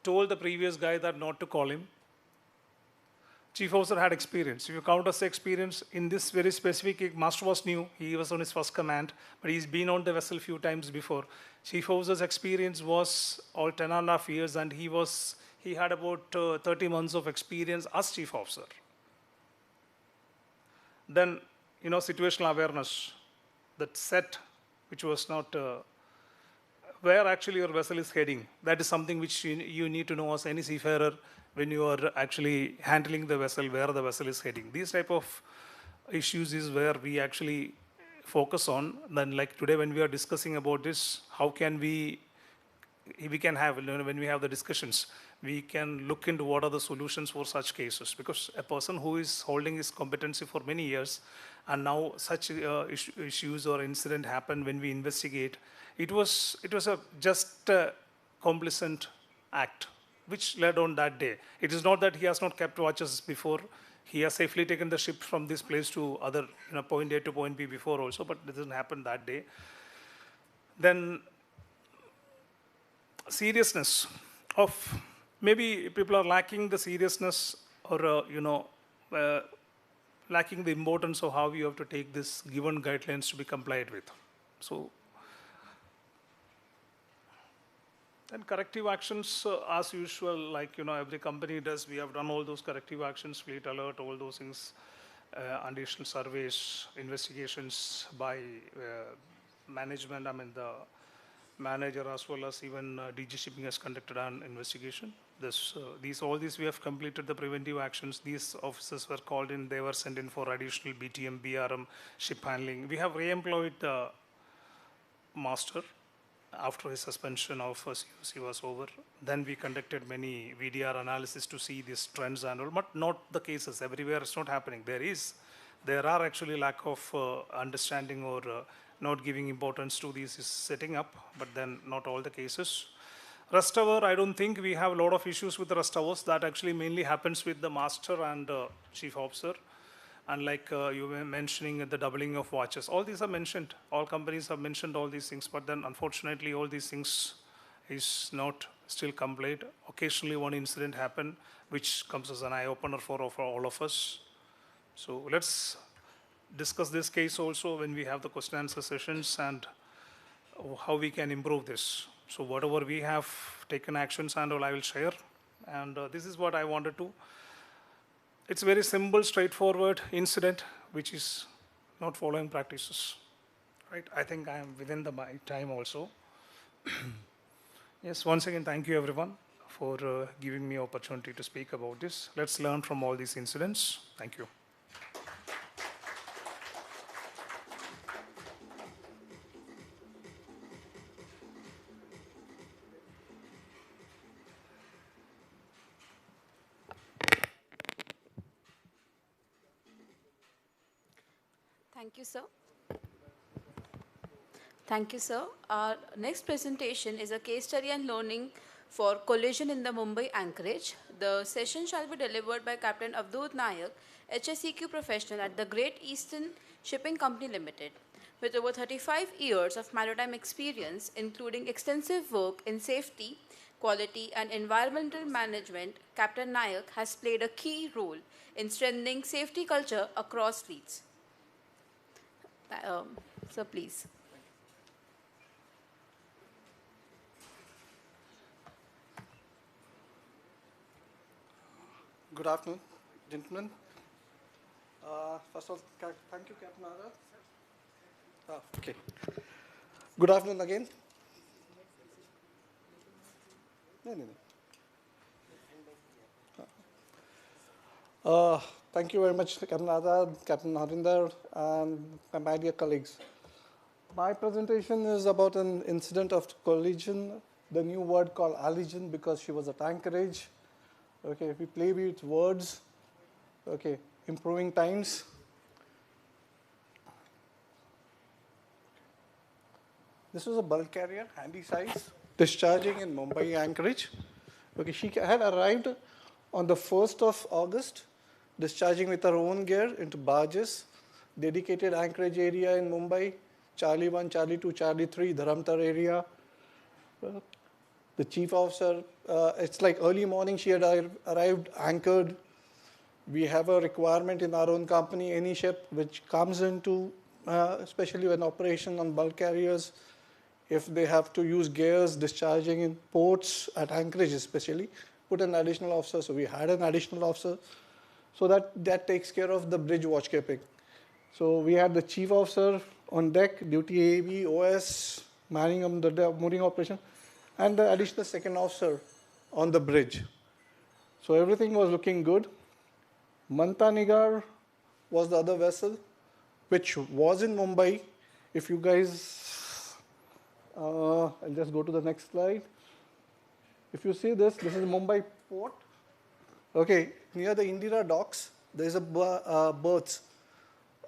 S19: told the previous guy that not to call him. Chief officer had experience. If you count as experience in this very specific case, master was new. He was on his first command, but he's been on the vessel a few times before. Chief officer's experience was all 10.5 years, and he had about 30 months of experience as chief officer. Then, situational awareness, that set, which was not where actually your vessel is heading. That is something which you need to know as any seafarer when you are actually handling the vessel, where the vessel is heading. These type of issues is where we actually focus on. Then like today when we are discussing about this, how can we can have, when we have the discussions, we can look into what are the solutions for such cases. Because a person who is holding his competency for many years, and now such issues or incident happen when we investigate, it was just a complacent act which led on that day. It is not that he has not kept watches before. He has safely taken the ship from this place to other, point A to point B before also, but it doesn't happen that day. Then seriousness of, maybe people are lacking the seriousness or, lacking the importance of how you have to take this given guidelines to be complied with. So, and corrective actions, as usual, like, every company does, we have done all those corrective actions, fleet alert, all those things, additional surveys, investigations by management, the manager as well as even DG Shipping has conducted an investigation. All these we have completed the preventive actions. These officers were called in, they were sent in for additional BTM, BRM, ship handling. We have re-employed the master after his suspension of COC was over. Then we conducted many VDR analysis to see these trends and all, but not the cases. Everywhere it's not happening. There are actually lack of understanding or not giving importance to these setting up, but then not all the cases. Rust hour, I don't think we have a lot of issues with the rust hours. That actually mainly happens with the master and chief officer. And like you were mentioning the doubling of watches, all these are mentioned. All companies have mentioned all these things, but then unfortunately all these things is not still complied. Occasionally one incident happen, which comes as an eye-opener for all of us. So let's discuss this case also when we have the question and answer sessions and how we can improve this. So whatever we have taken actions and all I will share. And this is what I wanted to. It's a very simple, straightforward incident, which is not following practices. Right? I think I am within my time also. Yes, once again, thank you everyone for giving me opportunity to speak about this. Let's learn from all these incidents. Thank you.
S1: Thank you, sir. Thank you, sir. Our next presentation is a case study and learning for collision in the Mumbai anchorage. The session shall be delivered by Captain Avdut Nayak, HSEQ professional at the Great Eastern Shipping Company Limited. With over 35 years of maritime experience, including extensive work in safety, quality, and environmental management, Captain Nayak has played a key role in strengthening safety culture across fleets. Sir, please.
S4: Good afternoon, gentlemen. First of all, thank you, Captain Arad. Okay. Good afternoon again. Thank you very much, Captain Azad, Captain Harinder, and my dear colleagues. My presentation is about an incident of collision, the new word called allision because she was at anchorage. Okay, we play with words. Okay, improving times.
S20: This was a bulk carrier, handy size, discharging in Mumbai anchorage. Okay, she had arrived on the 1st of August, discharging with her own gear into barges, dedicated anchorage area in Mumbai, Charlie 1, Charlie 2, Charlie 3, Dharamtar area. The chief officer, it's like early morning, she had arrived anchored. We have a requirement in our own company, any ship which comes into, especially when operation on bulk carriers, if they have to use gears discharging in ports at anchorage especially, put an additional officer. So we had an additional officer. So that takes care of the bridge watch keeping. So we had the chief officer on deck, duty AAB, OS, manning on the mooring operation, and the additional second officer on the bridge. So everything was looking good. Mantanigar was the other vessel, which was in Mumbai. If you guys, I'll just go to the next slide. If you see this is Mumbai port. Okay, near the Indira docks, there is a berths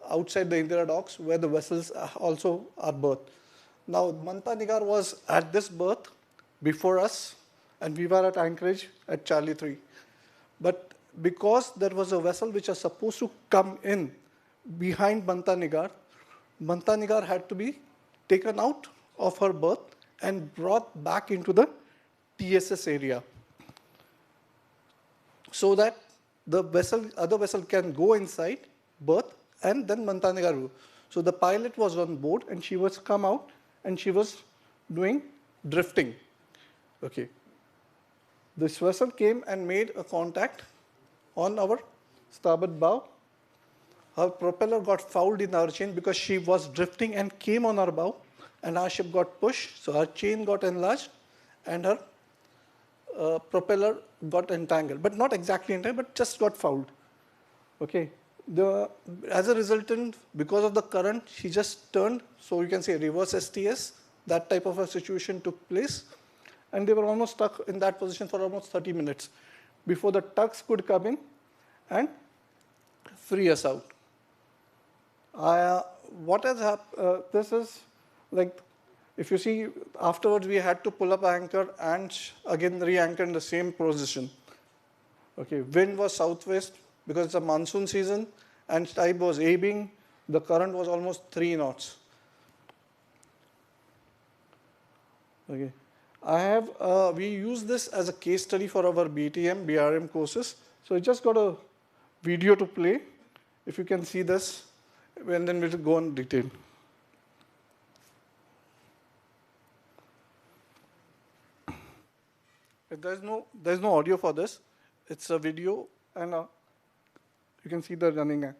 S20: outside the Indira docks where the vessels also are berthed. Now, Mantanigar was at this berth before us, and we were at anchorage at Charlie 3. But because there was a vessel which was supposed to come in behind Mantanigar, Mantanigar had to be taken out of her berth and brought back into the TSS area so that the other vessel can go inside berth and then Mantanigar will. So the pilot was on board and she was come out and she was doing drifting. Okay. This vessel came and made a contact on our starboard bow. Her propeller got fouled in our chain because she was drifting and came on our bow, and our ship got pushed, so her chain got enlarged and her propeller got entangled, but not exactly entangled, but just got fouled. Okay. As a resultant, because of the current, she just turned, so you can say reverse STS, that type of a situation took place, and they were almost stuck in that position for almost 30 minutes before the tugs could come in and free us out. What has happened, this is like, if you see, afterwards we had to pull up anchor and again re-anchor in the same position. Okay, wind was southwest because it's a monsoon season, and tide was ebbing, the current was almost 3 knots. Okay. We use this as a case study for our BTM, BRM courses. So I just got a video to play. If you can see this, and then we'll go in detail. There's no audio for this. It's a video, and you can see the running act.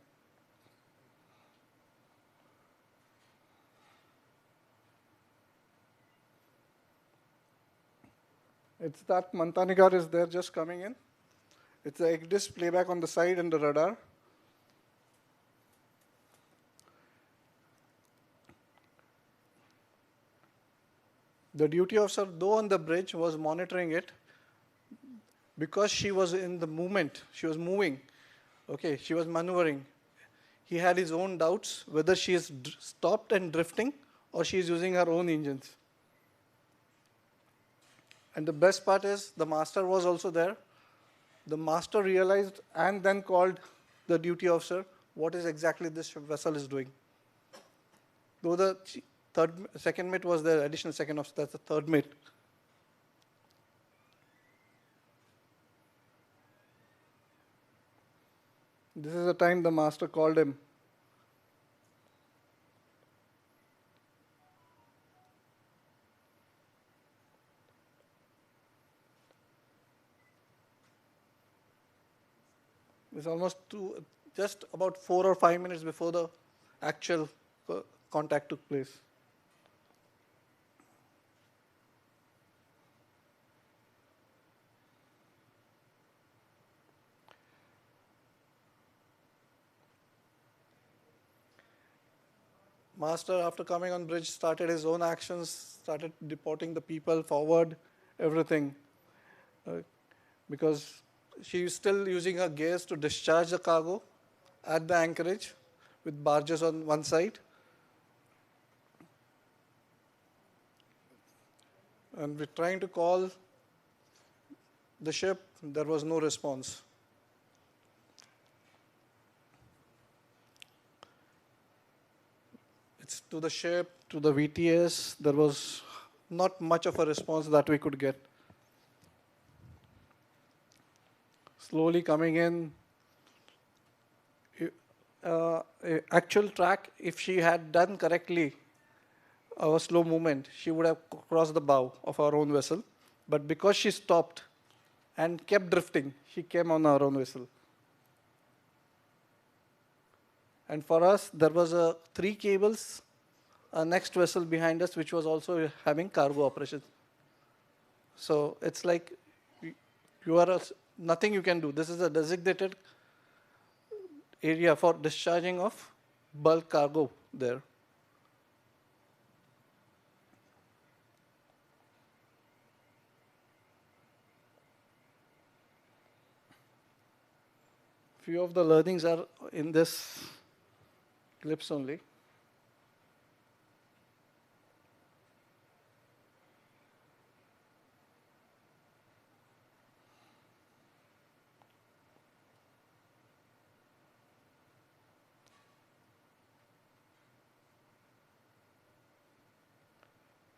S20: It's that Mantanigar is there just coming in. It's the EGDIS playback on the side and the radar. The duty officer, though on the bridge, was monitoring it because she was in the movement. She was moving. Okay, she was maneuvering. He had his own doubts whether she is stopped and drifting or she is using her own engines. And the best part is the master was also there. The master realized and then called the duty officer what is exactly this vessel is doing. Though the second mate was there, additional second officer, that's the third mate. This is the time the master called him. It's almost just about 4 or 5 minutes before the actual contact took place. Master, after coming on bridge, started his own actions, started deporting the people forward, everything. Because she is still using her gears to discharge the cargo at the anchorage with barges on one side. And we're trying to call the ship, there was no response. It's to the ship, to the VTS, there was not much of a response that we could get. Slowly coming in, actual track, if she had done correctly our slow movement, she would have crossed the bow of our own vessel. But because she stopped and kept drifting, she came on our own vessel. And for us, there was 3 cables, a next vessel behind us, which was also having cargo operations. So it's like nothing you can do. This is a designated area for discharging of bulk cargo there. Few of the learnings are in this clips only.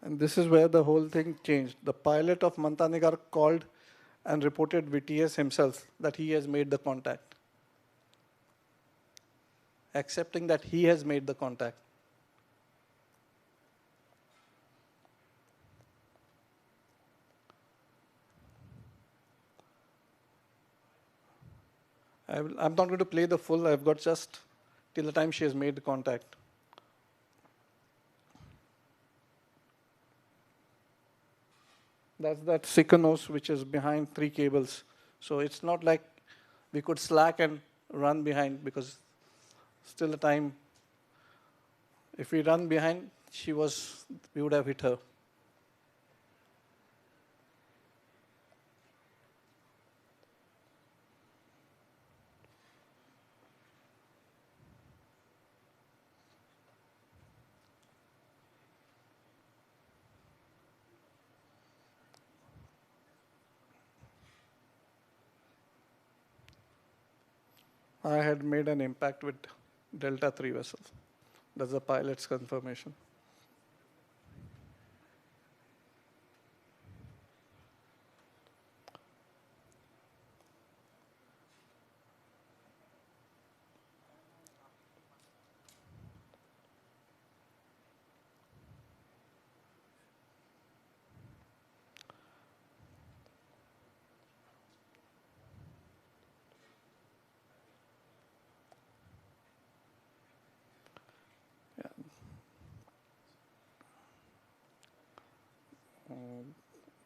S20: And this is where the whole thing changed. The pilot of Mantanigar called and reported VTS himself that he has made the contact, accepting that he has made the contact. I'm not going to play the full, I've got just till the time she has made the contact. That's that Sikanos which is behind 3 cables. So it's not like we could slack and run behind, because still the time, if we run behind, we would have hit her. I had made an impact with Delta 3 vessel. That's the pilot's confirmation.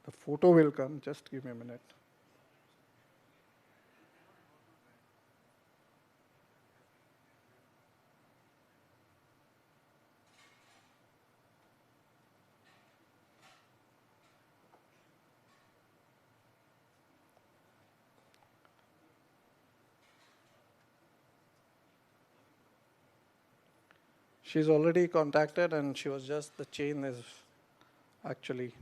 S20: The photo will come, just give me a minute. She's already contacted, and she was just, the chain is actually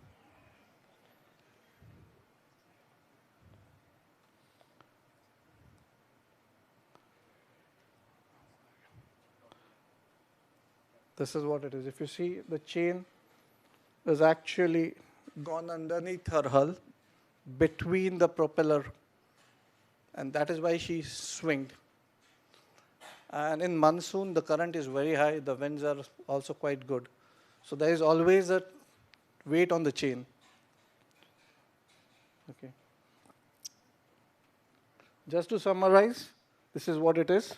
S20: this is what it is. If you see, the chain is actually gone underneath her hull, between the propeller, and that is why she swinged. And in monsoon, the current is very high, the winds are also quite good. So there is always a weight on the chain. Okay. Just to summarize, this is what it is.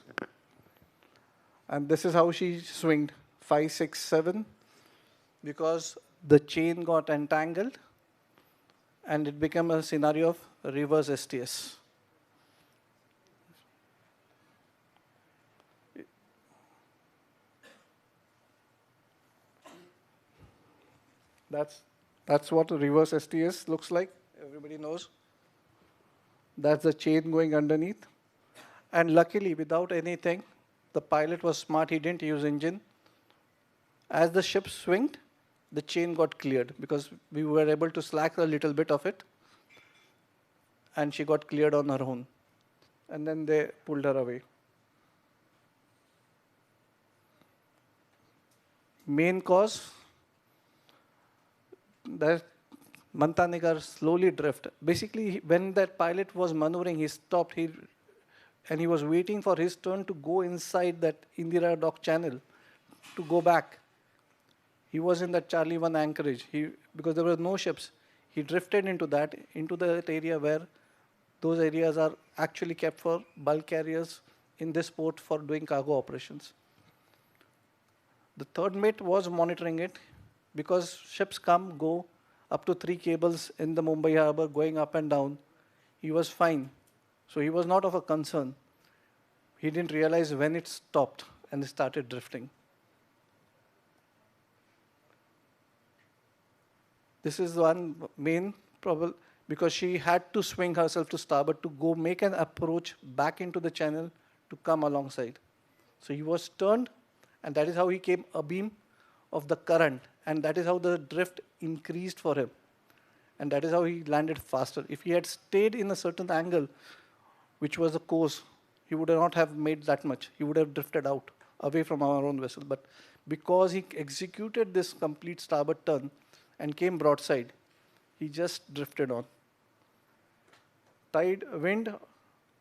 S20: And this is how she swinged. 5, 6, 7, because the chain got entangled and it became a scenario of reverse STS. That's what a reverse STS looks like. Everybody knows. That's the chain going underneath. And luckily, without anything, the pilot was smart. He didn't use engine. As the ship swinged, the chain got cleared because we were able to slack a little bit of it, and she got cleared on her own. And then they pulled her away. Main cause, that Mantanigar slowly drift. Basically, when that pilot was maneuvering, he stopped, and he was waiting for his turn to go inside that Indira Dock channel to go back. He was in that Charlie 1 anchorage. Because there were no ships, he drifted into that area where those areas are actually kept for bulk carriers in this port for doing cargo operations. The third mate was monitoring it because ships come, go up to 3 cables in the Mumbai harbor going up and down. He was fine. So he was not of a concern. He didn't realize when it stopped and it started drifting. This is one main problem because she had to swing herself to starboard to go make an approach back into the channel to come alongside. So he was turned, and that is how he came abeam of the current, and that is how the drift increased for him. And that is how he landed faster. If he had stayed in a certain angle, which was the course, he would not have made that much. He would have drifted out, away from our own vessel. But because he executed this complete starboard turn and came broadside, he just drifted on. Tide wind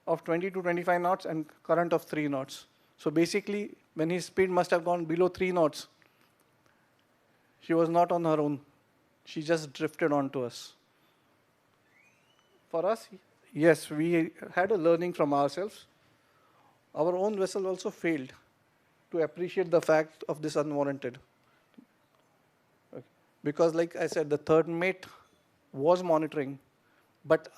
S20: of 20 to 25 knots and current of 3 knots. So basically, when his speed must have gone below 3 knots, she was not on her own. She just drifted onto us. For us, yes, we had a learning from ourselves. Our own vessel also failed to appreciate the fact of this unwarranted. Because like I said, the third mate was monitoring, but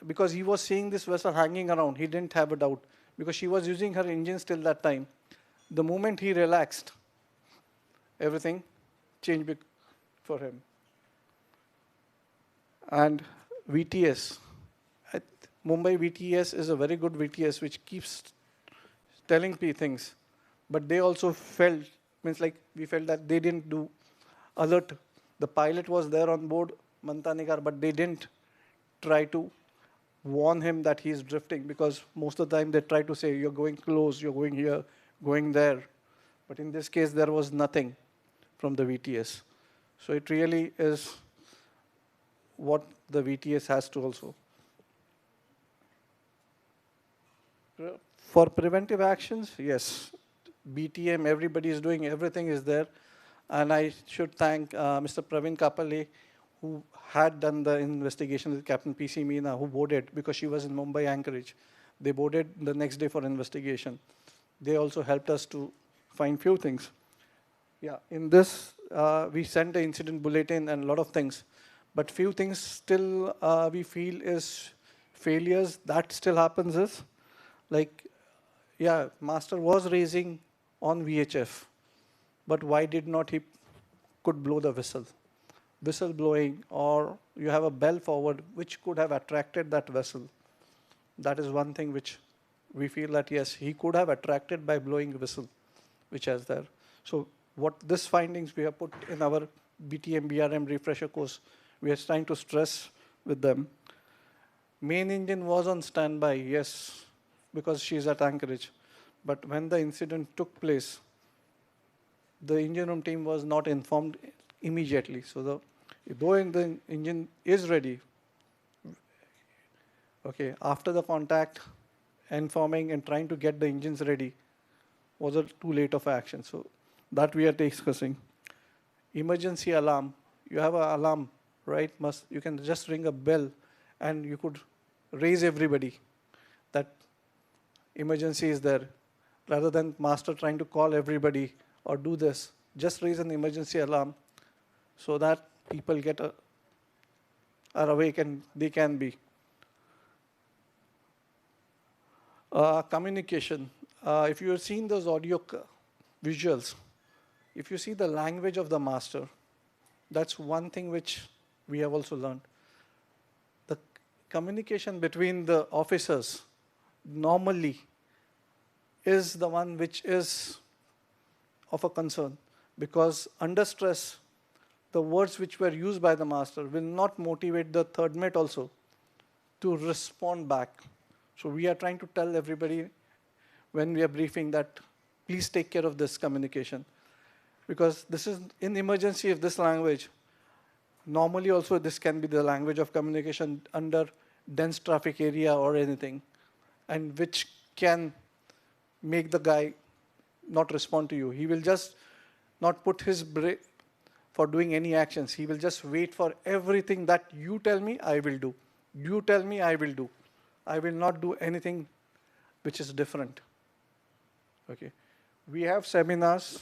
S20: because he was seeing this vessel hanging around, he didn't have a doubt, because she was using her engines till that time. The moment he relaxed, everything changed for him. And VTS, Mumbai VTS is a very good VTS which keeps telling me things, but they also felt, we felt that they didn't do alert. The pilot was there on board Mantanigar, but they didn't try to warn him that he's drifting, because most of the time they try to say, you're going close, you're going here, going there. But in this case, there was nothing from the VTS. So it really is what the VTS has to also. For preventive actions, yes, BTM, everybody is doing, everything is there. And I should thank Mr. Praveen Kapale, who had done the investigation with Captain P.C. Meena, who boarded, because she was in Mumbai anchorage. They boarded the next day for investigation. They also helped us to find few things. Yeah, in this, we sent the incident bulletin and a lot of things. But few things still we feel is failures. That still happens is, like, yeah, master was raising on VHF. But why did not he could blow the whistle? Whistle blowing, or you have a bell forward, which could have attracted that vessel. That is one thing which we feel that, yes, he could have attracted by blowing whistle, which is there. So what these findings we have put in our BTM, BRM refresher course, we are trying to stress with them. Main engine was on standby, yes, because she's at anchorage. But when the incident took place, the engine room team was not informed immediately. So though the engine is ready, okay, after the contact, informing and trying to get the engines ready was a too late of action. So that we are discussing. Emergency alarm. You have an alarm, right? You can just ring a bell and you could raise everybody that emergency is there. Rather than master trying to call everybody or do this, just raise an emergency alarm so that people are awake and they can be. Communication. If you have seen those audio visuals, if you see the language of the master, that's one thing which we have also learned. The communication between the officers normally is the one which is of a concern, because under stress, the words which were used by the master will not motivate the third mate also to respond back. So we are trying to tell everybody when we are briefing that please take care of this communication. Because this is, in emergency of this language, normally also this can be the language of communication under dense traffic area or anything, and which can make the guy not respond to you. He will just not put his brain for doing any actions. He will just wait for everything that you tell me, I will do. You tell me, I will do. I will not do anything which is different. Okay. We have seminars.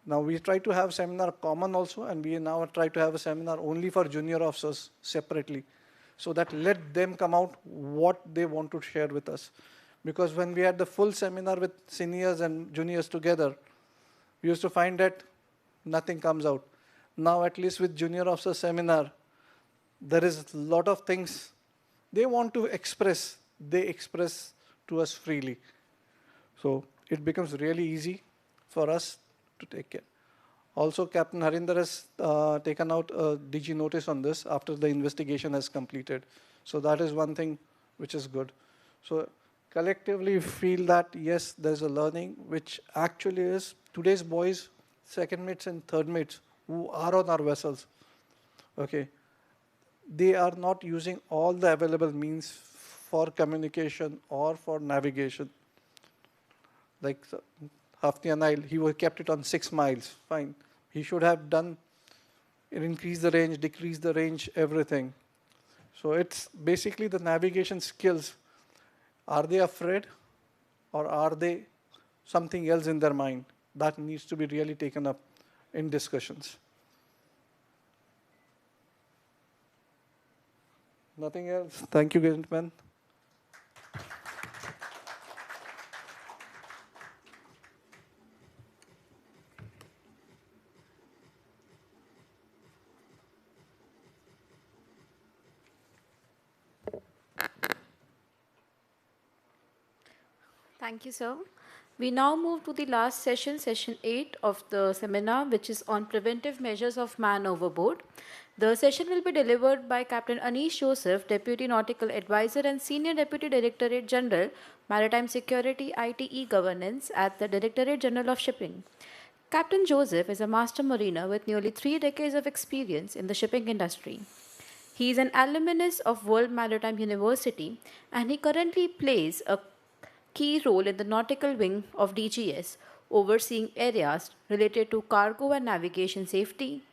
S20: Now we try to have seminar common also, and we now try to have a seminar only for junior officers separately, so that let them come out what they want to share with us. Because when we had the full seminar with seniors and juniors together, we used to find that nothing comes out. Now at least with junior officer seminar, there is a lot of things they want to express. They express to us freely. So it becomes really easy for us to take care. Also, Captain Harinder has taken out a DG notice on this after the investigation has completed. So that is one thing which is good. So collectively feel that yes, there's a learning which actually is today's boys, second mates and third mates who are on our vessels. Okay, they are not using all the available means for communication or for navigation. Like Hafnia Nile, he kept it on 6 miles, fine. He should have done, increase the range, decrease the range, everything. So it's basically the navigation skills. Are they afraid or are they something else in their mind? That needs to be really taken up in discussions. Nothing else. Thank you, gentlemen.
S1: Thank you, sir. We now move to the last session, session 8 of the seminar, which is on preventive measures of man overboard. The session will be delivered by Captain Anish Joseph, Deputy Nautical Advisor and Senior Deputy Directorate General, Maritime Security ITE Governance at the Directorate General of Shipping. Captain Joseph is a master mariner with nearly 3 decades of experience in the shipping industry. He is an alumnus of World Maritime University, and he currently plays a key role in the nautical wing of DGS, overseeing areas related to cargo and navigation safety,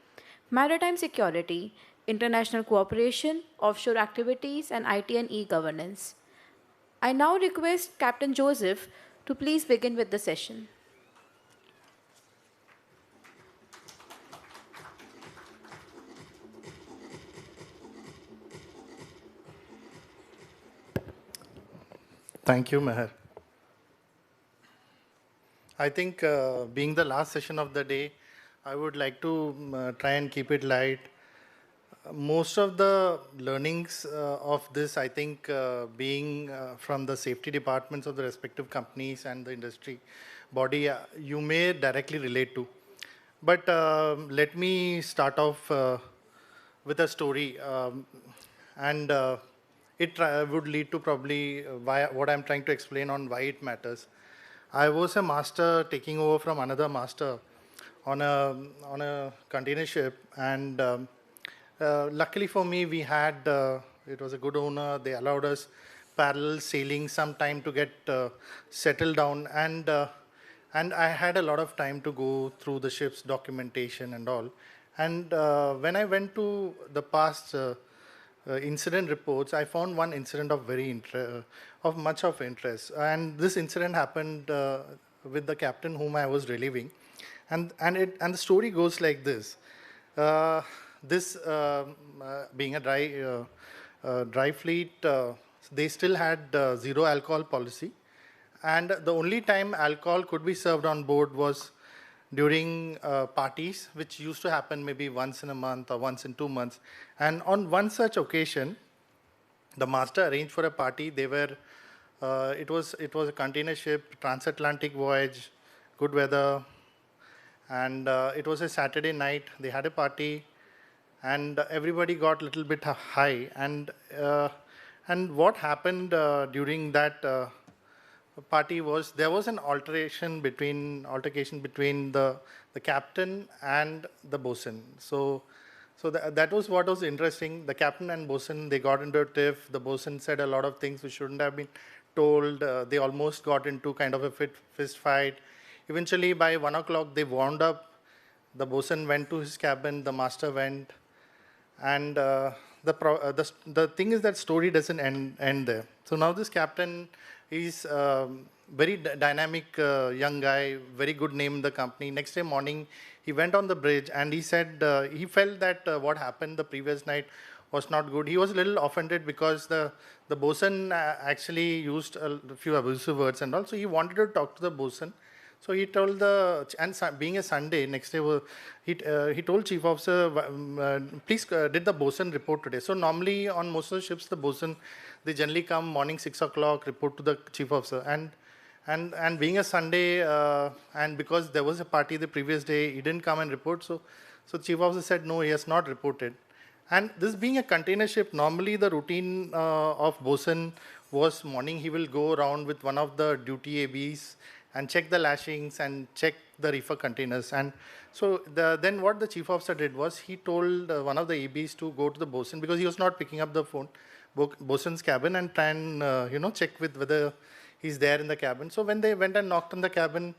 S1: maritime security, international cooperation, offshore activities, and IT and e-governance. I now request Captain Joseph to please begin with the session.
S21: Thank you, Meher. I think being the last session of the day, I would like to try and keep it light. Most of the learnings of this, I think, being from the safety departments of the respective companies and the industry body, you may directly relate to. But let me start off with a story. It would lead to probably what I'm trying to explain on why it matters. I was a master taking over from another master on a container ship, and luckily for me, we had it was a good owner. They allowed us parallel sailing some time to get settled down, and I had a lot of time to go through the ship's documentation and all. And when I went to the past incident reports, I found one incident of much of interest. And this incident happened with the captain whom I was relieving. And the story goes like this. Being a dry fleet, they still had zero alcohol policy. And the only time alcohol could be served on board was during parties, which used to happen maybe once in a month or once in 2 months. And on one such occasion, the master arranged for a party. They were, it was a container ship, transatlantic voyage, good weather, And it was a Saturday night. They had a party, and everybody got a little bit high. And what happened during that party was there was an altercation between the captain and the bosun. So that was what was interesting. The captain and bosun, they got into a tiff. The bosun said a lot of things which shouldn't have been told. They almost got into kind of a fist fight. Eventually, by 1 o'clock, they wound up. The bosun went to his cabin. The master went, and the thing is that story doesn't end there. So now this captain is very dynamic young guy, very good name in the company. Next day morning, he went on the bridge and he said he felt that what happened the previous night was not good. He was a little offended because the bosun actually used a few abusive words, and also he wanted to talk to the bosun. So he told being a Sunday, next day, he told chief officer, please did the bosun report today? So normally on most of the ships, the bosun, they generally come morning 6 o'clock, report to the chief officer. And being a Sunday, and because there was a party the previous day, he didn't come and report. So chief officer said, no, he has not reported. And this being a container ship, normally the routine of bosun was morning he will go around with one of the duty ABs and check the lashings and check the reefer containers. And so then what the chief officer did was he told one of the ABs to go to the bosun because he was not picking up the phone, bosun's cabin, and try and check with whether he's there in the cabin. So when they went and knocked on the cabin,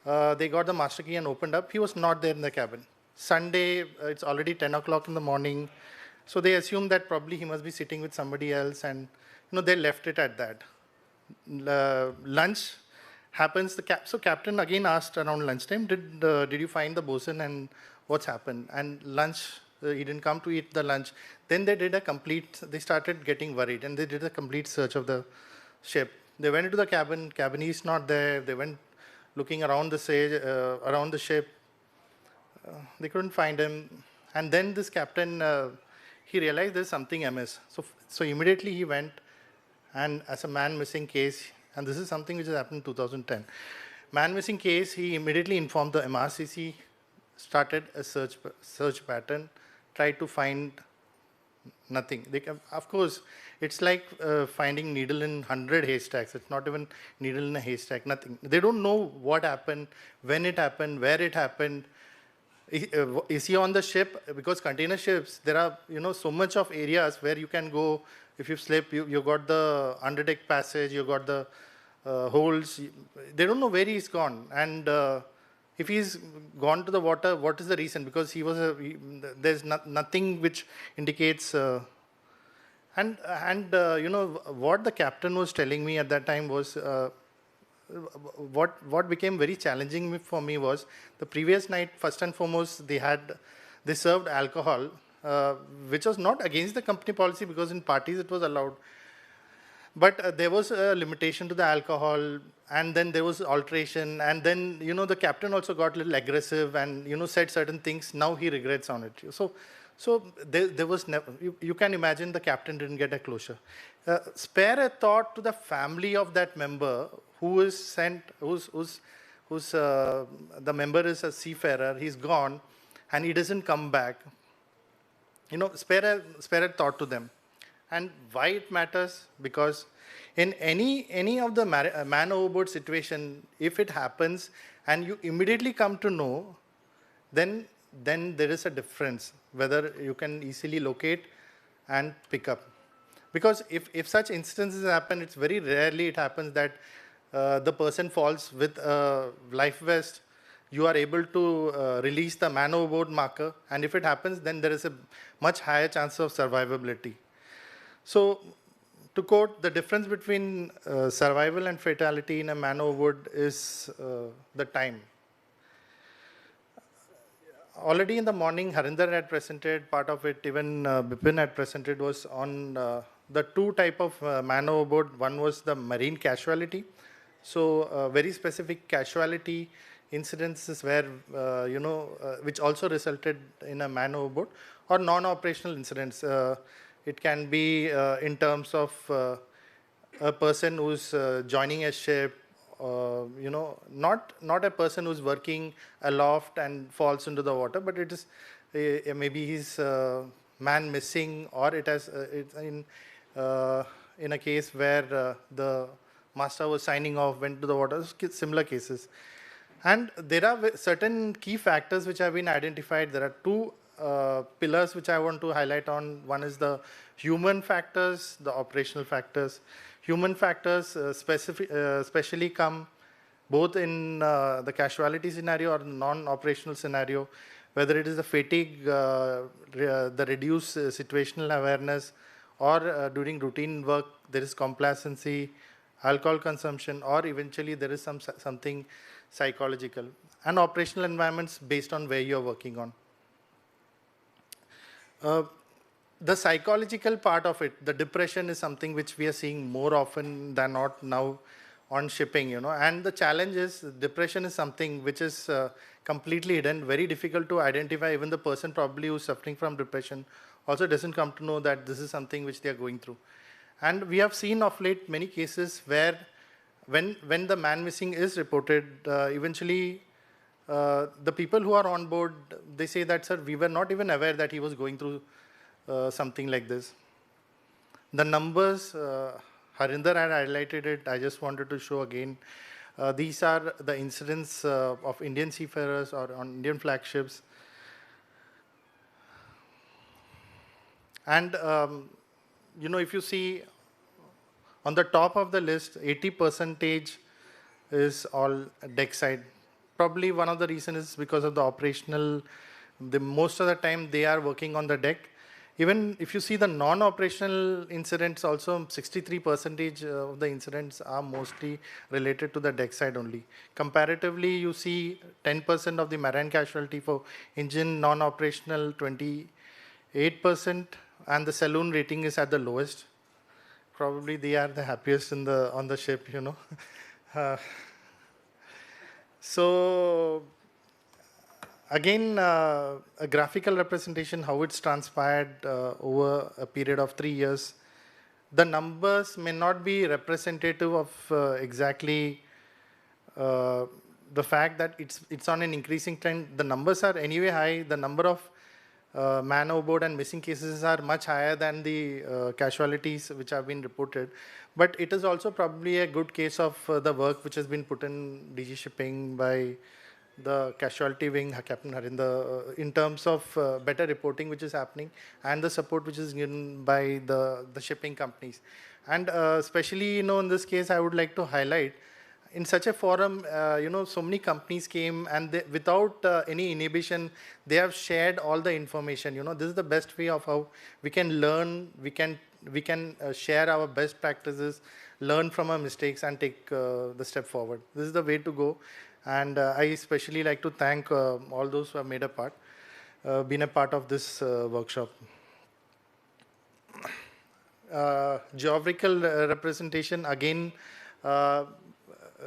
S21: they got the master key and opened up. He was not there in the cabin. Sunday, it's already 10 o'clock in the morning. So they assumed that probably he must be sitting with somebody else, and they left it at that. Lunch happens. So captain again asked around lunchtime, did you find the bosun and what's happened? And lunch, he didn't come to eat the lunch. Then they started getting worried, and they did a complete search of the ship. They went into the cabin. Cabin is not there. They went looking around the ship. They couldn't find him. And then this captain, he realized there's something amiss. So immediately he went, and as a man missing case, and this is something which has happened in 2010. Man missing case, he immediately informed the MRCC, started a search pattern, tried to find nothing. Of course, it's like finding needle in 100 haystacks. It's not even needle in a haystack, nothing. They don't know what happened, when it happened, where it happened. Is he on the ship? Because container ships, there are so much of areas where you can go. If you slip, you got the underdeck passage, you got the holes. They don't know where he's gone. And if he's gone to the water, what is the reason? Because there's nothing which indicates. And what the captain was telling me at that time was. What became very challenging for me was the previous night, first and foremost, they served alcohol, which was not against the company policy because in parties it was allowed. But there was a limitation to the alcohol, and then there was alteration, and then, the captain also got a little aggressive and, said certain things. Now he regrets on it. So there was never, you can imagine the captain didn't get a closure. Spare a thought to the family of that member who is sent, the member is a seafarer, he's gone, and he doesn't come back. Spare a thought to them. And why it matters? Because in any of the man overboard situation, if it happens and you immediately come to know, then there is a difference whether you can easily locate and pick up. Because if such instances happen, it's very rarely it happens that the person falls with a life vest, you are able to release the man overboard marker, and if it happens, then there is a much higher chance of survivability. So, to quote, the difference between survival and fatality in a man overboard is the time. Already in the morning, Harinder had presented part of it, even Bipin had presented, was on the two type of man overboard. One was the marine casualty. So very specific casualty incidences where, which also resulted in a man overboard, or non-operational incidents. It can be in terms of a person who's joining a ship, not a person who's working aloft and falls into the water, but it is maybe he's man missing, or it has it's in a case where the master was signing off, went to the water, similar cases. And there are certain key factors which have been identified. There are two pillars which I want to highlight on. One is the human factors, the operational factors. Human factors especially come both in the casualty scenario or non-operational scenario, whether it is the fatigue, the reduced situational awareness, or during routine work there is complacency, alcohol consumption, or eventually there is something psychological, and operational environments based on where you're working on. The psychological part of it, the depression, is something which we are seeing more often than not now on shipping, and the challenge is depression is something which is completely hidden, very difficult to identify. Even the person probably who's suffering from depression also doesn't come to know that this is something which they are going through. And we have seen of late many cases where when the man missing is reported, eventually the people who are on board, they say that, sir, we were not even aware that he was going through something like this. The numbers, Harinder had highlighted it, I just wanted to show again. These are the incidents of Indian seafarers or on Indian flagships. And, if you see on the top of the list, 80% is all deck side. Probably one of the reasons is because of the operational, most of the time they are working on the deck. Even if you see the non-operational incidents also, 63% of the incidents are mostly related to the deck side only. Comparatively, you see 10% of the marine casualty for engine non-operational, 28%, and the saloon rating is at the lowest. Probably they are the happiest on the ship, So again, a graphical representation, how it's transpired over a period of 3 years. The numbers may not be representative of exactly the fact that it's on an increasing trend. The numbers are anyway high. The number of man overboard and missing cases are much higher than the casualties which have been reported. But it is also probably a good case of the work which has been put in DG Shipping by the casualty wing, Captain Harinder, in terms of better reporting which is happening and the support which is given by the shipping companies. And especially, in this case, I would like to highlight, in such a forum, so many companies came and they, without any inhibition, they have shared all the information. This is the best way of how we can learn, we can share our best practices, learn from our mistakes and take the step forward. This is the way to go. And I especially like to thank all those who have made a part, been a part of this workshop. Geographical representation, again,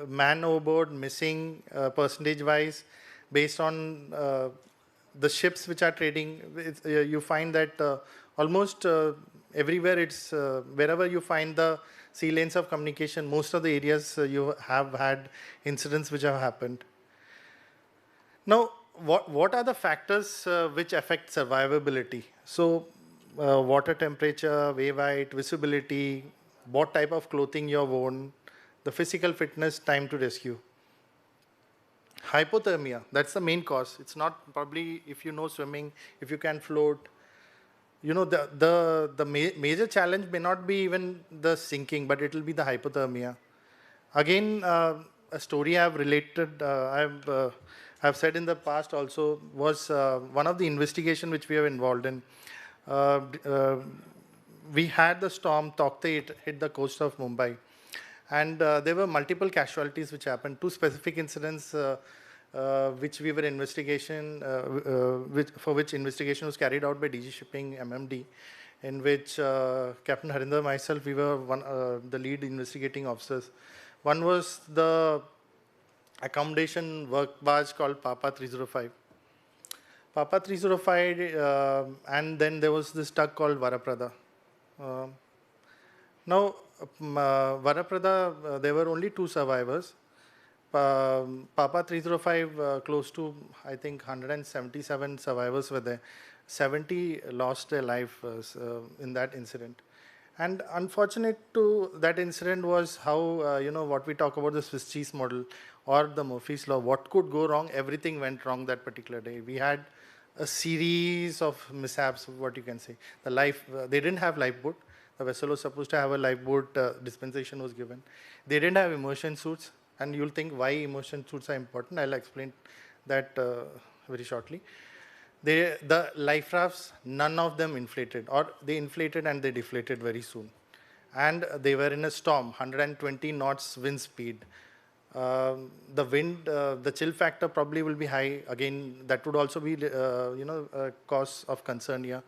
S21: man overboard, missing percentage-wise, based on the ships which are trading, you find that almost everywhere it's, wherever you find the sea lanes of communication, most of the areas you have had incidents which have happened. Now, what are the factors which affect survivability? So, water temperature, wave height, visibility, what type of clothing you're worn, the physical fitness, time to rescue. Hypothermia, that's the main cause. It's not probably if you know swimming, if you can float. The major challenge may not be even the sinking, but it will be the hypothermia. Again, a story I've related, I've said in the past also, was one of the investigation which we are involved in. We had the storm Taukte hit the coast of Mumbai. And there were multiple casualties which happened, 2 specific incidents which we were for which investigation was carried out by DG Shipping MMD, in which Captain Harinder and myself, we were the lead investigating officers. One was the accommodation work barge called Papa 305. Papa 305, and then there was this tug called Varaprada. Now, Varaprada, there were only 2 survivors. Papa 305, close to, I think, 177 survivors were there. 70 lost their life in that incident. And unfortunate to that incident was how, what we talk about the Swiss cheese model or the Murphy's Law, what could go wrong, everything went wrong that particular day. We had a series of mishaps, what you can say. They didn't have lifeboat. The vessel was supposed to have a lifeboat, dispensation was given. They didn't have immersion suits, and you'll think why immersion suits are important. I'll explain that very shortly. The life rafts, none of them inflated, or they inflated and they deflated very soon. And they were in a storm, 120 knots wind speed. The wind, the chill factor probably will be high. Again, that would also be, a cause of concern here.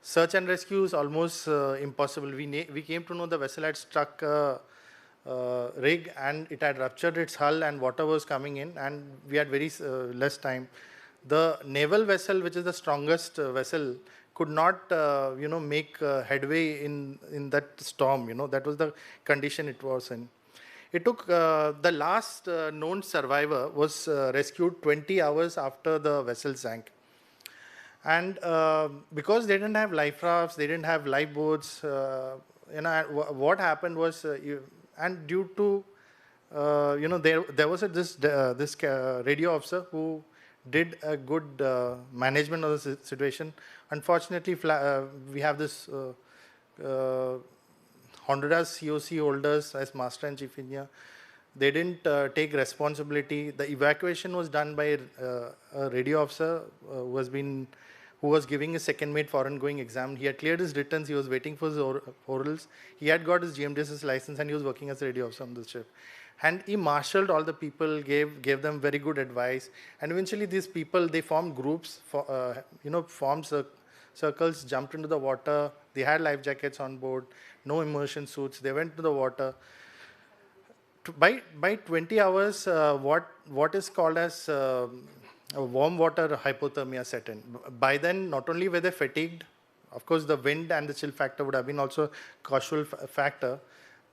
S21: Search and rescue is almost impossible. We came to know the vessel had struck a rig and it had ruptured its hull and water was coming in, and we had very less time. The naval vessel, which is the strongest vessel, could not, make headway in that storm. That was the condition it was in. It took the last known survivor was rescued 20 hours after the vessel sank. And because they didn't have life rafts, they didn't have lifeboats, what happened was, and due to, there was this radio officer who did a good management of the situation. Unfortunately, we have this Honduras COC holders as master and chief engineer. They didn't take responsibility. The evacuation was done by a radio officer who was giving his second mate foreign going exam. He had cleared his returns. He was waiting for his orals. He had got his GMDSS license and he was working as a radio officer on the ship. And he marshaled all the people, gave them very good advice. And eventually these people, they formed groups, formed circles, jumped into the water. They had life jackets on board, no immersion suits. They went to the water. By 20 hours, what is called as warm water hypothermia set in. By then, not only were they fatigued, of course, the wind and the chill factor would have been also a causal factor.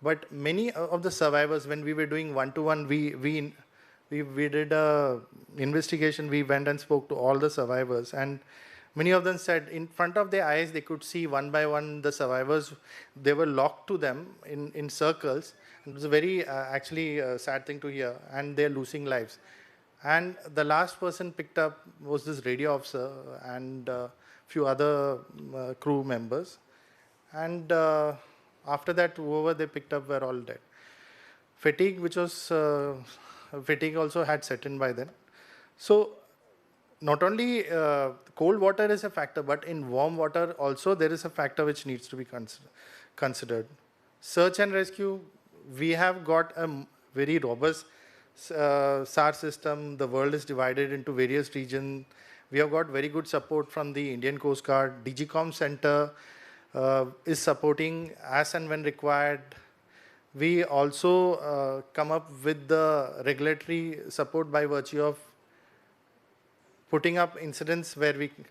S21: But many of the survivors, when we were doing one-to-one, we did a investigation. We went and spoke to all the survivors, and many of them said in front of their eyes they could see one by one the survivors. They were locked to them in circles. It was a very sad thing to hear, and they're losing lives. And the last person picked up was this radio officer and a few other crew members. And after that, whoever they picked up were all dead. Fatigue also had set in by then. So not only cold water is a factor, but in warm water also there is a factor which needs to be considered. Search and rescue, we have got a very robust SAR system. The world is divided into various regions. We have got very good support from the Indian Coast Guard. DGCOM Center is supporting as and when required. We also come up with the regulatory support by virtue of putting up incidents and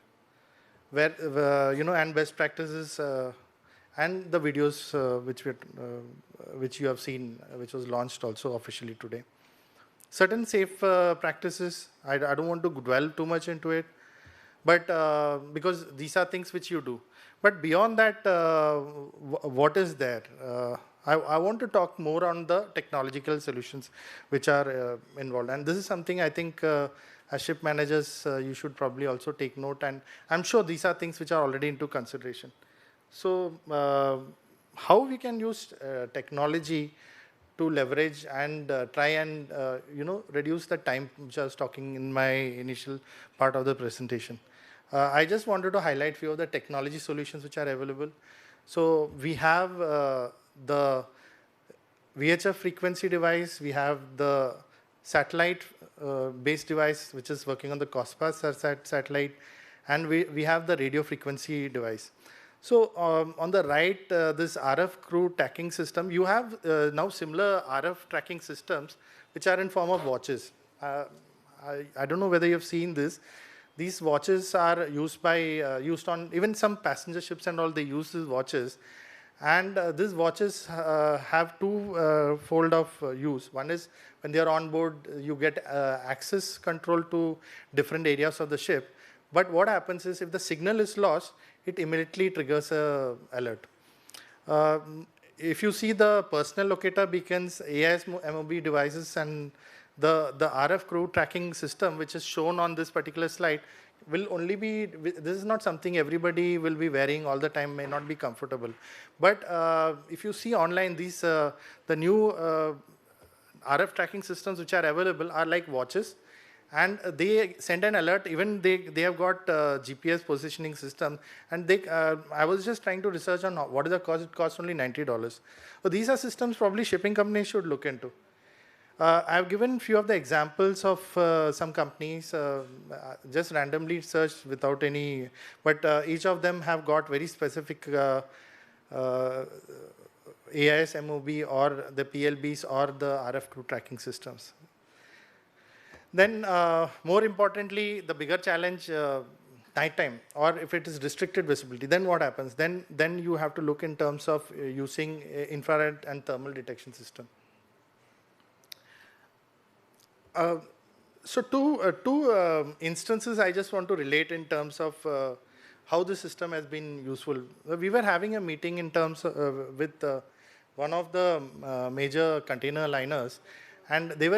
S21: best practices and the videos which you have seen, which was launched also officially today. Certain safe practices, I don't want to dwell too much into it, but because these are things which you do. But beyond that, what is there? I want to talk more on the technological solutions which are involved. And this is something I think as ship managers, you should probably also take note. And I'm sure these are things which are already into consideration. So how we can use technology to leverage and try and reduce the time which I was talking in my initial part of the presentation. I just wanted to highlight few of the technology solutions which are available. So we have the VHF frequency device, we have the satellite based device which is working on the COSPAS satellite, and we have the radio frequency device. So on the right, this RF crew tracking system, you have now similar RF tracking systems which are in form of watches. I don't know whether you've seen this. These watches are used on even some passenger ships and all, they use these watches. And these watches have two fold of use. One is when they are on board, you get access control to different areas of the ship. But what happens is if the signal is lost, it immediately triggers a alert. If you see the personal locator beacons, AIS MOB devices, and the RF crew tracking system, which is shown on this particular slide, will only be, this is not something everybody will be wearing all the time, may not be comfortable. But if you see online, these the new RF tracking systems which are available are like watches, and they send an alert. Even they have got GPS positioning system, and they I was just trying to research on what is the cost. It costs only $90. So these are systems probably shipping companies should look into. I've given few of the examples of some companies, just randomly searched without any, but each of them have got very specific AIS MOB or the PLBs or the RF crew tracking systems. Then more importantly, the bigger challenge, nighttime, or if it is restricted visibility, then what happens? Then you have to look in terms of using infrared and thermal detection system. So two instances I just want to relate in terms of how the system has been useful. We were having a meeting in terms of, with one of the major container liners, and they were,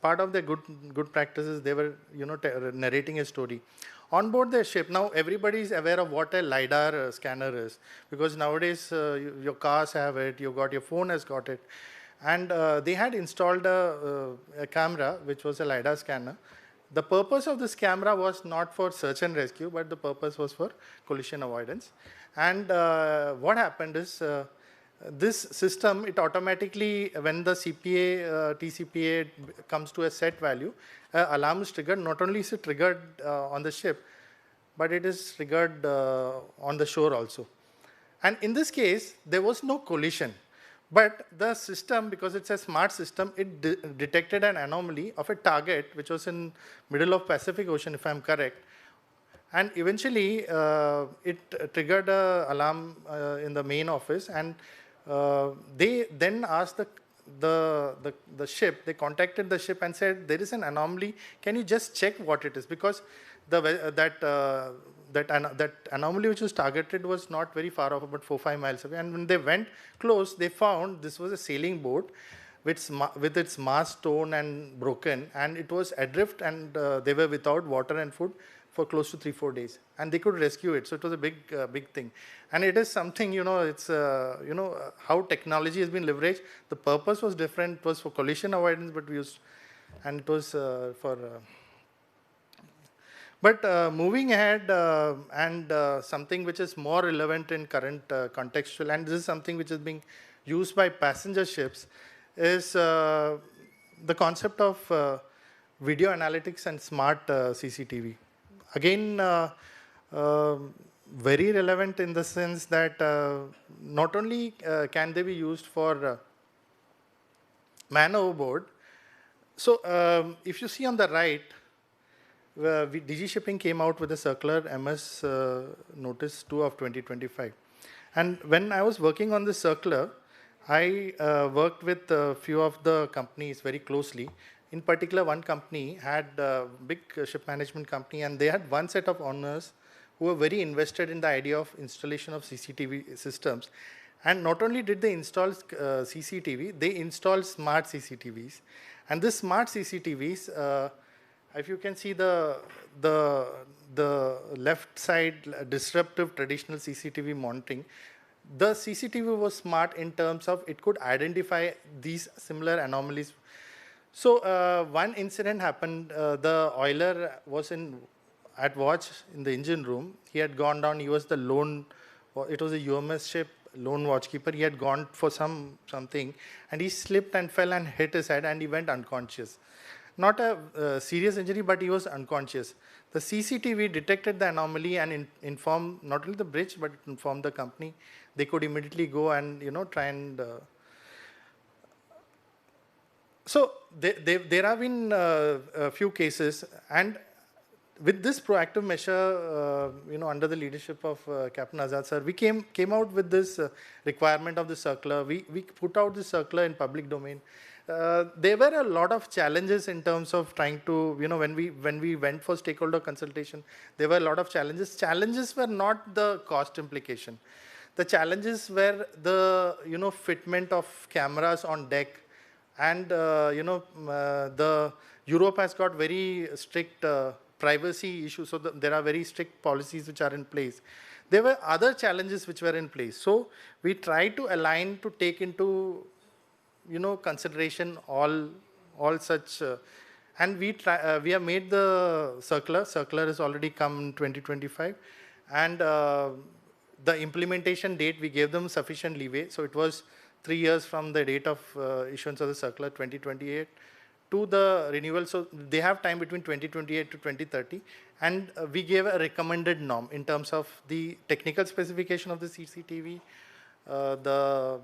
S21: part of their good practices, they were, narrating a story. On board their ship, now everybody is aware of what a LiDAR scanner is, because nowadays your cars have it, your phone has got it. And they had installed a camera, which was a LiDAR scanner. The purpose of this camera was not for search and rescue, but the purpose was for collision avoidance. And what happened is, this system, it automatically, when the CPA, TCPA comes to a set value, alarm is triggered. Not only is it triggered on the ship, but it is triggered on the shore also. And in this case, there was no collision. But the system, because it's a smart system, it detected an anomaly of a target which was in middle of Pacific Ocean, if I'm correct. And eventually, it triggered an alarm in the main office, and they then asked the ship, they contacted the ship and said, there is an anomaly, can you just check what it is? Because that anomaly which was targeted was not very far off, about 4-5 miles away. And when they went close, they found this was a sailing boat with its mast torn and broken, and it was adrift, and they were without water and food for close to 3-4 days, and they could rescue it. So it was a big thing, and it is something, it's how technology has been leveraged. The purpose was different; it was for collision avoidance, but we used, and it was for. But moving ahead, and something which is more relevant in current contextual, and this is something which is being used by passenger ships, is the concept of video analytics and smart CCTV. Again, very relevant in the sense that not only can they be used for man overboard. So if you see on the right, DG Shipping came out with a circular MS Notice 2 of 2025. And when I was working on this circular, I worked with a few of the companies very closely. In particular, one company had a big ship management company, and they had one set of owners who were very invested in the idea of installation of CCTV systems. And not only did they install CCTV, they installed smart CCTVs. And this smart CCTVs, if you can see the left side, disruptive traditional CCTV monitoring, the CCTV was smart in terms of it could identify these similar anomalies. So one incident happened, the oiler was at watch in the engine room. He had gone down, he was the lone, it was a UMS ship, lone watchkeeper. He had gone for something, and he slipped and fell and hit his head, and he went unconscious. Not a serious injury, but he was unconscious. The CCTV detected the anomaly and informed not only the bridge, but informed the company. They could immediately go and try and. So there have been a few cases, and with this proactive measure, under the leadership of Captain Azad sir, we came out with this requirement of the circular. We put out the circular in public domain. There were a lot of challenges in terms of trying to, when we went for stakeholder consultation, there were a lot of challenges. Challenges were not the cost implication. The challenges were the, fitment of cameras on deck, and, the Europe has got very strict privacy issues, so there are very strict policies which are in place. There were other challenges which were in place. So we tried to align to take into, consideration all such, and we have made the circular. Circular has already come in 2025, and the implementation date, we gave them sufficient leeway. So it was 3 years from the date of issuance of the circular, 2028, to the renewal. So they have time between 2028 to 2030. And we gave a recommended norm in terms of the technical specification of the CCTV, the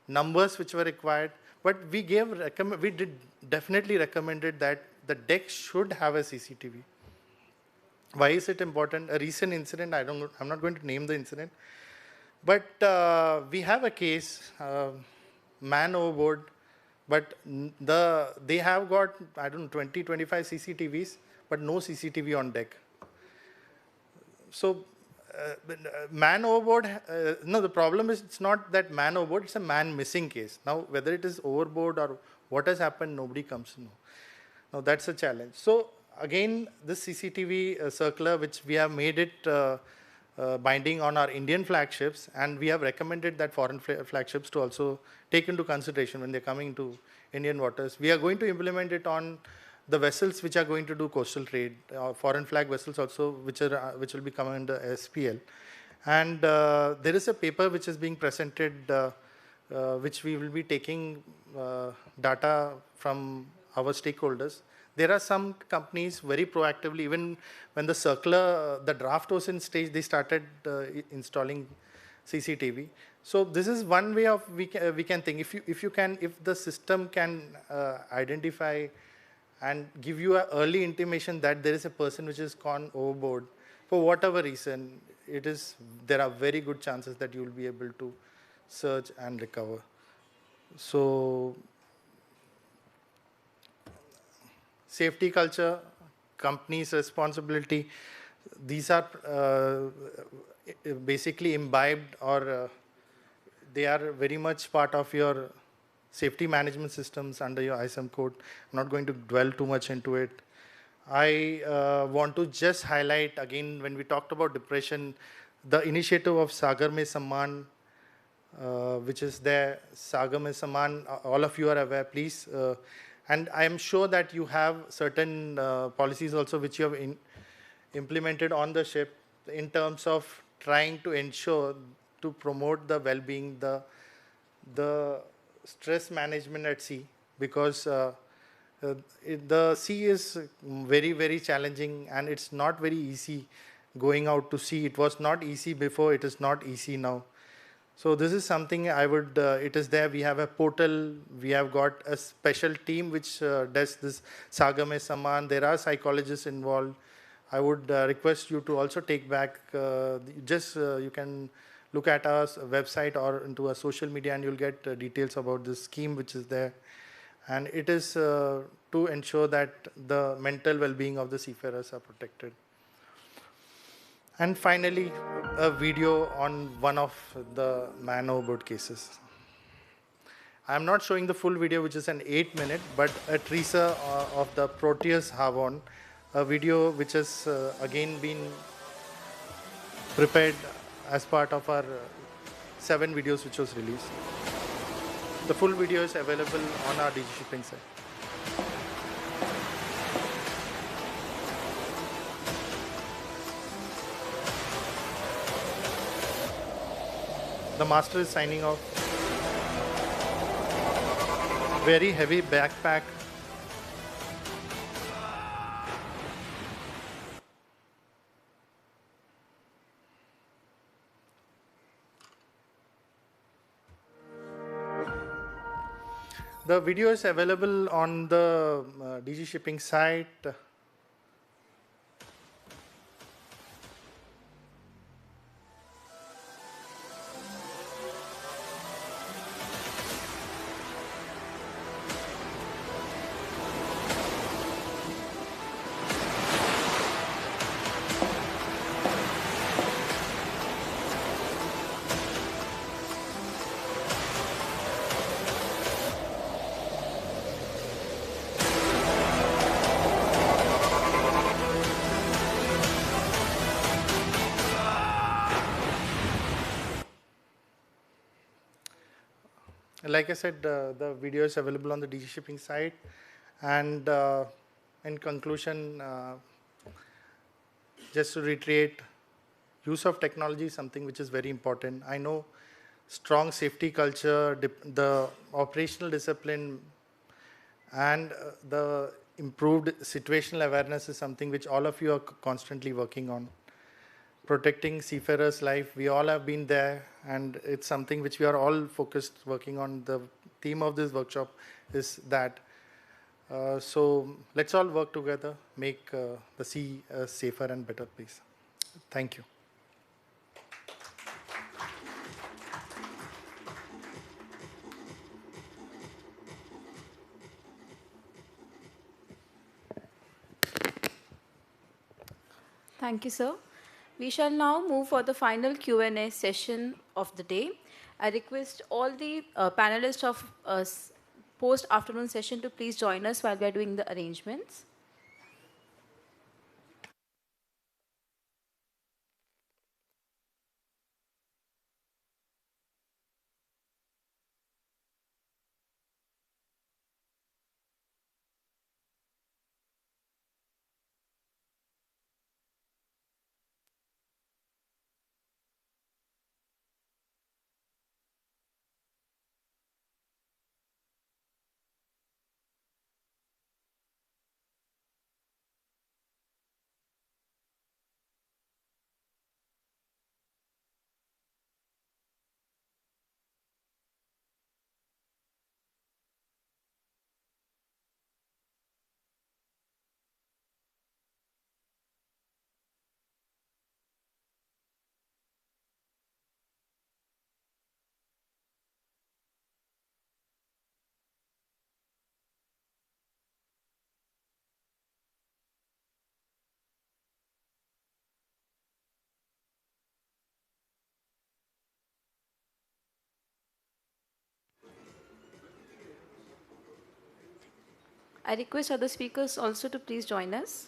S21: numbers which were required. But we did definitely recommended that the deck should have a CCTV. Why is it important? A recent incident, I'm not going to name the incident, but we have a case, man overboard, but they have got, 20, 25 CCTVs, but no CCTV on deck. So man overboard, no, the problem is it's not that man overboard, it's a man missing case. Now, whether it is overboard or what has happened, nobody comes to know. Now, that's a challenge. So, again, this CCTV circular, which we have made it binding on our Indian flagships, and we have recommended that foreign flagships to also take into consideration when they're coming to Indian waters. We are going to implement it on the vessels which are going to do coastal trade, foreign flag vessels also, which will be coming under SPL. And there is a paper which is being presented, which we will be taking data from our stakeholders. There are some companies very proactively, even when the circular, the draft was in stage, they started installing CCTV. So this is one way of we can think. If the system can identify and give you an early intimation that there is a person which has gone overboard, for whatever reason, there are very good chances that you will be able to search and recover. So, safety culture, company's responsibility, these are basically imbibed, or they are very much part of your safety management systems under your ISM code. I'm not going to dwell too much into it. I want to just highlight again, when we talked about depression, the initiative of Sagar Mein Samman, which is there. Sagar Mein Samman, all of you are aware, please. And I am sure that you have certain policies also which you have implemented on the ship in terms of trying to ensure to promote the well-being, the stress management at sea, because the sea is very, very challenging, and it's not very easy going out to sea. It was not easy before, it is not easy now. So this is something I would, it is there, we have a portal, we have got a special team which does this Sagar Mein Samman. There are psychologists involved. I would request you to also take back, you can look at our website or into our social media, and you'll get details about this scheme which is there. And it is to ensure that the mental well-being of the seafarers are protected. And finally, a video on one of the man overboard cases. I'm not showing the full video, which is an 8-minute, but a teaser of the Proteus Havon, a video which has again been prepared as part of our 7 videos which was released. The full video is available on our DG Shipping site. The master is signing off. Very heavy backpack. The video is available on the DG Shipping site. Like I said, the video is available on the DG Shipping site. And in conclusion, just to reiterate, use of technology is something which is very important. I know strong safety culture, the operational discipline, and the improved situational awareness is something which all of you are constantly working on. Protecting seafarers' life, we all have been there, and it's something which we are all focused working on. The theme of this workshop is that. So let's all work together, make the sea a safer and better place. Thank you.
S1: Thank you, sir. We shall now move for the final Q&A session of the day. I request all the panelists of post-afternoon session to please join us while we are doing the arrangements. I request other speakers also to please join us.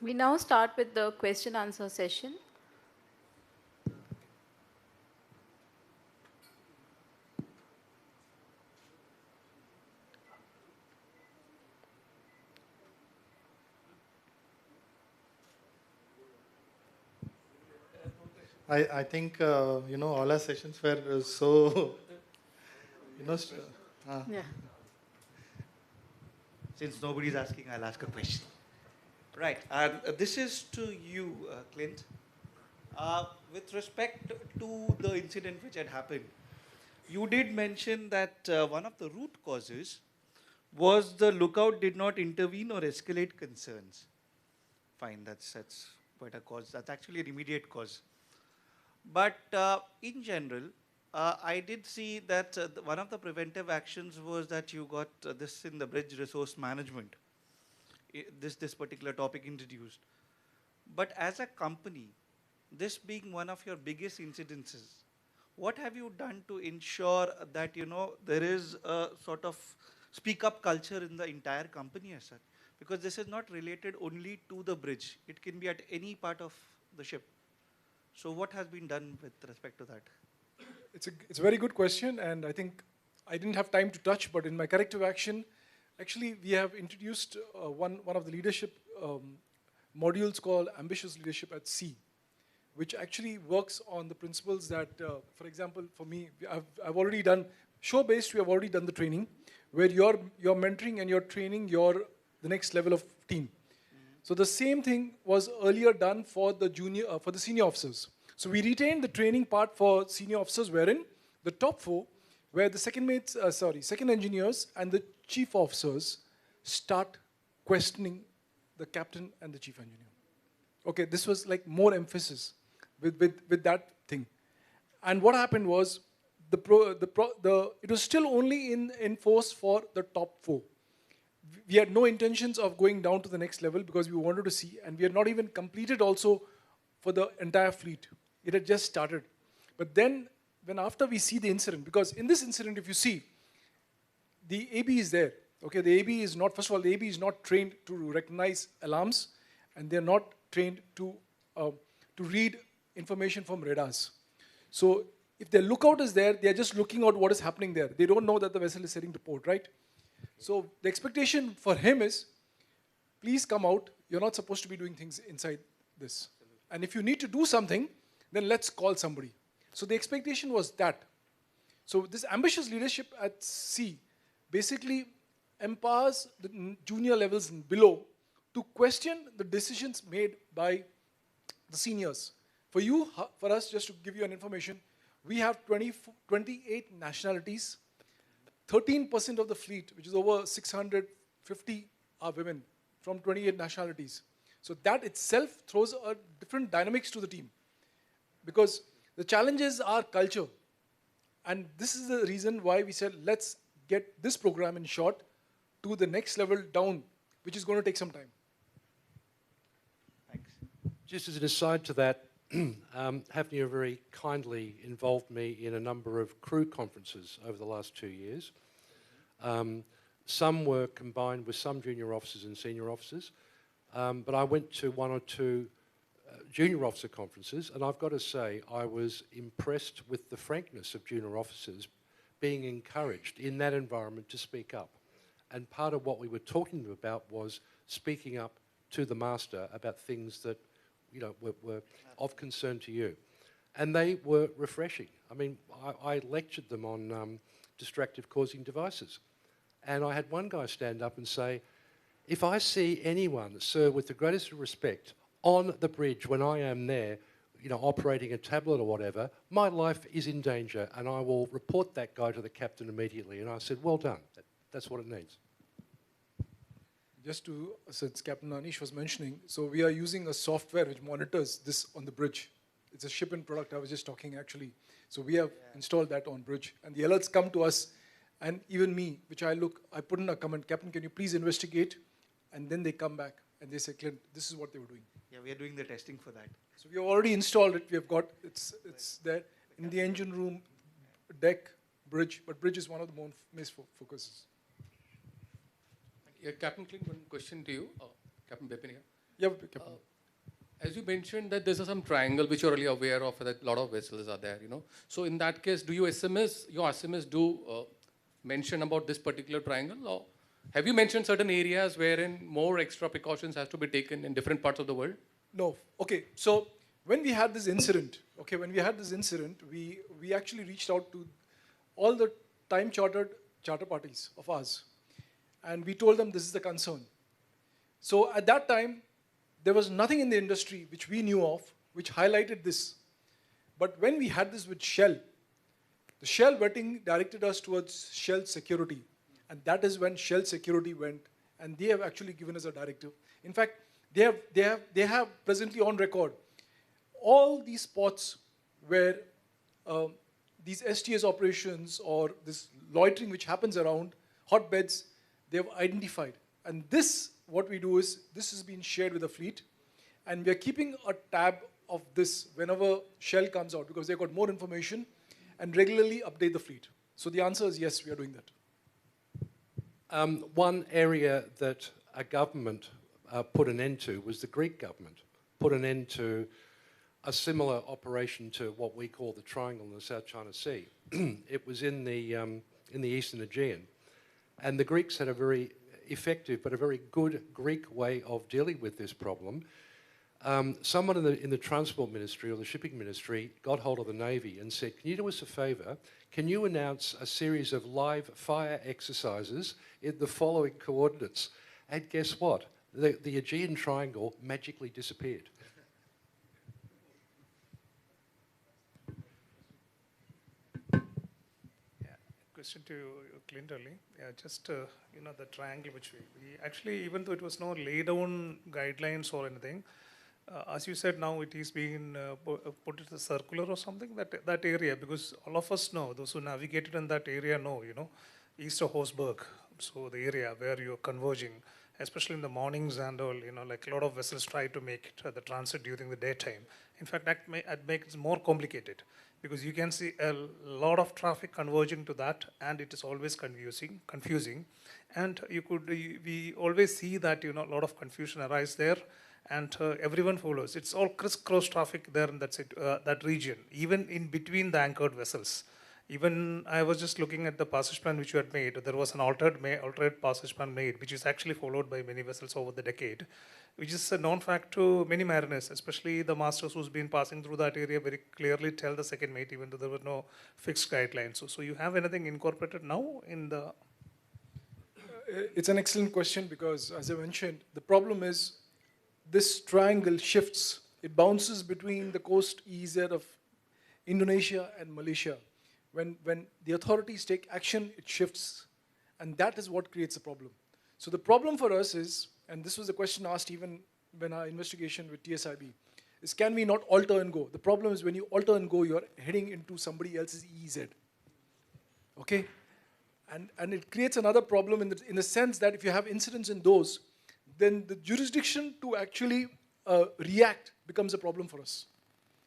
S1: We now start with the question answer session.
S21: I think, all our sessions were so,
S1: Yeah.
S14: Since nobody's asking, I'll ask a question. Right, and this is to you, Clint. With respect to the incident which had happened, you did mention that one of the root causes was the lookout did not intervene or escalate concerns. Fine, that's quite a cause. That's actually an immediate cause. But in general, I did see that one of the preventive actions was that you got this in the bridge resource management, this particular topic introduced. But as a company, this being one of your biggest incidences, what have you done to ensure that there is a sort of speak up culture in the entire company as such? Because this is not related only to the bridge. It can be at any part of the ship. So what has been done with respect to that?
S13: It's a very good question, and I think I didn't have time to touch, but in my corrective action, actually we have introduced one of the leadership modules called Ambitious Leadership at Sea, which actually works on the principles that, for example, for me, I've already done, show-based, we have already done the training, where you're mentoring and you're training the next level of team. So the same thing was earlier done for the for the senior officers. So we retained the training part for senior officers, wherein the top 4, where the second engineers and the chief officers start questioning the captain and the chief engineer. Okay, this was like more emphasis with that thing. And what happened was, it was still only in force for the top 4. We had no intentions of going down to the next level because we wanted to see, and we had not even completed also for the entire fleet. It had just started. But then, after we see the incident, because in this incident, if you see, the AB is there. Okay, the AB is not, first of all, the AB is not trained to recognize alarms, and they're not trained to read information from radars. So if their lookout is there, they're just looking out what is happening there. They don't know that the vessel is heading to port, right? So the expectation for him is, please come out. You're not supposed to be doing things inside this. And if you need to do something, then let's call somebody. So the expectation was that. So this ambitious leadership at sea basically empowers the junior levels and below to question the decisions made by the seniors. For us, just to give you an information, we have 28 nationalities. 13% of the fleet, which is over 650, are women from 28 nationalities. So that itself throws a different dynamics to the team, because the challenges are culture. And this is the reason why we said, let's get this program in short to the next level down, which is going to take some time.
S14: Thanks.
S18: Just as an aside to that, Hafnia very kindly involved me in a number of crew conferences over the last 2 years. Some were combined with some junior officers and senior officers, but I went to 1 or 2 junior officer conferences, and I've got to say I was impressed with the frankness of junior officers being encouraged in that environment to speak up. And part of what we were talking about was speaking up to the master about things that were of concern to you. And they were refreshing. I mean, I lectured them on distractive causing devices. And I had one guy stand up and say, if I see anyone, sir, with the greatest respect, on the bridge when I am there, operating a tablet or whatever, my life is in danger, and I will report that guy to the captain immediately. And I said, well done. That's what it needs.
S13: Just to, since Captain Anish was mentioning, so we are using a software which monitors this on the bridge. It's a ship-in product, I was just talking actually. So we have installed that on bridge, and the alerts come to us, and even me, which I put in a comment, Captain, can you please investigate? And then they come back, and they say, Clint, this is what they were doing.
S14: Yeah, we are doing the testing for that.
S13: So we have already installed it, we have got, it's there in the engine room, deck, bridge, but bridge is one of the most focuses.
S7: Yeah, Captain Clint, one question to you. Captain Bipin here.
S13: Yeah, Captain.
S7: As you mentioned that there's some triangle which you're already aware of, that a lot of vessels are there, So in that case, do your SMS do mention about this particular triangle? Or have you mentioned certain areas wherein more extra precautions have to be taken in different parts of the world?
S13: No. Okay, so when we had this incident, we actually reached out to all the time-chartered charter parties of ours. And we told them this is the concern. So at that time, there was nothing in the industry which we knew of which highlighted this. But when we had this with Shell, the Shell vetting directed us towards Shell security. And that is when Shell security went, and they have actually given us a directive. In fact, they have presently on record all these spots where these STS operations or this loitering which happens around hotbeds, they have identified. And this, what we do is, this has been shared with the fleet, and we are keeping a tab of this whenever Shell comes out, because they've got more information, and regularly update the fleet. So the answer is yes, we are doing that.
S18: One area that a government put an end to was the Greek government, put an end to a similar operation to what we call the Triangle in the South China Sea. It was in the Eastern Aegean. And the Greeks had a very effective but a very good Greek way of dealing with this problem. Someone in the Transport Ministry or the Shipping Ministry got hold of the Navy and said, can you do us a favour? Can you announce a series of live fire exercises in the following coordinates? And guess what? The Aegean Triangle magically disappeared.
S19: question to you, Clint, only. Just, the triangle which we actually, even though it was no laid down guidelines or anything, as you said, now it is being put as a circular or something, that area, because all of us know, those who navigated in that area know, east of Horsburgh, so the area where you're converging, especially in the mornings and all, like a lot of vessels try to make it the transit during the daytime. In fact, that makes it more complicated because you can see a lot of traffic converging to that, and it is always confusing. And we always see that, a lot of confusion arises there, and everyone follows. It's all crisscross traffic there in that region, even in between the anchored vessels. Even I was just looking at the passage plan which you had made. There was an alternate passage plan made, which is actually followed by many vessels over the decade, which is a known fact to many mariners, especially the masters who's been passing through that area very clearly tell the second mate, even though there were no fixed guidelines. So you have anything incorporated now in the...
S13: It's an excellent question because, as I mentioned, the problem is this triangle shifts. It bounces between the coast EEZ of Indonesia and Malaysia. When the authorities take action, it shifts. And that is what creates a problem. So the problem for us is, and this was a question asked even when our investigation with TSIB, is can we not alter and go? The problem is when you alter and go, you're heading into somebody else's EEZ. Okay? And it creates another problem in the sense that if you have incidents in those, then the jurisdiction to actually react becomes a problem for us.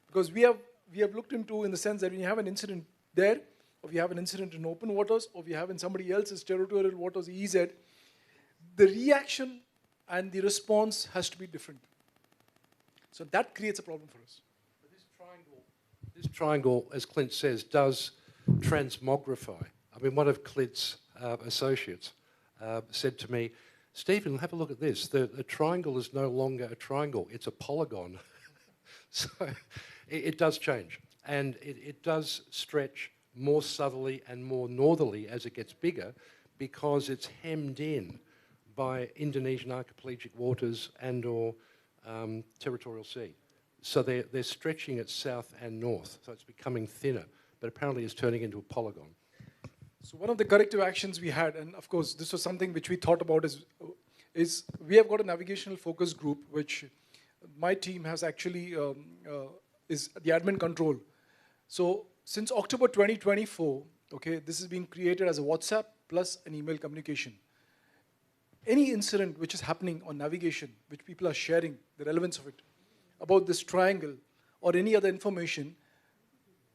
S13: Because we have looked into, in the sense that when you have an incident there, or if you have an incident in open waters, or if you have in somebody else's territorial waters, EEZ, the reaction and the response has to be different. So that creates a problem for us.
S18: But this triangle, as Clint says, does transmogrify. I mean, one of Clint's associates said to me, Stephen, have a look at this. The triangle is no longer a triangle, it's a polygon. So it does change. And it does stretch more southerly and more northerly as it gets bigger because it's hemmed in by Indonesian archipelagic waters and or territorial sea. So they're stretching it south and north, so it's becoming thinner, but apparently it's turning into a polygon.
S13: So one of the corrective actions we had, and of course this was something which we thought about, is we have got a navigational focus group which my team has actually, is the admin control. So since October 2024, okay, this is being created as a WhatsApp plus an email communication. Any incident which is happening on navigation, which people are sharing, the relevance of it, about this triangle or any other information,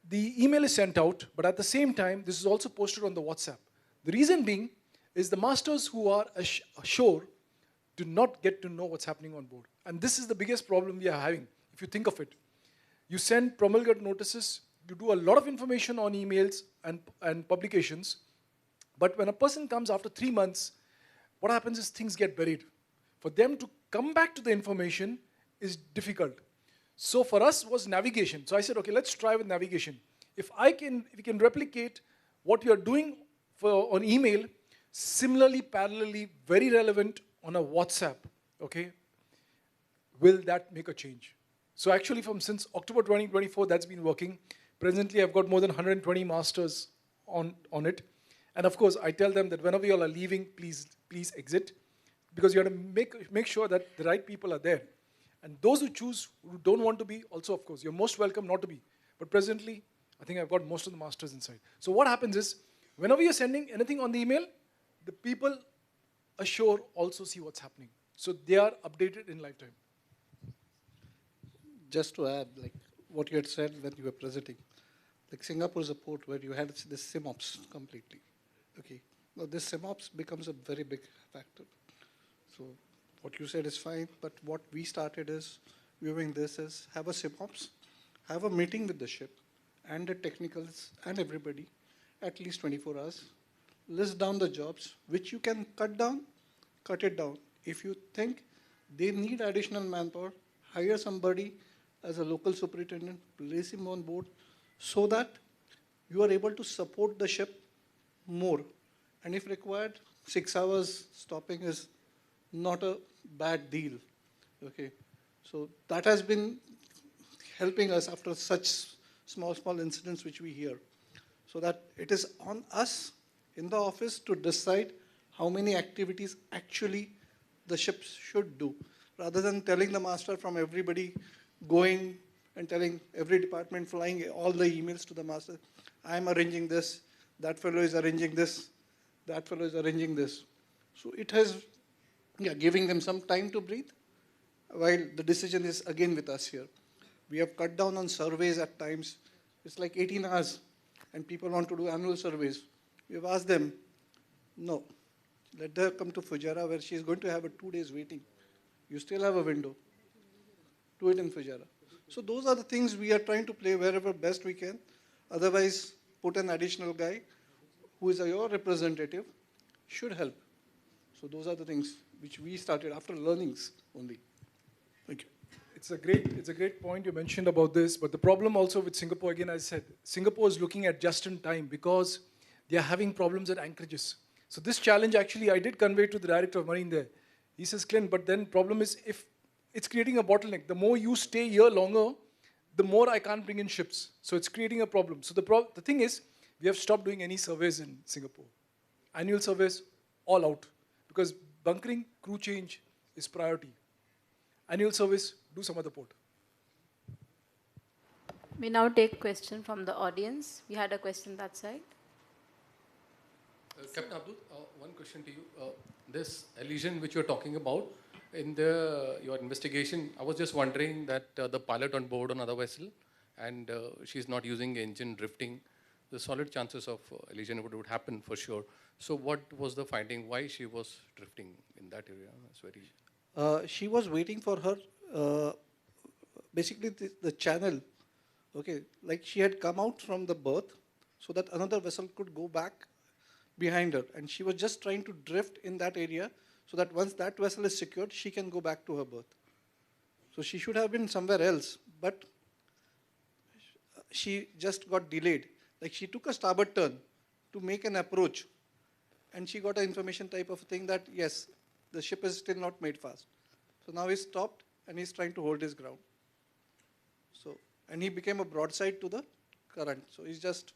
S13: the email is sent out, but at the same time, this is also posted on the WhatsApp. The reason being is the masters who are ashore do not get to know what's happening on board. And this is the biggest problem we are having, if you think of it. You send promulgate notices, you do a lot of information on emails and publications, but when a person comes after 3 months, what happens is things get buried. For them to come back to the information is difficult. So for us was navigation. So I said, okay, let's try with navigation. If we can replicate what you're doing on email, similarly, parallelly, very relevant on a WhatsApp, okay, will that make a change? So actually since October 2024, that's been working. Presently, I've got more than 120 masters on it. And of course, I tell them that whenever you all are leaving, please exit, because you have to make sure that the right people are there. And those who choose, who don't want to be, also of course, you're most welcome not to be. But presently, I think I've got most of the masters inside. So what happens is, whenever you're sending anything on the email, the people ashore also see what's happening. So they are updated in lifetime.
S20: Just to add, like what you had said when you were presenting, like Singapore is a port where you had this SIMOPS completely. Okay, now this SIMOPS becomes a very big factor. So what you said is fine, but what we started is viewing this as have a SIMOPS, have a meeting with the ship and the technicals and everybody, at least 24 hours, list down the jobs, which you can cut it down. If you think they need additional manpower, hire somebody as a local superintendent, place him on board so that you are able to support the ship more. And if required, 6 hours stopping is not a bad deal. Okay, so that has been helping us after such small incidents which we hear. So that it is on us in the office to decide how many activities actually the ships should do, rather than telling the master from everybody going and telling every department flying all the emails to the master, I'm arranging this, that fellow is arranging this, that fellow is arranging this. So it has, giving them some time to breathe, while the decision is again with us here. We have cut down on surveys at times. It's like 18 hours, and people want to do annual surveys. We have asked them, no, let her come to Fujairah where she is going to have a 2 days waiting. You still have a window. Do it in Fujairah. So those are the things we are trying to play wherever best we can. Otherwise, put an additional guy who is your representative, should help. So those are the things which we started after learnings only. Thank you.
S13: It's a great point you mentioned about this, but the problem also with Singapore, again, as I said, Singapore is looking at just in time because they are having problems at anchorages. So this challenge, actually, I did convey to the director of Marine there. He says, Clint, but then problem is if it's creating a bottleneck. The more you stay here longer, the more I can't bring in ships. So it's creating a problem. So the thing is, we have stopped doing any surveys in Singapore. Annual surveys, all out. Because bunkering, crew change is priority. Annual service, do some other port.
S1: We now take question from the audience. We had a question that side.
S7: Captain Abdul, one question to you. This elision which you're talking about, in your investigation, I was just wondering that the pilot on board another vessel and she's not using engine drifting, the solid chances of elision would happen for sure. So what was the finding? Why she was drifting in that area? It's very...
S20: She was waiting for her, basically the channel, okay, like she had come out from the berth so that another vessel could go back behind her. And she was just trying to drift in that area so that once that vessel is secured, she can go back to her berth. So she should have been somewhere else, but she just got delayed. Like she took a starboard turn to make an approach, and she got an information type of thing that, yes, the ship is still not made fast. So now he's stopped and he's trying to hold his ground. So, and he became a broadside to the current. So he's just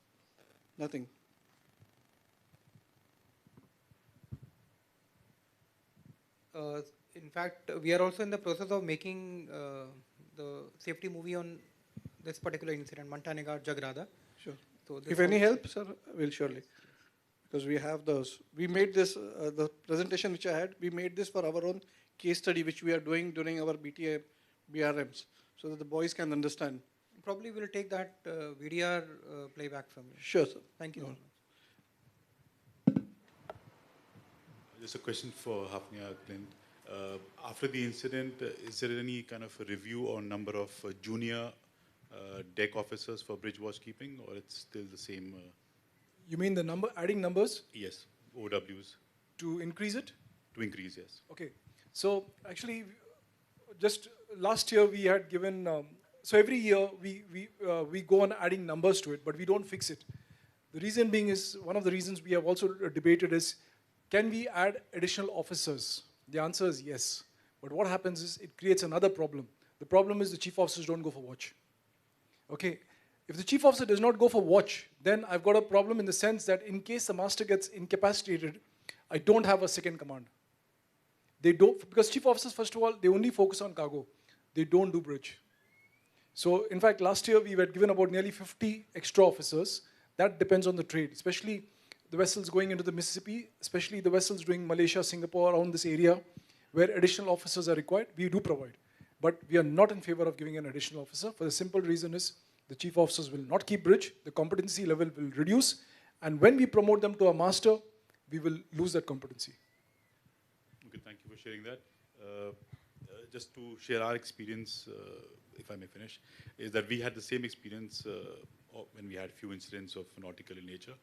S20: nothing.
S2: In fact, we are also in the process of making the safety movie on this particular incident, Mantanigarh Jagrada.
S20: Sure.
S2: So
S20: If any help, sir, we'll surely. Because we have those. We made this, the presentation which I had, we made this for our own case study, which we are doing during our BTA, BRMs, so that the boys can understand.
S2: Probably we'll take that VDR playback from you.
S20: Sure, sir.
S2: Thank you.
S12: Just a question for Hafnia, Clint. After the incident, is there any kind of a review on number of junior deck officers for bridge watchkeeping, or it's still the same?
S13: You mean the number, adding numbers?
S12: Yes, OWs.
S13: To increase it?
S12: To increase, yes.
S13: Okay. So actually, just last year we had given, so every year we go on adding numbers to it, but we don't fix it. The reason being is, one of the reasons we have also debated is, can we add additional officers? The answer is yes. But what happens is it creates another problem. The problem is the chief officers don't go for watch. Okay, if the chief officer does not go for watch, then I've got a problem in the sense that in case the master gets incapacitated, I don't have a second command. They don't, because chief officers, first of all, they only focus on cargo. They don't do bridge. So in fact, last year we were given about nearly 50 extra officers. That depends on the trade, especially the vessels going into the Mississippi, especially the vessels doing Malaysia, Singapore, around this area, where additional officers are required, we do provide. But we are not in favor of giving an additional officer, for the simple reason is the chief officers will not keep bridge, the competency level will reduce, and when we promote them to a master, we will lose that competency.
S12: Okay, thank you for sharing that. Just to share our experience, if I may finish, is that we had the same experience when we had few incidents of nautical in nature.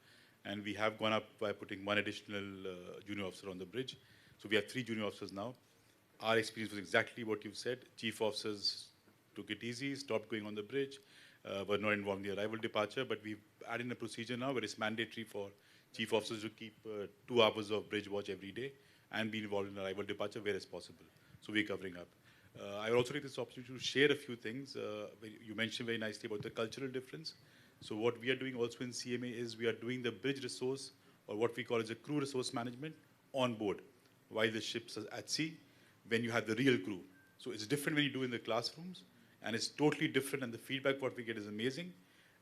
S12: And we have gone up by putting one additional junior officer on the bridge. So we have 3 junior officers now. Our experience was exactly what you've said. Chief officers took it easy, stopped going on the bridge, were not involved in the arrival departure, but we've added a procedure now where it's mandatory for chief officers to keep 2 hours of bridge watch every day and be involved in arrival departure where it's possible. So we're covering up. I will also take this opportunity to share a few things. You mentioned very nicely about the cultural difference. So what we are doing also in CMA is we are doing the bridge resource or what we call as a crew resource management on board while the ship's at sea, when you have the real crew. So it's different when you do in the classrooms, and it's totally different, and the feedback what we get is amazing.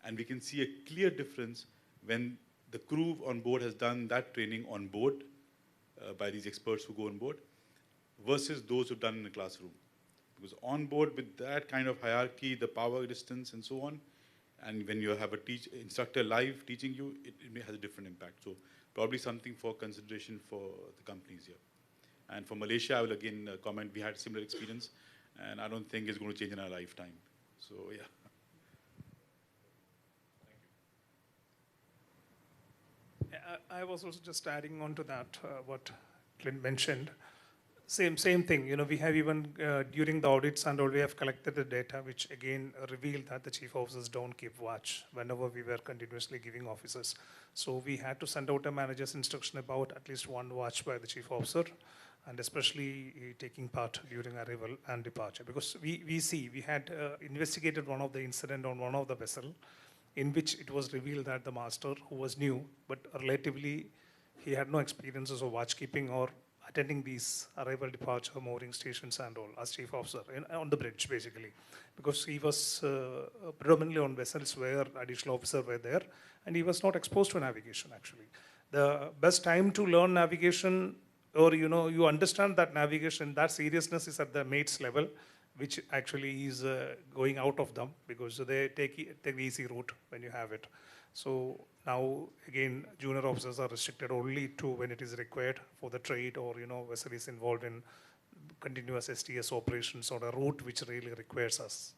S12: And we can see a clear difference when the crew on board has done that training on board by these experts who go on board versus those who've done in the classroom. Because on board with that kind of hierarchy, the power distance and so on, and when you have a instructor live teaching you, it has a different impact. So probably something for consideration for the companies here. And for Malaysia, I will again comment, we had similar experience, and I don't think it's going to change in our lifetime. So yeah.
S19: I was also just adding on to that, what Clint mentioned. Same thing, you know, we have even during the audits and all, we have collected the data, which again revealed that the chief officers don't keep watch whenever we were continuously giving officers. So we had to send out a manager's instruction about at least one watch by the chief officer, and especially taking part during arrival and departure. Because we had investigated one of the incident on one of the vessel, in which it was revealed that the master, who was new, but relatively he had no experiences of watchkeeping or attending these arrival, departure, mooring stations and all as chief officer on the bridge basically, because he was predominantly on vessels where additional officers were there, and he was not exposed to navigation actually. The best time to learn navigation, or you know, you understand that navigation, that seriousness is at the mate's level, which actually is going out of them, because they take the easy route when you have it. So now again, junior officers are restricted only to when it is required for the trade, or you know, vessel is involved in continuous STS operations on a route which really requires us.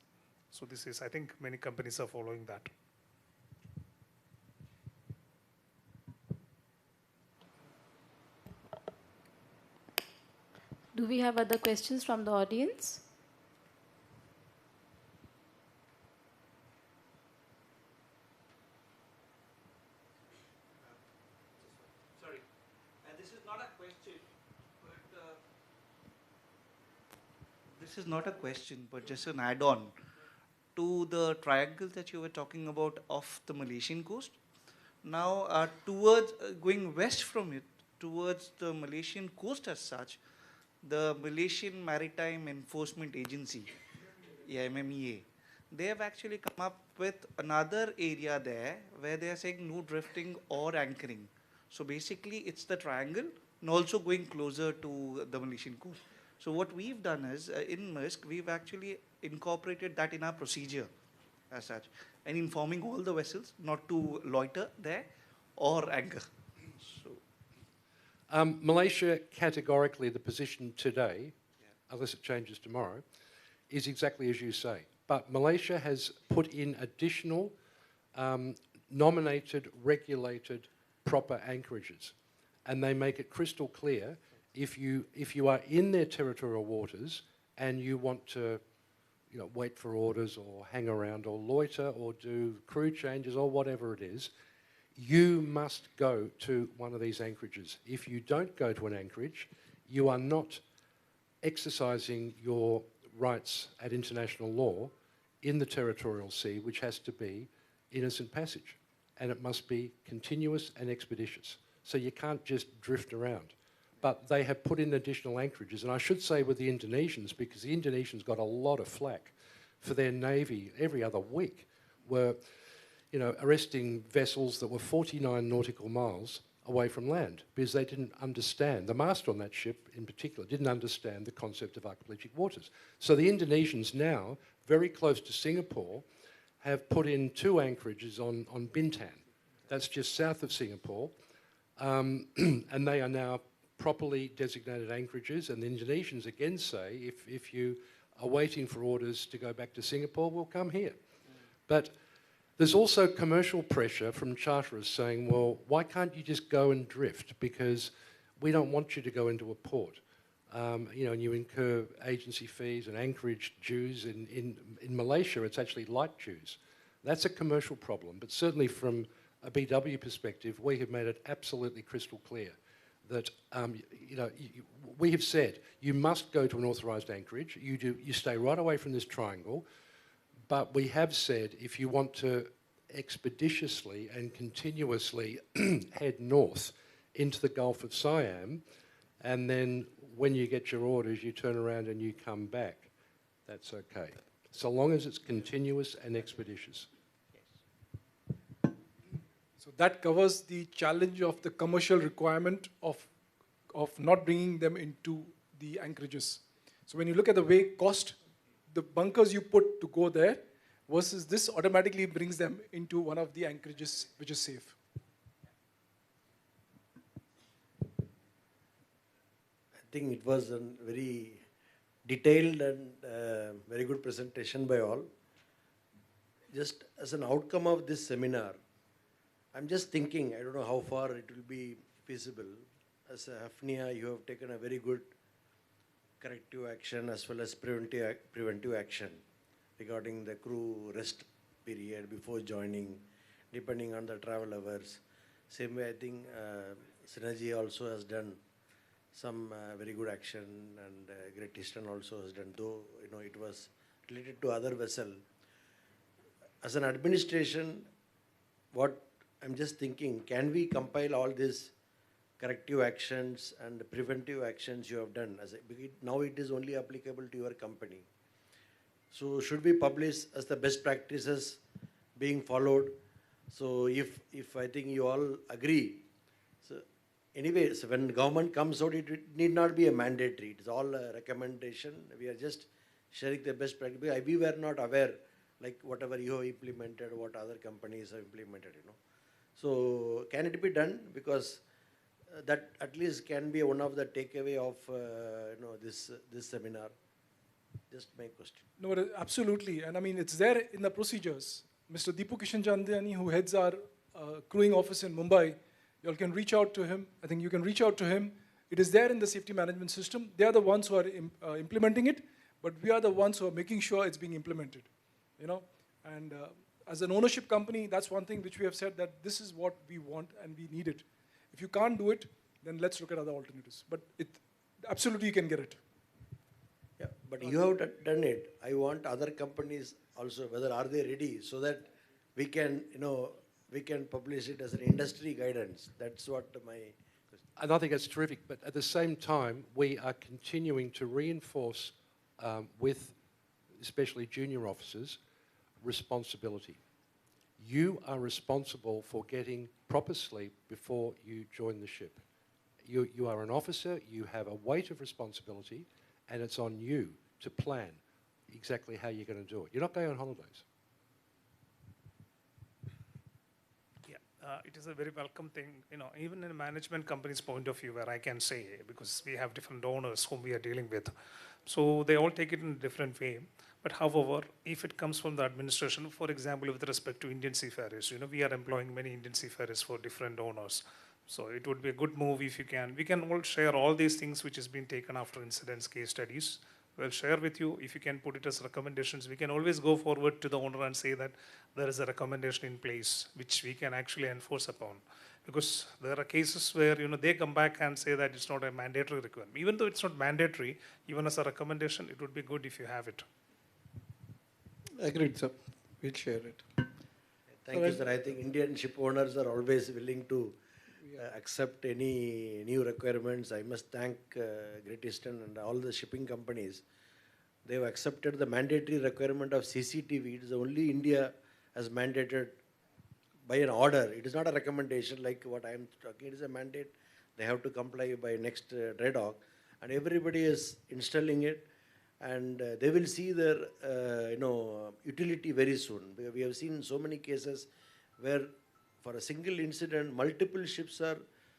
S19: So this is, I think many companies are following that.
S1: Do we have other questions from the audience?
S14: Sorry, this is not a question, but this is not a question, but just an add-on to the triangle that you were talking about off the Malaysian coast. Now, towards going west from it, towards the Malaysian coast as such, the Malaysian Maritime Enforcement Agency, MMEA, they have actually come up with another area there where they are saying no drifting or anchoring. So basically it's the triangle and also going closer to the Malaysian coast. So what we've done is, in Maersk, we've actually incorporated that in our procedure as such, and informing all the vessels not to loiter there or anchor.
S18: Malaysia, categorically, the position today, unless it changes tomorrow, is exactly as you say. But Malaysia has put in additional nominated, regulated, proper anchorages. And they make it crystal clear, if you are in their territorial waters and you want to wait for orders or hang around or loiter or do crew changes or whatever it is, you must go to one of these anchorages. If you don't go to an anchorage, you are not exercising your rights at international law in the territorial sea, which has to be innocent passage. And it must be continuous and expeditious. So you can't just drift around. But they have put in additional anchorages. And I should say with the Indonesians, because the Indonesians got a lot of flack for their navy every other week, were arresting vessels that were 49 nautical miles away from land because they didn't understand, the master on that ship in particular, didn't understand the concept of archipelagic waters. So the Indonesians now, very close to Singapore, have put in 2 anchorages on Bintan. That's just south of Singapore. And they are now properly designated anchorages. And the Indonesians again say, if you are waiting for orders to go back to Singapore, we'll come here. But there's also commercial pressure from charterers saying, well, why can't you just go and drift? Because we don't want you to go into a port. And you incur agency fees and anchorage dues. In Malaysia, it's actually light dues. That's a commercial problem. But certainly from a BW perspective, we have made it absolutely crystal clear that, we have said, you must go to an authorised anchorage. You stay right away from this triangle. But we have said, if you want to expeditiously and continuously head north into the Gulf of Siam, and then when you get your orders, you turn around and you come back. That's okay, so long as it's continuous and expeditious.
S13: So that covers the challenge of the commercial requirement of not bringing them into the anchorages. So when you look at the way cost, the bunkers you put to go there versus this automatically brings them into one of the anchorages which is safe.
S3: I think it was a very detailed and very good presentation by all. Just as an outcome of this seminar, I'm just thinking, I don't know how far it will be feasible. As a Hafnia, you have taken a very good corrective action as well as preventive action regarding the crew rest period before joining, depending on the travel hours. Same way, I think Synergy also has done some very good action, and Great Eastern also has done, though it was related to other vessel. As an administration, what I'm just thinking, can we compile all these corrective actions and preventive actions you have done? Now it is only applicable to your company. So should we publish as the best practices being followed? So if I think you all agree, so anyway, so when government comes out, it need not be a mandatory. It's all a recommendation. We are just sharing the best practice. We were not aware, like whatever you have implemented, what other companies have implemented, So can it be done? Because that at least can be one of the takeaway of this seminar. Just my question.
S13: No, absolutely. And I mean, it's there in the procedures. Mr. Deepu Kishan Chandani, who heads our crewing office in Mumbai, you all can reach out to him. I think you can reach out to him. It is there in the safety management system. They are the ones who are implementing it, but we are the ones who are making sure it's being implemented. And as an ownership company, that's one thing which we have said, that this is what we want and we need it. If you can't do it, then let's look at other alternatives. But absolutely you can get it.
S3: Yeah, but you have done it. I want other companies also, whether are they ready, so that we can, we can publish it as an industry guidance. That's what my question.
S18: And I think that's terrific, but at the same time, we are continuing to reinforce with especially junior officers responsibility. You are responsible for getting proper sleep before you join the ship. You are an officer, you have a weight of responsibility, and it's on you to plan exactly how you're going to do it. You're not going on holidays.
S19: Yeah, it is a very welcome thing, even in a management company's point of view, where I can say, because we have different owners whom we are dealing with, so they all take it in a different way. But however, if it comes from the administration, for example, with respect to Indian seafarers, we are employing many Indian seafarers for different owners. So it would be a good move if you can. We can all share all these things which has been taken after incidents, case studies. We'll share with you. If you can put it as recommendations, we can always go forward to the owner and say that there is a recommendation in place which we can actually enforce upon. Because there are cases where they come back and say that it's not a mandatory requirement. Even though it's not mandatory, even as a recommendation, it would be good if you have it.
S20: Agreed, sir. We'll share it.
S3: Thank you, sir. I think Indian ship owners are always willing to accept any new requirements. I must thank Great Eastern and all the shipping companies. They have accepted the mandatory requirement of CCTV. It is only India has mandated by an order. It is not a recommendation like what I am talking. It is a mandate. They have to comply by next DREDOC, and everybody is installing it. And they will see their utility very soon. We have seen so many cases where for a single incident, multiple ships are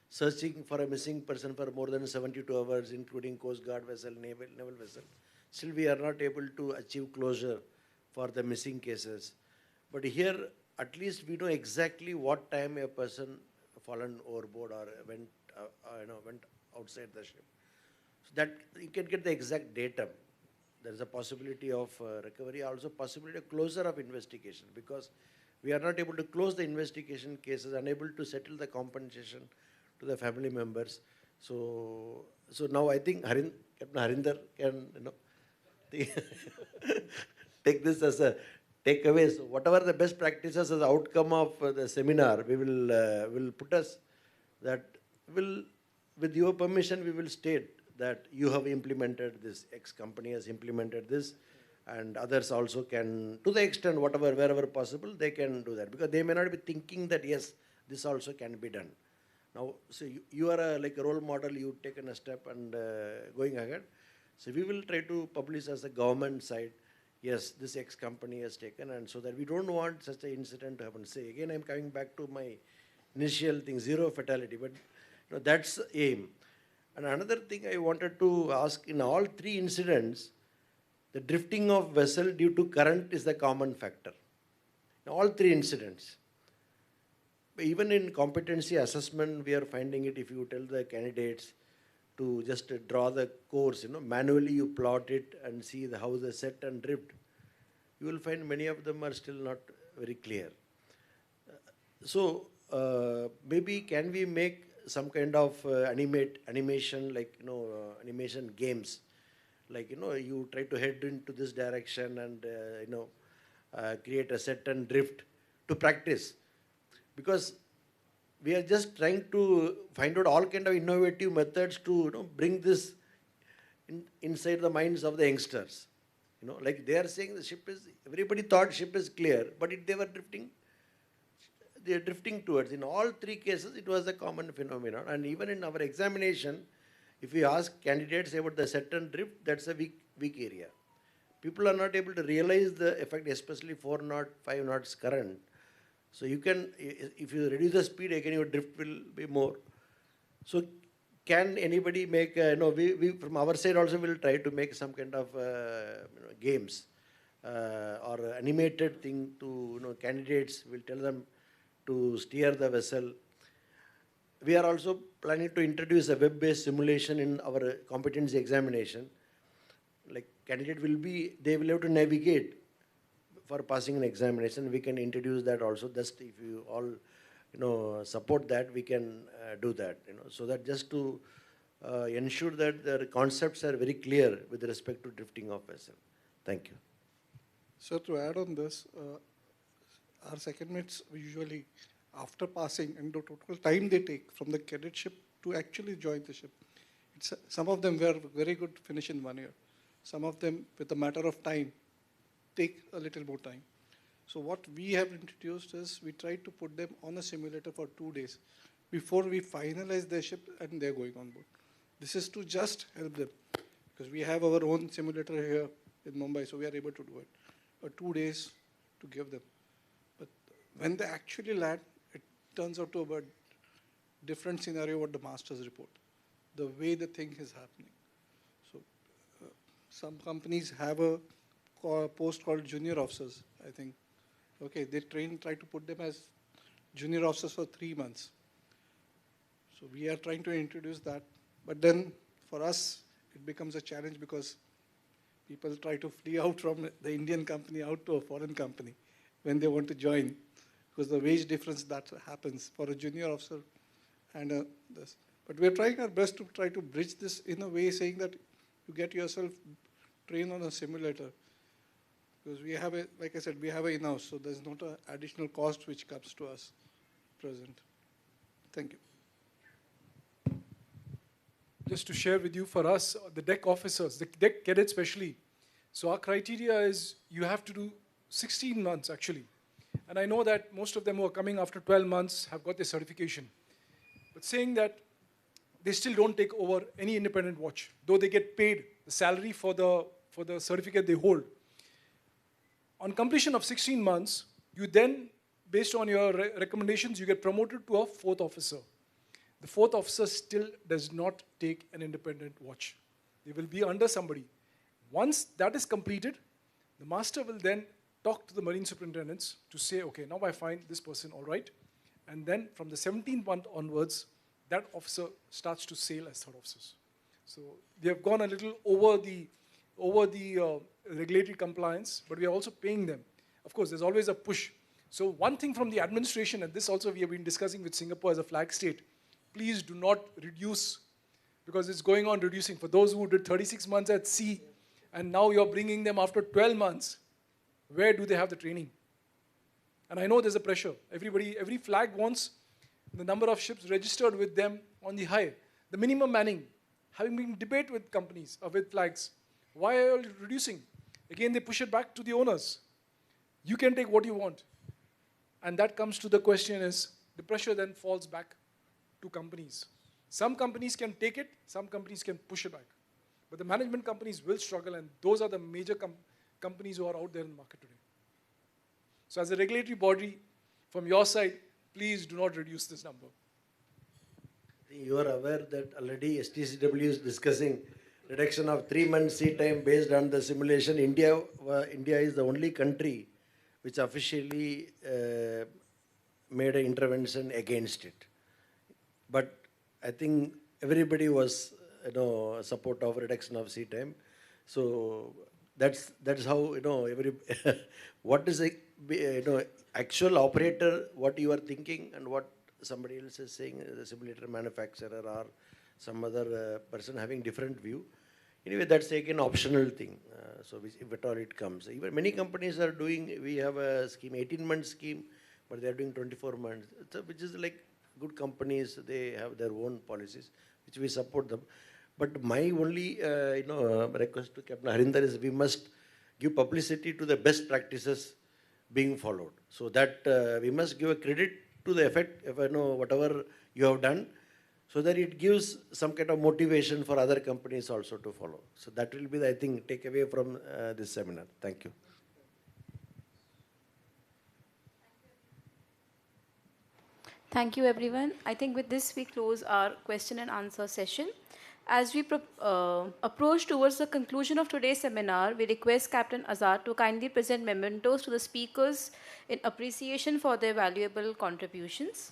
S3: searching for a missing person for more than 72 hours, including Coast Guard vessel, naval vessel. Still, we are not able to achieve closure for the missing cases. But here, at least we know exactly what time a person fallen overboard or went outside the ship. So that you can get the exact datum. There is a possibility of recovery, also possibility of closure of investigation, because we are not able to close the investigation cases, unable to settle the compensation to the family members. So now I think Captain Harinder can take this as a takeaways. Whatever the best practices as outcome of the seminar, we will put us that will, with your permission, we will state that you have implemented this, X company has implemented this, and others also can, to the extent whatever, wherever possible, they can do that. Because they may not be thinking that, yes, this also can be done. Now, so you are like a role model, you've taken a step and going ahead. So we will try to publish as a government side, yes, this X company has taken, and so that we don't want such an incident to happen. Say, again, I'm coming back to my initial thing, zero fatality, but that's the aim. And another thing I wanted to ask, in all three incidents, the drifting of vessel due to current is the common factor. In all three incidents. Even in competency assessment, we are finding it. If you tell the candidates to just draw the course, manually you plot it and see how the set and drift, you will find many of them are still not very clear. So maybe can we make some kind of animation, like animation games, like you try to head into this direction and create a set and drift to practice. Because we are just trying to find out all kind of innovative methods to bring this inside the minds of the youngsters. Like they are saying the ship is, everybody thought ship is clear, but they were drifting. They are drifting towards. In all three cases, it was a common phenomenon. And even in our examination, if we ask candidates about the set and drift, that's a weak area. People are not able to realize the effect, especially 4 knot, 5 knots current. So you can, if you reduce the speed, again your drift will be more. So can anybody make, we from our side also will try to make some kind of games or animated thing to, candidates, will tell them to steer the vessel. We are also planning to introduce a web-based simulation in our competency examination. Like candidate will be, they will have to navigate for passing an examination. We can introduce that also. Just if you all, support that, we can do that. So that just to ensure that the concepts are very clear with respect to drifting of vessel. Thank you.
S20: So to add on this, our second mates usually, after passing and the total time they take from the cadetship to actually join the ship, some of them were very good finish in 1 year. Some of them, with a matter of time, take a little more time. So what we have introduced is we try to put them on a simulator for 2 days before we finalize their ship and they're going on board. This is to just help them, because we have our own simulator here in Mumbai, so we are able to do it. 2 days to give them. But when they actually land, it turns out to be a different scenario what the masters report, the way the thing is happening. So some companies have a post called junior officers, I think. Okay, they try to put them as junior officers for 3 months. So we are trying to introduce that. But then for us, it becomes a challenge because people try to flee out from the Indian company out to a foreign company when they want to join, because the wage difference that happens for a junior officer and this. But we're trying our best to try to bridge this in a way saying that you get yourself trained on a simulator. Because we have a, like I said, we have a in-house, so there's not an additional cost which comes to us present. Thank you.
S13: Just to share with you, for us, the deck officers, the deck cadets especially, so our criteria is you have to do 16 months actually. And I know that most of them who are coming after 12 months have got their certification. But saying that they still don't take over any independent watch, though they get paid the salary for the certificate they hold. On completion of 16 months, you then, based on your recommendations, you get promoted to a 4th officer. The 4th officer still does not take an independent watch. They will be under somebody. Once that is completed, the master will then talk to the marine superintendents to say, okay, now I find this person all right. And then from the 17th month onwards, that officer starts to sail as 3rd officers. So they have gone a little over the regulatory compliance, but we are also paying them. Of course, there's always a push. So one thing from the administration, and this also we have been discussing with Singapore as a flag state, please do not reduce, because it's going on reducing. For those who did 36 months at sea, and now you're bringing them after 12 months, Where do they have the training? And I know there's a pressure. Every flag wants the number of ships registered with them on the high. The minimum manning, having been debate with companies or with flags, why are you reducing? Again, they push it back to the owners. You can take what you want. And that comes to the question is, the pressure then falls back to companies. Some companies can take it, some companies can push it back. But the management companies will struggle, and those are the major companies who are out there in the market today. So as a regulatory body, from your side, please do not reduce this number.
S3: You are aware that already STCW is discussing reduction of 3 months sea time based on the simulation. India is the only country which officially made an intervention against it. But I think everybody was, support of reduction of sea time. So that's how, what is the, actual operator, what you are thinking and what somebody else is saying, the simulator manufacturer or some other person having different view. Anyway, that's again optional thing. So if at all it comes. Even many companies are doing, we have a scheme, 18-month scheme, but they are doing 24 months, which is like good companies, they have their own policies, which we support them. But my only request to Captain Harinder is we must give publicity to the best practices being followed. So that we must give a credit to the effect, if I know whatever you have done, so that it gives some kind of motivation for other companies also to follow. So that will be, I think, takeaway from this seminar. Thank you.
S1: Thank you, everyone. I think with this, we close our question and answer session. As we approach towards the conclusion of today's seminar, we request Captain Azad to kindly present mementos to the speakers in appreciation for their valuable contributions.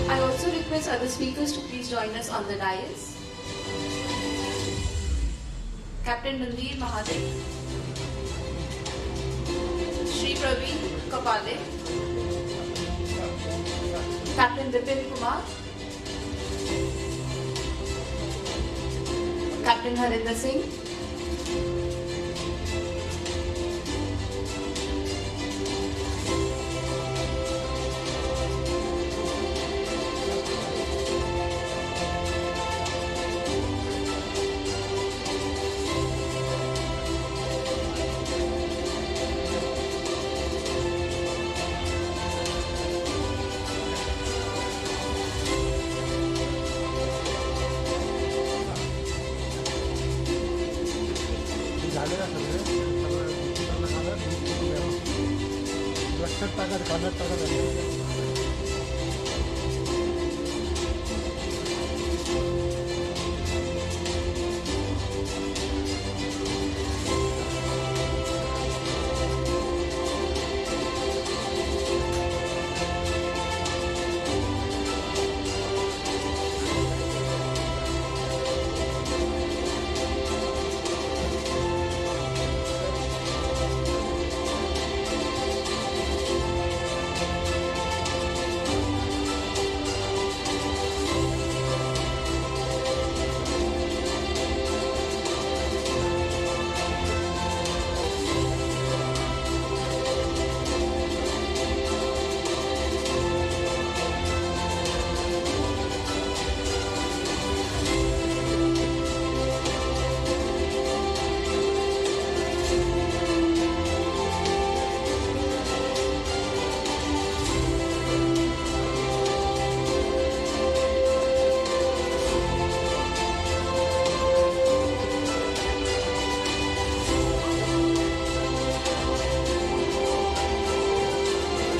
S1: I also request other speakers to please join us on the dais. Captain Mandir Mahadev, Shri Praveen Kapale, Captain Vipin Kumar, Captain Harinder Singh,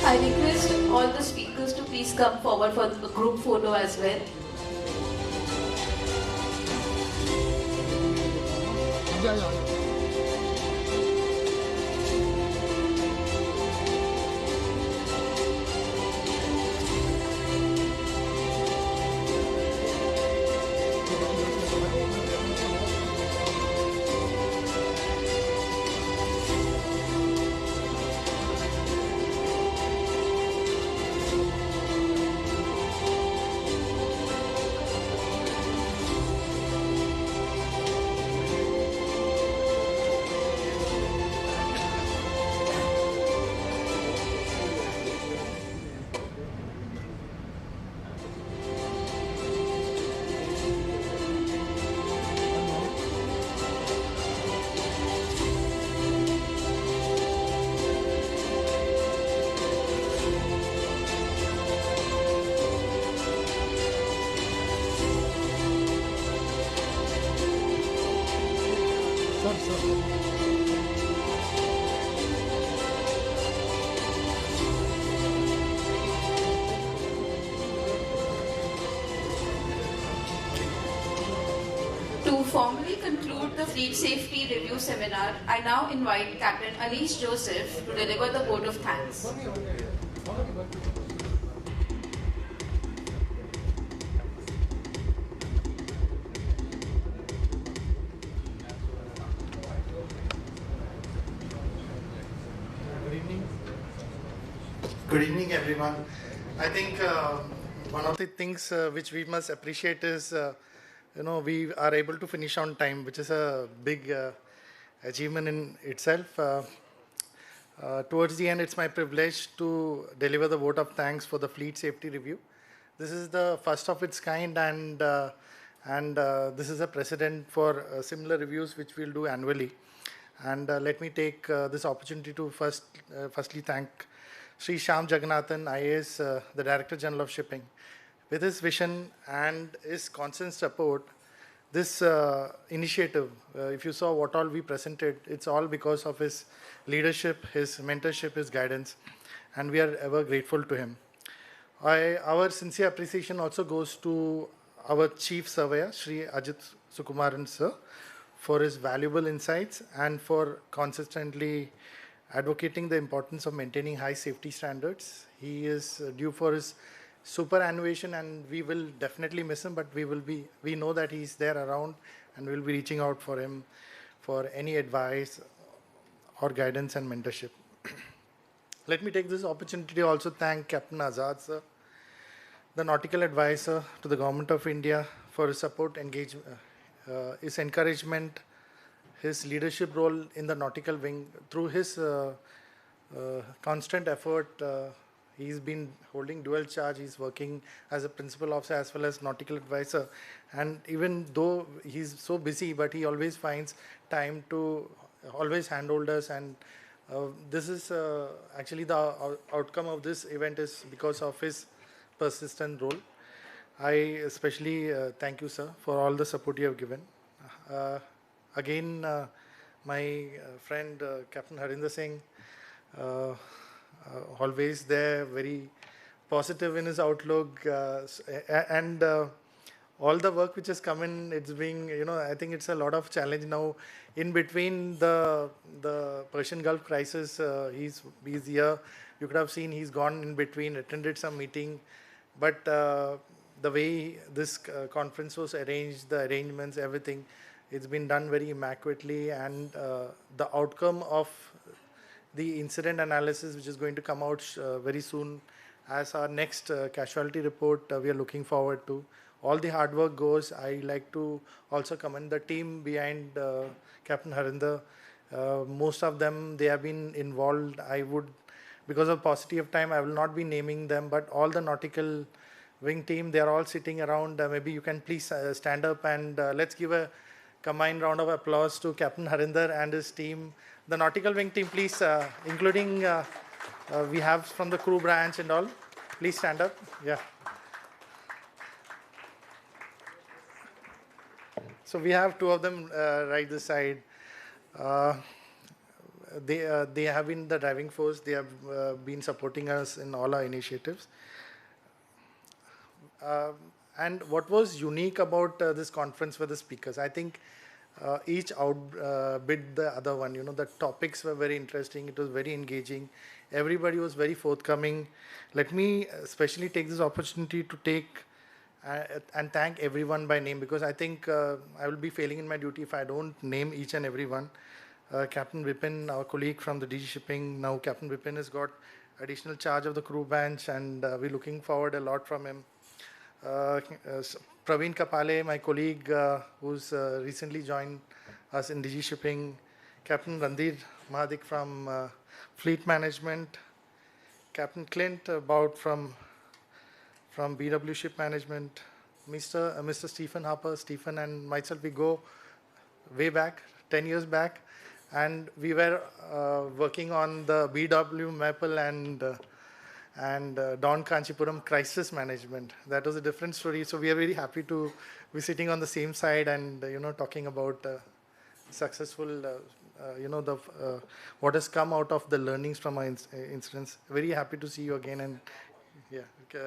S1: I request all the speakers to please come forward for a group photo as well. To formally conclude the Fleet Safety Review Seminar, I now invite Captain Anish Joseph to deliver the vote of thanks.
S21: Good evening, everyone. I think one of the things which we must appreciate is, we are able to finish on time, which is a big achievement in itself. Towards the end, it's my privilege to deliver the vote of thanks for the Fleet Safety Review. This is the first of its kind, and this is a precedent for similar reviews which we'll do annually. And let me take this opportunity to firstly thank Sri Shyam Jagannathan, IAS, the Director General of Shipping. With his vision and his constant support, this initiative, if you saw what all we presented, it's all because of his leadership, his mentorship, his guidance, and we are ever grateful to him. Our sincere appreciation also goes to our Chief Surveyor, Sri Ajit Sukumaran Sir, for his valuable insights and for consistently advocating the importance of maintaining high safety standards. He is due for his superannuation, and we will definitely miss him, but we know that he's there around, and we'll be reaching out for him for any advice or guidance and mentorship. Let me take this opportunity to also thank Captain Azad sir, the nautical advisor to the Government of India, for his support, engagement, his encouragement, his leadership role in the nautical wing. Through his constant effort, he's been holding dual charge. He's working as a principal officer as well as nautical advisor. And even though he's so busy, but he always finds time to always handhold us. And this is actually the outcome of this event is because of his persistent role. I especially thank you, sir, for all the support you have given. Again, my friend Captain Harinder Singh, always there, very positive in his outlook, and all the work which has come in, it's being, I think it's a lot of challenge now. In between the Persian Gulf crisis, he's here. You could have seen he's gone in between, attended some meeting, but the way this conference was arranged, the arrangements, everything, it's been done very immaculately, and the outcome of the incident analysis, which is going to come out very soon as our next casualty report, we are looking forward to. All the hard work goes. I like to also commend the team behind Captain Harinder. Most of them, they have been involved. I would, because of paucity of time, I will not be naming them, but all the nautical wing team, they are all sitting around. Maybe you can please stand up and let's give a combined round of applause to Captain Harinder and his team. The nautical wing team, please, including we have from the crew branch and all. Please stand up. Yeah. So we have two of them right this side. they have been the driving force. They have been supporting us in all our initiatives. And what was unique about this conference were the speakers. I think each outbid the other one. You know, the topics were very interesting. It was very engaging. Everybody was very forthcoming. Let me especially take this opportunity to take and thank everyone by name, because I think I will be failing in my duty if I don't name each and every one. Captain Vipin, our colleague from the DG Shipping, now Captain Vipin has got additional charge of the crew bench, and we're looking forward a lot from him. Praveen Kapale, my colleague who's recently joined us in DG Shipping. Captain Randhir Mahadik from Fleet Management. Captain Clint Bout from BW Ship Management. Mr. Stephen Harper. Stephen and myself, we go way back, 10 years back. And we were working on the BW Maple and Dawn Kanchipuram crisis management. That was a different story. So we are very happy to be sitting on the same side and talking about successful, what has come out of the learnings from our incidents. Very happy to see you again and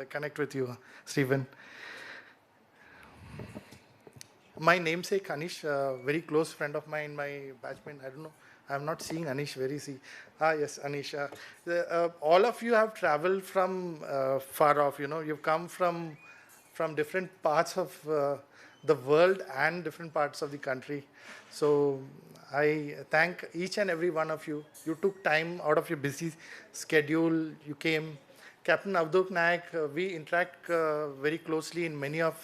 S21: connect with you, Stephen. My namesake Anish, very close friend of mine, my batchmate. I don't know. I'm not seeing Anish. Where is he? Yes, Anish. All of you have traveled from far off. You've come from different parts of the world and different parts of the country. So I thank each and every one of you. You took time out of your busy schedule. You came. Captain Avdok Naik, we interact very closely in many of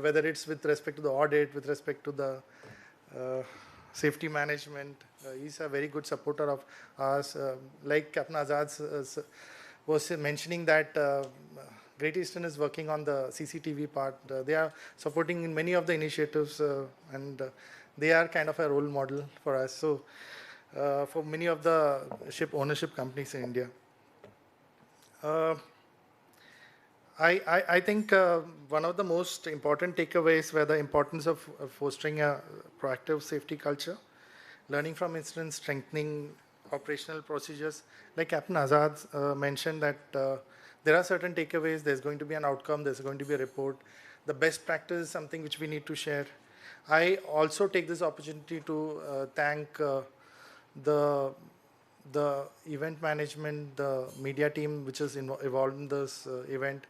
S21: whether it's with respect to the audit, with respect to the safety management. He's a very good supporter of us. Like Captain Azad was mentioning that Great Eastern is working on the CCTV part. They are supporting in many of the initiatives and they are kind of a role model for us. So for many of the ship ownership companies in India. I think one of the most important takeaways were the importance of fostering a proactive safety culture, learning from incidents, strengthening operational procedures. Like Captain Azad mentioned that there are certain takeaways, there's going to be an outcome, there's going to be a report. The best practice is something which we need to share. I also take this opportunity to thank the event management, the media team which is involved in this event.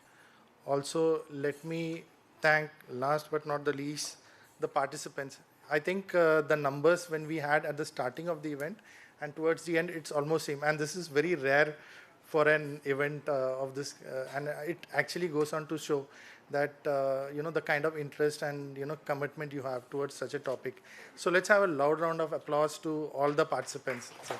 S21: Also, let me thank, last but not the least, the participants. I think the numbers when we had at the starting of the event and towards the end, it's almost same. And this is very rare for an event of this. And it actually goes on to show that, the kind of interest and, commitment you have towards such a topic. So let's have a loud round of applause to all the participants. So,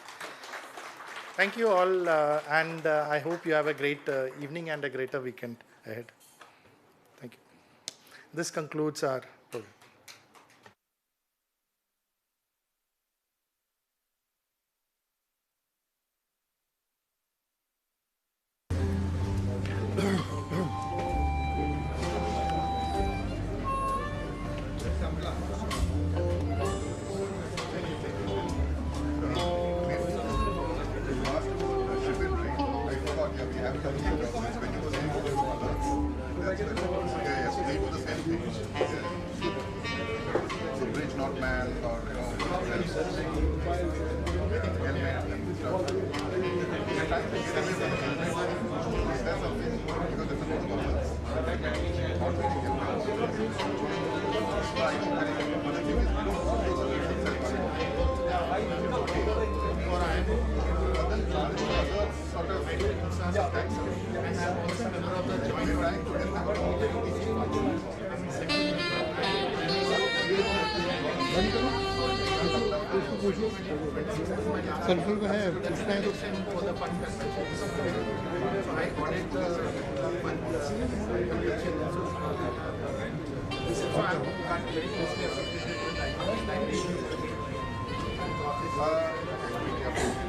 S21: thank you all. And I hope you have a great evening and a greater weekend ahead. Thank you. This concludes our program.
S5: So bridge not manned or
S21: Sulfur का है, पूछना है तो
S5: This is why I'm very closely associated with the